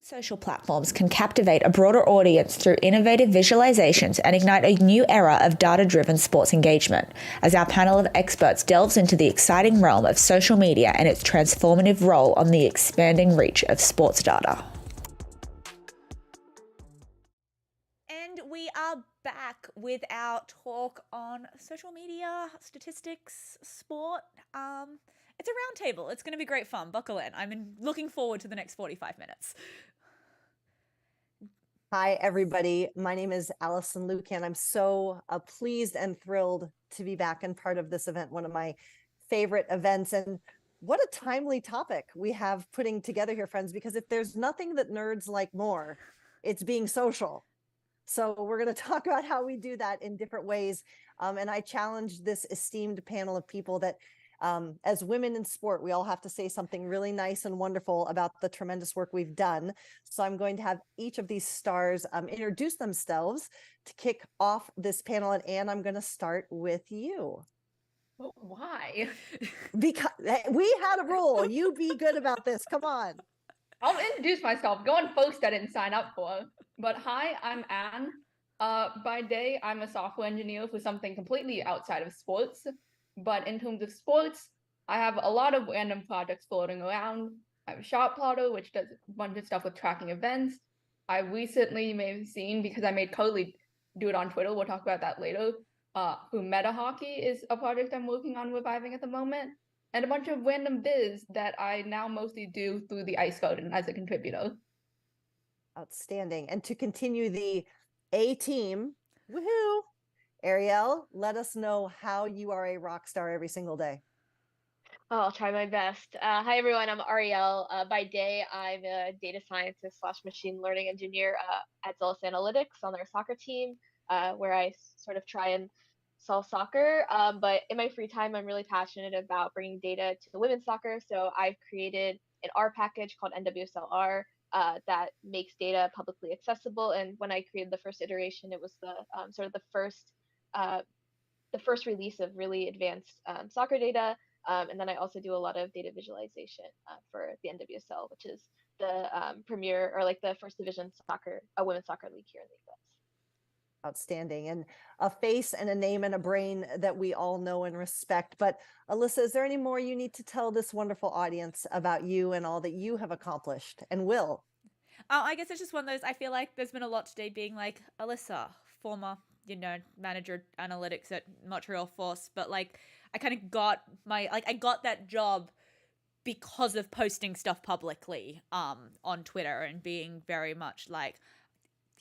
Speaker 2: Social platforms can captivate a broader audience through innovative visualizations and ignite a new era of data-driven sports engagement, as our panel of experts delves into the exciting realm of social media and its transformative role on the expanding reach of sports data. And we are back with our talk on social media, statistics, sport. It's a round table. It's going to be great fun. Buckle in. I'm looking forward to the next 45 minutes.
Speaker 17: Hi, everybody. My name is Allison Lucan. I'm so pleased and thrilled to be back and part of this event, one of my favorite events. And what a timely topic we have putting together here, friends, because if there's nothing that nerds like more, it's being social. So we're going to talk about how we do that in different ways. And I challenge this esteemed panel of people that as women in sport, we all have to say something really nice and wonderful about the tremendous work we've done. So I'm going to have each of these stars introduce themselves to kick off this panel. And Anne, I'm going to start with you.
Speaker 18: Well, why?
Speaker 17: Because we had a rule. You be good about this. Come on.
Speaker 18: I'll introduce myself. Go on post I didn't sign up for. But hi, I'm Anne. By day, I'm a software engineer for something completely outside of sports. But in terms of sports, I have a lot of random projects floating around. I have a shot plotter, which does a bunch of stuff with tracking events. I recently, you may have seen, because I made Carly do it on Twitter, we'll talk about that later, who Meta Hockey is a project I'm working on reviving at the moment, and a bunch of random biz that I now mostly do through the Ice Garden as a contributor.
Speaker 17: Outstanding. And to continue the A team, woohoo, Ariel, let us know how you are a rock star every single day.
Speaker 19: Oh, I'll try my best. Hi, everyone. I'm Ariel. By day, I'm a data scientist / machine learning engineer at Zealous Analytics on their soccer team, where I sort of try and solve soccer. But in my free time, I'm really passionate about bringing data to women's soccer. So I've created an R package called NWSLR that makes data publicly accessible. And when I created the first iteration, it was the sort of the first release of really advanced soccer data. And then I also do a lot of data visualization for the NWSL, which is the premier or like the first division soccer, a women's soccer league here in the US.
Speaker 17: Outstanding. And a face and a name and a brain that we all know and respect. But Alyssa, is there any more you need to tell this wonderful audience about you and all that you have accomplished and will?
Speaker 2: I guess it's just one of those, I feel like there's been a lot today being like, Alyssa, former, manager analytics at Montreal Force, but like, I kind of got I got that job because of posting stuff publicly on Twitter and being very much like,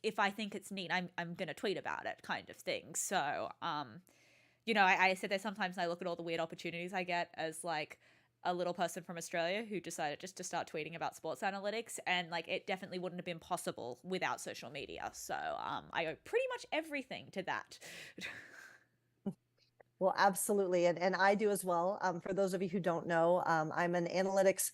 Speaker 2: if I think it's neat, I'm gonna tweet about it kind of thing. So I said that sometimes I look at all the weird opportunities I get as like a little person from Australia who decided just to start tweeting about sports analytics, and like it definitely wouldn't have been possible without social media. So I owe pretty much everything to that.
Speaker 17: Well, absolutely. And I do as well. For those of you who don't know, I'm an analytics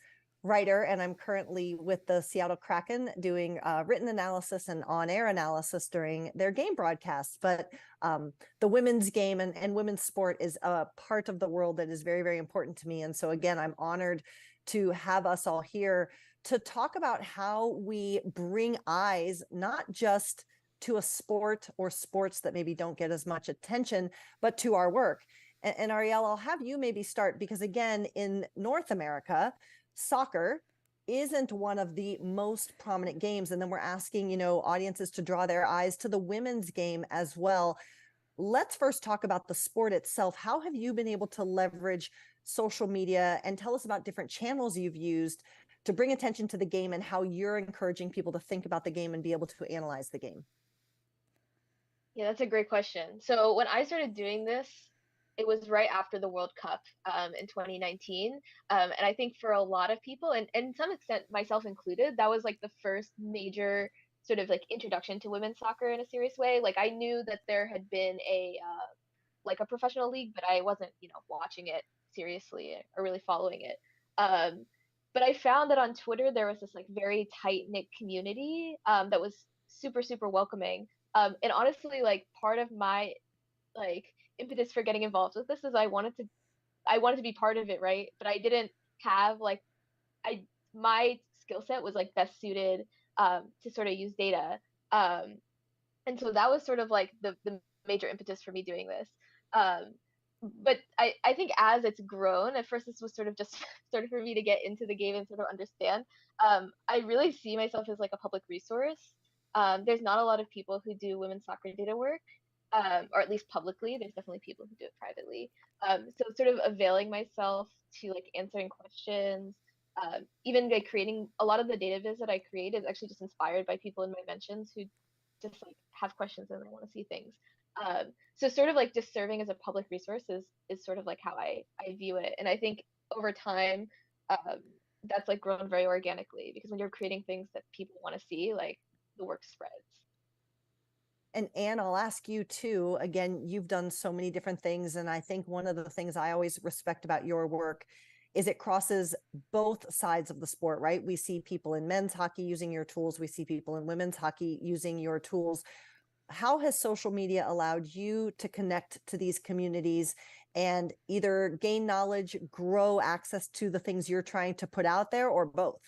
Speaker 17: writer, and I'm currently with the Seattle Kraken doing written analysis and on-air analysis during their game broadcasts. But the women's game and women's sport is a part of the world that is very, very important to me. And so again, I'm honored to have us all here to talk about how we bring eyes, not just to a sport or sports that maybe don't get as much attention, but to our work. And Ariel, I'll have you maybe start, because again, in North America, soccer isn't one of the most prominent games. And then we're asking, audiences to draw their eyes to the women's game as well. Let's first talk about the sport itself. How have you been able to leverage social media, and tell us about different channels you've used to bring attention to the game and how you're encouraging people to think about the game and be able to analyze the game?
Speaker 19: Yeah, that's a great question. So when I started doing this, it was right after the World Cup in 2019. And I think for a lot of people, and to some extent myself included, that was like the first major sort of like introduction to women's soccer in a serious way. Like I knew that there had been a professional league, but I wasn't, watching it seriously or really following it. But I found that on Twitter, there was this like very tight knit community that was super, super welcoming. And honestly, like part of my like impetus for getting involved with this is I wanted to be part of it, right? But I didn't have my skill set was like best suited to sort of use data. And so that was sort of like the major impetus for me doing this. But I think as it's grown, at first this was sort of just sort of for me to get into the game and sort of understand. I really see myself as like a public resource. There's not a lot of people who do women's soccer data work, or at least publicly. There's definitely people who do it privately. So sort of availing myself to like answering questions, even like creating a lot of the data viz that I create is actually just inspired by people in my mentions who just like have questions and they want to see things. So sort of like just serving as a public resource is sort of like how I view it. And I think over time, that's like grown very organically because when you're creating things that people want to see, like the work spreads.
Speaker 17: And Anne, I'll ask you too. Again, you've done so many different things. And I think one of the things I always respect about your work is it crosses both sides of the sport, right? We see people in men's hockey using your tools. We see people in women's hockey using your tools. How has social media allowed you to connect to these communities and either gain knowledge, grow access to the things you're trying to put out there, or both?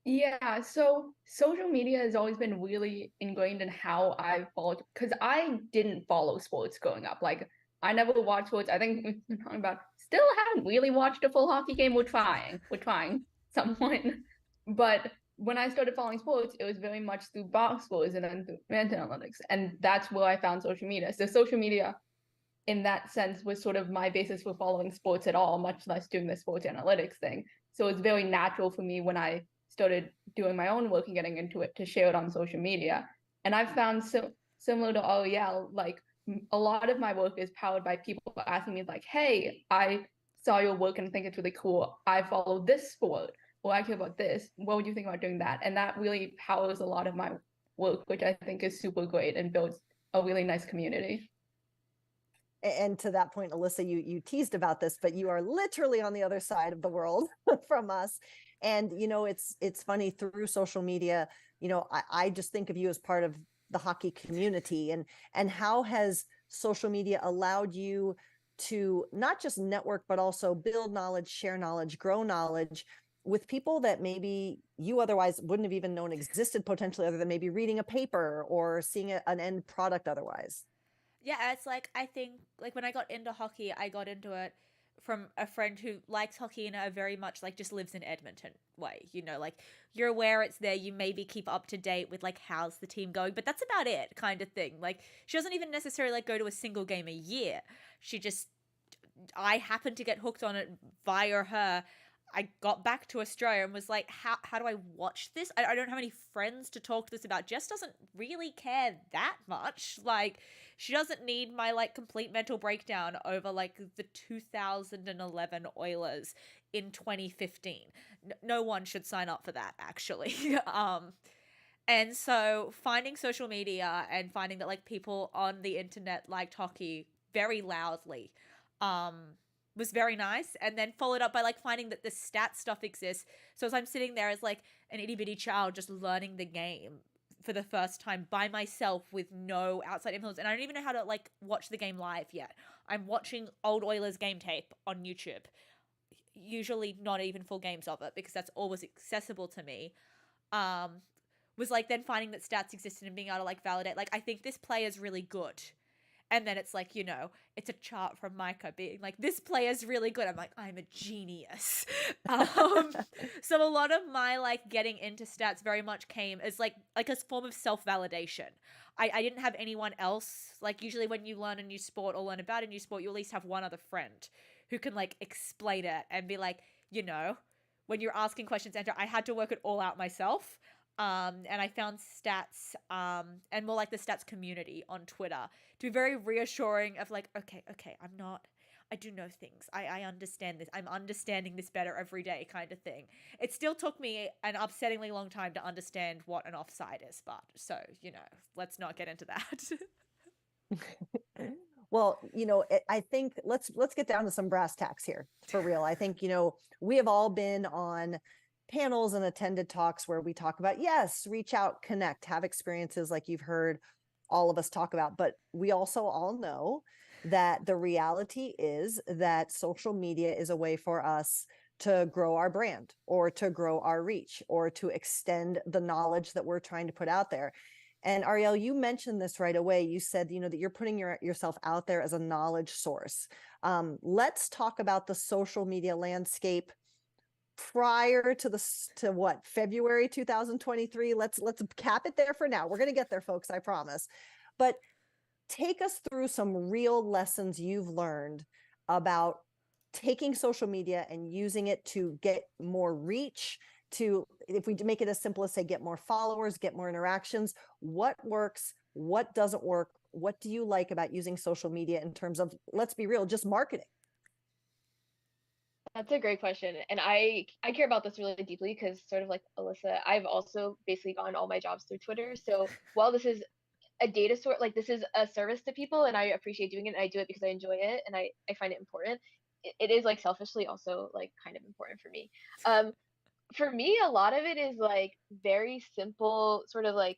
Speaker 18: Yeah, so social media has always been really ingrained in how I followed, because I didn't follow sports growing up. Like, I never watched sports. I think we've been talking about, still haven't really watched a full hockey game. We're trying somewhat. But when I started following sports, it was very much through box scores and then through advanced analytics. And that's where I found social media. So social media, in that sense, was sort of my basis for following sports at all, much less doing the sports analytics thing. So it's very natural for me when I started doing my own work and getting into it to share it on social media. And I've found similar to Ariel, like a lot of my work is powered by people asking me like, hey, I saw your work and think it's really cool. I follow this sport, or I care about this. What would you think about doing that? And that really powers a lot of my work, which I think is super great and builds a really nice community.
Speaker 17: And to that point, Alyssa, you teased about this, but you are literally on the other side of the world from us. And, you know, it's funny, through social media, you know, I just think of you as part of the hockey community. And how has social media allowed you to not just network, but also build knowledge, share knowledge, grow knowledge with people that maybe you otherwise wouldn't have even known existed potentially, other than maybe reading a paper or seeing an end product otherwise?
Speaker 2: Yeah, it's like, I think, like when I got into hockey, I got into it from a friend who likes hockey and very much like just lives in Edmonton way, you know, like you're aware it's there, you maybe keep up to date with like how's the team going, but that's about it, kind of thing. Like she doesn't even necessarily like go to a single game a year. I happened to get hooked on it via her. I got back to Australia and was like, how do I watch this? I don't have any friends to talk to this about. Jess doesn't really care that much. Like, she doesn't need my, like, complete mental breakdown over, like, the 2011 Oilers in 2015. No one should sign up for that, actually. And so finding social media and finding that, like, people on the internet liked hockey very loudly, was very nice, and then followed up by like finding that the stat stuff exists. So as I'm sitting there as like an itty bitty child just learning the game for the first time by myself with no outside influence, and I don't even know how to like watch the game live yet. I'm watching old Oilers game tape on YouTube, usually not even full games of it because that's always accessible to me. Was like then finding that stats existed and being able to like validate, like, I think this player is really good. And then it's like, you know, it's a chart from Micah being like, this player's really good. I'm like, I'm a genius. So a lot of my like getting into stats very much came as like a form of self-validation. I didn't have anyone else. Like usually when you learn a new sport or learn about a new sport, you at least have one other friend who can like explain it and be like, you know, when you're asking questions, Andrew, I had to work it all out myself. And I found stats, and more like the stats community on Twitter to be very reassuring of like, okay, I do know things. I understand this. I'm understanding this better every day, kind of thing. It still took me an upsettingly long time to understand what an offside is, but so, you know, let's not get into that.
Speaker 17: Well, you know, I think let's get down to some brass tacks here for real. I think, you know, we have all been on panels and attended talks where we talk about, yes, reach out, connect, have experiences like you've heard all of us talk about. But we also all know that the reality is that social media is a way for us to grow our brand or to grow our reach or to extend the knowledge that we're trying to put out there. And Ariel, you mentioned this right away. You said, you know, that you're putting yourself out there as a knowledge source. Let's talk about the social media landscape prior to what, February 2023. Let's cap it there for now. We're going to get there, folks, I promise. But take us through some real lessons you've learned about taking social media and using it to get more reach, to, if we make it as simple as say, get more followers, get more interactions. What works? What doesn't work? What do you like about using social media in terms of, let's be real, just marketing?
Speaker 19: That's a great question. And I care about this really deeply because, sort of like Alyssa, I've also basically gotten all my jobs through Twitter. So while this is a data source, like this is a service to people and I appreciate doing it and I do it because I enjoy it and I find it important, it is like selfishly also like kind of important for me. For me, a lot of it is like very simple, sort of like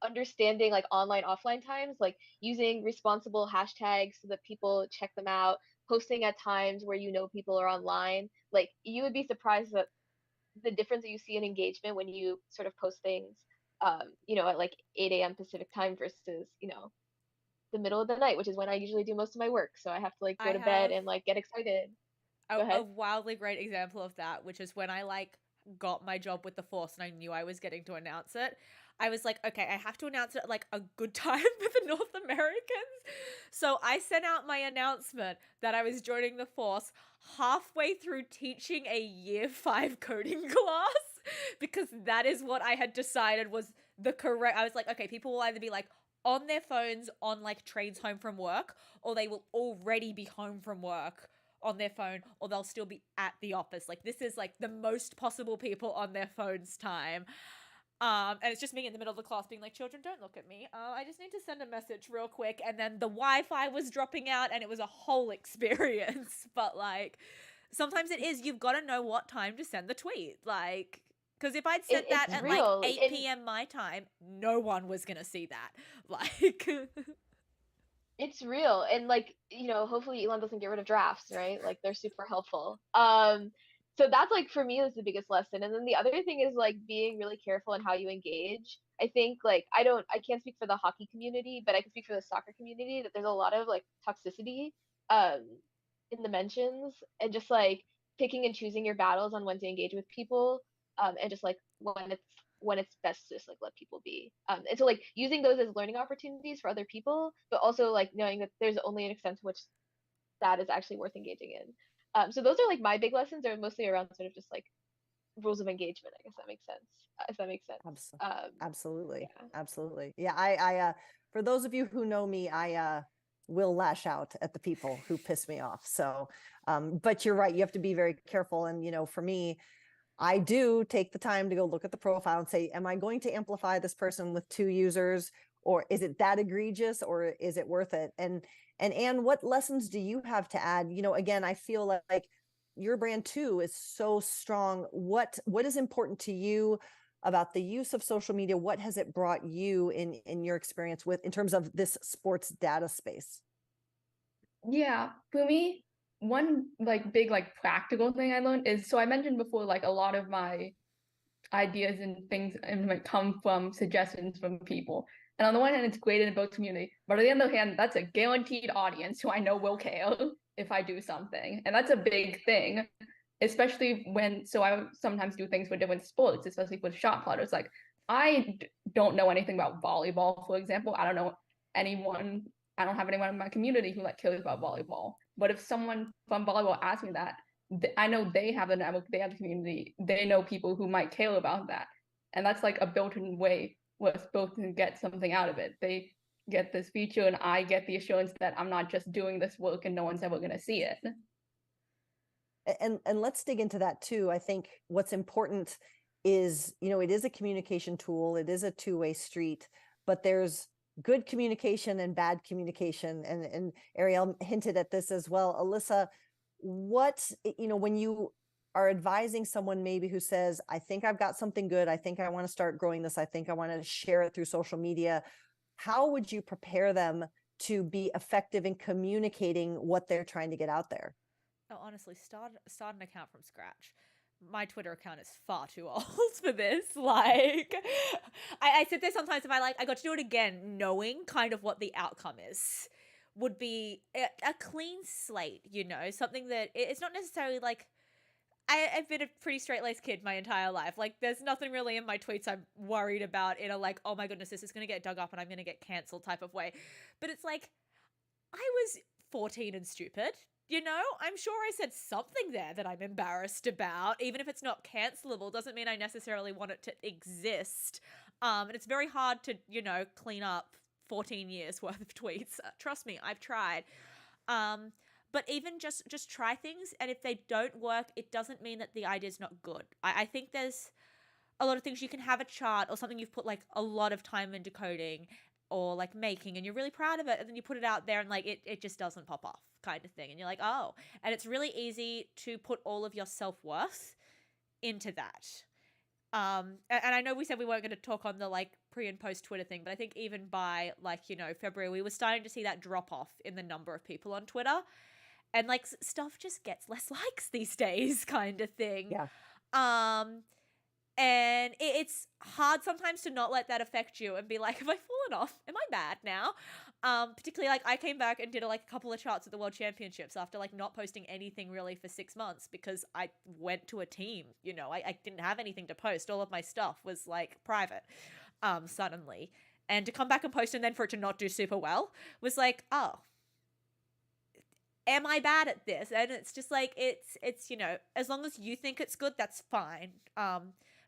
Speaker 19: understanding like online offline times, like using responsible hashtags so that people check them out, posting at times where you know people are online. Like you would be surprised that the difference that you see in engagement when you sort of post things you know, at like 8 a.m. Pacific time versus, you know, the middle of the night, which is when I usually do most of my work. So I have to like go to bed and like get excited.
Speaker 2: A wildly great example of that, which is when I like got my job with the Force and I knew I was getting to announce it. I was like, okay, I have to announce it at like a good time for the North Americans. So I sent out my announcement that I was joining the Force halfway through teaching a year 5 coding class because that is what I had decided was the correct. I was like, okay, people will either be like on their phones on like trains home from work, or they will already be home from work on their phone, or they'll still be at the office. Like this is like the most possible people on their phones time. And it's just me in the middle of the class being like, children, don't look at me. I just need to send a message real quick. And then the Wi-Fi was dropping out and it was a whole experience. But like, sometimes it is, you've got to know what time to send the tweet. Like, because if I'd sent that at
Speaker 19: real.
Speaker 2: like 8 p.m. my time, no one was going to see that. Like...
Speaker 19: It's real. And like, you know, hopefully Elon doesn't get rid of drafts, right? Like they're super helpful. So that's like for me is the biggest lesson. And then the other thing is like being really careful in how you engage. I think like I can't speak for the hockey community, but I can speak for the soccer community that there's a lot of like toxicity in the mentions and just like picking and choosing your battles on when to engage with people and just like when it's best to just like let people be. And so like using those as learning opportunities for other people, but also like knowing that there's only an extent to which that is actually worth engaging in. So those are like my big lessons are mostly around sort of just like rules of engagement. I guess that makes sense. If that makes sense.
Speaker 17: Absolutely. Yeah. Absolutely. Yeah. I for those of you who know me, I will lash out at the people who piss me off. So, but you're right. You have to be very careful. And, you know, for me, I do take the time to go look at the profile and say, am I going to amplify this person with 2 users, or is it that egregious, or is it worth it? And Anne, what lessons do you have to add? You know, again, I feel like your brand too is so strong. What is important to you about the use of social media? What has it brought you in your experience with, in terms of this sports data space?
Speaker 18: Yeah, for me, one like big like practical thing I learned is, so I mentioned before, like a lot of my ideas and things and like come from suggestions from people. And on the one hand, it's great in a book community, but on the other hand, that's a guaranteed audience who I know will care if I do something. And that's a big thing, especially when, so I sometimes do things for different sports, especially with shot plotters. Like I don't know anything about volleyball, for example. I don't know anyone, I don't have anyone in my community who like cares about volleyball. But if someone from volleyball asks me that, I know they have the network, they have the community, they know people who might care about that. And that's like a built-in way where us both can get something out of it. They get this feature and I get the assurance that I'm not just doing this work and no one's ever going to see it.
Speaker 17: And let's dig into that too. I think what's important is, you know, it is a communication tool. It is a two-way street, but there's good communication and bad communication. And Ariel hinted at this as well. Alyssa, what, you know, when you are advising someone maybe who says, I think I've got something good, I think I want to start growing this, I think I want to share it through social media, how would you prepare them to be effective in communicating what they're trying to get out there?
Speaker 2: Oh, honestly, start an account from scratch. My Twitter account is far too old for this. Like, I sit there sometimes if I got to do it again, knowing kind of what the outcome is, would be a clean slate, you know, something that it's not necessarily like. I've been a pretty straight-laced kid my entire life. Like, there's nothing really in my tweets I'm worried about in a like, oh my goodness, this is going to get dug up and I'm going to get cancelled type of way. But it's like, I was 14 and stupid, you know? I'm sure I said something there that I'm embarrassed about. Even if it's not cancelable, doesn't mean I necessarily want it to exist. And it's very hard to, you know, clean up 14 years worth of tweets. Trust me, I've tried. But even just try things, and if they don't work, it doesn't mean that the idea is not good. I think there's a lot of things. You can have a chart or something you've put like a lot of time into coding or like making, and you're really proud of it, and then you put it out there and like it just doesn't pop off kind of thing. And you're like, oh. And it's really easy to put all of your self-worth into that. And I know we said we weren't going to talk on the like pre and post Twitter thing, but I think even by like, you know, February, we were starting to see that drop off in the number of people on Twitter. And like stuff just gets less likes these days kind of thing.
Speaker 17: Yeah.
Speaker 2: And it's hard sometimes to not let that affect you and be like, have I fallen off? Am I bad now? Particularly like I came back and did like a couple of charts at the World Championships after like not posting anything really for 6 months because I went to a team, you know, I didn't have anything to post. All of my stuff was like private, suddenly. And to come back and post and then for it to not do super well was like, oh, am I bad at this? And it's just like, it's, you know, as long as you think it's good, that's fine.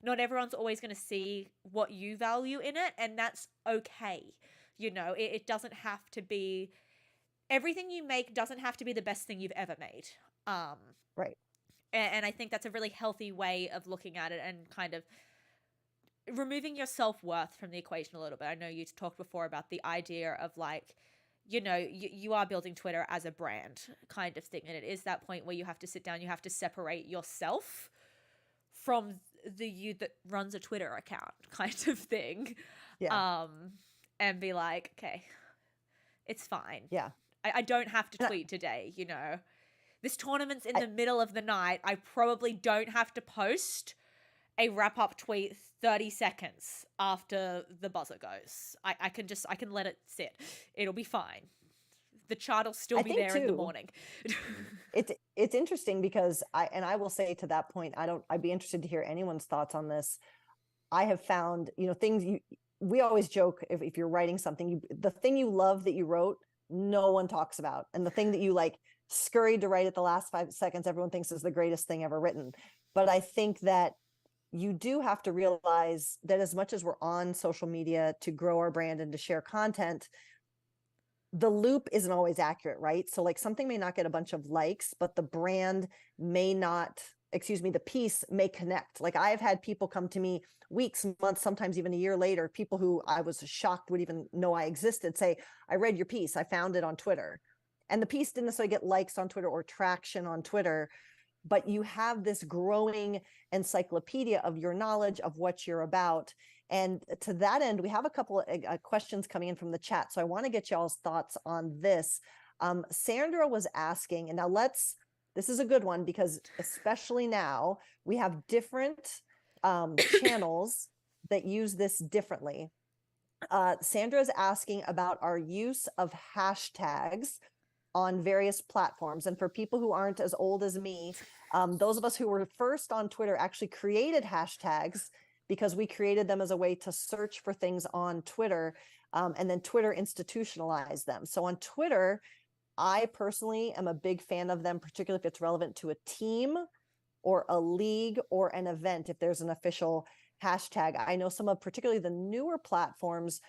Speaker 2: Not everyone's always going to see what you value in it, and that's okay. You know, it doesn't have to be, everything you make doesn't have to be the best thing you've ever made.
Speaker 17: Right.
Speaker 2: And I think that's a really healthy way of looking at it and kind of removing your self-worth from the equation a little bit. I know you talked before about the idea of like, you know, you are building Twitter as a brand kind of thing. And it is that point where you have to sit down, you have to separate yourself from the you that runs a Twitter account kind of thing.
Speaker 17: Yeah.
Speaker 2: And be like, okay, it's fine.
Speaker 17: Yeah.
Speaker 2: I don't have to tweet today, you know. This tournament's in the middle of the night. I probably don't have to post a wrap-up tweet 30 seconds after the buzzer goes. I can let it sit. It'll be fine. The chart will still be there in the morning.
Speaker 17: It's interesting because I will say to that point, I'd be interested to hear anyone's thoughts on this. I have found, you know, we always joke if you're writing something, the thing you love that you wrote, no one talks about. And the thing that you like scurried to write at the last 5 seconds, everyone thinks is the greatest thing ever written. But I think that you do have to realize that as much as we're on social media to grow our brand and to share content, the loop isn't always accurate, right? So like something may not get a bunch of likes, but the brand may not, the piece may connect. Like I've had people come to me weeks, months, sometimes even a year later, people who I was shocked would even know I existed, say, I read your piece, I found it on Twitter. And the piece didn't necessarily get likes on Twitter or traction on Twitter, but you have this growing encyclopedia of your knowledge of what you're about. And to that end, we have a couple of questions coming in from the chat. So I want to get y'all's thoughts on this. Sandra was asking, and now this is a good one because especially now we have different channels that use this differently. Sandra is asking about our use of hashtags on various platforms. And for people who aren't as old as me, those of us who were first on Twitter actually created hashtags because we created them as a way to search for things on Twitter, and then Twitter institutionalized them. So on Twitter, I personally am a big fan of them, particularly if it's relevant to a team or a league or an event, if there's an official hashtag. I know some of particularly the newer platforms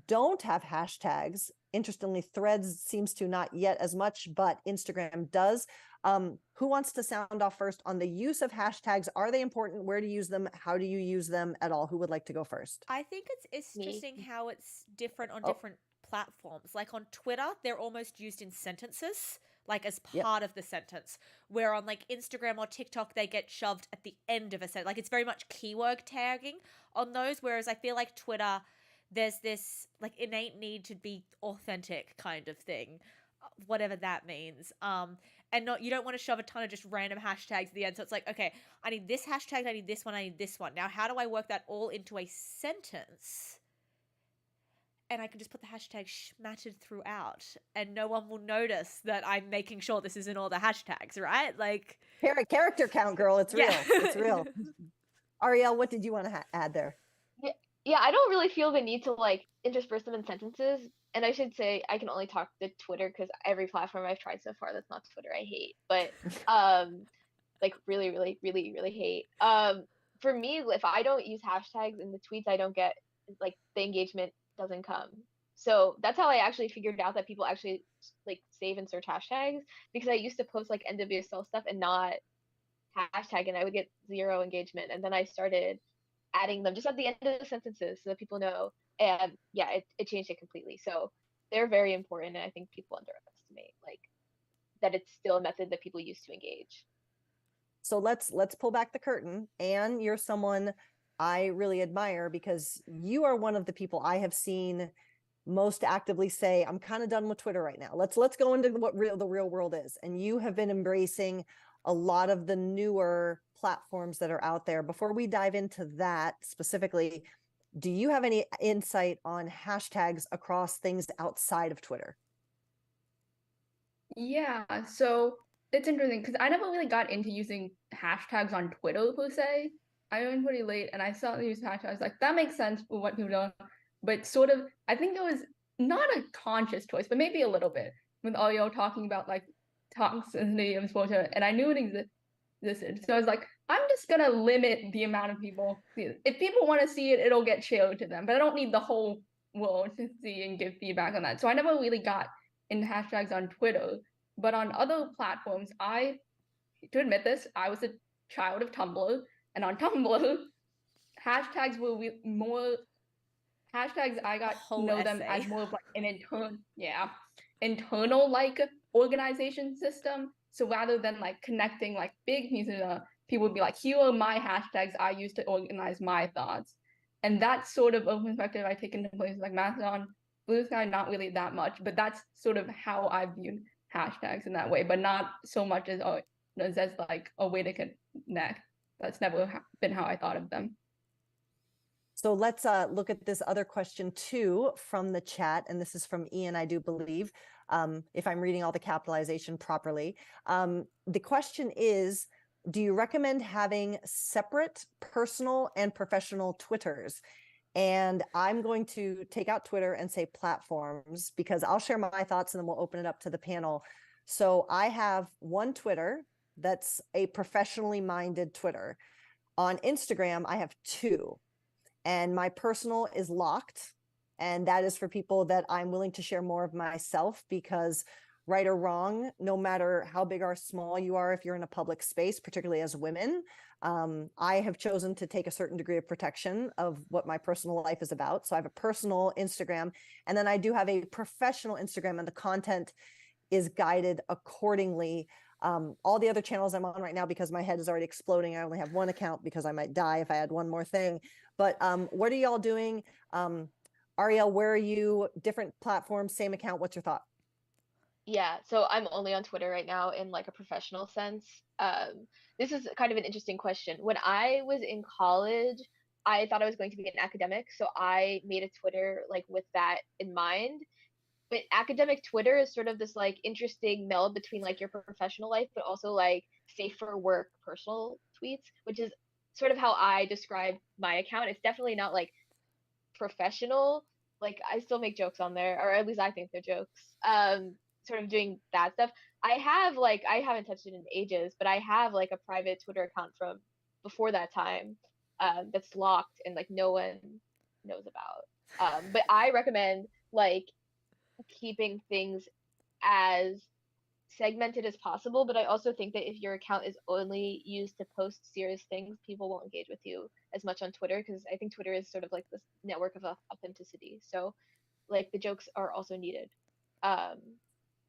Speaker 17: don't have hashtags. Interestingly, Threads seems to not yet as much, but Instagram does. Who wants to sound off first on the use of hashtags? Are they important? Where to use them? How do you use them at all? Who would like to go first?
Speaker 2: I think it's interesting how it's different on different platforms. Like on Twitter, they're almost used in sentences, like as part of the sentence, where on like Instagram or TikTok, they get shoved at the end of a sentence. Like it's very much keyword tagging on those, whereas I feel like Twitter, there's this like innate need to be authentic kind of thing. whatever that means. And not, you don't want to shove a ton of just random hashtags at the end. So it's like, okay, I need this hashtag, I need this one, I need this one. Now, how do I work that all into a sentence? And I can just put the hashtag mattered throughout, and no one will notice that I'm making sure this is in all the hashtags, right? Like
Speaker 17: character count, girl. It's real.
Speaker 2: Yeah.
Speaker 17: It's real. Ariel, what did you want to add there?
Speaker 19: Yeah, I don't really feel the need to like intersperse them in sentences. And I should say I can only talk to Twitter because every platform I've tried so far that's not Twitter I hate. But like really, really, really, really hate. For me, if I don't use hashtags in the tweets, I don't get like the engagement doesn't come. So that's how I actually figured out that people actually like save and search hashtags, because I used to post like NWSL stuff and not hashtag, and I would get 0 engagement. And then I started adding them just at the end of the sentences so that people know. And yeah, it changed it completely. So they're very important, and I think people underestimate like that it's still a method that people use to engage.
Speaker 17: So let's pull back the curtain. Anne, you're someone I really admire because you are one of the people I have seen most actively say, I'm kind of done with Twitter right now. Let's go into what the real world is. And you have been embracing a lot of the newer platforms that are out there. Before we dive into that specifically, do you have any insight on hashtags across things outside of Twitter?
Speaker 18: Yeah, so it's interesting because I never really got into using hashtags on Twitter per se. I joined pretty late and I saw they use hashtags. Like, that makes sense for what people do. But sort of, I think it was not a conscious choice, but maybe a little bit, with Ariel talking about like toxicity of sports. And I knew it existed. So I was like, I'm just going to limit the amount of people. If people want to see it, it'll get shared to them. But I don't need the whole world to see and give feedback on that. So I never really got in hashtags on Twitter, but on other platforms, to admit this, I was a child of Tumblr, and on Tumblr, hashtags were more hashtags. I got to know them as more of like an internal like organization system. So rather than like connecting like big pieces, people would be like, here are my hashtags I use to organize my thoughts, and that sort of open perspective I take into places like Mastodon. Blue Sky, not really that much, but that's sort of how I viewed hashtags in that way, but not so much as like a way to connect. That's never been how I thought of them.
Speaker 17: So let's look at this other question too from the chat, and this is from Ian, I do believe, if I'm reading all the capitalization properly. The question is, do you recommend having separate personal and professional Twitters? And I'm going to take out Twitter and say platforms, because I'll share my thoughts and then we'll open it up to the panel. So I have one Twitter that's a professionally minded Twitter. On Instagram, I have 2. And my personal is locked. And that is for people that I'm willing to share more of myself, because right or wrong, no matter how big or small you are, if you're in a public space, particularly as women, I have chosen to take a certain degree of protection of what my personal life is about. So I have a personal Instagram, and then I do have a professional Instagram, and the content is guided accordingly. All the other channels I'm on right now, because my head is already exploding, I only have one account because I might die if I had one more thing. But what are y'all doing? Ariel, where are you? Different platforms, same account. What's your thought?
Speaker 19: Yeah, so I'm only on Twitter right now in like a professional sense. This is kind of an interesting question. When I was in college, I thought I was going to be an academic, so I made a Twitter like with that in mind. But academic Twitter is sort of this like interesting meld between like your professional life, but also like safe for work personal tweets, which is sort of how I describe my account. It's definitely not like professional. Like, I still make jokes on there, or at least I think they're jokes. Sort of doing that stuff. I haven't touched it in ages, but I have like a private Twitter account from before that time, that's locked and like no one knows about. But I recommend like keeping things as segmented as possible, but I also think that if your account is only used to post serious things, people won't engage with you as much on Twitter, because I think Twitter is sort of like this network of authenticity. So like the jokes are also needed.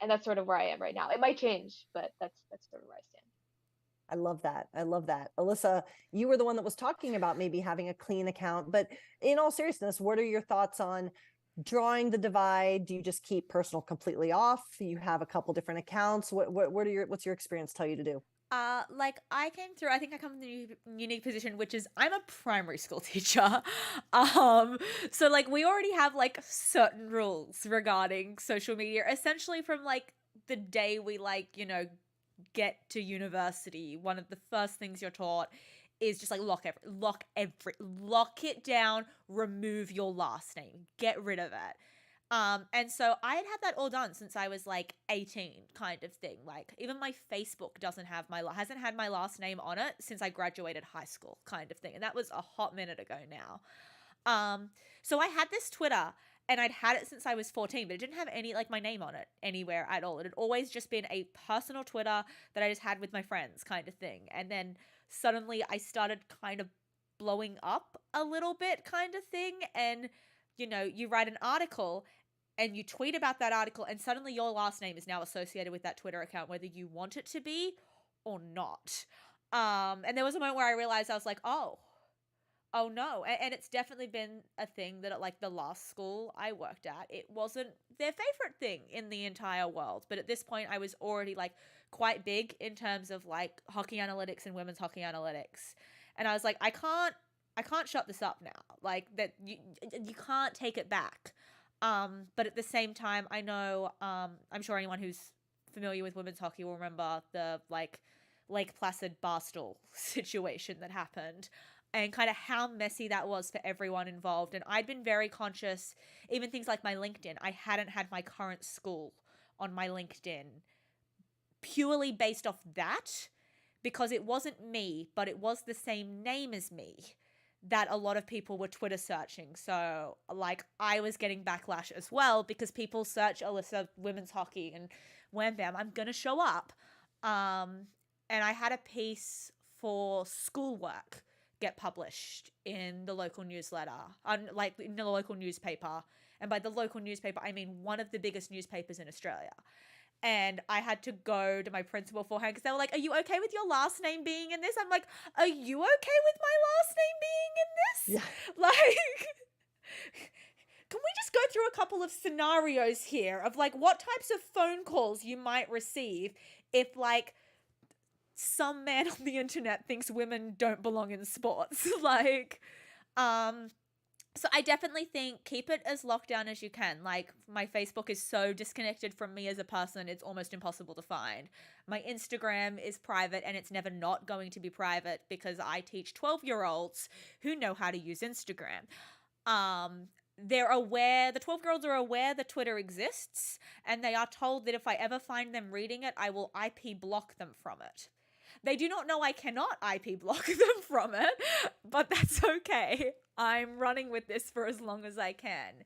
Speaker 19: And that's sort of where I am right now. It might change, but that's sort of where I stand.
Speaker 17: I love that. I love that. Alyssa, you were the one that was talking about maybe having a clean account, but in all seriousness, what are your thoughts on drawing the divide? Do you just keep personal completely off? You have a couple different accounts. What's your experience tell you to do?
Speaker 2: Like I came through, I think I come from the unique position, which is I'm a primary school teacher. So like we already have like certain rules regarding social media, essentially from like the day we like, get to university. One of the first things you're taught is just like lock it down, remove your last name, get rid of it. And so I had that all done since I was like 18 kind of thing. Like even my Facebook hasn't had my last name on it since I graduated high school kind of thing. And that was a hot minute ago now. So I had this Twitter and I'd had it since I was 14, but it didn't have any like my name on it anywhere at all. It had always just been a personal Twitter that I just had with my friends kind of thing. And then suddenly I started kind of blowing up a little bit kind of thing. And you write an article and you tweet about that article and suddenly your last name is now associated with that Twitter account, whether you want it to be or not. And there was a moment where I realized I was like, oh no. And it's definitely been a thing that at like the last school I worked at, it wasn't their favorite thing in the entire world. But at this point I was already like quite big in terms of like hockey analytics and women's hockey analytics. And I was like, I can't shut this up now. Like that you can't take it back. But at the same time, I know, I'm sure anyone who's familiar with women's hockey will remember the like Lake Placid Barstool situation that happened and kind of how messy that was for everyone involved. And I'd been very conscious, even things like my LinkedIn, I hadn't had my current school on my LinkedIn purely based off that because it wasn't me, but it was the same name as me that a lot of people were Twitter searching. So like I was getting backlash as well because people search Alyssa women's hockey and wham bam, I'm going to show up. And I had a piece for schoolwork get published in the local newsletter, like in the local newspaper. And by the local newspaper, I mean one of the biggest newspapers in Australia. And I had to go to my principal beforehand because they were like, are you okay with your last name being in this? I'm like, are you okay with my last name being in this?
Speaker 17: Yeah.
Speaker 2: Like, can we just go through a couple of scenarios here of like what types of phone calls you might receive if like some man on the internet thinks women don't belong in sports? So I definitely think keep it as locked down as you can. Like my Facebook is so disconnected from me as a person, it's almost impossible to find. My Instagram is private and it's never not going to be private because I teach 12-year-olds who know how to use Instagram. They're aware, the 12-year-olds are aware that Twitter exists and they are told that if I ever find them reading it, I will IP block them from it. They do not know I cannot IP block them from it, but that's okay. I'm running with this for as long as I can.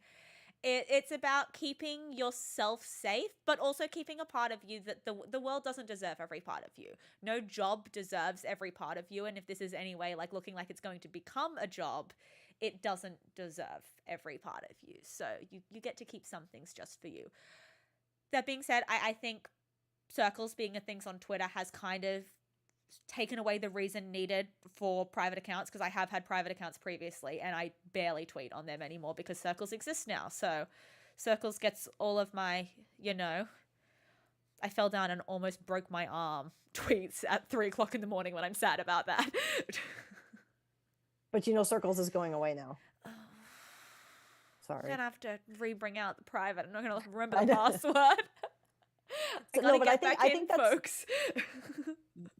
Speaker 2: It's about keeping yourself safe, but also keeping a part of you that the world doesn't deserve every part of you. No job deserves every part of you, and if this is anyway like looking like it's going to become a job, it doesn't deserve every part of you. So you get to keep some things just for you. That being said, I think circles being a thing on Twitter has kind of taken away the reason needed for private accounts because I have had private accounts previously and I barely tweet on them anymore because circles exist now. So circles gets all of my, I fell down and almost broke my arm tweets at 3:00 in the morning when I'm sad about that.
Speaker 17: But circles is going away now. Sorry.
Speaker 2: I'm gonna have to re-bring out the private. I'm not gonna remember the password.
Speaker 17: I think that's,
Speaker 2: folks.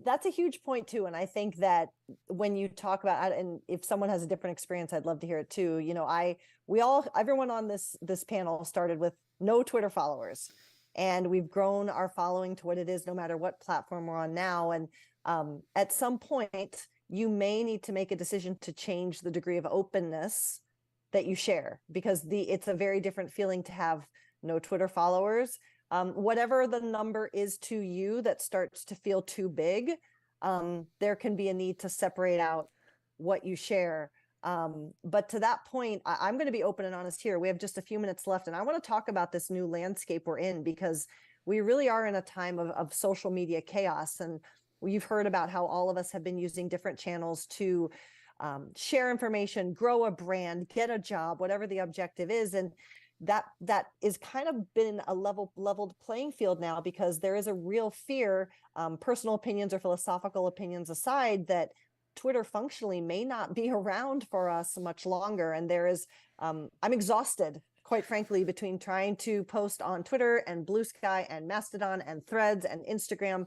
Speaker 17: That's a huge point too. And I think that when you talk about, and if someone has a different experience, I'd love to hear it too. Everyone on this panel started with no Twitter followers, and we've grown our following to what it is, no matter what platform we're on now. And at some point, you may need to make a decision to change the degree of openness that you share, because it's a very different feeling to have no Twitter followers. Whatever the number is to you that starts to feel too big, there can be a need to separate out what you share. But to that point, I'm going to be open and honest here. We have just a few minutes left, and I want to talk about this new landscape we're in, because we really are in a time of social media chaos. And you've heard about how all of us have been using different channels to share information, grow a brand, get a job, whatever the objective is. And that is kind of been a leveled playing field now, because there is a real fear, personal opinions or philosophical opinions aside, that Twitter functionally may not be around for us much longer. And there is, I'm exhausted, quite frankly, between trying to post on Twitter and Blue Sky and Mastodon and Threads and Instagram.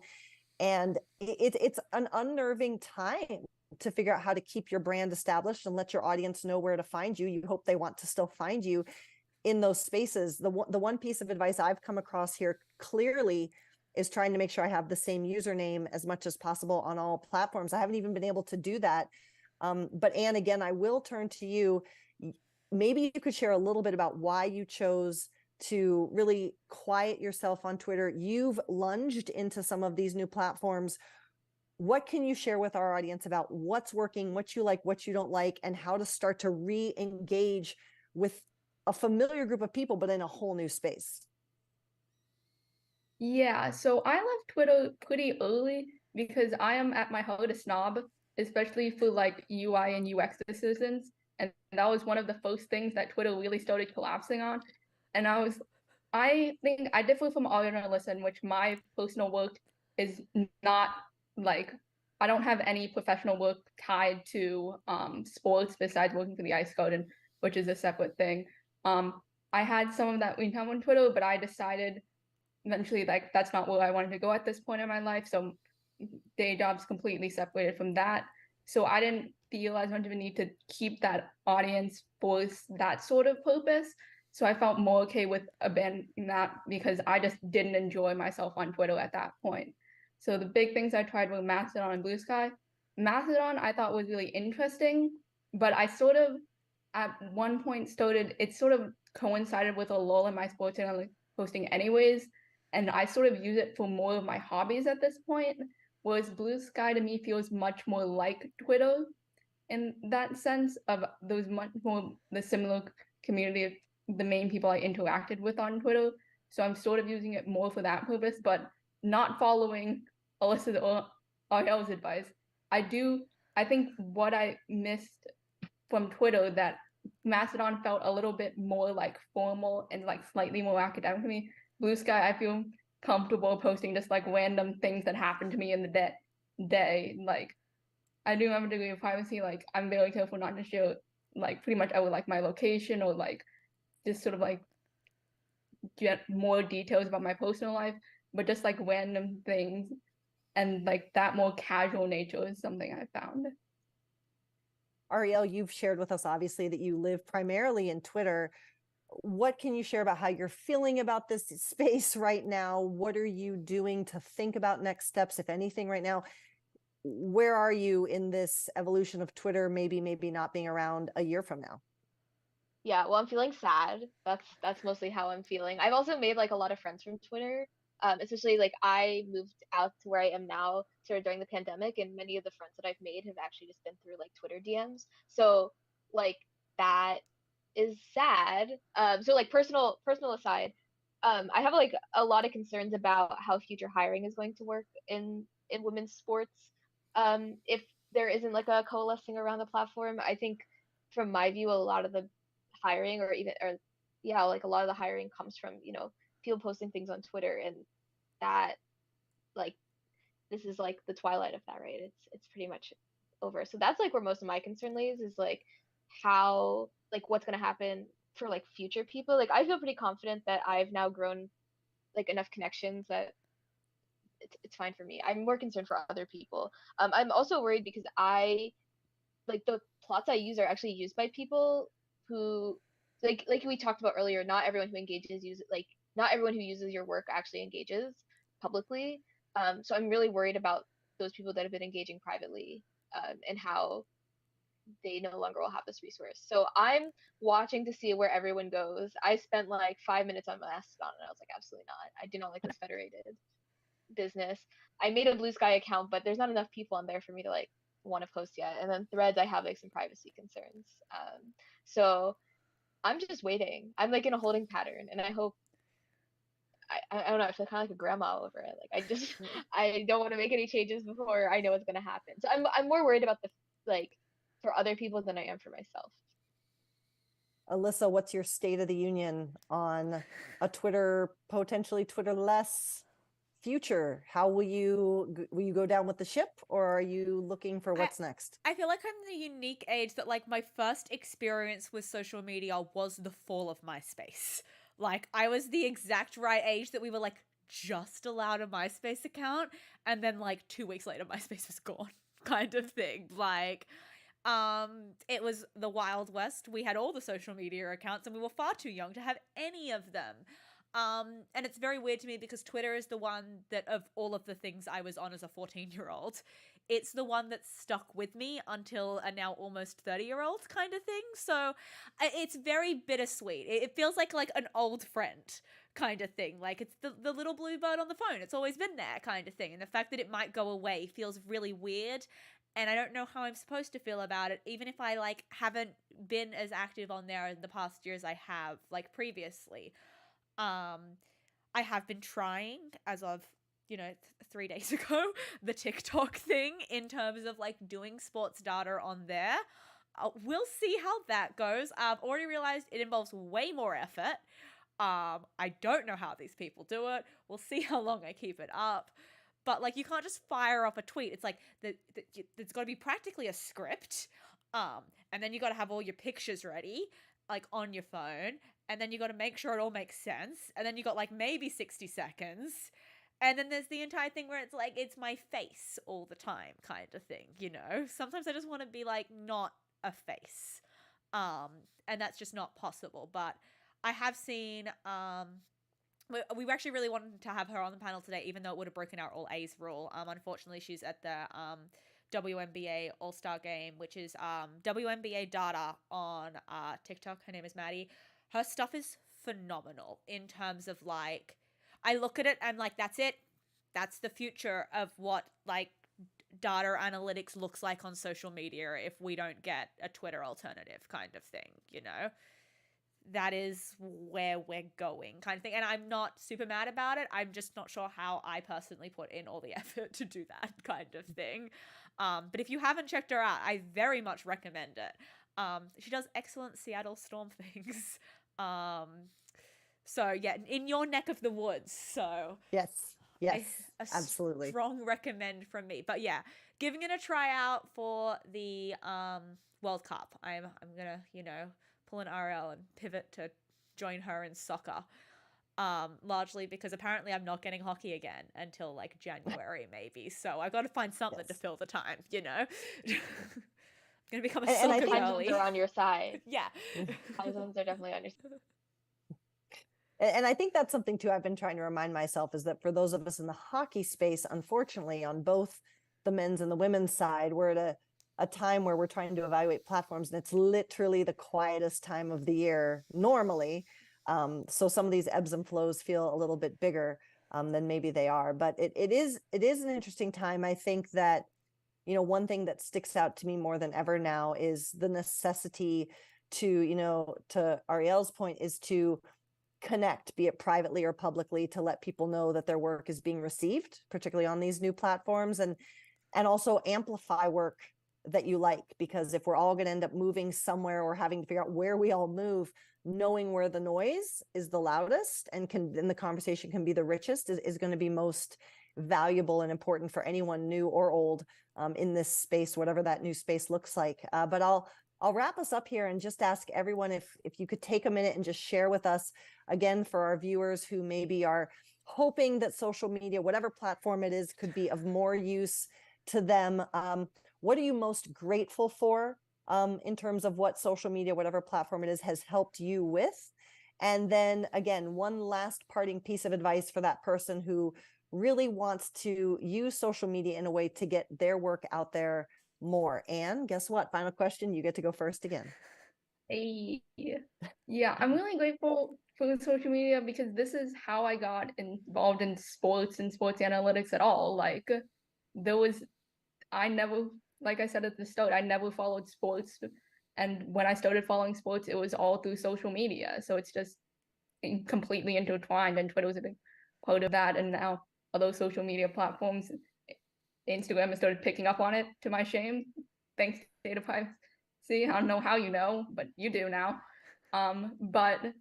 Speaker 17: And it's an unnerving time to figure out how to keep your brand established and let your audience know where to find you. You hope they want to still find you in those spaces. The one piece of advice I've come across here clearly is trying to make sure I have the same username as much as possible on all platforms. I haven't even been able to do that. But Anne, again, I will turn to you. Maybe you could share a little bit about why you chose to really quiet yourself on Twitter. You've lunged into some of these new platforms. What can you share with our audience about what's working, what you like, what you don't like, and how to start to re-engage with a familiar group of people, but in a whole new space?
Speaker 18: Yeah, so I left Twitter pretty early because I am at my heart a snob, especially for like UI and UX decisions. And that was one of the first things that Twitter really started collapsing on. And I think I differ from all journalists in which my personal work is not like, I don't have any professional work tied to sports besides working for the Ice Garden, which is a separate thing. I had some of that income on Twitter, but I decided eventually like that's not where I wanted to go at this point in my life. So day jobs completely separated from that. So I didn't feel as much of a need to keep that audience for that sort of purpose. So I felt more okay with abandoning that because I just didn't enjoy myself on Twitter at that point. So the big things I tried were Mastodon and Blue Sky. Mastodon I thought was really interesting, but I sort of at one point it sort of coincided with a lull in my sports channel posting anyways. And I sort of use it for more of my hobbies at this point, whereas Blue Sky to me feels much more like Twitter in that sense of those much more the similar community of the main people I interacted with on Twitter. So I'm sort of using it more for that purpose, but not following Alyssa's or Ariel's advice. I think what I missed from Twitter that Mastodon felt a little bit more like formal and like slightly more academic to me. Blue Sky, I feel comfortable posting just like random things that happened to me in the day. Like I do have a degree of privacy. Like I'm very careful not to share like pretty much ever like my location or like just sort of like get more details about my personal life, but just like random things and like that more casual nature is something I found.
Speaker 17: Ariel, you've shared with us obviously that you live primarily in Twitter. What can you share about how you're feeling about this space right now? What are you doing to think about next steps, if anything, right now? Where are you in this evolution of Twitter, maybe not being around a year from now?
Speaker 19: Yeah, well, I'm feeling sad. That's mostly how I'm feeling. I've also made like a lot of friends from Twitter. Especially like I moved out to where I am now sort of during the pandemic, and many of the friends that I've made have actually just been through like Twitter DMs. So like that is sad. So like personal aside, I have like a lot of concerns about how future hiring is going to work in women's sports. If there isn't like a coalescing around the platform, I think from my view, a lot of the hiring or yeah, like a lot of the hiring comes from, people posting things on Twitter, and that like this is like the twilight of that, right? It's pretty much over. So that's like where most of my concern lays, is like how like what's gonna happen for like future people. Like I feel pretty confident that I've now grown like enough connections that it's fine for me. I'm more concerned for other people. I'm also worried because I like the plots I use are actually used by people who like we talked about earlier, not everyone who engages not everyone who uses your work actually engages publicly. So I'm really worried about those people that have been engaging privately, and how they no longer will have this resource. So I'm watching to see where everyone goes. I spent like 5 minutes on Mastodon and I was like, absolutely not. I do not like this federated business. I made a Blue Sky account, but there's not enough people on there for me to like want to post yet. And then Threads, I have like some privacy concerns. So I'm just waiting. I'm like in a holding pattern, and I hope. I don't know. I feel kind of like a grandma over it. Like I don't want to make any changes before I know what's gonna happen. So I'm more worried about the like for other people than I am for myself.
Speaker 17: Alyssa, what's your state of the union on a Twitter, potentially Twitter-less future? How will you go down with the ship, or are you looking for what's next?
Speaker 2: I feel like I'm the unique age that like my first experience with social media was the fall of MySpace. Like I was the exact right age that we were like just allowed a MySpace account, and then like 2 weeks later MySpace was gone, kind of thing. Like it was the Wild West. We had all the social media accounts and we were far too young to have any of them. And it's very weird to me because Twitter is the one that, of all of the things I was on as a 14-year-old, it's the one that stuck with me until a now almost 30-year-old kind of thing. So it's very bittersweet. It feels like an old friend kind of thing. Like it's the little blue bird on the phone. It's always been there kind of thing. And the fact that it might go away feels really weird. And I don't know how I'm supposed to feel about it, even if I like haven't been as active on there in the past years I have like previously. I have been trying as of 3 days ago the TikTok thing in terms of like doing sports data on there. We'll see how that goes. I've already realized it involves way more effort. I don't know how these people do it. We'll see how long I keep it up. But like you can't just fire off a tweet. It's like it's got to be practically a script. And then you got to have all your pictures ready like on your phone, and then you got to make sure it all makes sense. And then you got like maybe 60 seconds. And then there's the entire thing where it's like it's my face all the time kind of thing, Sometimes I just want to be like not a face. And that's just not possible. But I have seen we actually really wanted to have her on the panel today, even though it would have broken our all A's rule. Unfortunately, she's at the WNBA All-Star Game, which is WNBA data on TikTok. Her name is Maddie. Her stuff is phenomenal in terms of like, I look at it and like, that's it. That's the future of what like data analytics looks like on social media if we don't get a Twitter alternative kind of thing, That is where we're going kind of thing. And I'm not super mad about it. I'm just not sure how I personally put in all the effort to do that kind of thing. But if you haven't checked her out, I very much recommend it. She does excellent Seattle Storm things. So yeah, in your neck of the woods. So
Speaker 17: yes, absolutely.
Speaker 2: Strong recommend from me. But yeah, giving it a try out for the World Cup. I'm gonna, pull an RL and pivot to join her in soccer. Largely because apparently I'm not getting hockey again until like January maybe. So I've got to find something to fill the time, I'm gonna become a soccer girly.
Speaker 19: Time zones are on your side.
Speaker 2: Yeah.
Speaker 19: Time zones are definitely on your side.
Speaker 17: And I think that's something too I've been trying to remind myself is that for those of us in the hockey space, unfortunately, on both the men's and the women's side, we're at a time where we're trying to evaluate platforms, and it's literally the quietest time of the year normally. So some of these ebbs and flows feel a little bit bigger than maybe they are, but it is an interesting time. I think that, one thing that sticks out to me more than ever now is the necessity to, to Ariel's point, is to connect, be it privately or publicly, to let people know that their work is being received, particularly on these new platforms, and also amplify work that you like, because if we're all going to end up moving somewhere or having to figure out where we all move, knowing where the noise is the loudest and the conversation can be the richest is going to be most valuable and important for anyone new or old in this space, whatever that new space looks like. But I'll wrap us up here and just ask everyone if you could take a minute and just share with us, again, for our viewers who maybe are hoping that social media, whatever platform it is, could be of more use to them. What are you most grateful for in terms of what social media, whatever platform it is, has helped you with? And then again, one last parting piece of advice for that person who really wants to use social media in a way to get their work out there more. Anne, guess what? Final question. You get to go first again.
Speaker 18: Hey, yeah, I'm really grateful for social media because this is how I got involved in sports and sports analytics at all. Like I never, like I said at the start, I never followed sports. And when I started following sports, it was all through social media. So it's just completely intertwined, and Twitter was a big part of that. And now all those social media platforms, Instagram has started picking up on it, to my shame. Thanks, data privacy. I don't know how you know, but you do now. But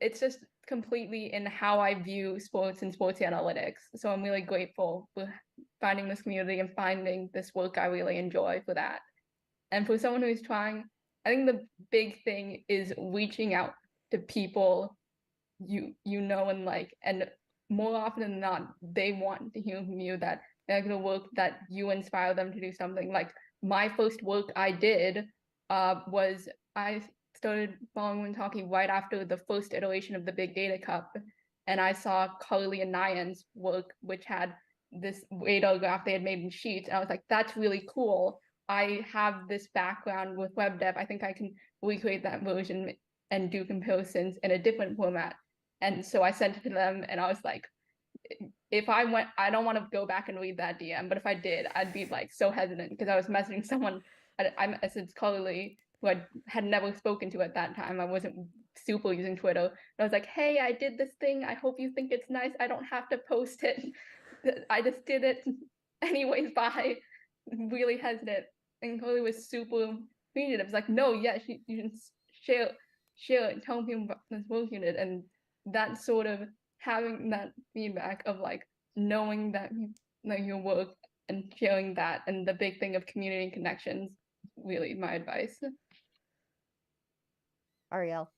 Speaker 18: it's just completely in how I view sports and sports analytics. So I'm really grateful for finding this community and finding this work I really enjoy for that. And for someone who's trying, I think the big thing is reaching out to people you know and like, and more often than not, they want to hear from you that they're gonna work, that you inspire them to do something. Like my first work I did was I started following Women's Hockey right after the first iteration of the Big Data Cup, and I saw Carly and Nyan's work, which had this radar graph they had made in Sheets, and I was like, that's really cool. I have this background with web dev. I think I can recreate that version and do comparisons in a different format. And so I sent it to them, and I was like, if I went, I don't want to go back and read that DM, but if I did, I'd be like so hesitant because I was messaging someone. I messaged Carly, who I had never spoken to at that time. I wasn't super using Twitter. And I was like, hey, I did this thing. I hope you think it's nice. I don't have to post it. I just did it anyways. Bye. Really hesitant. And Carly was super appreciative. It was like, no, yeah, you can share it and tell people about this work you did. And that sort of having that feedback of like knowing that your work and sharing that, and the big thing of community and connections, really my advice.
Speaker 17: Ariel.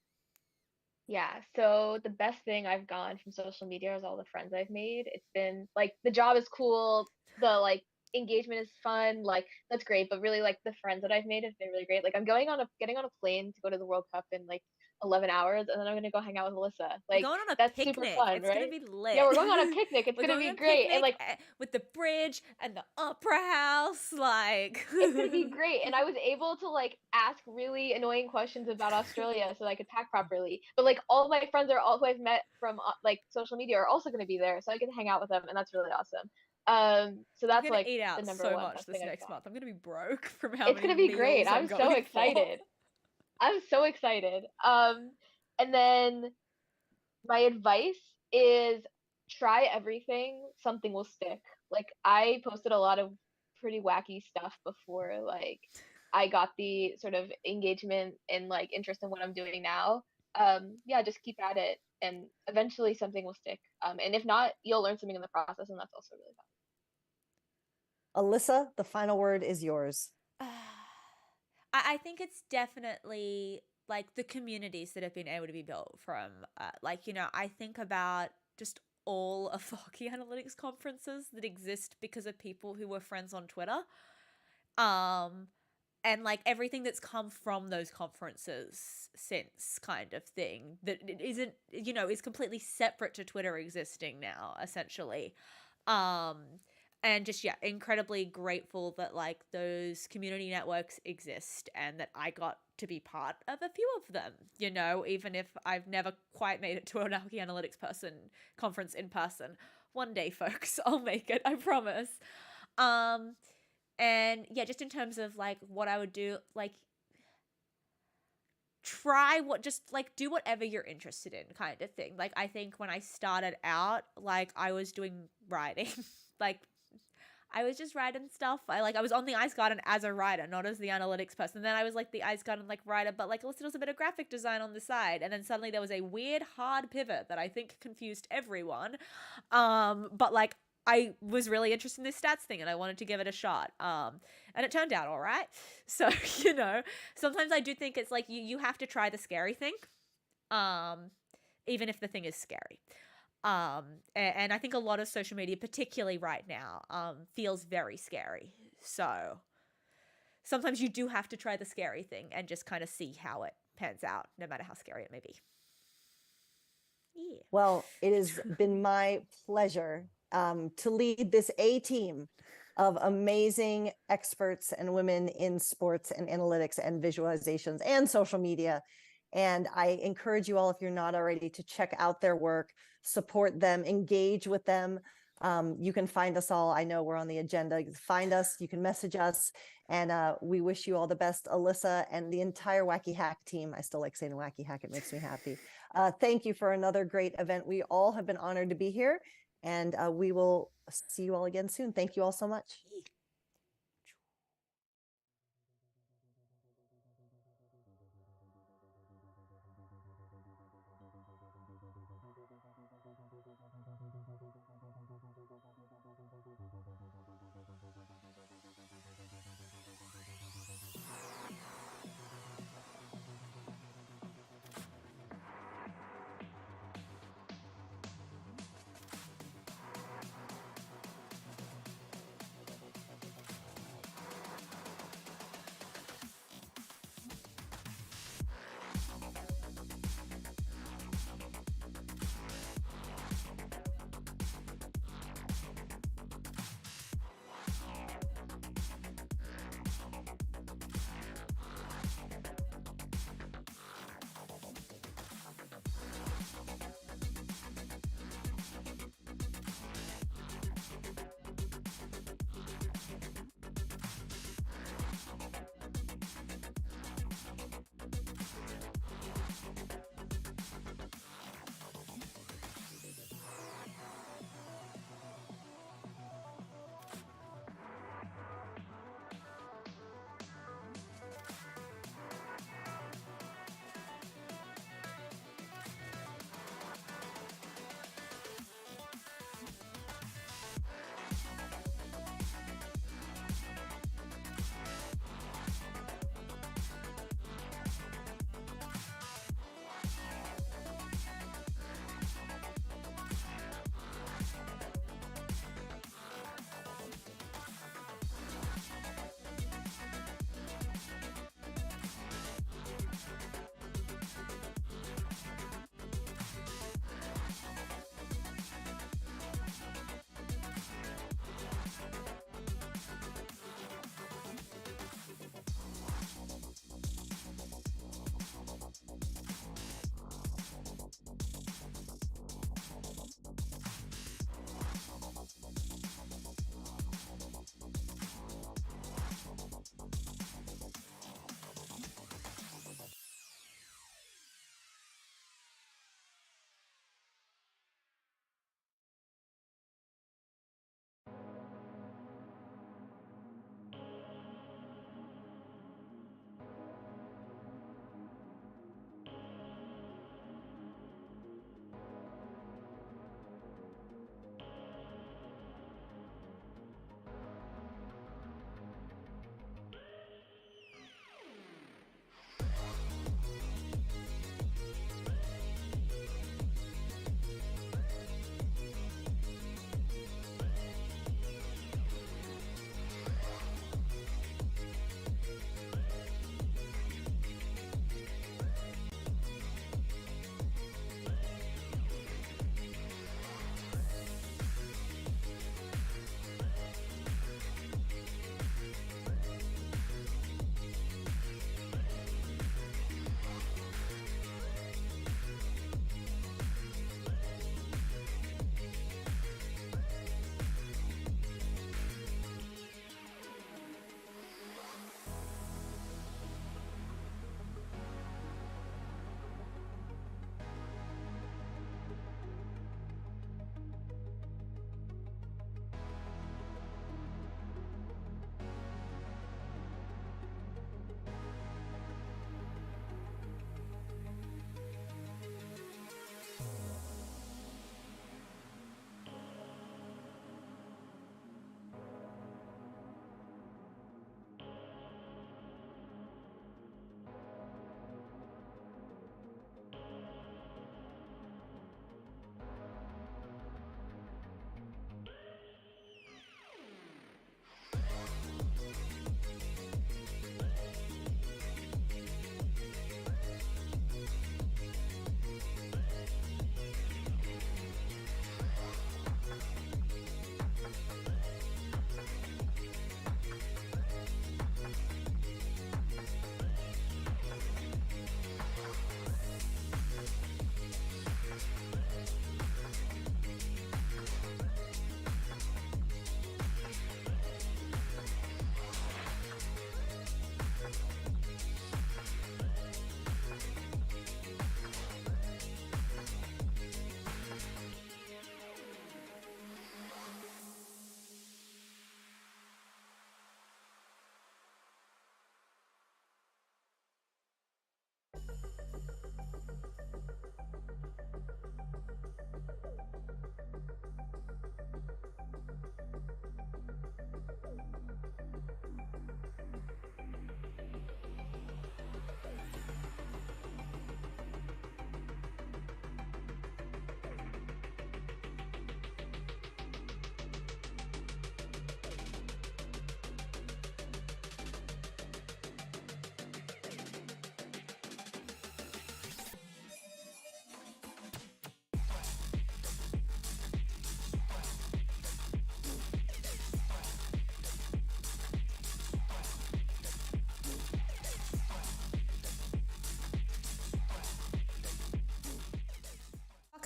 Speaker 19: Yeah, so the best thing I've gotten from social media is all the friends I've made. It's been like the job is cool, the like engagement is fun, like that's great, but really like the friends that I've made have been really great. Like I'm getting on a plane to go to the World Cup in like 11 hours, and then I'm gonna go hang out with Alyssa.
Speaker 2: We're
Speaker 19: Like
Speaker 2: going on a
Speaker 19: that's
Speaker 2: picnic.
Speaker 19: super fun,
Speaker 2: It's
Speaker 19: right?
Speaker 2: gonna be lit.
Speaker 19: Yeah, we're going on a picnic. It's
Speaker 2: We're
Speaker 19: gonna
Speaker 2: going
Speaker 19: be
Speaker 2: on a
Speaker 19: great. And
Speaker 2: picnic
Speaker 19: like
Speaker 2: with the bridge and the opera house. Like
Speaker 19: it's gonna be great. And I was able to like ask really annoying questions about Australia so that I could pack properly. But like all my friends are all who I've met from like social media are also gonna be there, so I can hang out with them, and that's really awesome. So
Speaker 2: I'm
Speaker 19: that's
Speaker 2: gonna
Speaker 19: like
Speaker 2: eat
Speaker 19: the
Speaker 2: out
Speaker 19: number
Speaker 2: so
Speaker 19: one
Speaker 2: much
Speaker 19: best
Speaker 2: this
Speaker 19: thing I've
Speaker 2: next
Speaker 19: got.
Speaker 2: month. I'm gonna be broke from how
Speaker 19: It's
Speaker 2: many
Speaker 19: gonna be
Speaker 2: meals
Speaker 19: great.
Speaker 2: I'm
Speaker 19: I'm so
Speaker 2: going for.
Speaker 19: excited. I'm so excited. And then my advice is try everything, something will stick. Like I posted a lot of pretty wacky stuff before like I got the sort of engagement and like interest in what I'm doing now. Yeah, just keep at it and eventually something will stick. And if not, you'll learn something in the process, and that's also really fun.
Speaker 17: Alyssa, the final word is yours.
Speaker 2: I think it's definitely like the communities that have been able to be built from, like, you know, I think about just all of the hockey analytics conferences that exist because of people who were friends on Twitter. And like everything that's come from those conferences since, kind of thing, that it isn't, you know, is completely separate to Twitter existing now, essentially. And just, yeah, incredibly grateful that like those community networks exist and that I got to be part of a few of them, you know, even if I've never quite made it to an hockey analytics conference in person. One day, folks, I'll make it, I promise. And yeah, just in terms of like what I would do, like just like do whatever you're interested in, kind of thing. Like I think when I started out, like I was doing writing, like I was just writing stuff. I was on the Ice Garden as a writer, not as the analytics person. Then I was like the Ice Garden like writer, but like listed as a bit of graphic design on the side. And then suddenly there was a weird hard pivot that I think confused everyone. But like I was really interested in this stats thing and I wanted to give it a shot. And it turned out all right. So, you know, sometimes I do think it's like you have to try the scary thing. Even if the thing is scary. And I think a lot of social media, particularly right now, feels very scary. So sometimes you do have to try the scary thing and just kind of see how it pans out, no matter how scary it may be. Yeah.
Speaker 17: Well, it has been my pleasure to lead this A team of amazing experts and women in sports and analytics and visualizations and social media. And I encourage you all, if you're not already, to check out their work, support them, engage with them. You can find us all. I know we're on the agenda. Find us, you can message us, and we wish you all the best, Alyssa and the entire Whkyhac team. I still like saying Whkyhac, it makes me happy. Thank you for another great event. We all have been honored to be here, and we will see you all again soon. Thank you all so much.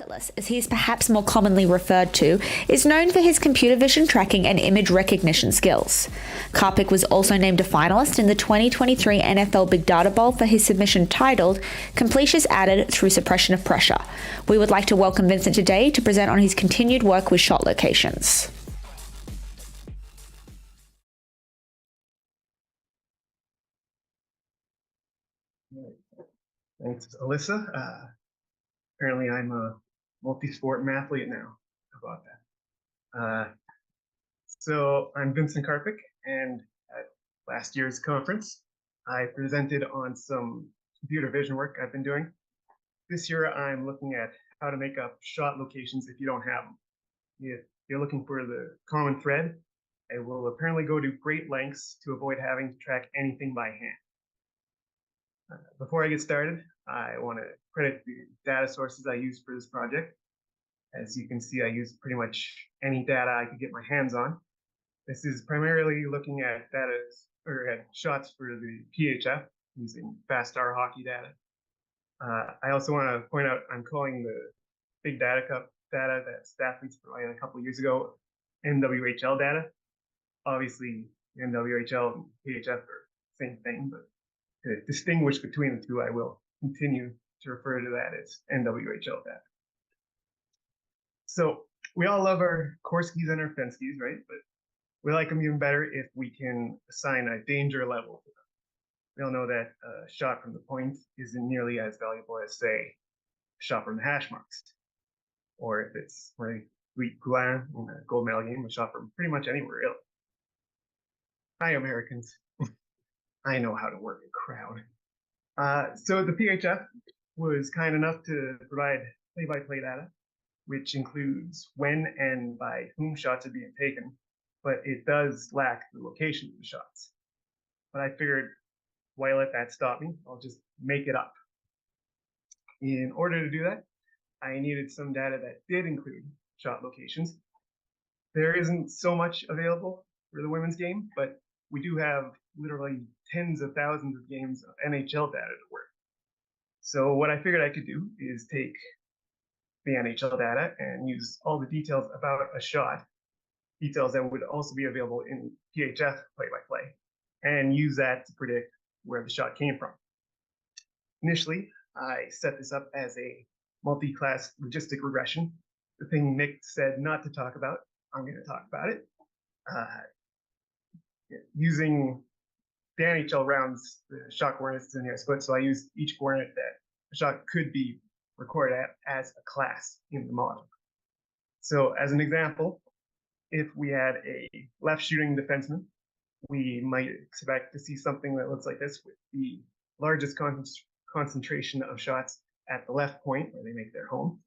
Speaker 2: Bucketless, as he is perhaps more commonly referred to, is known for his computer vision tracking and image recognition skills. Karpik was also named a finalist in the 2023 NFL Big Data Bowl for his submission titled Completions Added Through Suppression of Pressure. We would like to welcome Vincent today to present on his continued work with shot locations.
Speaker 20: Thanks, Alyssa. Apparently I'm a multi-sport mathlete now. How about that? So I'm Vincent Karpik, and at last year's conference, I presented on some computer vision work I've been doing. This year, I'm looking at how to make up shot locations if you don't have them. If you're looking for the common thread, I will apparently go to great lengths to avoid having to track anything by hand. Before I get started, I want to credit the data sources I used for this project. As you can see, I used pretty much any data I could get my hands on. This is primarily looking at data or at shots for the PHF using fast star hockey data. I also want to point out I'm calling the Big Data Cup data that Staffleets provided a couple of years ago NWHL data. Obviously, NWHL and PHF are the same thing, but to distinguish between the two, I will continue to refer to that as NWHL data. So we all love our core skis and our fence skis, right? But we like them even better if we can assign a danger level to them. We all know that a shot from the point isn't nearly as valuable as, say, a shot from the hash marks. Or if it's Whkyhac in a gold medal game, a shot from pretty much anywhere really. Hi, Americans. I know how to work a crowd. So the PHF was kind enough to provide play-by-play data, which includes when and by whom shots are being taken, but it does lack the location of the shots. But I figured, why let that stop me? I'll just make it up. In order to do that, I needed some data that did include shot locations. There isn't so much available for the women's game, but we do have literally tens of thousands of games of NHL data to work. So what I figured I could do is take the NHL data and use all the details about a shot, details that would also be available in PHF play-by-play, and use that to predict where the shot came from. Initially, I set this up as a multi-class logistic regression. The thing Nick said not to talk about, I'm going to talk about it. Using the NHL rounds, the shot coordinates in here split, so I used each coordinate that a shot could be recorded at as a class in the model. So as an example, if we had a left shooting defenseman, we might expect to see something that looks like this with the largest concentration of shots at the left point where they make their home,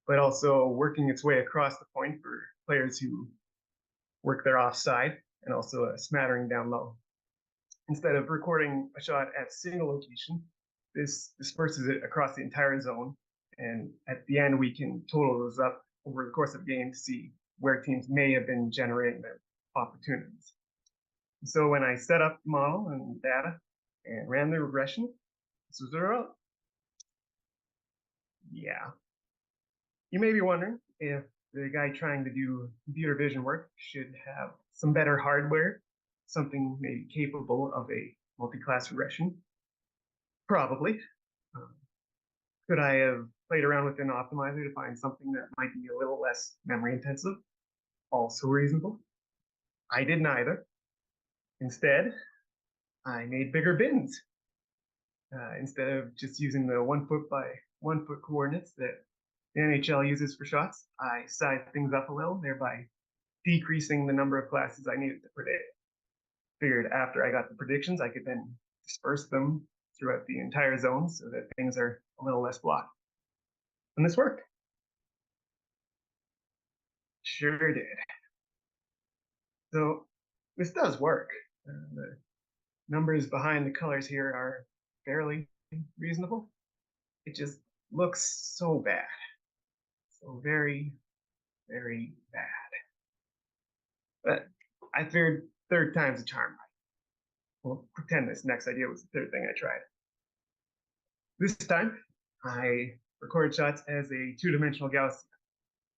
Speaker 20: but also working its way across the point for players who work their offside, and also a smattering down low. Instead of recording a shot at a single location, this disperses it across the entire zone, and at the end we can total those up over the course of the game to see where teams may have been generating their opportunities. So when I set up the model and data and ran the regression, this was the result. Yeah. You may be wondering if the guy trying to do computer vision work should have some better hardware, something maybe capable of a multi-class regression. Probably. Could I have played around with an optimizer to find something that might be a little less memory intensive? Also reasonable. I did neither. Instead, I made bigger bins. Instead of just using the 1 foot by 1 foot coordinates that the NHL uses for shots, I sized things up a little, thereby decreasing the number of classes I needed to predict. Figured after I got the predictions, I could then disperse them throughout the entire zone so that things are a little less blocked. And this worked. Sure did. So this does work. The numbers behind the colors here are fairly reasonable. It just looks so bad. So very, very bad. But I figured third time's a charm. Well, pretend this next idea was the third thing I tried. This time, I record shots as a two-dimensional Gaussian.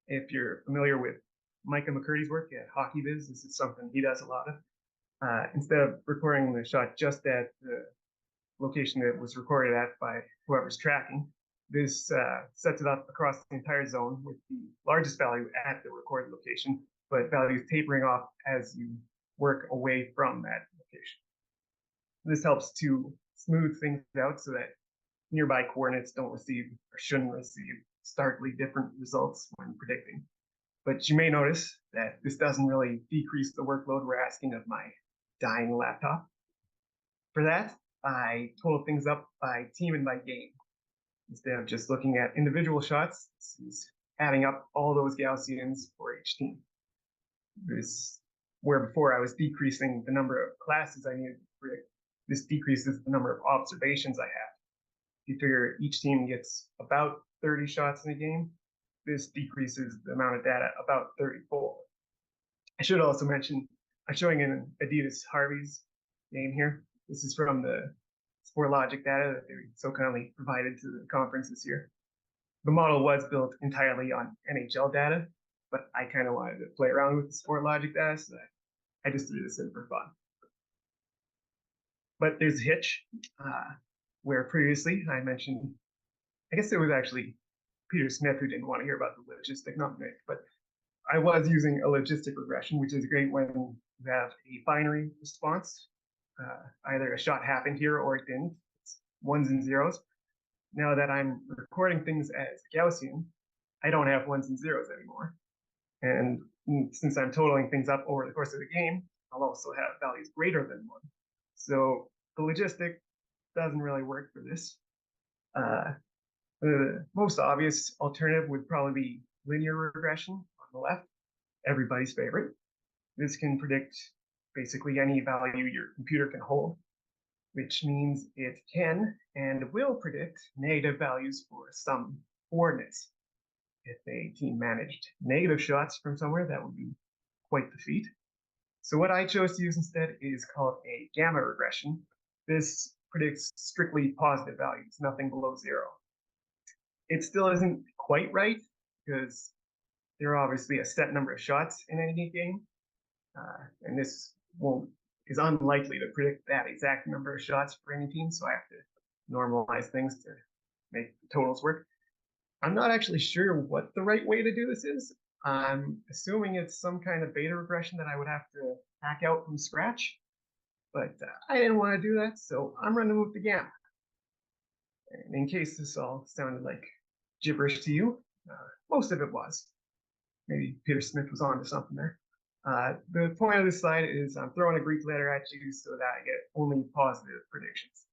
Speaker 20: If you're familiar with Micah McCurdy's work at Whkyhac, this is something he does a lot of. Instead of recording the shot just at the location that it was recorded at by whoever's tracking, this sets it up across the entire zone with the largest value at the recorded location, but values tapering off as you work away from that location. This helps to smooth things out so that nearby coordinates don't receive or shouldn't receive starkly different results when predicting. But you may notice that this doesn't really decrease the workload we're asking of my dying laptop. For that, I total things up by team and by game. Instead of just looking at individual shots, this is adding up all those Gaussians for each team. This, where before I was decreasing the number of classes I needed to predict, this decreases the number of observations I have. If you figure each team gets about 30 shots in a game, this decreases the amount of data about 30-fold. I should also mention, I'm showing an Adidas Harvey's game here. This is from the SportLogic data that they so kindly provided to the conference this year. The model was built entirely on NHL data, but I kind of wanted to play around with the SportLogic data, so I just threw this in for fun. But there's a hitch, where previously I mentioned, I guess it was actually Peter Smith who didn't want to hear about the logistic, not Nick, but I was using a logistic regression, which is great when you have a binary response. Either a shot happened here or it didn't. It's ones and zeros. Now that I'm recording things as Gaussian, I don't have ones and zeros anymore. And since I'm totaling things up over the course of the game, I'll also have values greater than one. So the logistic doesn't really work for this. The most obvious alternative would probably be linear regression on the left, everybody's favorite. This can predict basically any value your computer can hold, which means it can and will predict negative values for some coordinates. If a team managed negative shots from somewhere, that would be quite the feat. So what I chose to use instead is called a gamma regression. This predicts strictly positive values, nothing below zero. It still isn't quite right because there are obviously a set number of shots in any game, and this is unlikely to predict that exact number of shots for any team, so I have to normalize things to make the totals work. I'm not actually sure what the right way to do this is. I'm assuming it's some kind of beta regression that I would have to hack out from scratch, but I didn't want to do that, so I'm running with the gamma. And in case this all sounded like gibberish to you, most of it was. Maybe Peter Smith was on to something there. The point of this slide is I'm throwing a Greek letter at you so that I get only positive predictions.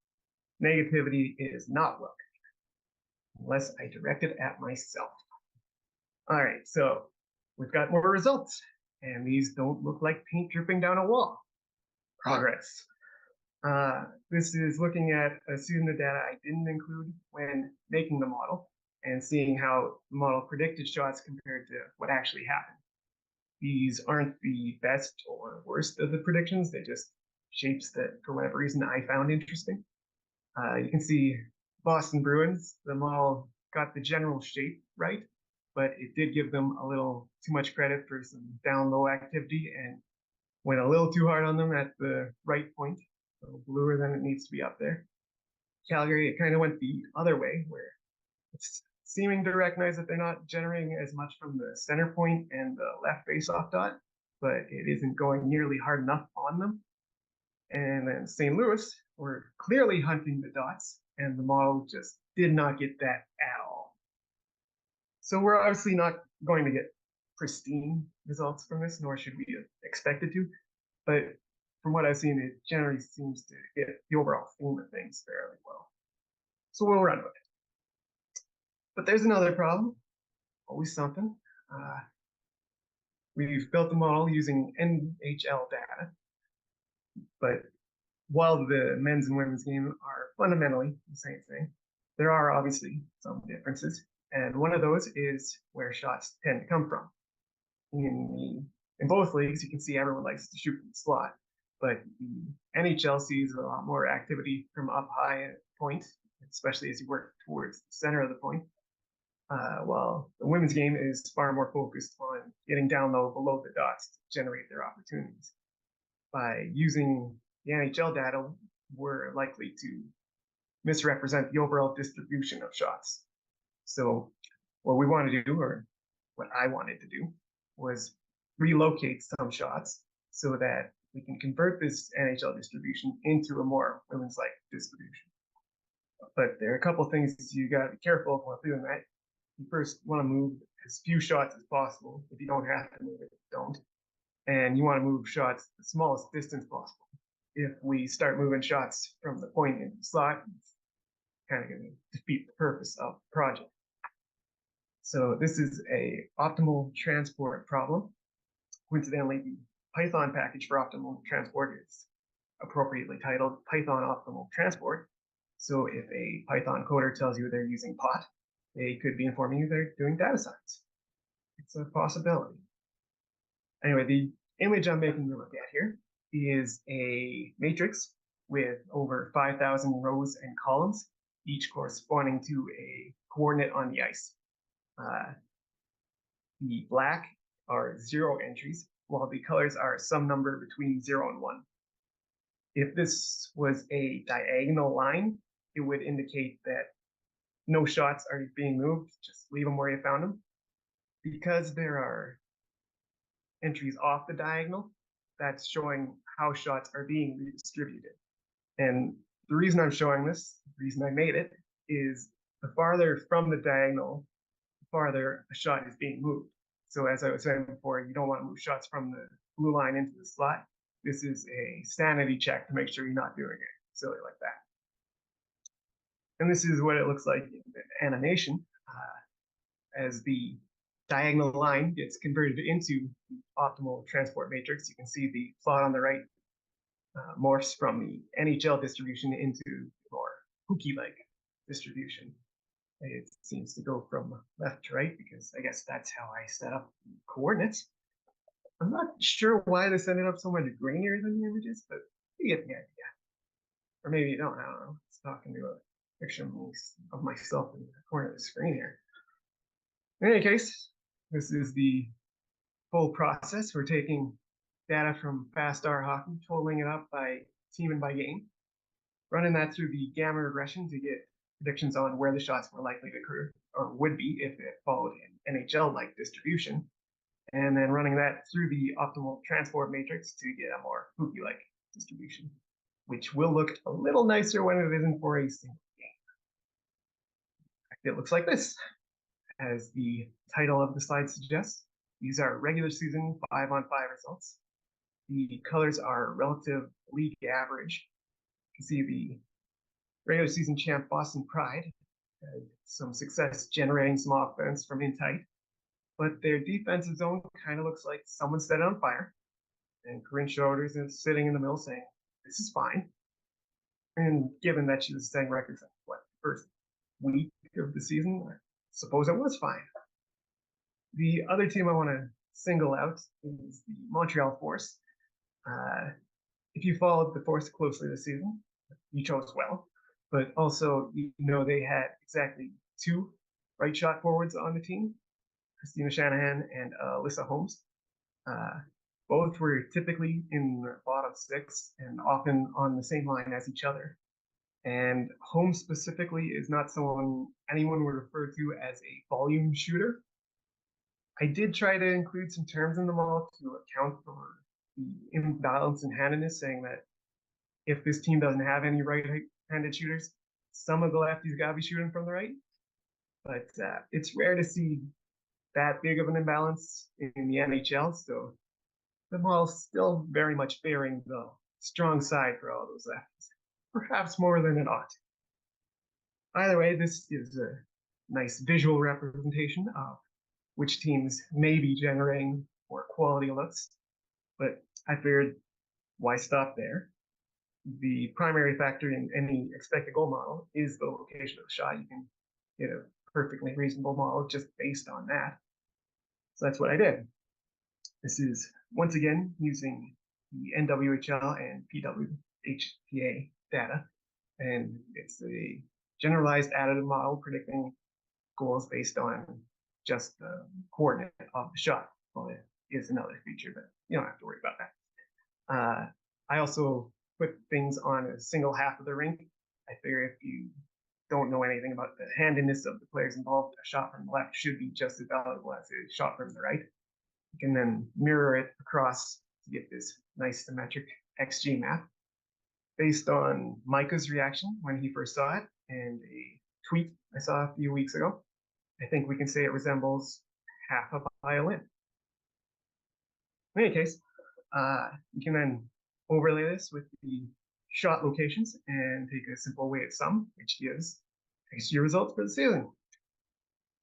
Speaker 20: Negativity is not welcome, unless I direct it at myself. All right, so we've got more results, and these don't look like paint dripping down a wall. Progress. This is looking at a student of data I didn't include when making the model and seeing how the model predicted shots compared to what actually happened. These aren't the best or worst of the predictions, they just shapes that for whatever reason I found interesting. You can see Boston Bruins, the model got the general shape right, but it did give them a little too much credit for some down low activity and went a little too hard on them at the right point, a little bluer than it needs to be up there. Calgary, it kind of went the other way, where it's seeming to recognize that they're not generating as much from the center point and the left face-off dot, but it isn't going nearly hard enough on them. And then St. Louis were clearly hunting the dots, and the model just did not get that at all. So we're obviously not going to get pristine results from this, nor should we expect it to, but from what I've seen, it generally seems to get the overall theme of things fairly well. So we'll run with it. But there's another problem, always something. We've built the model using NHL data, but while the men's and women's game are fundamentally the same thing, there are obviously some differences, and one of those is where shots tend to come from. In both leagues, you can see everyone likes to shoot from the slot, but the NHL sees a lot more activity from up high at point, especially as you work towards the center of the point. while the women's game is far more focused on getting down low below the dots to generate their opportunities. By using the NHL data, we're likely to misrepresent the overall distribution of shots. So what we want to do, or what I wanted to do, was relocate some shots so that we can convert this NHL distribution into a more women's-like distribution. But there are a couple things you got to be careful of while doing that. You first want to move as few shots as possible. If you don't have to move it, don't. And you want to move shots the smallest distance possible. If we start moving shots from the point into the slot, it's kind of going to defeat the purpose of the project. So this is a optimal transport problem. Coincidentally, the Python package for optimal transport is appropriately titled Python Optimal Transport. So if a Python coder tells you they're using POT, they could be informing you they're doing data science. It's a possibility. Anyway, the image I'm making you look at here is a matrix with over 5,000 rows and columns, each corresponding to a coordinate on the ice. The black are 0 entries, while the colors are some number between 0 and 1. If this was a diagonal line, it would indicate that no shots are being moved, just leave them where you found them. Because there are entries off the diagonal, that's showing how shots are being redistributed. And the reason I'm showing this, the reason I made it, is the farther from the diagonal, the farther a shot is being moved. So as I was saying before, you don't want to move shots from the blue line into the slot. This is a sanity check to make sure you're not doing it silly like that. And this is what it looks like in the animation as the diagonal line gets converted into the optimal transport matrix. You can see the plot on the right morphs from the NHL distribution into more Whkyhac distribution. It seems to go from left to right because I guess that's how I set up the coordinates. I'm not sure why this ended up so much grainier than the images, but you get the idea. Or maybe you don't, I don't know. It's talking to a picture of myself in the corner of the screen here. In any case, this is the full process. We're taking data from Fast R Hockey, totaling it up by team and by game, running that through the gamma regression to get predictions on where the shots were likely to occur, or would be if it followed an NHL-like distribution, and then running that through the optimal transport matrix to get a more Whky-like distribution, which will look a little nicer when it isn't for a single game. It looks like this, as the title of the slide suggests. These are regular season 5-on-5 results. The colors are relative league average. You can see the regular season champ Boston Pride had some success generating some offense from in tight, but their defensive zone kind of looks like someone set it on fire, and Corinne Schroeder's is sitting in the middle saying, "This is fine." And given that she was setting records at what, first week of the season, I suppose it was fine. The other team I want to single out is the Montreal Force. If you followed the Force closely this season, you chose well, but also you know they had exactly 2 right shot forwards on the team, Christina Shanahan and Alyssa Holmes. Both were typically in the bottom 6 and often on the same line as each other. And Holmes specifically is not someone anyone would refer to as a volume shooter. I did try to include some terms in the model to account for the imbalance in handedness, saying that if this team doesn't have any right-handed shooters, some of the lefties gotta be shooting from the right. But it's rare to see that big of an imbalance in the NHL, so the model's still very much favoring the strong side for all those lefties, perhaps more than it ought. Either way, this is a nice visual representation of which teams may be generating more quality looks, but I figured why stop there? The primary factor in any expected goal model is the location of the shot. You can get a perfectly reasonable model just based on that. So that's what I did. This is once again using the NWHL and PWHPA data, and it's a generalized additive model predicting goals based on just the coordinate of the shot. Well, it is another feature, but you don't have to worry about that. I also put things on a single half of the rink. I figure if you don't know anything about the handiness of the players involved, a shot from the left should be just as valuable as a shot from the right. You can then mirror it across to get this nice symmetric XG map based on Micah's reaction when he first saw it and a tweet I saw a few weeks ago. I think we can say it resembles half a violin. In any case, you can then overlay this with the shot locations and take a simple weighted sum, which gives XG results for the season.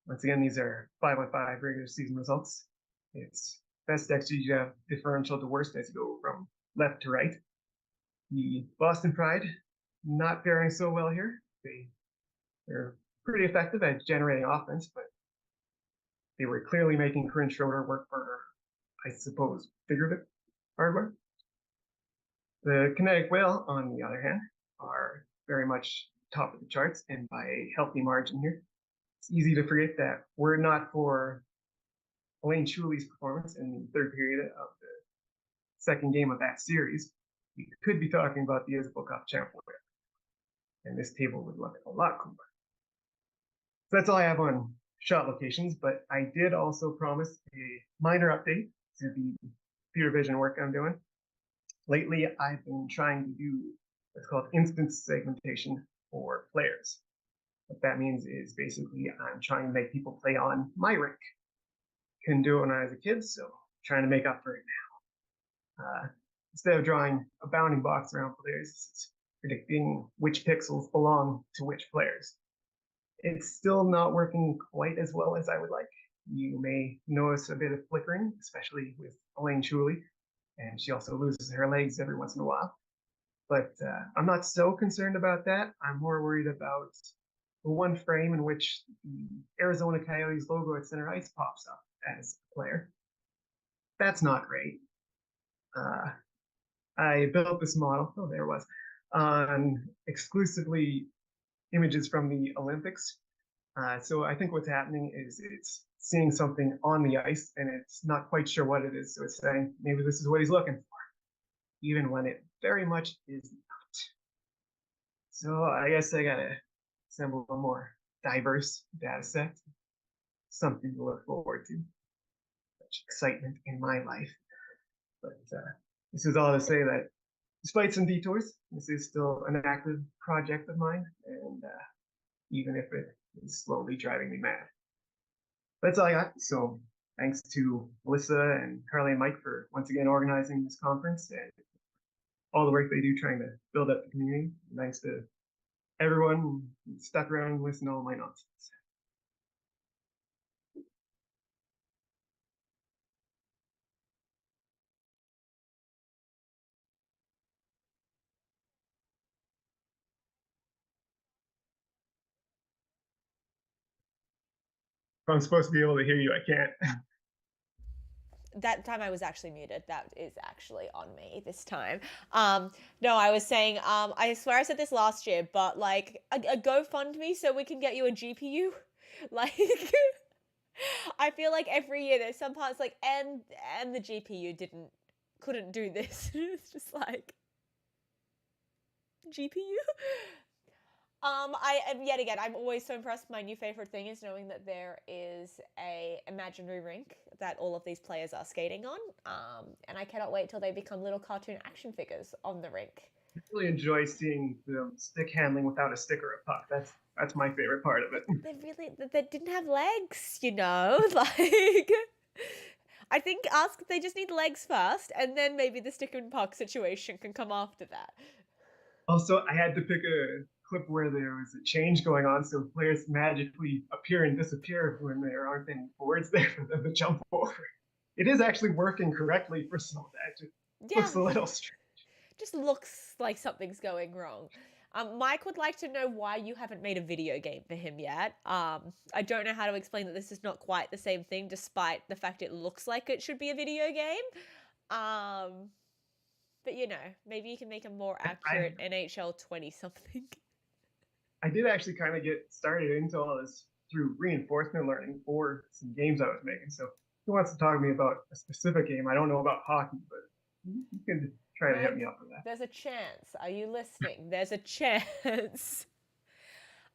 Speaker 20: Once again, these are 5-on-5 regular season results. It's best XG differential to worst as you go from left to right. The Boston Pride not faring so well here. They're pretty effective at generating offense, but they were clearly making Corinne Schroeder work for, I suppose, figurative hardware. The Kinetic Whale, on the other hand, are very much top of the charts and by a healthy margin here. It's easy to forget that were it not for Elaine Chuli's performance in the third period of the second game of that series, we could be talking about the Isabel Cup championship. And this table would look a lot cooler. So that's all I have on shot locations, but I did also promise a minor update to the computer vision work I'm doing. Lately, I've been trying to do what's called instance segmentation for players. What that means is basically I'm trying to make people play on my rink. Couldn't do it when I was a kid, so I'm trying to make up for it now. Instead of drawing a bounding box around players, it's predicting which pixels belong to which players. It's still not working quite as well as I would like. You may notice a bit of flickering, especially with Elaine Chuli, and she also loses her legs every once in a while. But I'm not so concerned about that. I'm more worried about the one frame in which the Arizona Coyotes logo at center ice pops up as a player. That's not great. I built this model, oh, there it was, on exclusively images from the Olympics. So I think what's happening is it's seeing something on the ice and it's not quite sure what it is. So it's saying maybe this is what he's looking for, even when it very much is not. So I guess I gotta assemble a more diverse data set, something to look forward to. Such excitement in my life. But this is all to say that despite some detours, this is still an active project of mine, and even if it is slowly driving me mad. That's all I got. So thanks to Melissa and Carly and Mike for once again organizing this conference and all the work they do trying to build up the community. Thanks to everyone who stuck around and listened to all my nonsense. If I'm supposed to be able to hear you, I can't.
Speaker 2: That time I was actually muted. That is actually on me this time. No, I was saying, I swear I said this last year, but like a GoFundMe so we can get you a GPU. Like, I feel like every year there's some parts like, and the GPU couldn't do this. It's just like, GPU? Yet again, I'm always so impressed. My new favorite thing is knowing that there is a imaginary rink that all of these players are skating on. And I cannot wait till they become little cartoon action figures on the rink.
Speaker 20: I really enjoy seeing the stick handling without a stick or a puck. That's my favorite part of it.
Speaker 2: They didn't have legs, you know, like. I think they just need legs first, and then maybe the stick and puck situation can come after that.
Speaker 20: Also, I had to pick a clip where there was a change going on, so players magically appear and disappear when there aren't any boards there for them to jump over. It is actually working correctly for some of that. It looks a little strange.
Speaker 2: Just looks like something's going wrong. Mike would like to know why you haven't made a video game for him yet. I don't know how to explain that this is not quite the same thing, despite the fact it looks like it should be a video game. But you know, maybe you can make a more accurate NHL 20-something.
Speaker 20: I did actually kind of get started into all this through reinforcement learning for some games I was making. So who wants to talk to me about a specific game? I don't know about hockey, but you can try to hit me up with that.
Speaker 2: There's a chance. Are you listening? There's a chance.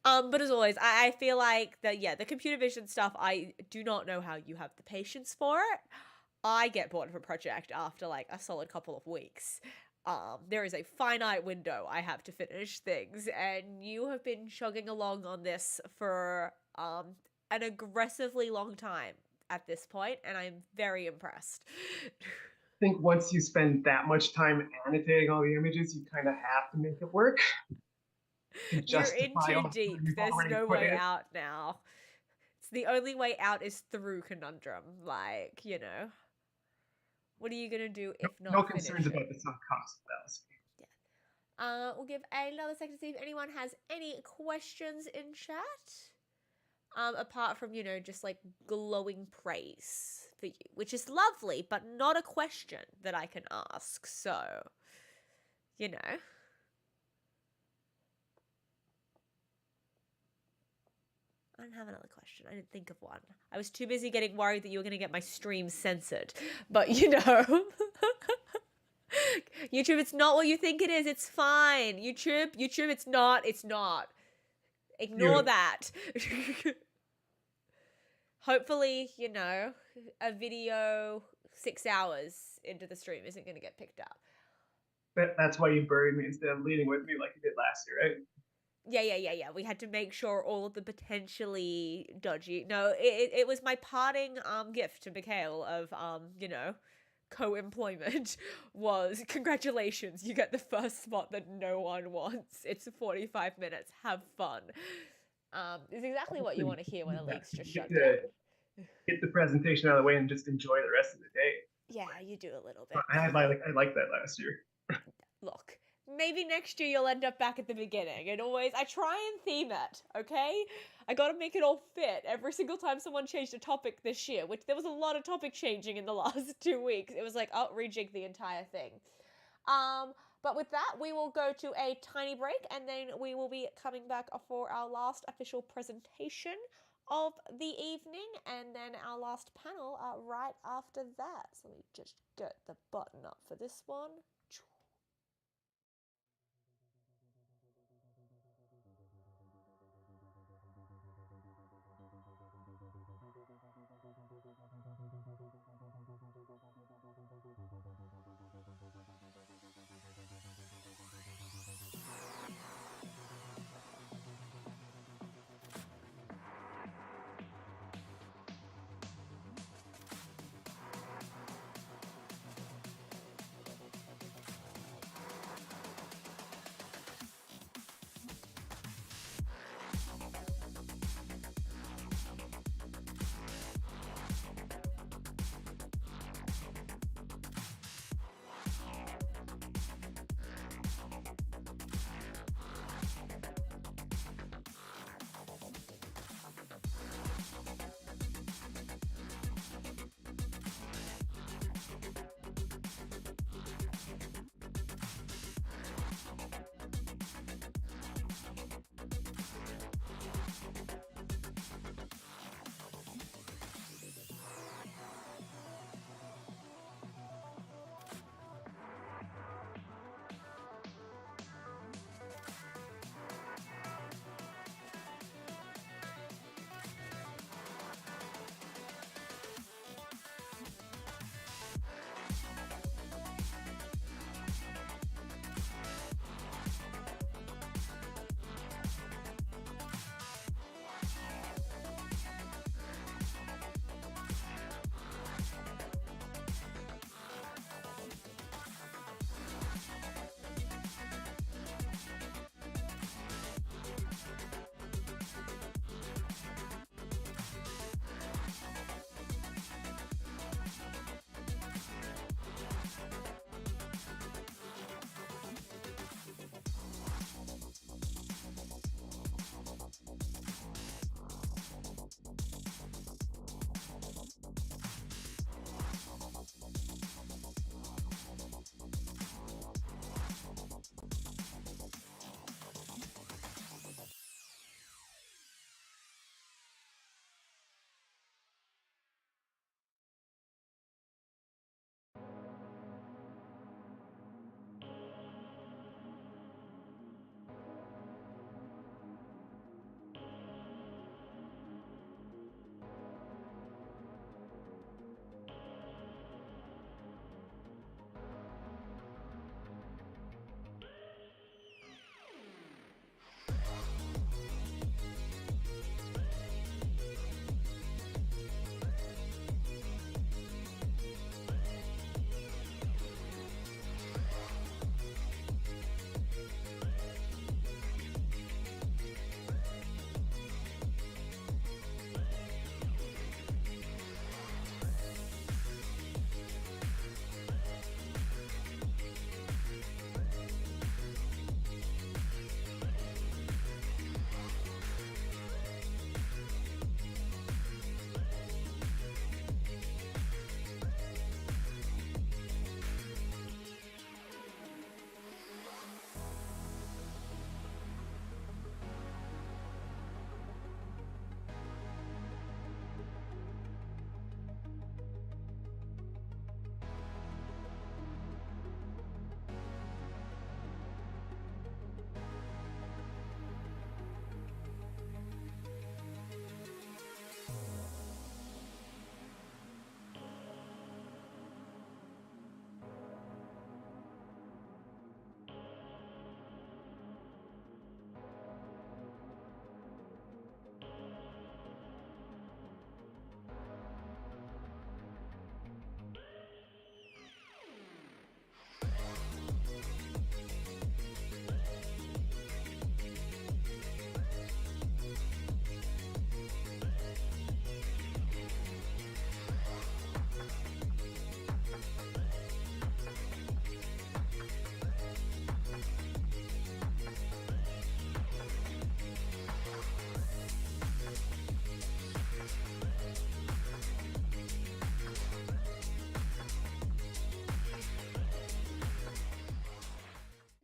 Speaker 2: But as always, I feel like the computer vision stuff, I do not know how you have the patience for it. I get bored of a project after like a solid couple of weeks. There is a finite window I have to finish things, and you have been chugging along on this for an aggressively long time at this point, and I'm very impressed.
Speaker 20: I think once you spend that much time annotating all the images, you kind of have to make it work.
Speaker 2: You're in too deep. There's no way out now. It's the only way out is through conundrum. Like, you know. What are you gonna do if not?
Speaker 20: No concerns about the sunk cost fallacy.
Speaker 2: We'll give another second to see if anyone has any questions in chat. Apart from, you know, just like glowing praise for you, which is lovely, but not a question that I can ask. So, you know. I don't have another question. I didn't think of one. I was too busy getting worried that you were going to get my stream censored. But, you know. YouTube, it's not what you think it is. It's fine. YouTube, it's not. It's not. Ignore that. Hopefully, you know, a video 6 hours into the stream isn't going to get picked up.
Speaker 20: That's why you buried me instead of leading with me like you did last year, right?
Speaker 2: Yeah. We had to make sure all of the potentially dodgy. No, it was my parting gift to Mikhail of you know, co-employment was congratulations, you get the first spot that no one wants. It's 45 minutes. Have fun. Is exactly what you want to hear when the league's just shut down.
Speaker 20: Get the presentation out of the way and just enjoy the rest of the day.
Speaker 2: Yeah, you do a little bit.
Speaker 20: I like that last year.
Speaker 2: Look, maybe next year you'll end up back at the beginning. And always, I try and theme it, okay? I gotta make it all fit. Every single time someone changed a topic this year, which there was a lot of topic changing in the last 2 weeks, it was like, oh, rejig the entire thing. But with that, we will go to a tiny break, and then we will be coming back for our last official presentation of the evening, and then our last panel right after that. So let me just get the button up for this one.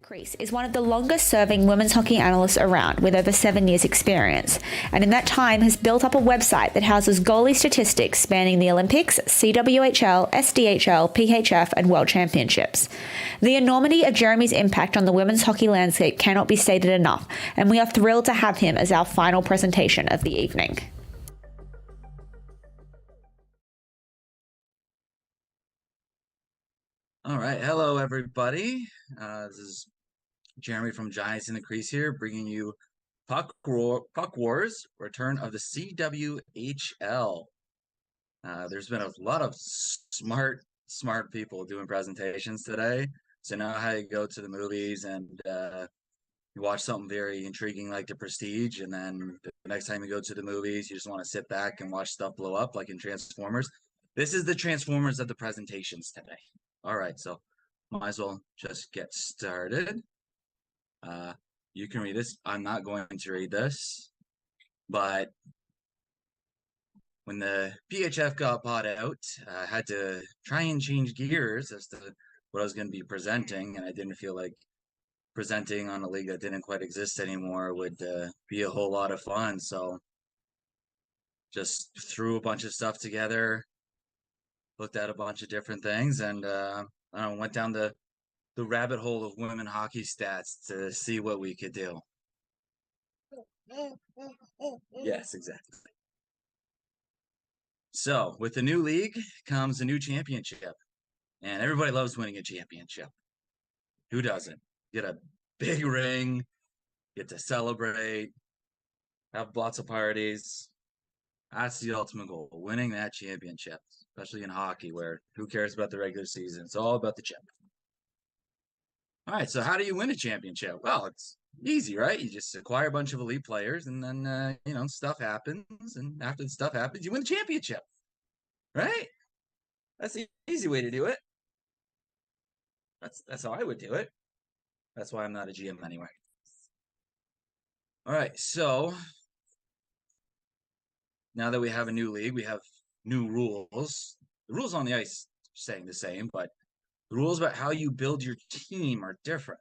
Speaker 2: Crease is one of the longest serving women's hockey analysts around with over 7 years experience, and in that time has built up a website that houses goalie statistics spanning the Olympics, CWHL, SDHL, PHF and World Championships. The enormity of Jeremy's impact on the women's hockey landscape cannot be stated enough, and we are thrilled to have him as our final presentation of the evening.
Speaker 21: All right, hello everybody. This is Jeremy from Giants in the Crease here, bringing you Puck Wars: Return of the CWHL. There's been a lot of smart people doing presentations today. So now how you go to the movies and you watch something very intriguing like The Prestige, and then the next time you go to the movies, you just want to sit back and watch stuff blow up like in Transformers. This is the Transformers of the presentations today. All right, so might as well just get started. You can read this. I'm not going to read this, but when the PHF got bought out, I had to try and change gears as to what I was going to be presenting, and I didn't feel like presenting on a league that didn't quite exist anymore would be a whole lot of fun. So just threw a bunch of stuff together, looked at a bunch of different things, and went down the rabbit hole of women hockey stats to see what we could do. Yes, exactly. So with the new league comes a new championship, and everybody loves winning a championship. Who doesn't? Get a big ring, get to celebrate, have lots of parties. That's the ultimate goal, winning that championship, especially in hockey where who cares about the regular season? It's all about the chip. All right, so how do you win a championship? Well, it's easy, right? You just acquire a bunch of elite players, and then stuff happens, and after the stuff happens, you win the championship, right? That's the easy way to do it. That's how I would do it. That's why I'm not a GM anyway. All right, so now that we have a new league, we have new rules. The rules on the ice are staying the same, but the rules about how you build your team are different.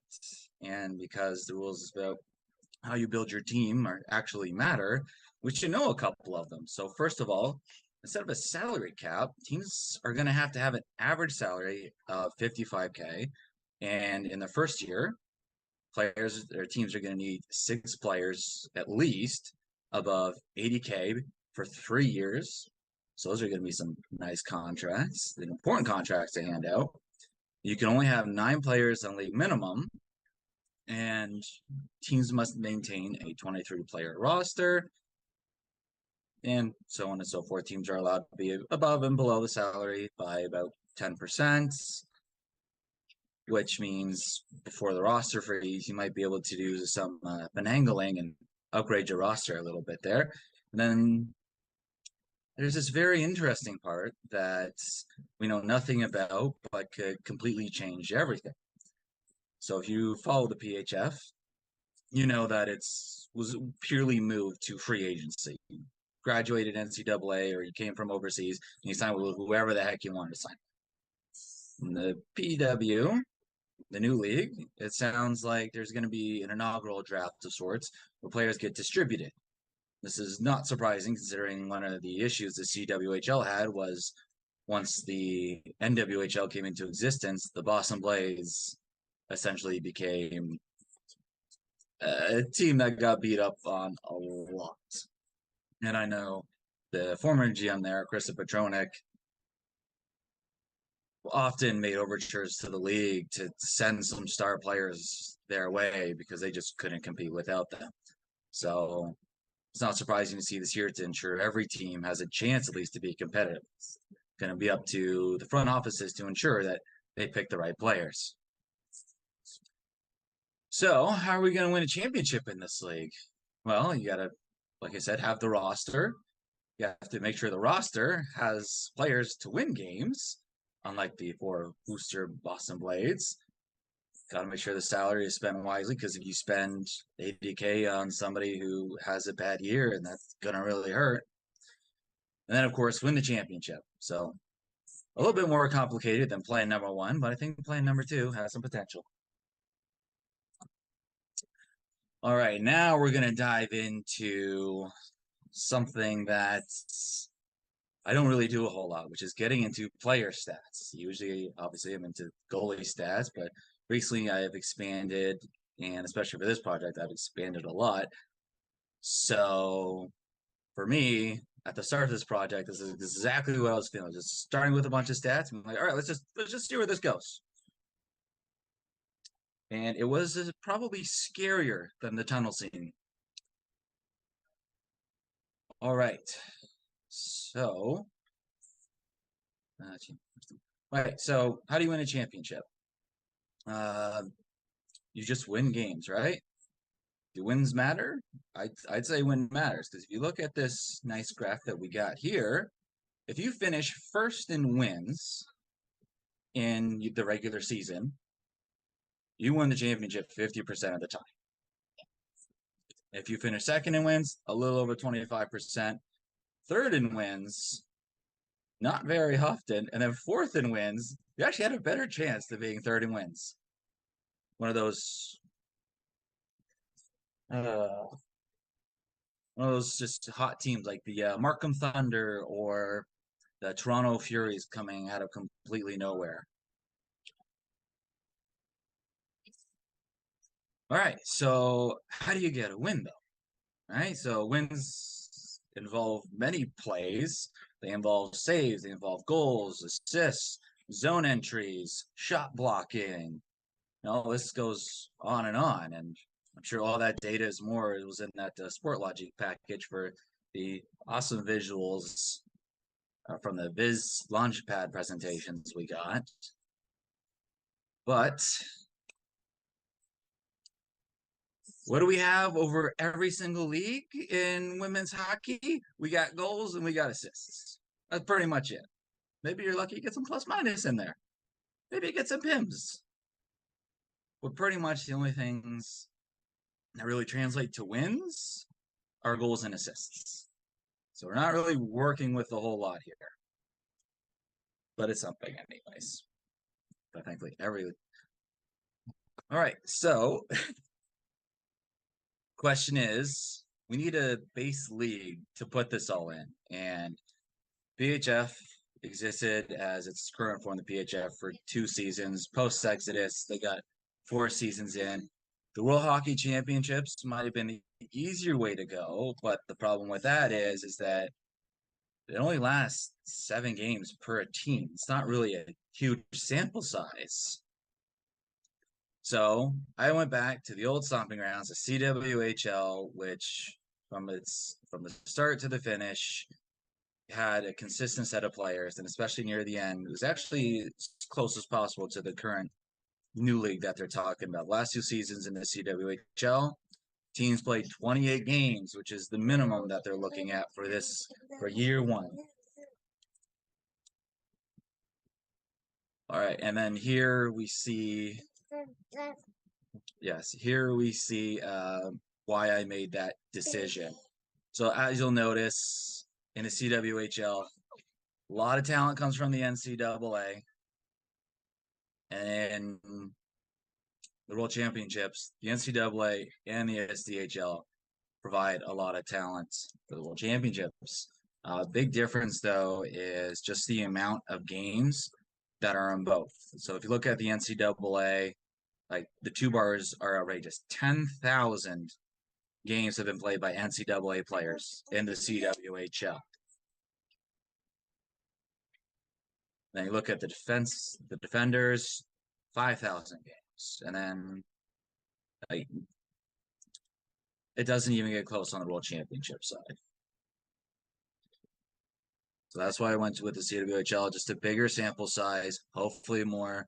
Speaker 21: And because the rules about how you build your team actually matter, we should know a couple of them. So first of all, instead of a salary cap, teams are going to have an average salary of $55K. And in the first year, their teams are going to need 6 players at least above $80K for 3 years. So those are going to be some nice contracts, important contracts to hand out. You can only have 9 players on league minimum, and teams must maintain a 23-player roster, and so on and so forth. Teams are allowed to be above and below the salary by about 10%, which means before the roster freeze, you might be able to do some finagling and upgrade your roster a little bit there. And then there's this very interesting part that we know nothing about, but could completely change everything. So if you follow the PHF, you know that was purely moved to free agency. You graduated NCAA or you came from overseas and you signed with whoever the heck you wanted to sign. In the PW, the new league, it sounds like there's going to be an inaugural draft of sorts where players get distributed. This is not surprising considering one of the issues the CWHL had was once the NWHL came into existence, the Boston Blades essentially became a team that got beat up on a lot. And I know the former GM there, Krista Petronik, often made overtures to the league to send some star players their way because they just couldn't compete without them. So it's not surprising to see this year to ensure every team has a chance at least to be competitive. It's going to be up to the front offices to ensure that they pick the right players. So how are we going to win a championship in this league? Well, you got to, like I said, have the roster. You have to make sure the roster has players to win games, unlike the 4 booster Boston Blades. Got to make sure the salary is spent wisely, because if you spend $80K on somebody who has a bad year, and that's going to really hurt. And then, of course, win the championship. So a little bit more complicated than plan number 1, but I think plan number 2 has some potential. All right, now we're gonna dive into something that I don't really do a whole lot, which is getting into player stats. Usually, obviously, I'm into goalie stats, but recently I have expanded, and especially for this project, I've expanded a lot. So for me, at the start of this project, this is exactly what I was feeling. Just starting with a bunch of stats. I'm like, all right, let's just see where this goes. And it was probably scarier than the tunnel scene. All right, so right. So how do you win a championship? You just win games, right? Do wins matter? I'd say win matters, because if you look at this nice graph that we got here, if you finish first in wins in the regular season, you win the championship 50% of the time. If you finish second in wins, a little over 25%. Third in wins, not very often. And then fourth in wins, you actually had a better chance of being third in wins. One of those just hot teams like the Markham Thunder or the Toronto Furies coming out of completely nowhere. All right, so how do you get a win, though? All right, so wins involve many plays. They involve saves, they involve goals, assists, zone entries, shot blocking. This goes on, and I'm sure all that data is more. It was in that SportLogic package for the awesome visuals from the Viz Launchpad presentations we got. But what do we have over every single league in women's hockey? We got goals and we got assists. That's pretty much it. Maybe you're lucky to get some plus minus in there. Maybe you get some PIMs. But pretty much the only things that really translate to wins are goals and assists. So we're not really working with a whole lot here. But it's something anyways. But thankfully all right, so question is, we need a base league to put this all in, and PHF existed as its current form, the PHF, for 2 seasons. Post Exodus, they got 4 seasons in. The World Hockey Championships might have been the easier way to go, but the problem with that is that it only lasts 7 games per team. It's not really a huge sample size. So I went back to the old stomping grounds, the CWHL, which from the start to the finish had a consistent set of players, and especially near the end, it was actually as close as possible to the current new league that they're talking about. Last 2 seasons in the CWHL, teams played 28 games, which is the minimum that they're looking at for year 1. All right, and then here we see, why I made that decision. So as you'll notice, in the CWHL, a lot of talent comes from the NCAA. And in the World Championships, the NCAA and the SDHL provide a lot of talent for the World Championships. Big difference, though, is just the amount of games that are in both. So if you look at the NCAA, like the 2 bars are outrageous. 10,000 games have been played by NCAA players in the CWHL. Then you look at the defenders, 5,000 games. And then it doesn't even get close on the World Championship side. So that's why I went with the CWHL, just a bigger sample size, hopefully more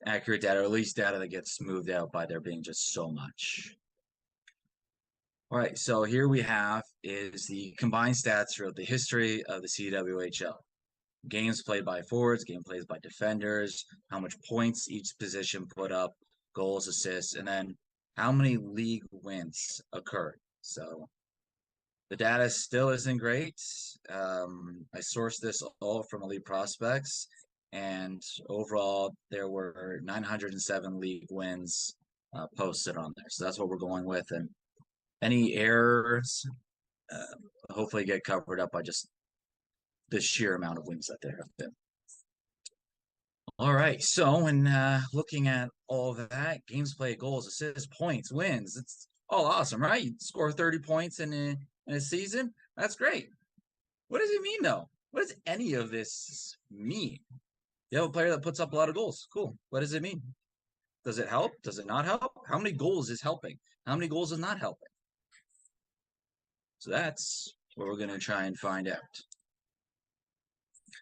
Speaker 21: accurate data, or at least data that gets smoothed out by there being just so much. All right, so here we have is the combined stats throughout the history of the CWHL. Games played by forwards, game played by defenders, how much points each position put up, goals, assists, and then how many league wins occurred. So the data still isn't great. I sourced this all from Elite Prospects, and overall there were 907 league wins posted on there. So that's what we're going with. And any errors hopefully get covered up by just the sheer amount of wins that there have been. All right, so when looking at all of that, games played, goals, assists, points, wins, it's all awesome, right? You score 30 points in a season, that's great. What does it mean, though? What does any of this mean? You have a player that puts up a lot of goals. Cool. What does it mean? Does it help? Does it not help? How many goals is helping? How many goals is not helping? So that's what we're going to try and find out.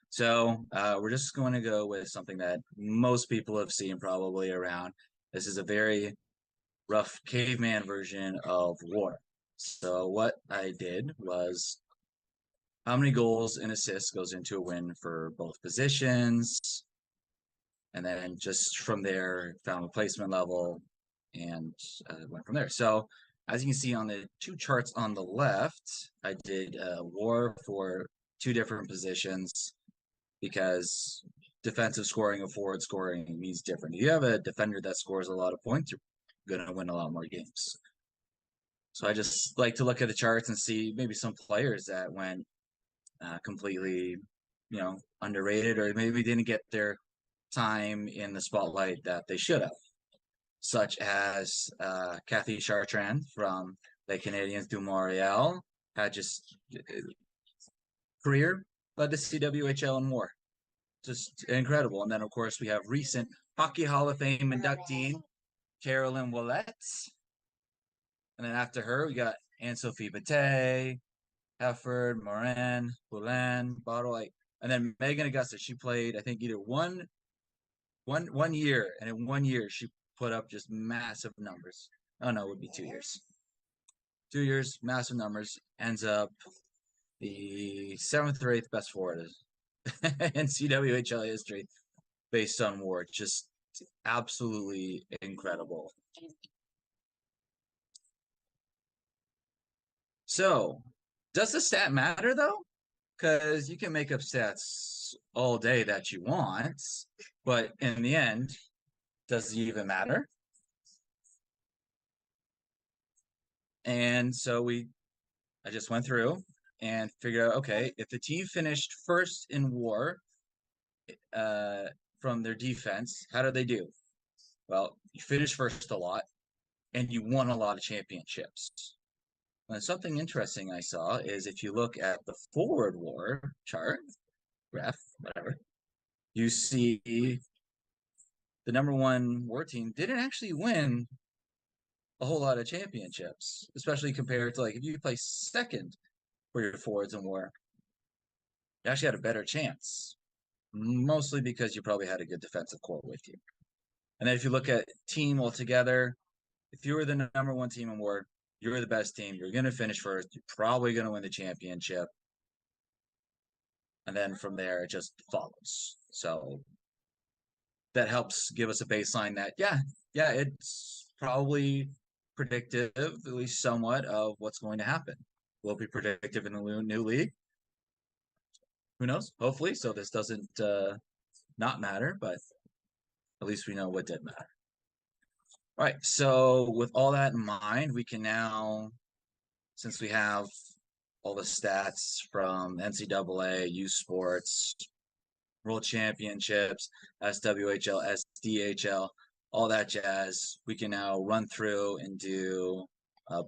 Speaker 21: So we're just going to go with something that most people have seen probably around. This is a very rough caveman version of war. So what I did was how many goals and assists goes into a win for both positions. And then just from there, found replacement level and went from there. So as you can see on the two charts on the left, I did war for two different positions because defensive scoring and forward scoring means different. If you have a defender that scores a lot of points, you're going to win a lot more games. So I just like to look at the charts and see maybe some players that went completely, underrated or maybe didn't get their time in the spotlight that they should have, such as Cathy Chartrand from the Canadiens du Montréal had just career led the CWHL and more. Just incredible. And then, of course, we have recent Hockey Hall of Fame inductee Caroline Ouellette. And then after her, we got Anne-Sophie Bataille, Hefford, Morin, Boulin, Bottle. And then Megan Augusta, she played, I think, either one year, and in 1 year, she put up just massive numbers. Oh, no, it would be 2 years. 2 years, massive numbers, ends up the 7th or 8th best forward in CWHL history based on war. Just absolutely incredible. So, does the stat matter, though? Because you can make up stats all day that you want, but in the end, does it even matter? And so I just went through and figured out, okay, if the team finished first in war from their defense, how did they do? Well, you finished first a lot, and you won a lot of championships. And something interesting I saw is if you look at the forward war chart, graph, whatever, you see the #1 war team didn't actually win a whole lot of championships, especially compared to, like, if you play second for your forwards in war, you actually had a better chance, mostly because you probably had a good defensive core with you. And then if you look at team altogether, if you were the #1 team in war, you're the best team, you're going to finish first, you're probably going to win the championship. And then from there, it just follows. So that helps give us a baseline that, yeah, it's probably predictive, at least somewhat, of what's going to happen. Will it be predictive in the new league? Who knows? Hopefully. So this doesn't not matter, but at least we know what did matter. All right. So with all that in mind, we can now, since we have all the stats from NCAA, U Sports, World Championships, SWHL, SDHL, all that jazz, we can now run through and do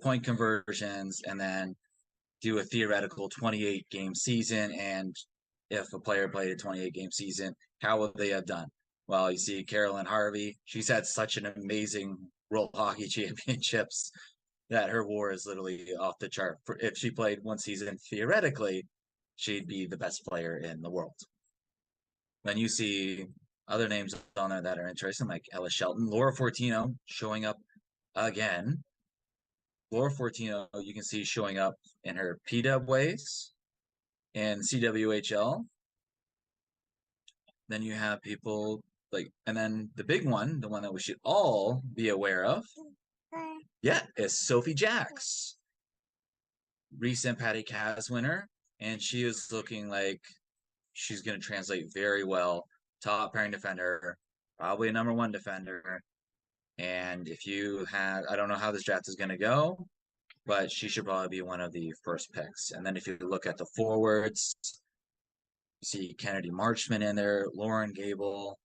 Speaker 21: point conversions and then do a theoretical 28-game season. And if a player played a 28-game season, how would they have done? Well, you see Carolyn Harvey, she's had such an amazing World Hockey Championships that her war is literally off the chart. If she played one season, theoretically, she'd be the best player in the world. Then you see other names on there that are interesting, like Ella Shelton, Laura Fortino showing up again. Laura Fortino, you can see showing up in her PW ways and CWHL. Then you have people like, and then the big one, the one that we should all be aware of, is Sophie Jacks, recent Patty Kaz winner, and she is looking like she's going to translate very well. Top pairing defender, probably a #1 defender. And if you had, I don't know how this draft is going to go, but she should probably be one of the first picks. And then if you look at the forwards, you see Kennedy Marchman in there, Lauren Gable,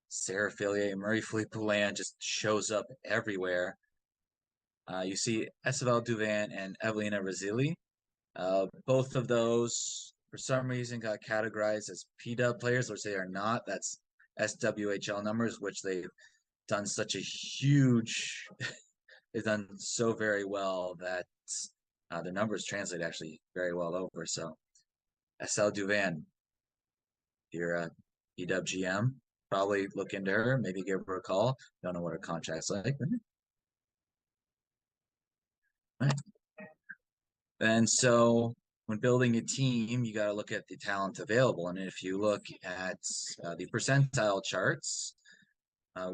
Speaker 21: Sarah Fillier, Marie-Philippe Poulin just shows up everywhere. You see Isabelle Duvin and Evelina Razzilli. Both of those, for some reason, got categorized as PW players, which they are not. That's SWHL numbers, which they've done such a huge, they've done so very well that the numbers translate actually very well over. So, SL Duvin, you're a PWGM, probably look into her, maybe give her a call. Don't know what her contract's like. Right. And so when building a team, you got to look at the talent available. And if you look at the percentile charts,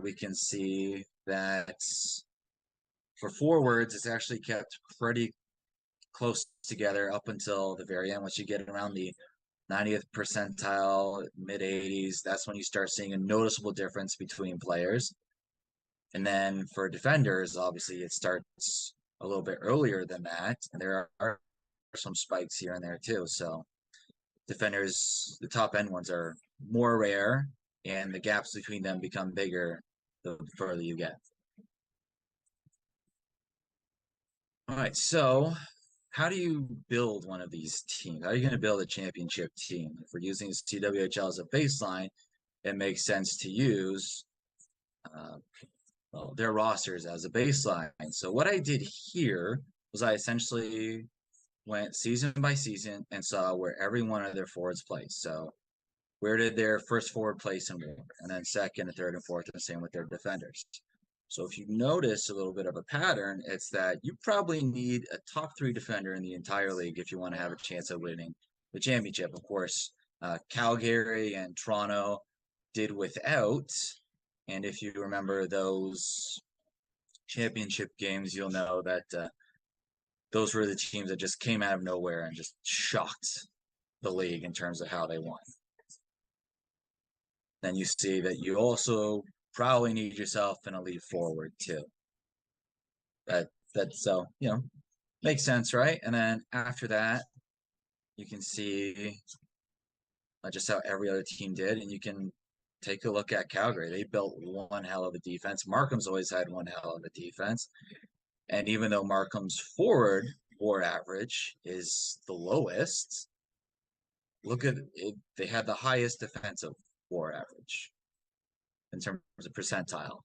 Speaker 21: we can see that for forwards, it's actually kept pretty close together up until the very end. Once you get around the 90th percentile, mid 80s, that's when you start seeing a noticeable difference between players. And then for defenders, obviously it starts a little bit earlier than that. And there are some spikes here and there too. So defenders, the top end ones are more rare, and the gaps between them become bigger the further you get. All right, so how do you build one of these teams? How are you going to build a championship team? If we're using CWHL as a baseline, it makes sense to use their rosters as a baseline. So what I did here was I essentially went season by season and saw where every one of their forwards placed. So where did their first forward place in war, and then second and third and fourth, and the same with their defenders. So if you notice a little bit of a pattern, it's that you probably need a top 3 defender in the entire league if you want to have a chance of winning the championship. Of course, Calgary and Toronto did without, and if you remember those championship games, you'll know that those were the teams that just came out of nowhere and just shocked the league in terms of how they won. Then you see that you also probably need yourself an elite forward too. So, you know, makes sense, right? And then after that, you can see just how every other team did, and you can take a look at Calgary. They built one hell of a defense. Markham's always had one hell of a defense. And even though Markham's forward war average is the lowest, look at it, they had the highest defensive war average in terms of percentile.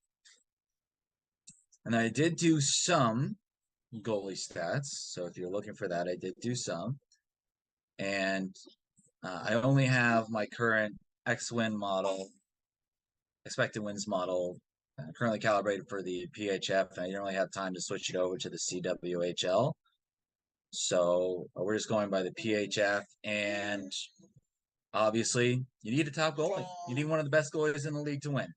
Speaker 21: And I did do some goalie stats. So if you're looking for that, I did do some. And I only have my current X-win model, expected wins model, currently calibrated for the PHF, and I didn't really have time to switch it over to the CWHL. So we're just going by the PHF, and obviously you need a top goalie. You need one of the best goalies in the league to win.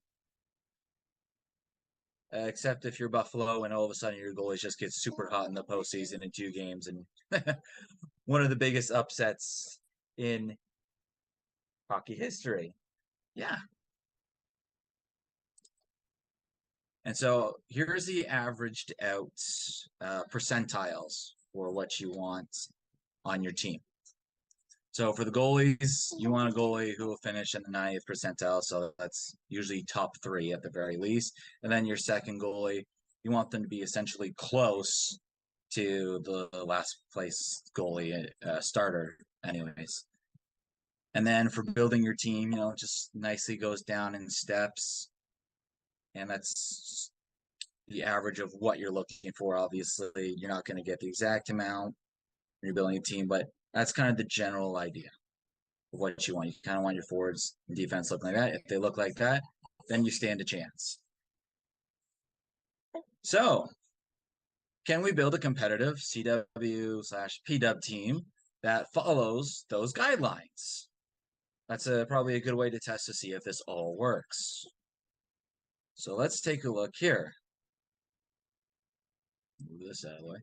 Speaker 21: Except if you're Buffalo and all of a sudden your goalies just get super hot in the postseason in 2 games, and one of the biggest upsets in hockey history. Yeah. And so here's the averaged out percentiles for what you want on your team. So for the goalies, you want a goalie who will finish in the 90th percentile. So that's usually top 3 at the very least. And then your second goalie, you want them to be essentially close to the last place goalie starter anyways. And then for building your team, you know, just nicely goes down in steps. And that's the average of what you're looking for. Obviously, you're not going to get the exact amount when you're building a team, but that's kind of the general idea of what you want. You kind of want your forwards and defense looking like that. If they look like that, then you stand a chance. So, can we build a competitive CW/PW team that follows those guidelines? That's probably a good way to test to see if this all works. So let's take a look here. Move this out of the way.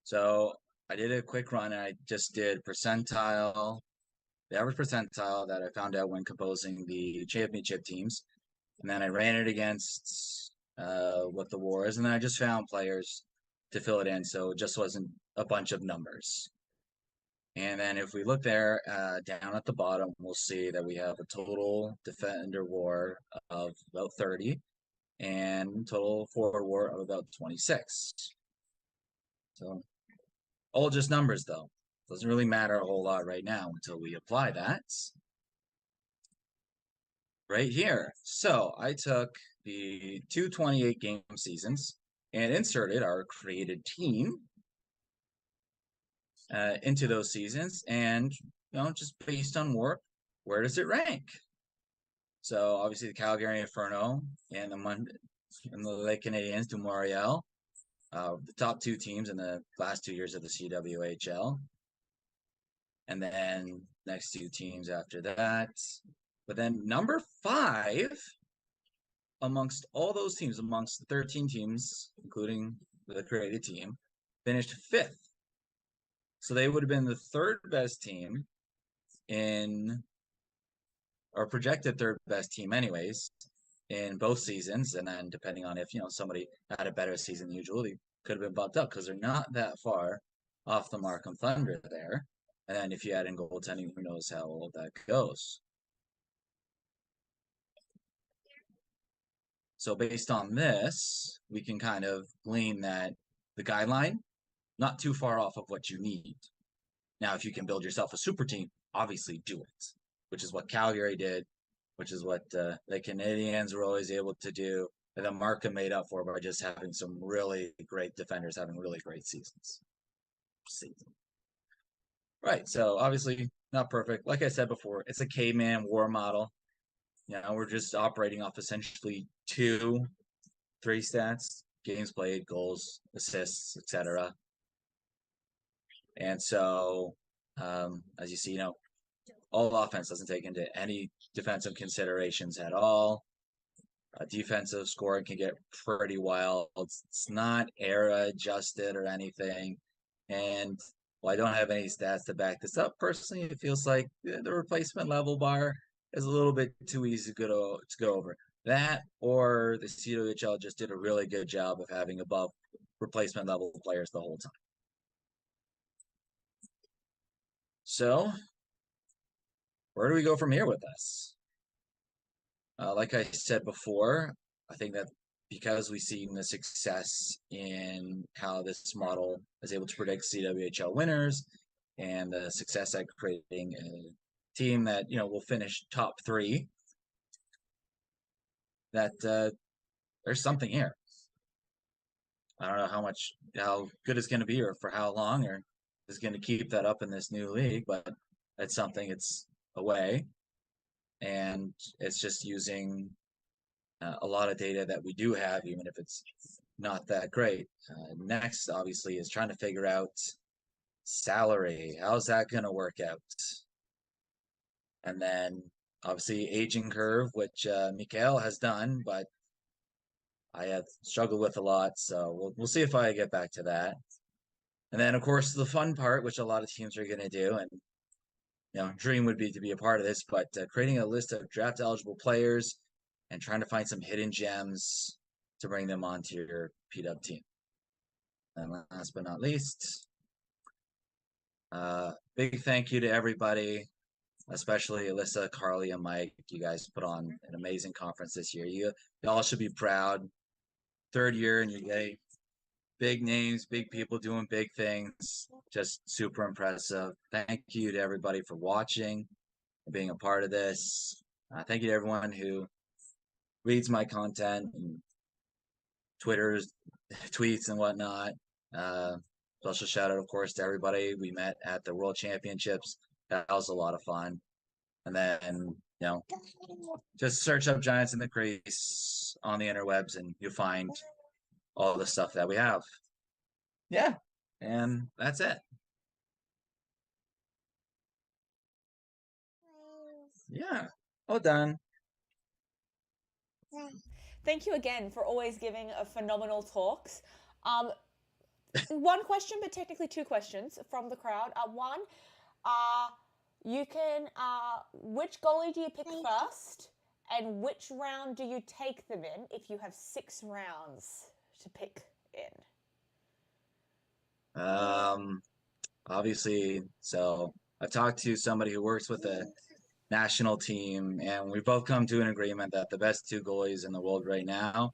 Speaker 21: So I did a quick run, and I just did percentile, the average percentile that I found out when composing the championship teams. And then I ran it against what the war is, and then I just found players to fill it in, so it just wasn't a bunch of numbers. And then if we look there down at the bottom, we'll see that we have a total defender war of about 30 and total forward war of about 26. So all just numbers though. Doesn't really matter a whole lot right now until we apply that right here. So I took the 228 game seasons and inserted our created team into those seasons, and just based on work, where does it rank? So obviously the Calgary Inferno and the Lake Canadiens du Montreal, the top two teams in the last 2 years of the CWHL, and then next two teams after that. But then number 5 amongst all those teams, amongst the 13 teams, including the created team, finished 5th. So they would have been the 3rd best team or projected 3rd best team anyways, in both seasons. And then depending on if, somebody had a better season than usual, they could have been bumped up because they're not that far off the Markham Thunder there. And then if you add in goaltending, who knows how all that goes. So based on this, we can kind of glean that the guideline, not too far off of what you need. Now, if you can build yourself a super team, obviously do it, which is what Calgary did, which is what the Canadiens were always able to do, and then Markham made up for by just having some really great defenders having really great seasons. Right, so obviously not perfect. Like I said before, it's a caveman war model. We're just operating off essentially 3 stats: games played, goals, assists, etc. And so, as you see, all offense doesn't take into any defensive considerations at all. Defensive scoring can get pretty wild. It's not era adjusted or anything. And while I don't have any stats to back this up, personally, it feels like the replacement level bar is a little bit too easy to go over. That, or the CWHL just did a really good job of having above replacement level players the whole time. So, where do we go from here with this? Like I said before, I think that because we've seen the success in how this model is able to predict CWHL winners and the success at creating a team that, will finish top 3, that there's something here. I don't know how good it's going to be or for how long, or is going to keep that up in this new league, but it's something. It's a way, and it's just using a lot of data that we do have, even if it's not that great. Next, obviously, is trying to figure out salary. How's that going to work out? And then, obviously, aging curve, which Mikael has done, but I have struggled with a lot, so we'll see if I get back to that. And then, of course, the fun part, which a lot of teams are going to do, and dream would be to be a part of this, but creating a list of draft eligible players and trying to find some hidden gems to bring them onto your PW team. And last but not least, big thank you to everybody, especially Alyssa, Carly, and Mike. You guys put on an amazing conference this year. You all should be proud. 3rd year, and you're getting big names, big people doing big things. Just super impressive. Thank you to everybody for watching and being a part of this. Thank you to everyone who reads my content and Twitter's tweets and whatnot. Special shout out, of course, to everybody we met at the World Championships. That was a lot of fun. And then, just search up Giants in the Crease on the interwebs and you'll find all the stuff that we have. Yeah, and that's it. Yeah, all done.
Speaker 2: Thank you again for always giving a phenomenal talks. One question, but technically 2 questions from the crowd. One, you can, which goalie do you pick first? And which round do you take them in if you have 6 rounds to pick in?
Speaker 21: Obviously, so I've talked to somebody who works with the national team, and we've both come to an agreement that the best 2 goalies in the world right now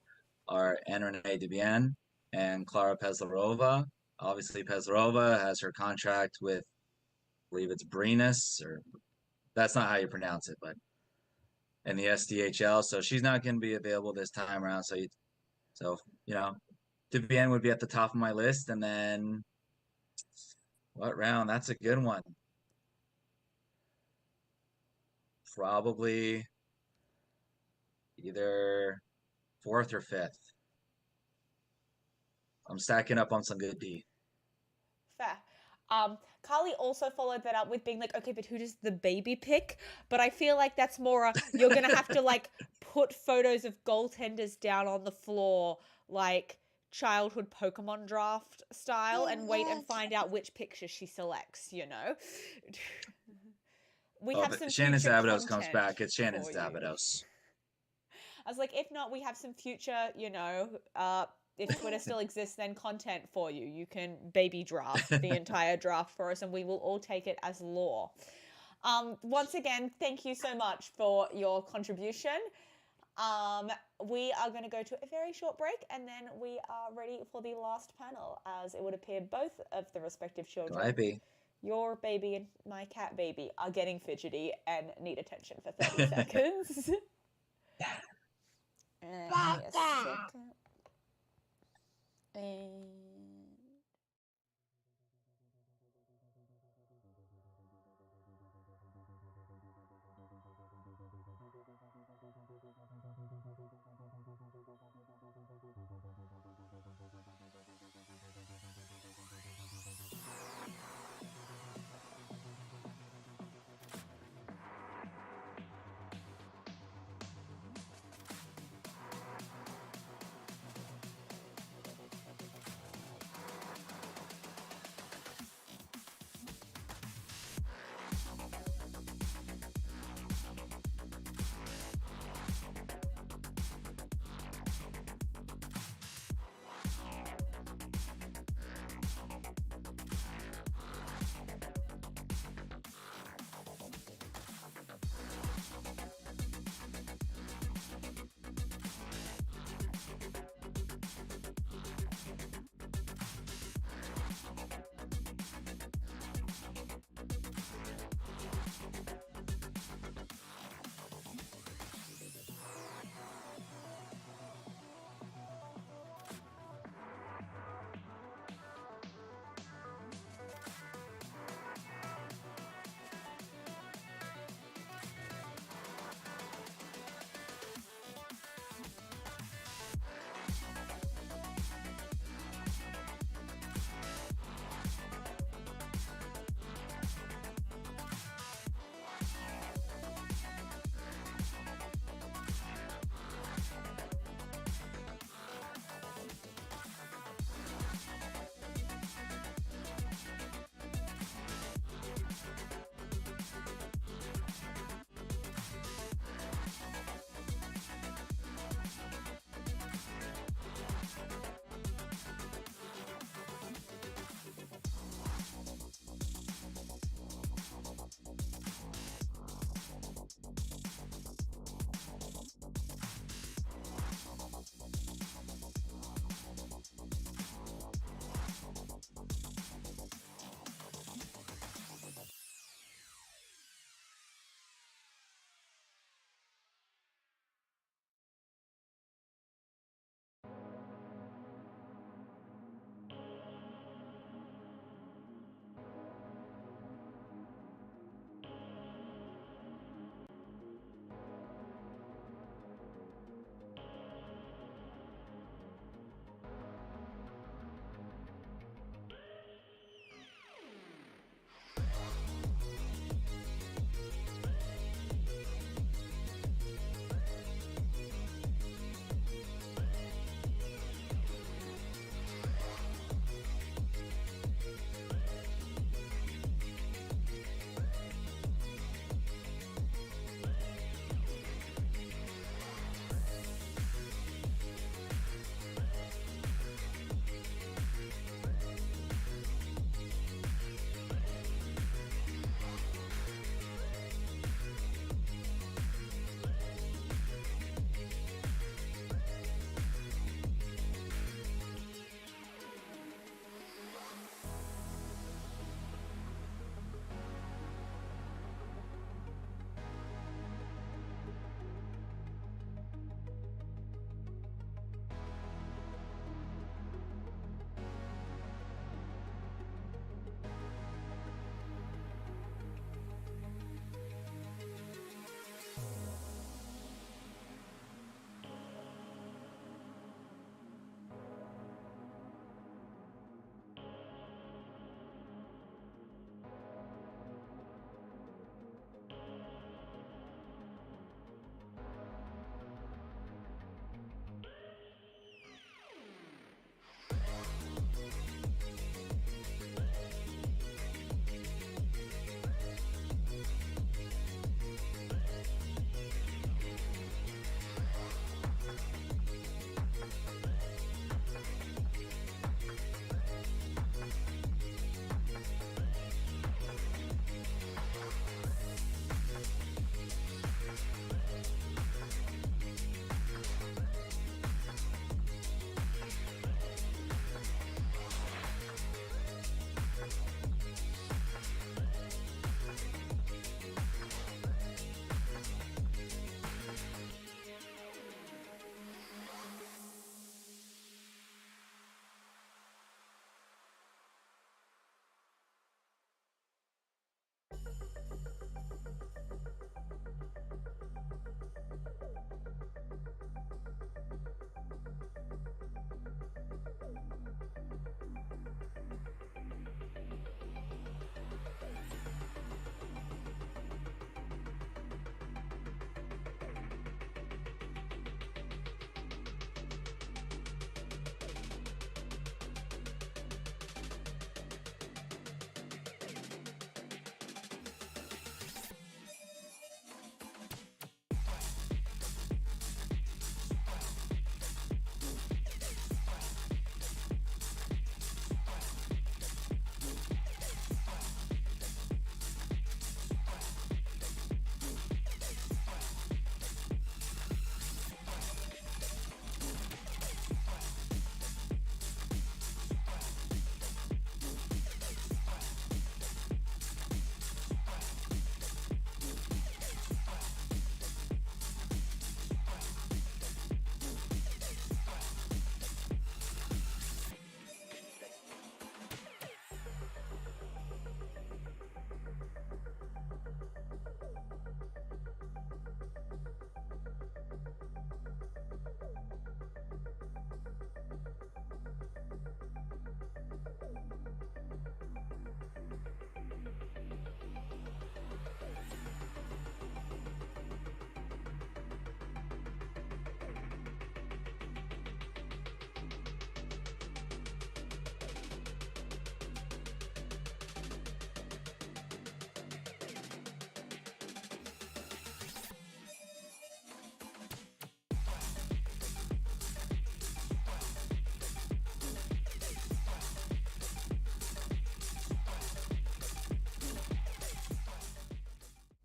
Speaker 21: are Renee Debian and Clara Peslarova. Obviously, Peslarova has her contract with, I believe it's Brenus, or that's not how you pronounce it, but in the SDHL, so she's not going to be available this time around. So you know, Debian would be at the top of my list, and then what round? That's a good one. Probably either 4th or 5th. I'm stacking up on some good D.
Speaker 2: Fair. Carly also followed that up with being like, okay, but who does the baby pick? But I feel like that's more, you're going to have to like put photos of goaltenders down on the floor, like childhood Pokemon draft style, and wait and find out which picture she selects, you know? We have some
Speaker 21: Shannon
Speaker 2: future
Speaker 21: Zabados comes
Speaker 2: content
Speaker 21: back. It's Shannon
Speaker 2: for you.
Speaker 21: Zabados.
Speaker 2: I was like, if not, we have some future, you know, if Twitter still exists, then content for you. You can baby draft the entire draft for us, and we will all take it as law. Once again, thank you so much for your contribution. We are going to go to a very short break, and then we are ready for the last panel, as it would appear both of the respective children,
Speaker 21: Might be.
Speaker 2: your baby and my cat baby, are getting fidgety and need attention for 30 seconds. Give me a second. And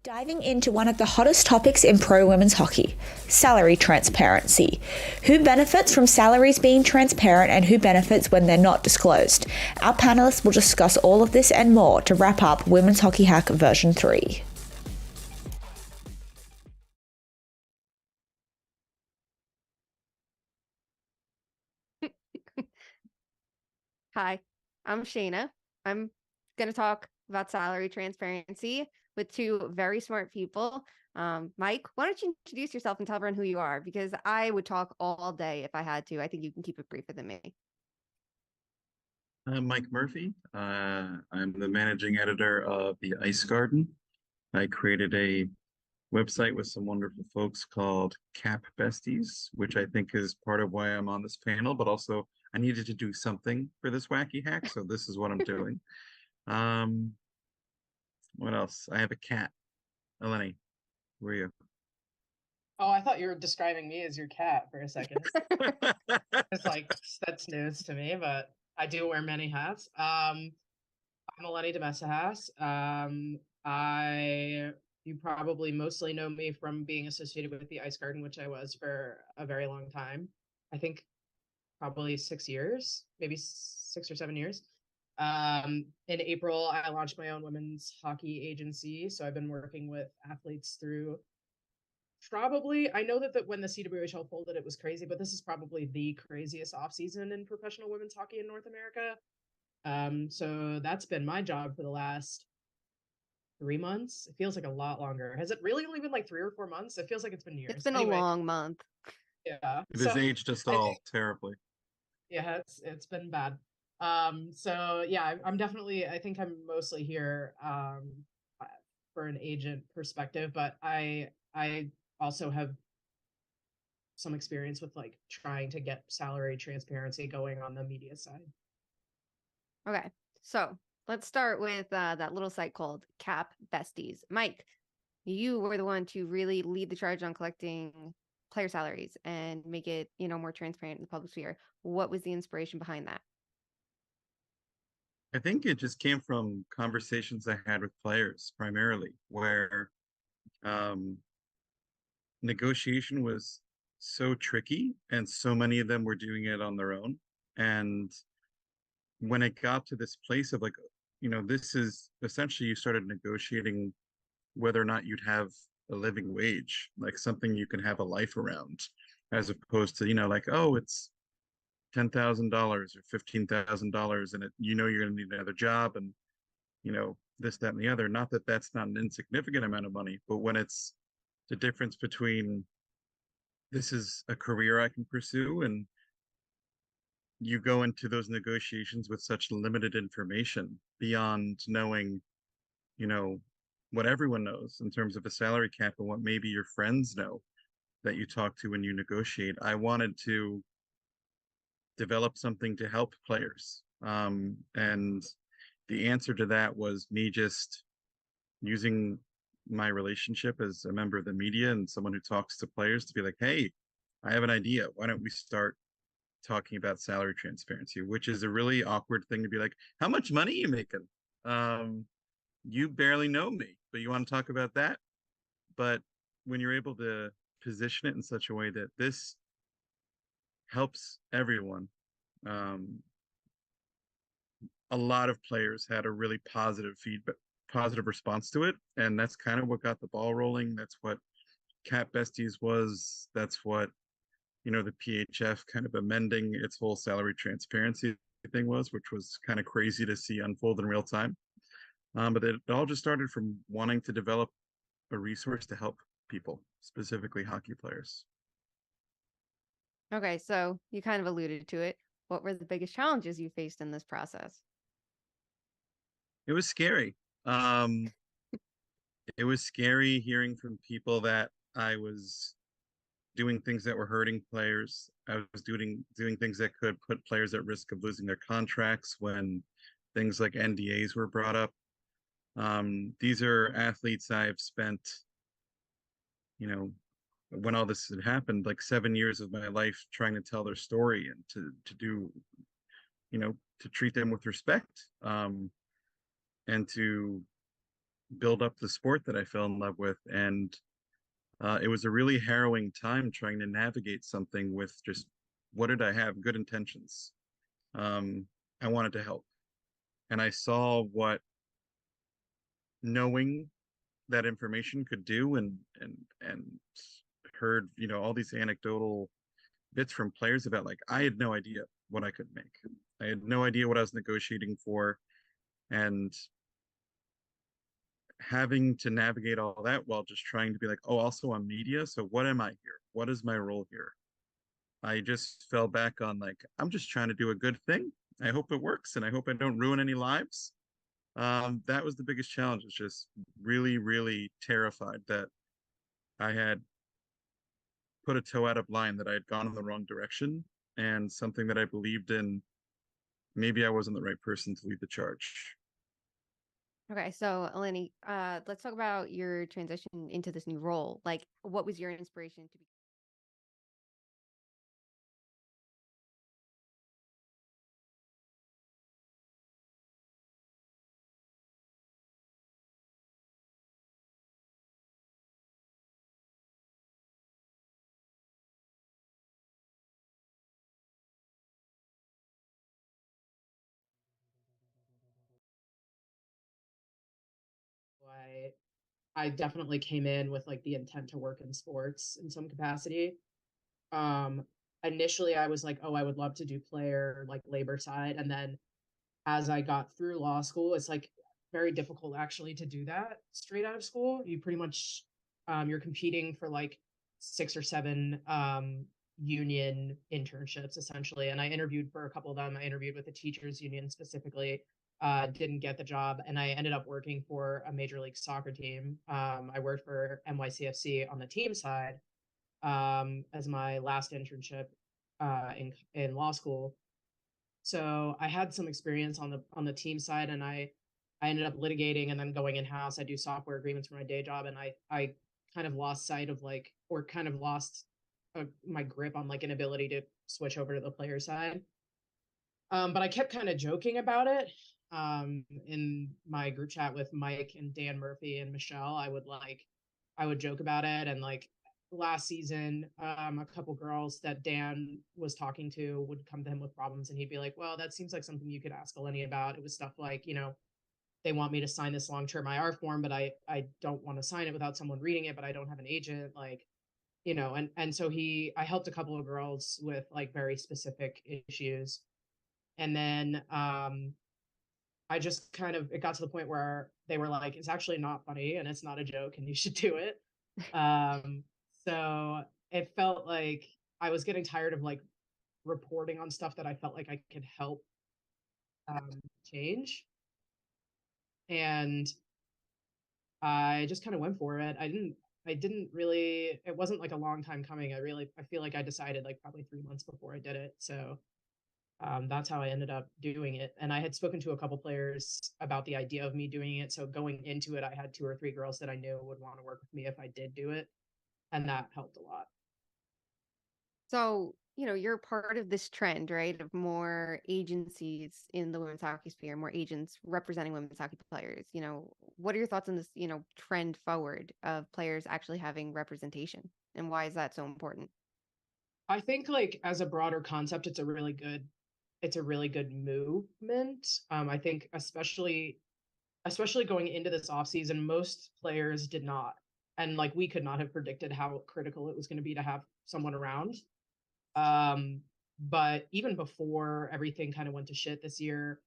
Speaker 2: Diving into one of the hottest topics in pro women's hockey, salary transparency. Who benefits from salaries being transparent and who benefits when they're not disclosed? Our panelists will discuss all of this and more to wrap up Women's Whkyhac version 3.
Speaker 1: Hi, I'm Shayna. I'm going to talk about salary transparency with two very smart people. Mike, why don't you introduce yourself and tell everyone who you are? Because I would talk all day if I had to. I think you can keep it briefer than me.
Speaker 16: I'm Mike Murphy. I'm the managing editor of the Ice Garden. I created a website with some wonderful folks called Cap Besties, which I think is part of why I'm on this panel, but also I needed to do something for this Whkyhac, so this is what I'm doing. What else? I have a cat. Eleni, who are you?
Speaker 22: Oh, I thought you were describing me as your cat for a second. It's like, that's news to me, but I do wear many hats. I'm Eleni Demesahas. You probably mostly know me from being associated with the Ice Garden, which I was for a very long time. I think probably 6 years, maybe 6 or 7 years. In April, I launched my own women's hockey agency. So I've been working with athletes through I know that when the CWHL folded, it was crazy, but this is probably the craziest offseason in professional women's hockey in North America. So that's been my job for the last 3 months. It feels like a lot longer. Has it really only been like 3 or 4 months? It feels like it's been years.
Speaker 1: It's been a long month.
Speaker 22: Yeah.
Speaker 16: It has aged us all terribly.
Speaker 22: Yeah, it's been bad. So yeah, I'm definitely, I think I'm mostly here for an agent perspective, but I also have some experience with like trying to get salary transparency going on the media side.
Speaker 1: Okay, so let's start with that little site called Cap Besties. Mike, you were the one to really lead the charge on collecting player salaries and make it, more transparent in the public sphere. What was the inspiration behind that?
Speaker 16: I think it just came from conversations I had with players primarily, where negotiation was so tricky and so many of them were doing it on their own. And when it got to this place of like, this is essentially you started negotiating whether or not you'd have a living wage, like something you can have a life around, as opposed to, like, oh, it's $10,000 or $15,000 and you're going to need another job and, this, that, and the other. Not that that's not an insignificant amount of money, but when it's the difference between this is a career I can pursue and you go into those negotiations with such limited information beyond knowing, what everyone knows in terms of a salary cap and what maybe your friends know that you talk to when you negotiate. I wanted to develop something to help players. And the answer to that was me just using my relationship as a member of the media and someone who talks to players to be like, hey, I have an idea. Why don't we start talking about salary transparency, which is a really awkward thing to be like, how much money are you making? You barely know me, but you want to talk about that? But when you're able to position it in such a way that this helps everyone, a lot of players had a really positive response to it. And that's kind of what got the ball rolling. That's what Cap Besties was. That's what, the PHF kind of amending its whole salary transparency thing was, which was kind of crazy to see unfold in real time. But it all just started from wanting to develop a resource to help people, specifically hockey players.
Speaker 1: Okay, so you kind of alluded to it. What were the biggest challenges you faced in this process?
Speaker 16: It was scary. It was scary hearing from people that I was doing things that were hurting players. I was doing things that could put players at risk of losing their contracts when things like NDAs were brought up. These are athletes I've spent, when all this had happened, like 7 years of my life trying to tell their story and to do, to treat them with respect, and to build up the sport that I fell in love with. And it was a really harrowing time trying to navigate something with just what did I have? Good intentions. I wanted to help. And I saw what knowing that information could do and heard, all these anecdotal bits from players about like I had no idea what I could make. I had no idea what I was negotiating for. And having to navigate all that while just trying to be like, oh, also I'm media. So what am I here? What is my role here? I just fell back on like, I'm just trying to do a good thing. I hope it works and I hope I don't ruin any lives. That was the biggest challenge. It's just really, really terrified that I had put a toe out of line, that I had gone in the wrong direction and something that I believed in. Maybe I wasn't the right person to lead the charge.
Speaker 1: Okay, so Eleni, let's talk about your transition into this new role. Like, what was your inspiration to be?
Speaker 22: I definitely came in with like the intent to work in sports in some capacity. Um, Initially I was like, oh, I would love to do player like labor side, and then as I got through law school, it's like very difficult actually to do that straight out of school. You pretty much you're competing for like 6 or 7 union internships essentially. And I interviewed for a couple of them. I interviewed with the teachers union specifically. Didn't get the job, and I ended up working for a major league soccer team. I worked for NYCFC on the team side as my last internship in law school. So I had some experience on the team side, and I ended up litigating and then going in house. I do software agreements for my day job, and I kind of lost sight of like, or kind of lost my grip on like an ability to switch over to the player side. But I kept kind of joking about it in my group chat with Mike and Dan Murphy and Michelle. I would joke about it, and like last season, a couple girls that Dan was talking to would come to him with problems, and he'd be like, "Well, that seems like something you could ask Eleni about." It was stuff like, they want me to sign this long-term IR form, but I don't want to sign it without someone reading it, but I don't have an agent, like, and so I helped a couple of girls with like very specific issues. And then I just kind of, it got to the point where they were like, it's actually not funny and it's not a joke and you should do it. Um, so it felt like I was getting tired of like reporting on stuff that I felt like I could help change. And I just kind of went for it. I didn't really, it wasn't like a long time coming. I feel like I decided like probably 3 months before I did it. So that's how I ended up doing it. And I had spoken to a couple players about the idea of me doing it. So going into it, I had 2 or 3 girls that I knew would want to work with me if I did do it. And that helped a lot.
Speaker 1: So, you're part of this trend, right? Of more agencies in the women's hockey sphere, more agents representing women's hockey players. What are your thoughts on this, trend forward of players actually having representation? And why is that so important?
Speaker 22: I think like as a broader concept, it's a really good movement. I think especially going into this offseason, most players did not. And like we could not have predicted how critical it was going to be to have someone around. But even before everything kind of went to shit this year,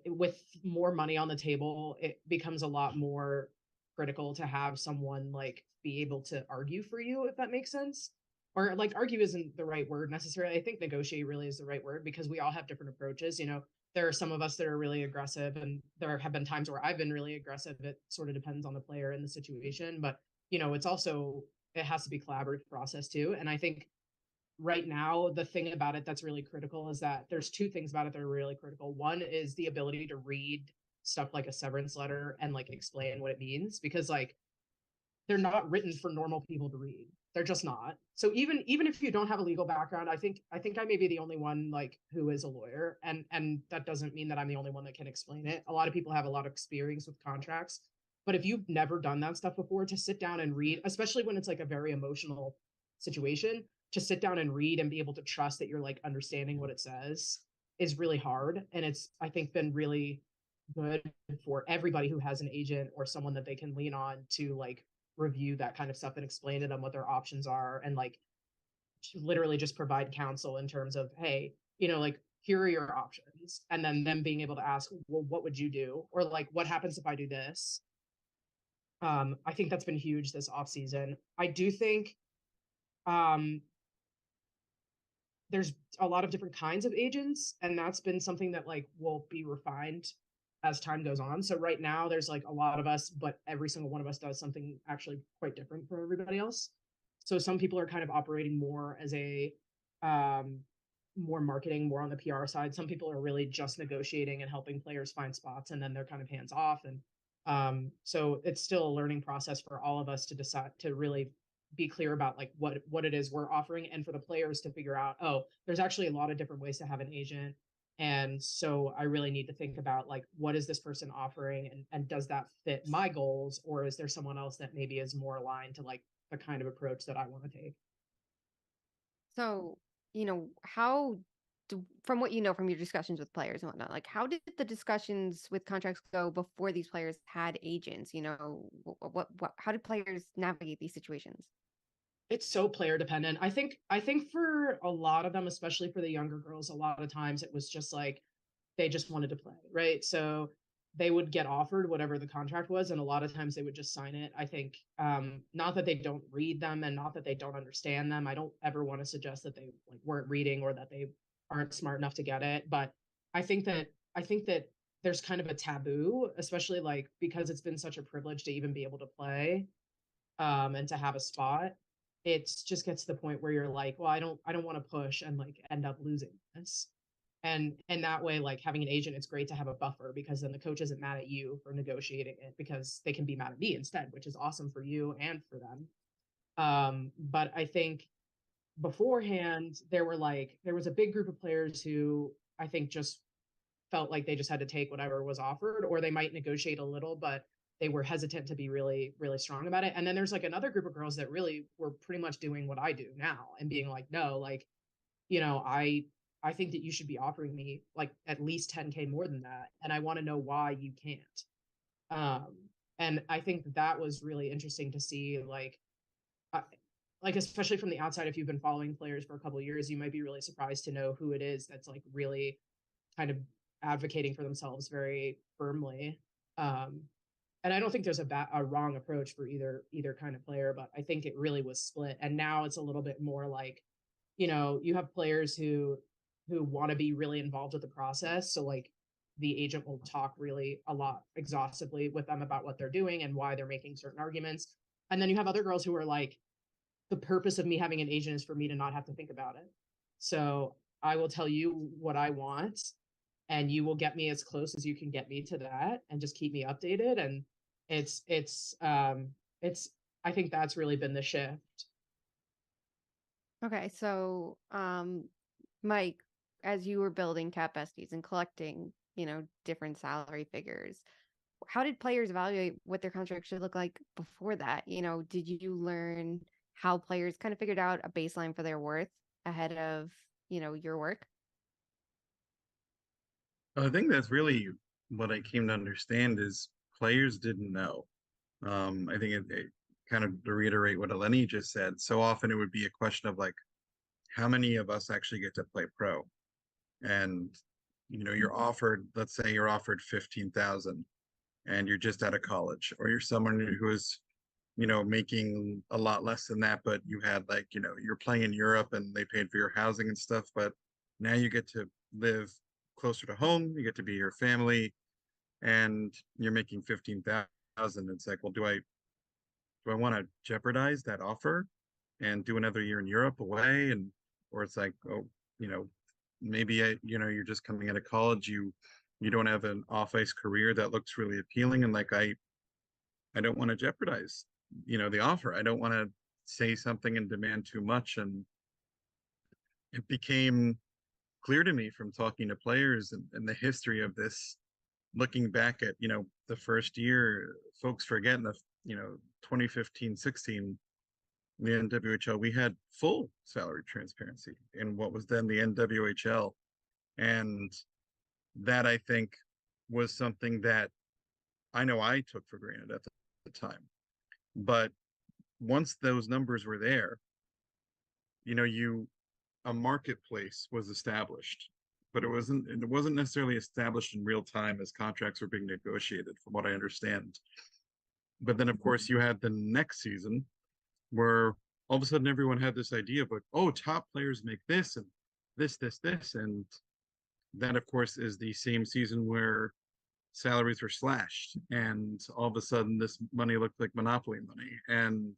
Speaker 22: with more money on the table, it becomes a lot more critical to have someone like be able to argue for you, if that makes sense. Or like argue isn't the right word necessarily. I think negotiate really is the right word, because we all have different approaches. There are some of us that are really aggressive, and there have been times where I've been really aggressive. It sort of depends on the player and the situation, but it's also, it has to be collaborative process too. And I think right now the thing about it that's really critical is that there's 2 things about it that are really critical. One is the ability to read stuff like a severance letter and like explain what it means, because like they're not written for normal people to read. They're just not. So even if you don't have a legal background, I may be the only one like who is a lawyer, and that doesn't mean that I'm the only one that can explain it. A lot of people have a lot of experience with contracts, But if you've never done that stuff before, to sit down and read, especially when it's like a very emotional situation, to sit down and read and be able to trust that you're like understanding what it says is really hard. And it's, I think, been really good for everybody who has an agent or someone that they can lean on to like review that kind of stuff and explain to them what their options are, and like literally just provide counsel in terms of, hey, you know, like here are your options, and then them being able to ask, well, what would you do, or like what happens if I do this. I think that's been huge this off season. I do think um there's a lot of different kinds of agents, and that's been something that like will be refined as time goes on. So right now there's like a lot of us, but every single one of us does something actually quite different from everybody else. So some people are kind of operating more as a um more marketing, more on the PR side. Some people are really just negotiating and helping players find spots, and then they're kind of hands off. And so it's still a learning process for all of us to decide to really be clear about like what it is we're offering, and for the players to figure out, oh, there's actually a lot of different ways to have an agent. And so I really need to think about like, what is this person offering, and does that fit my goals, or is there someone else that maybe is more aligned to like the kind of approach that I want to take.
Speaker 1: So, how from what you know from your discussions with players and whatnot, like how did the discussions with contracts go before these players had agents? How did players navigate these situations?
Speaker 22: It's so player dependent. I think for a lot of them, especially for the younger girls, a lot of times it was just like they just wanted to play, right? So they would get offered whatever the contract was, and a lot of times they would just sign it. I think not that they don't read them and not that they don't understand them. I don't ever want to suggest that they like weren't reading or that they aren't smart enough to get it, but I think that there's kind of a taboo, especially like because it's been such a privilege to even be able to play and to have a spot. It just gets to the point where you're like, well, I don't want to push and like end up losing this. And that way, like having an agent, it's great to have a buffer, because then the coach isn't mad at you for negotiating it, because they can be mad at me instead, which is awesome for you and for them. But I think beforehand there was a big group of players who I think just felt like they just had to take whatever was offered, or they might negotiate a little, but they were hesitant to be really, really strong about it. And then there's like another group of girls that really were pretty much doing what I do now and being like, no, like, I think that you should be offering me like at least 10K more than that. And I want to know why you can't. Um, and I think that was really interesting to see, like especially from the outside, if you've been following players for a couple of years, you might be really surprised to know who it is that's like really kind of advocating for themselves very firmly. Um, and I don't think there's a wrong approach for either kind of player, but I think it really was split. And now it's a little bit more like, you have players who want to be really involved with the process. So like the agent will talk really a lot exhaustively with them about what they're doing and why they're making certain arguments. And then you have other girls who are like, the purpose of me having an agent is for me to not have to think about it. So I will tell you what I want, and you will get me as close as you can get me to that, and just keep me updated. And it's I think that's really been the shift.
Speaker 1: Okay, so Mike, as you were building Cap Besties and collecting, different salary figures, how did players evaluate what their contract should look like before that? Did you learn how players kind of figured out a baseline for their worth ahead of, your work?
Speaker 16: I think that's really what I came to understand is players didn't know. I think it kind of to reiterate what Eleni just said, so often it would be a question of like, how many of us actually get to play pro? And you're offered, let's say you're offered 15,000 and you're just out of college, or you're someone who is, making a lot less than that, but you had like, you're playing in Europe and they paid for your housing and stuff, but now you get to live closer to home, you get to be your family, and you're making 15,000. It's like, well, do I want to jeopardize that offer and do another year in Europe away? And or it's like, oh, maybe you're just coming out of college, you don't have an off ice career that looks really appealing, and like I don't want to jeopardize the offer. I don't want to say something and demand too much. And it became clear to me from talking to players and the history of this, looking back at the first year, folks forget in the 2015-16, the NWHL, we had full salary transparency in what was then the NWHL. And that, I think, was something that I know I took for granted at the time. But once those numbers were there, a marketplace was established, but it wasn't necessarily established in real time as contracts were being negotiated, from what I understand. But then, of course, you had the next season where all of a sudden everyone had this idea of like, oh, top players make this and this, and that, of course, is the same season where salaries were slashed, and all of a sudden this money looked like monopoly money, and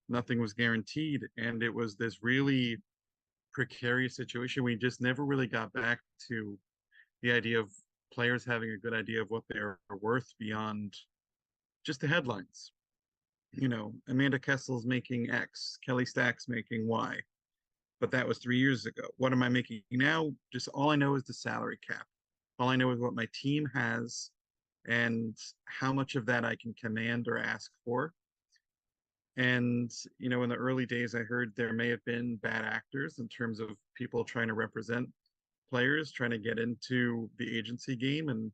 Speaker 16: nothing was guaranteed, and it was this really precarious situation. We just never really got back to the idea of players having a good idea of what they're worth beyond just the headlines. Amanda Kessel's making X, Kelly Stack's making Y, but that was 3 years ago. What am I making now? Just all I know is the salary cap. All I know is what my team has and how much of that I can command or ask for. And, in the early days, I heard there may have been bad actors in terms of people trying to represent players, trying to get into the agency game. And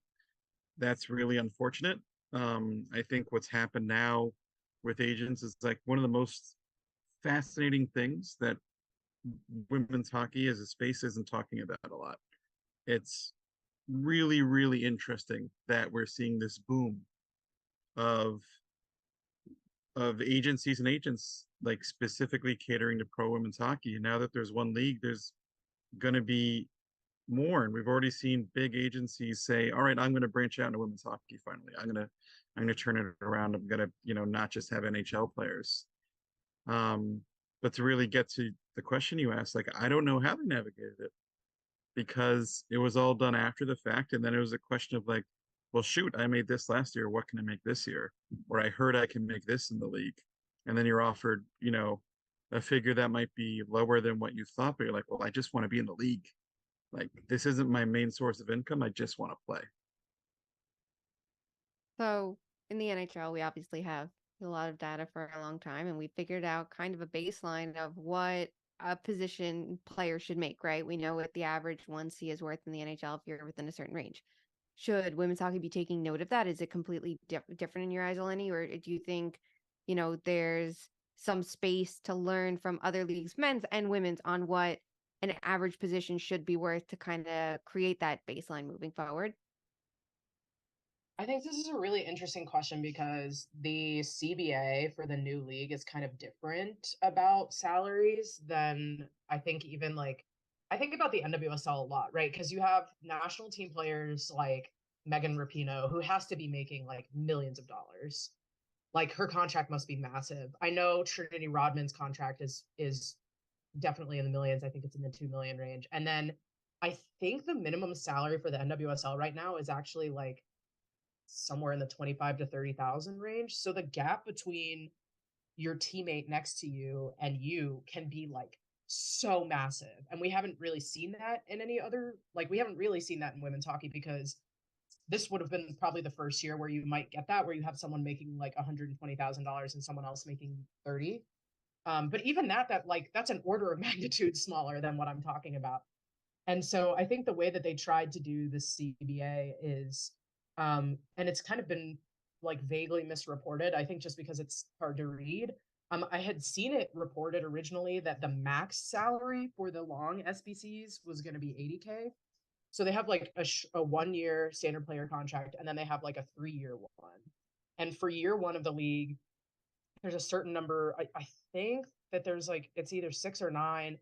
Speaker 16: that's really unfortunate. I think what's happened now with agents is like one of the most fascinating things that women's hockey as a space isn't talking about a lot. It's really, really interesting that we're seeing this boom of agencies and agents like specifically catering to pro women's hockey. And now that there's one league, there's going to be more. And we've already seen big agencies say, all right, I'm going to branch out into women's hockey. Finally, I'm going to turn it around. I'm going to, not just have NHL players. But to really get to the question you asked, like, I don't know how they navigated it because it was all done after the fact. And then it was a question of like, well, shoot, I made this last year. What can I make this year? Or I heard I can make this in the league. And then you're offered, a figure that might be lower than what you thought, but you're like, well, I just want to be in the league. Like, this isn't my main source of income. I just want to play.
Speaker 1: So in the NHL, we obviously have a lot of data for a long time, and we figured out kind of a baseline of what a position player should make, right? We know what the average 1C is worth in the NHL if you're within a certain range. Should women's hockey be taking note of that? Is it completely different in your eyes, Eleni? Or do you think, there's some space to learn from other leagues, men's and women's, on what an average position should be worth to kind of create that baseline moving forward?
Speaker 22: I think this is a really interesting question because the CBA for the new league is kind of different about salaries than I think even like I think about the NWSL a lot, right? Because you have national team players like Megan Rapinoe, who has to be making like millions of dollars. Like her contract must be massive. I know Trinity Rodman's contract is definitely in the millions. I think it's in the 2 million range. And then I think the minimum salary for the NWSL right now is actually like somewhere in the 25 to 30,000 range. So the gap between your teammate next to you and you can be like so massive. And we haven't really seen that in any other, like we haven't really seen that in women's hockey because this would have been probably the first year where you might get that, where you have someone making like $120,000 and someone else making 30. But even that's an order of magnitude smaller than what I'm talking about. And so I think the way that they tried to do the CBA is, and it's kind of been like vaguely misreported, I think just because it's hard to read. I had seen it reported originally that the max salary for the long SBCs was going to be 80K. So they have like a 1-year standard player contract, and then they have like a 3-year one. And for year one of the league, there's a certain number. I think that there's like, it's either 6 or 9.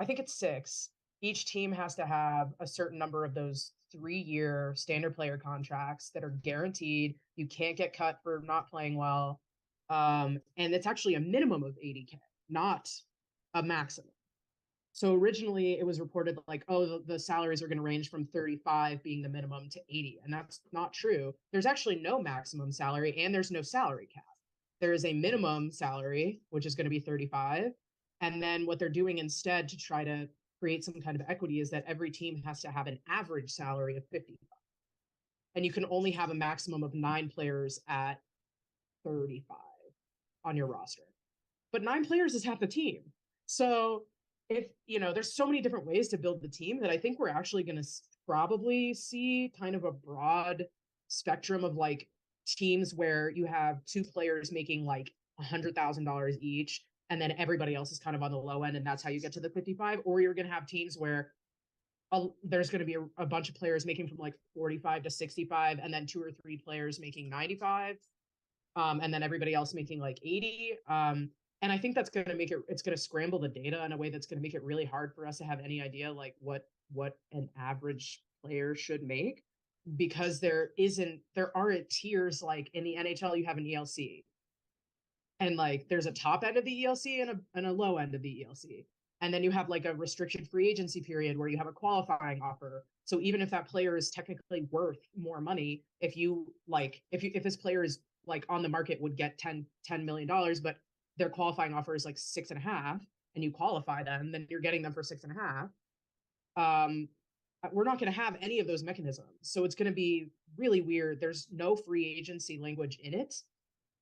Speaker 22: I think it's 6. Each team has to have a certain number of those 3-year standard player contracts that are guaranteed. You can't get cut for not playing well. And it's actually a minimum of 80K, not a maximum. So originally it was reported like, oh, the salaries are going to range from 35 being the minimum to 80. And that's not true. There's actually no maximum salary and there's no salary cap. There is a minimum salary, which is going to be 35. And then what they're doing instead to try to create some kind of equity is that every team has to have an average salary of 55. And you can only have a maximum of 9 players at 35 on your roster, but 9 players is half the team. So if, there's so many different ways to build the team that I think we're actually going to probably see kind of a broad spectrum of like teams where you have 2 players making like $100,000 each, and then everybody else is kind of on the low end, and that's how you get to the 55. Or you're going to have teams where there's going to be a bunch of players making from like 45 to 65, and then 2 or 3 players making 95, and then everybody else making like 80. And I think that's going to it's going to scramble the data in a way that's going to make it really hard for us to have any idea like what an average player should make, because there aren't tiers like in the NHL. You have an ELC, and like there's a top end of the ELC and a low end of the ELC. And then you have like a restricted free agency period where you have a qualifying offer. So even if that player is technically worth more money, if this player is like on the market would get $10 million, but their qualifying offer is like 6.5, and you qualify them, then you're getting them for 6.5. We're not going to have any of those mechanisms. So it's going to be really weird. There's no free agency language in it.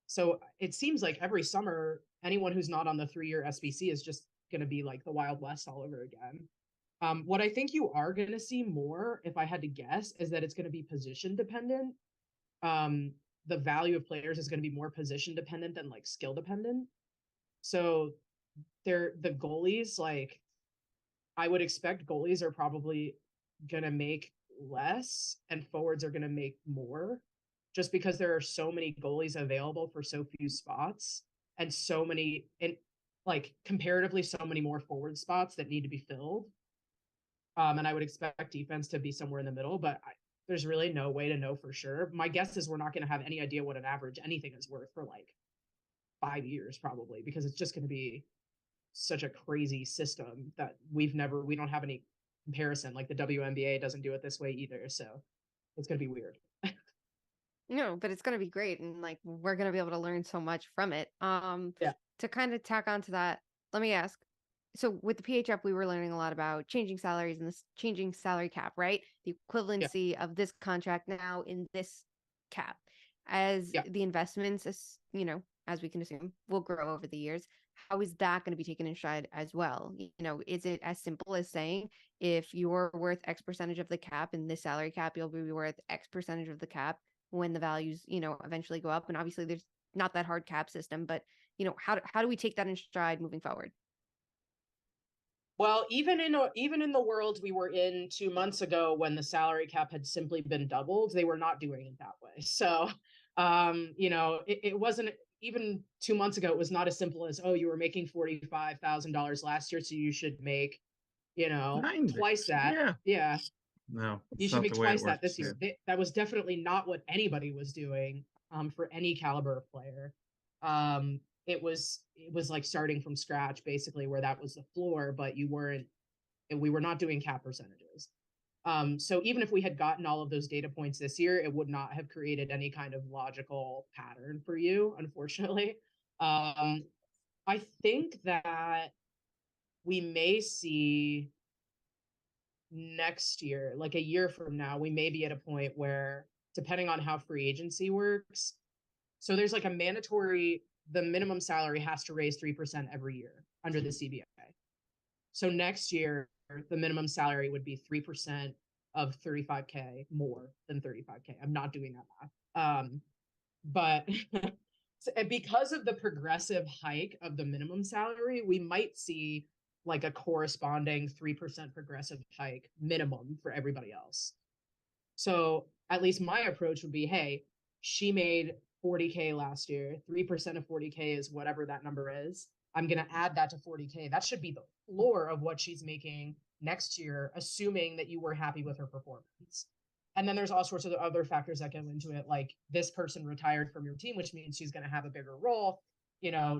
Speaker 22: So it seems like every summer, anyone who's not on the 3-year SBC is just going to be like the Wild West all over again. What I think you are going to see more, if I had to guess, is that it's going to be position dependent. The value of players is going to be more position dependent than like skill dependent. So the goalies, like I would expect goalies are probably going to make less and forwards are going to make more, just because there are so many goalies available for so few spots, and so many, and like comparatively so many more forward spots that need to be filled. And I would expect defense to be somewhere in the middle, but there's really no way to know for sure. My guess is we're not going to have any idea what an average anything is worth for like 5 years probably, because it's just going to be such a crazy system that we don't have any comparison. Like the WNBA doesn't do it this way either, so it's going to be weird.
Speaker 1: No, but it's going to be great, and like we're going to be able to learn so much from it.
Speaker 22: Yeah.
Speaker 1: To kind of tack on to that, let me ask. So with the PHF, we were learning a lot about changing salaries and this changing salary cap, right? The equivalency of this contract now in this cap, as the investments, as we can assume, will grow over the years. How is that going to be taken in stride as well? Is it as simple as saying if you're worth X percentage of the cap in this salary cap, you'll be worth X percentage of the cap when the values, eventually go up? And obviously there's not that hard cap system, but how do we take that in stride moving forward?
Speaker 22: Well, even in the world we were in 2 months ago, when the salary cap had simply been doubled, they were not doing it that way. So, it wasn't, even 2 months ago, it was not as simple as, oh, you were making $45,000 last year, so you should make, twice that. Yeah.
Speaker 16: No,
Speaker 22: You should make twice that this year. That was definitely not what anybody was doing for any caliber of player. It was like starting from scratch, basically, where that was the floor, but we were not doing cap percentages. So even if we had gotten all of those data points this year, it would not have created any kind of logical pattern for you, unfortunately. I think that we may see next year, like a year from now, we may be at a point where, depending on how free agency works, so there's like a mandatory, the minimum salary has to raise 3% every year under the CBA. So next year, the minimum salary would be 3% of 35K more than 35K. I'm not doing that math. But because of the progressive hike of the minimum salary, we might see like a corresponding 3% progressive hike minimum for everybody else. So at least my approach would be, hey, she made 40K last year. 3% of 40K is whatever that number is. I'm going to add that to 40K. That should be the floor of what she's making next year, assuming that you were happy with her performance. And then there's all sorts of other factors that go into it, like this person retired from your team, which means she's going to have a bigger role.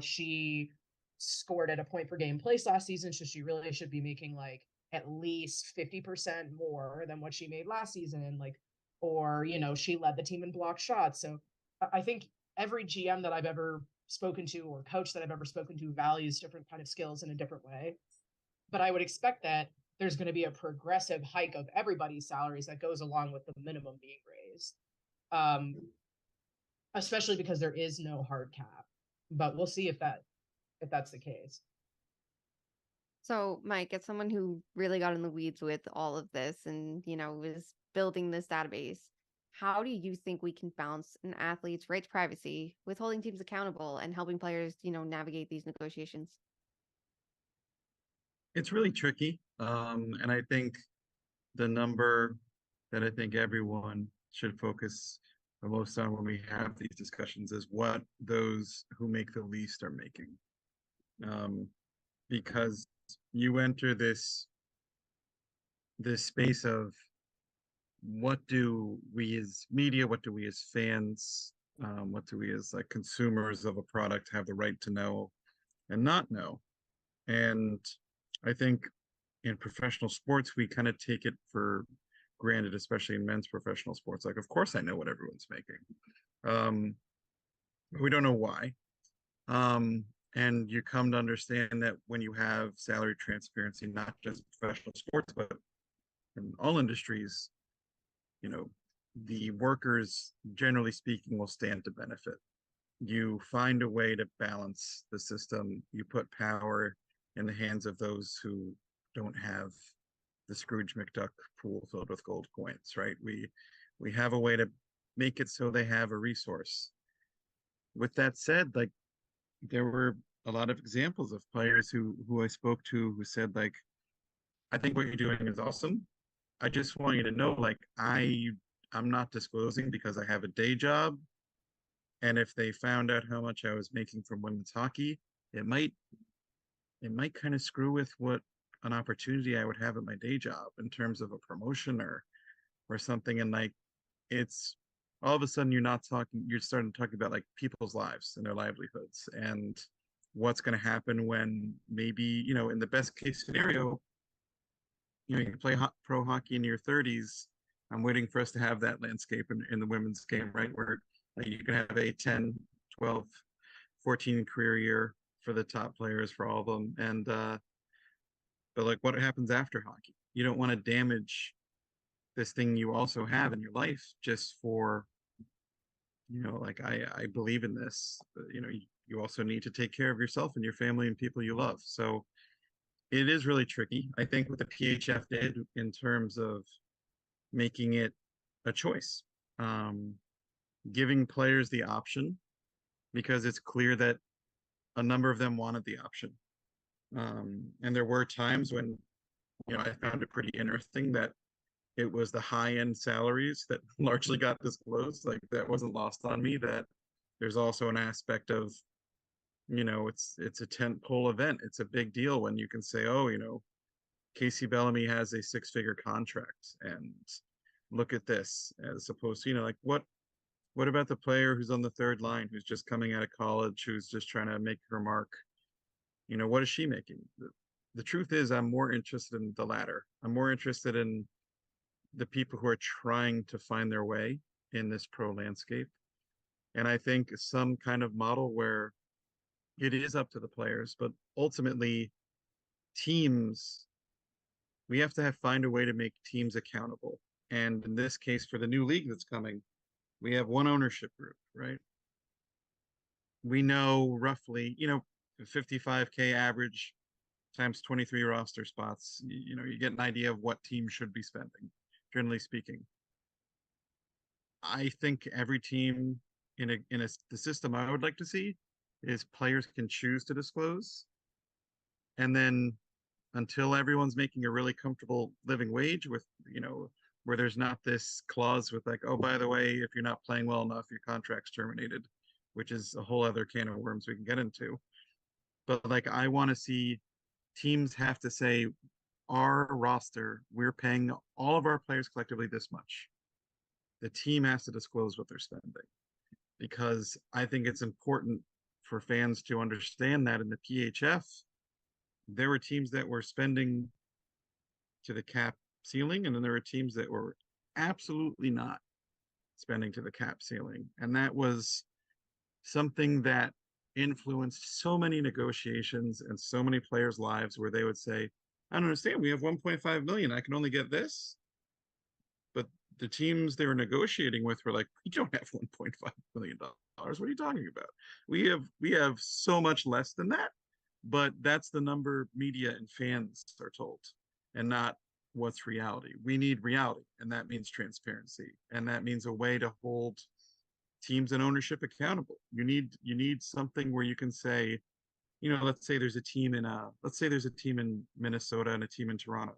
Speaker 22: She scored at a point per game placed last season, so she really should be making like at least 50% more than what she made last season. Or she led the team in block shots. So I think every GM that I've ever spoken to, or coach that I've ever spoken to, values different kind of skills in a different way. But I would expect that there's going to be a progressive hike of everybody's salaries that goes along with the minimum being raised. especially because there is no hard cap. But we'll see if that's the case.
Speaker 1: So, Mike, as someone who really got in the weeds with all of this and, was building this database, how do you think we can balance an athlete's right to privacy with holding teams accountable and helping players, navigate these negotiations?
Speaker 16: It's really tricky. And I think the number that I think everyone should focus the most on when we have these discussions is what those who make the least are making. Because you enter this space of what do we as media, what do we as fans, what do we as like consumers of a product have the right to know and not know? And I think in professional sports, we kind of take it for granted, especially in men's professional sports. Like, of course, I know what everyone's making. We don't know why. And you come to understand that when you have salary transparency, not just professional sports, but in all industries, the workers, generally speaking, will stand to benefit. You find a way to balance the system. You put power in the hands of those who don't have the Scrooge McDuck pool filled with gold coins, right? We have a way to make it so they have a resource. With that said, like there were a lot of examples of players who I spoke to who said like, I think what you're doing is awesome. I just want you to know, like I'm not disclosing because I have a day job. And if they found out how much I was making from women's hockey, it might kind of screw with what an opportunity I would have at my day job in terms of a promotion or something. And like it's all of a sudden you're starting to talk about like people's lives and their livelihoods and what's going to happen when maybe, in the best case scenario, you play pro hockey in your 30s. I'm waiting for us to have that landscape in the women's game, right? Where you can have a 10, 12, 14 career year for the top players for all of them. And, but like what happens after hockey? You don't want to damage this thing you also have in your life just for, like I believe in this, but, you also need to take care of yourself and your family and people you love. So it is really tricky. I think what the PHF did in terms of making it a choice, giving players the option, because it's clear that a number of them wanted the option. And there were times when, I found it pretty interesting that it was the high-end salaries that largely got disclosed. Like that wasn't lost on me that there's also an aspect of, it's a tentpole event. It's a big deal when you can say, oh, Casey Bellamy has a 6-figure contract and look at this, as opposed to, like what about the player who's on the third line, who's just coming out of college, who's just trying to make her mark? What is she making? The truth is I'm more interested in the latter. I'm more interested in the people who are trying to find their way in this pro landscape. And I think some kind of model where it is up to the players, but ultimately teams, we have to find a way to make teams accountable. And in this case, for the new league that's coming, we have one ownership group, right? We know roughly, 55K average times 23 roster spots, you get an idea of what teams should be spending, generally speaking. I think every team the system I would like to see is players can choose to disclose. And then until everyone's making a really comfortable living wage with, where there's not this clause with like, oh, by the way, if you're not playing well enough, your contract's terminated, which is a whole other can of worms we can get into. But like, I want to see teams have to say, our roster, we're paying all of our players collectively this much. The team has to disclose what they're spending, because I think it's important for fans to understand that in the PHF, there were teams that were spending to the cap ceiling, and then there were teams that were absolutely not spending to the cap ceiling. And that was something that influenced so many negotiations and so many players' lives, where they would say, I don't understand, we have 1.5 million, I can only get this. But the teams they were negotiating with were like, we don't have $1.5 million. What are you talking about? We have so much less than that, but that's the number media and fans are told, and not what's reality. We need reality, and that means transparency, and that means a way to hold teams and ownership accountable. You need something where you can say, let's say there's a team in Minnesota and a team in Toronto.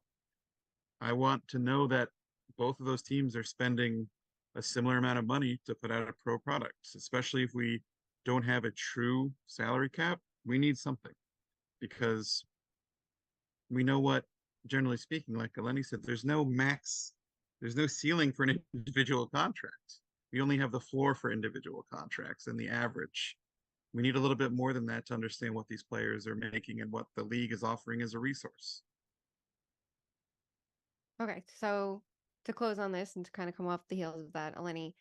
Speaker 16: I want to know that both of those teams are spending a similar amount of money to put out a pro product, especially if we don't have a true salary cap. We need something, because we know what, generally speaking, like Eleni said, there's no ceiling for an individual contract. We only have the floor for individual contracts and the average. We need a little bit more than that to understand what these players are making and what the league is offering as a resource.
Speaker 1: Okay, so to close on this and to kind of come off the heels of that, Eleni,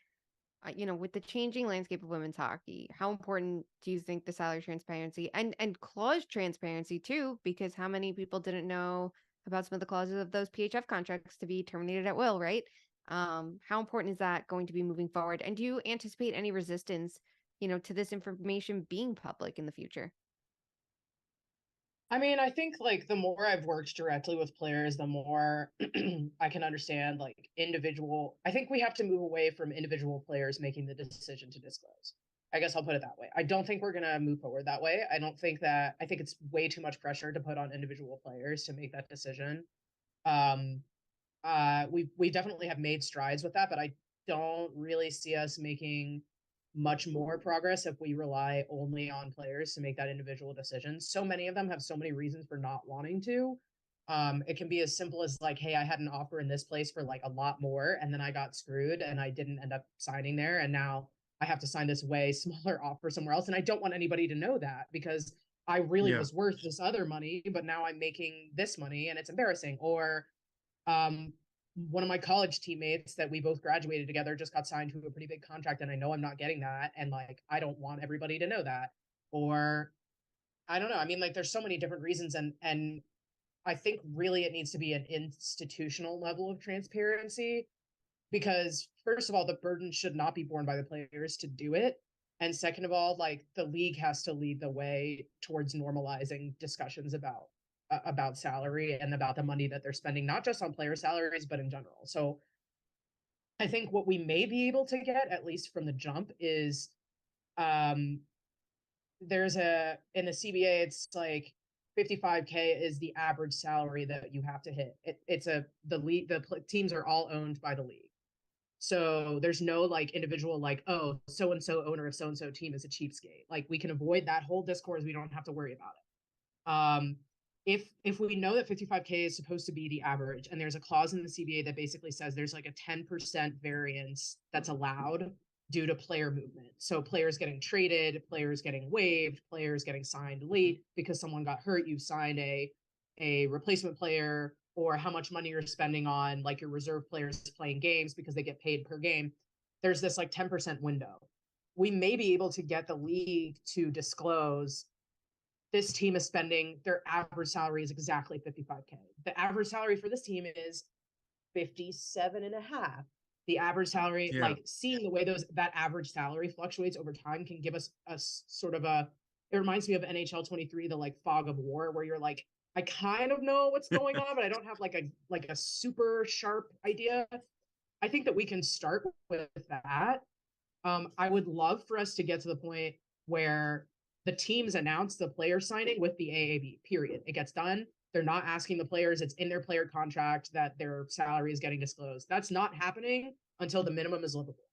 Speaker 1: with the changing landscape of women's hockey, how important do you think the salary transparency and clause transparency too? Because how many people didn't know about some of the clauses of those PHF contracts to be terminated at will, right? How important is that going to be moving forward? And do you anticipate any resistance, to this information being public in the future?
Speaker 22: I mean, I think like the more I've worked directly with players, the more I can understand like individual. I think we have to move away from individual players making the decision to disclose. I guess I'll put it that way. I don't think we're going to move forward that way. I think it's way too much pressure to put on individual players to make that decision. Um, we definitely have made strides with that, but I don't really see us making much more progress if we rely only on players to make that individual decision. So many of them have so many reasons for not wanting to. It can be as simple as like, hey, I had an offer in this place for like a lot more, and then I got screwed and I didn't end up signing there, and now I have to sign this way smaller offer somewhere else, and I don't want anybody to know that because I really
Speaker 16: Yeah.
Speaker 22: was worth this other money, but now I'm making this money and it's embarrassing. Or um, one of my college teammates that we both graduated together just got signed to a pretty big contract, and I know I'm not getting that, and like I don't want everybody to know that. Or I don't know. I mean, like there's so many different reasons, and I think really it needs to be an institutional level of transparency, because first of all, the burden should not be borne by the players to do it. And second of all, like the league has to lead the way towards normalizing discussions about salary and about the money that they're spending, not just on player salaries, but in general. So I think what we may be able to get, at least from the jump, is um there's in the CBA, it's like 55K is the average salary that you have to hit. The league, teams are all owned by the league. So there's no like individual like, oh, so and so owner of so and so team is a cheapskate. Like we can avoid that whole discourse. We don't have to worry about it. If we know that 55K is supposed to be the average, and there's a clause in the CBA that basically says there's like a 10% variance that's allowed due to player movement. So players getting traded, players getting waived, players getting signed late because someone got hurt, you signed a replacement player, or how much money you're spending on like your reserve players playing games because they get paid per game. There's this like 10% window. We may be able to get the league to disclose this team is spending, their average salary is exactly 55K. The average salary for this team is 57 and a half. The average salary,
Speaker 16: Yeah.
Speaker 22: like seeing the way that average salary fluctuates over time can give us a sort of it reminds me of NHL 23, the like fog of war, where you're like, I kind of know what's going on, but I don't have like a super sharp idea. I think that we can start with that. I would love for us to get to the point where the teams announce the player signing with the AAB, period. It gets done. They're not asking the players. It's in their player contract that their salary is getting disclosed. That's not happening until the minimum is livable.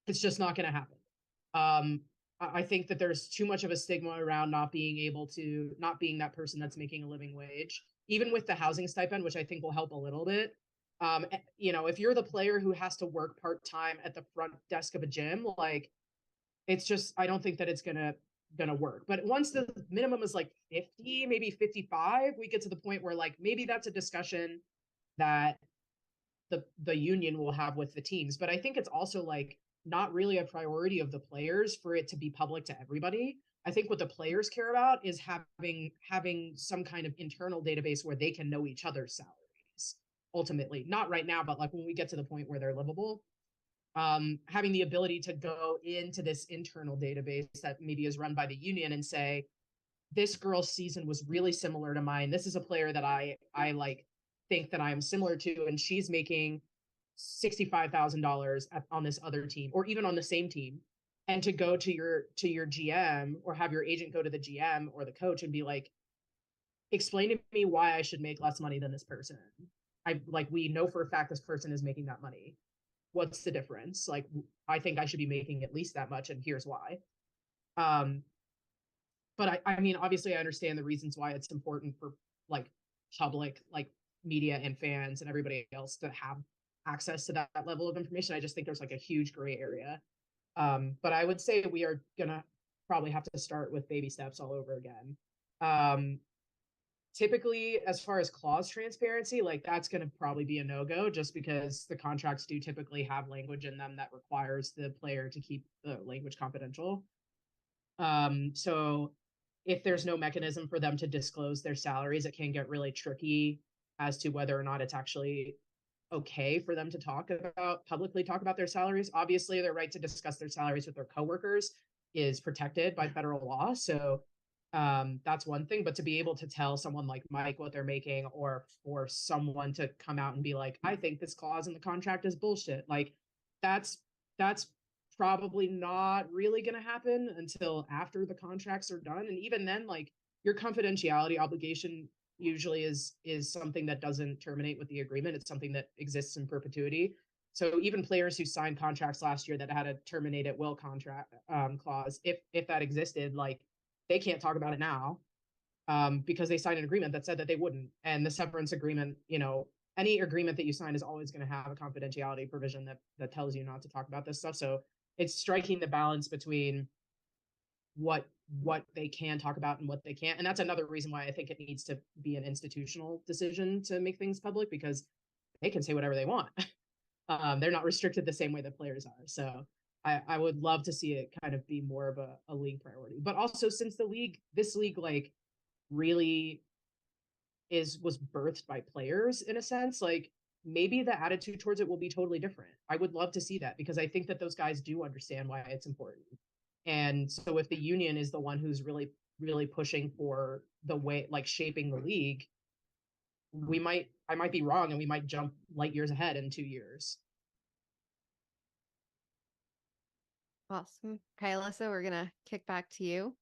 Speaker 22: It's just not going to happen. I think that there's too much of a stigma around not being that person that's making a living wage, even with the housing stipend, which I think will help a little bit. If you're the player who has to work part-time at the front desk of a gym, like it's just, I don't think that it's gonna work. But once the minimum is like 50, maybe 55, we get to the point where like maybe that's a discussion that the union will have with the teams. But I think it's also like not really a priority of the players for it to be public to everybody. I think what the players care about is having some kind of internal database where they can know each other's salaries ultimately. Not right now, but like when we get to the point where they're livable. having the ability to go into this internal database that maybe is run by the union and say, this girl's season was really similar to mine. This is a player that I like think that I am similar to, and she's making $65,000 on this other team, or even on the same team. And to go to your GM, or have your agent go to the GM or the coach and be like, explain to me why I should make less money than this person. We know for a fact this person is making that money. What's the difference? Like, I think I should be making at least that much, and here's why. But I mean, obviously I understand the reasons why it's important for like public, like media and fans and everybody else to have access to that level of information. I just think there's like a huge gray area. But I would say we are gonna probably have to start with baby steps all over again. Typically, as far as clause transparency, like that's going to probably be a no-go, just because the contracts do typically have language in them that requires the player to keep the language confidential. So if there's no mechanism for them to disclose their salaries, it can get really tricky as to whether or not it's actually okay for them to publicly talk about their salaries. Obviously, their right to discuss their salaries with their coworkers is protected by federal law. So that's one thing. But to be able to tell someone like Mike what they're making, or for someone to come out and be like, I think this clause in the contract is bullshit, like that's probably not really going to happen until after the contracts are done. And even then, like, your confidentiality obligation usually is something that doesn't terminate with the agreement. It's something that exists in perpetuity. So even players who signed contracts last year that had a terminate at will contract clause, if that existed, like, they can't talk about it now, because they signed an agreement that said that they wouldn't. And the severance agreement, any agreement that you sign is always going to have a confidentiality provision that tells you not to talk about this stuff. So it's striking the balance between what they can talk about and what they can't. And that's another reason why I think it needs to be an institutional decision to make things public, because they can say whatever they want. They're not restricted the same way that players are. So I would love to see it kind of be more of a league priority. But also, since this league like really was birthed by players in a sense, like maybe the attitude towards it will be totally different. I would love to see that, because I think that those guys do understand why it's important. And so if the union is the one who's really, really pushing for the way, like shaping the league, I might be wrong, and we might jump light years ahead in 2 years.
Speaker 1: Awesome. Okay, Alyssa, we're gonna kick back to you.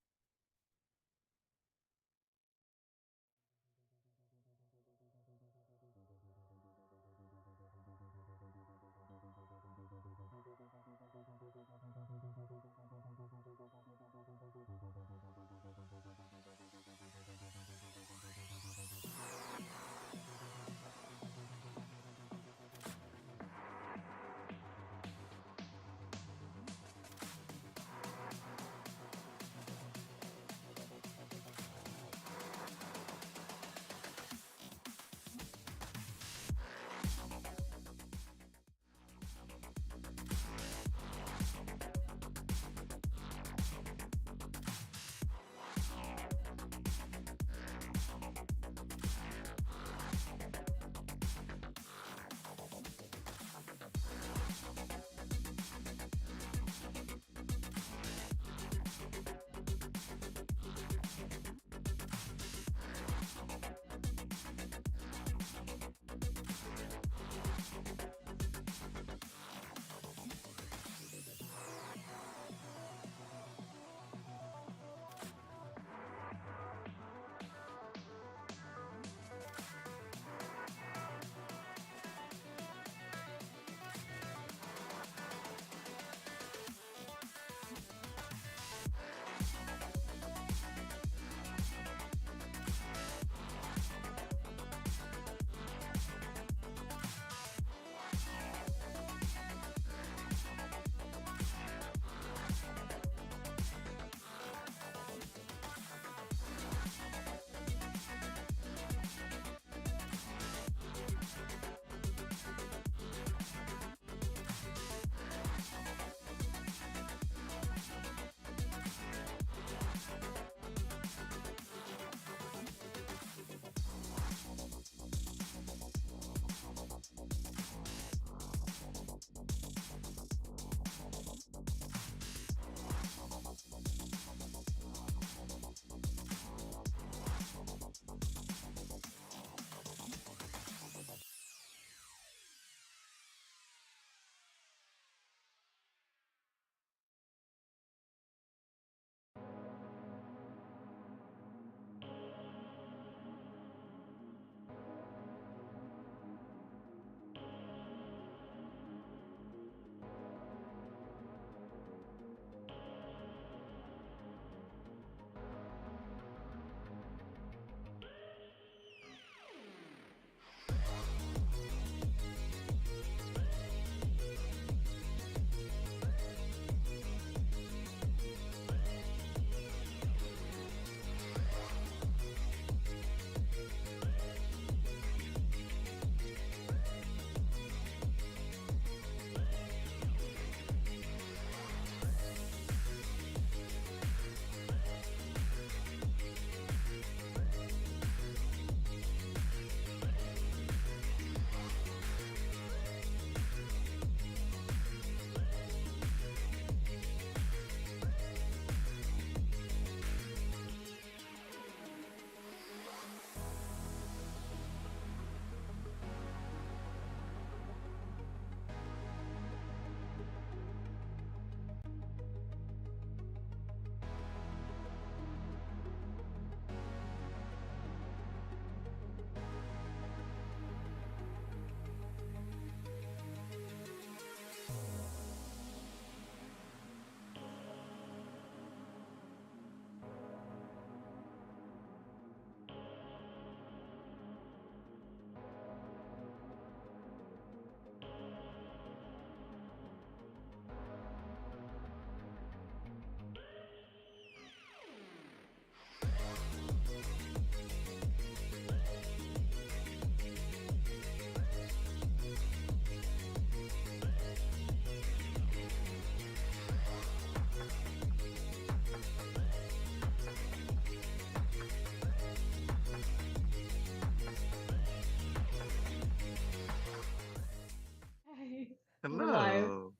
Speaker 3: We're live.
Speaker 16: Hello.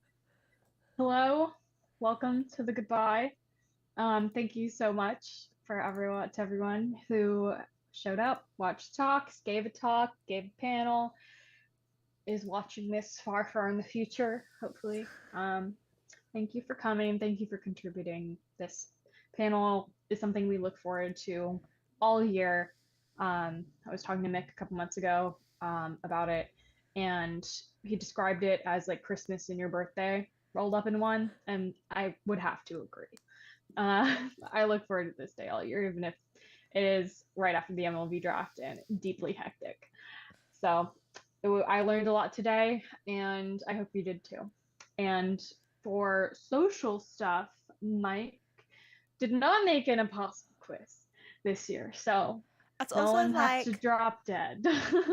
Speaker 3: Hello, welcome to the goodbye. Thank you so much for everyone who showed up, watched talks, gave a talk, gave a panel, is watching this far in the future, hopefully. Thank you for coming. Thank you for contributing. This panel is something we look forward to all year. I was talking to Mick a couple months ago about it, and he described it as like Christmas and your birthday rolled up in one, and I would have to agree. I look forward to this day all year, even if it is right after the MLB draft and deeply hectic. So I learned a lot today, and I hope you did too. And for social stuff, Mike did not make an impossible quiz this year, so
Speaker 2: That's
Speaker 3: no
Speaker 2: also
Speaker 3: one has
Speaker 2: like
Speaker 3: to drop dead.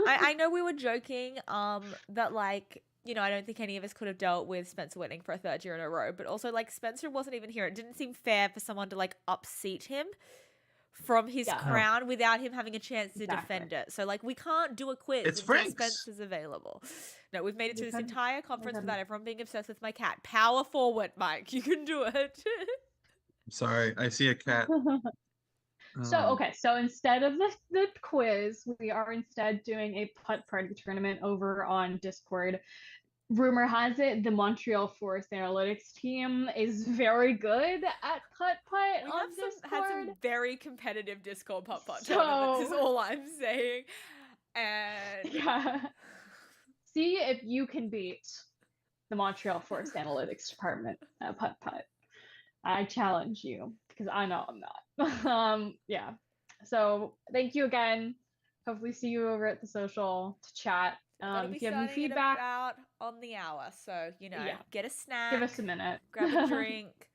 Speaker 2: I know we were joking that like, you know, I don't think any of us could have dealt with Spencer winning for a third year in a row, but also like Spencer wasn't even here. It didn't seem fair for someone to like upseat him from his crown without him having a chance to defend it. So like we can't do a quiz
Speaker 16: It's
Speaker 2: until
Speaker 16: Frank's.
Speaker 2: Spencer's available. No, we've made it through this
Speaker 3: couldn't-
Speaker 2: entire conference
Speaker 3: couldn't.
Speaker 2: without everyone being obsessed with my cat. Power forward, Mike. You can do it.
Speaker 16: I'm sorry. I see a cat.
Speaker 3: So instead of the quiz, we are instead doing a putt party tournament over on Discord. Rumor has it the Montreal Forest Analytics team is very good at putt
Speaker 2: We
Speaker 3: on
Speaker 2: have had some
Speaker 3: Discord.
Speaker 2: very competitive Discord putt-putt
Speaker 3: So-
Speaker 2: tournaments is all I'm saying. And
Speaker 3: Yeah. See if you can beat the Montreal Forest Analytics department at putt. I challenge you because I know I'm not. Yeah. So thank you again. Hopefully see you over at the social to chat.
Speaker 2: That'll be
Speaker 3: If you have any
Speaker 2: starting at
Speaker 3: feedback,
Speaker 2: about on the hour. So, you know,
Speaker 3: Yeah.
Speaker 2: get a snack.
Speaker 3: give us a minute.
Speaker 2: Grab a drink.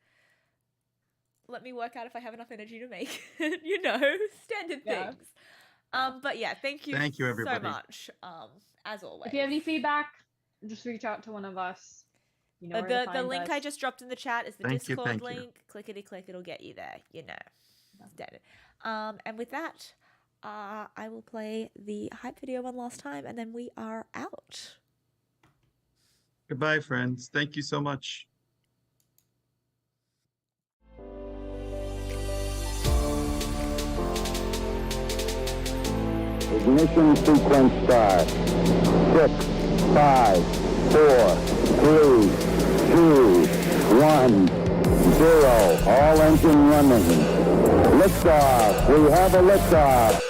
Speaker 2: Let me work out if I have enough energy to make it, you know, standard
Speaker 3: Yeah.
Speaker 2: things. But yeah, thank you,
Speaker 16: Thank you,
Speaker 2: so
Speaker 16: everybody.
Speaker 2: much. As always.
Speaker 3: If you have any feedback, just reach out to one of us. You know where to
Speaker 2: the
Speaker 3: find
Speaker 2: link
Speaker 3: us.
Speaker 2: I just dropped in the chat is the
Speaker 16: Thank you,
Speaker 2: Discord
Speaker 16: thank you.
Speaker 2: link. Clickety-click, it'll get you there, you know. Standard. And with that, I will play the hype video one last time, and then we are out.
Speaker 16: Goodbye, friends. Thank you so much.
Speaker 5: Ignition sequence start. 6, 5, 4, 3, 2, 1, 0. All engine running. Liftoff. We have a liftoff.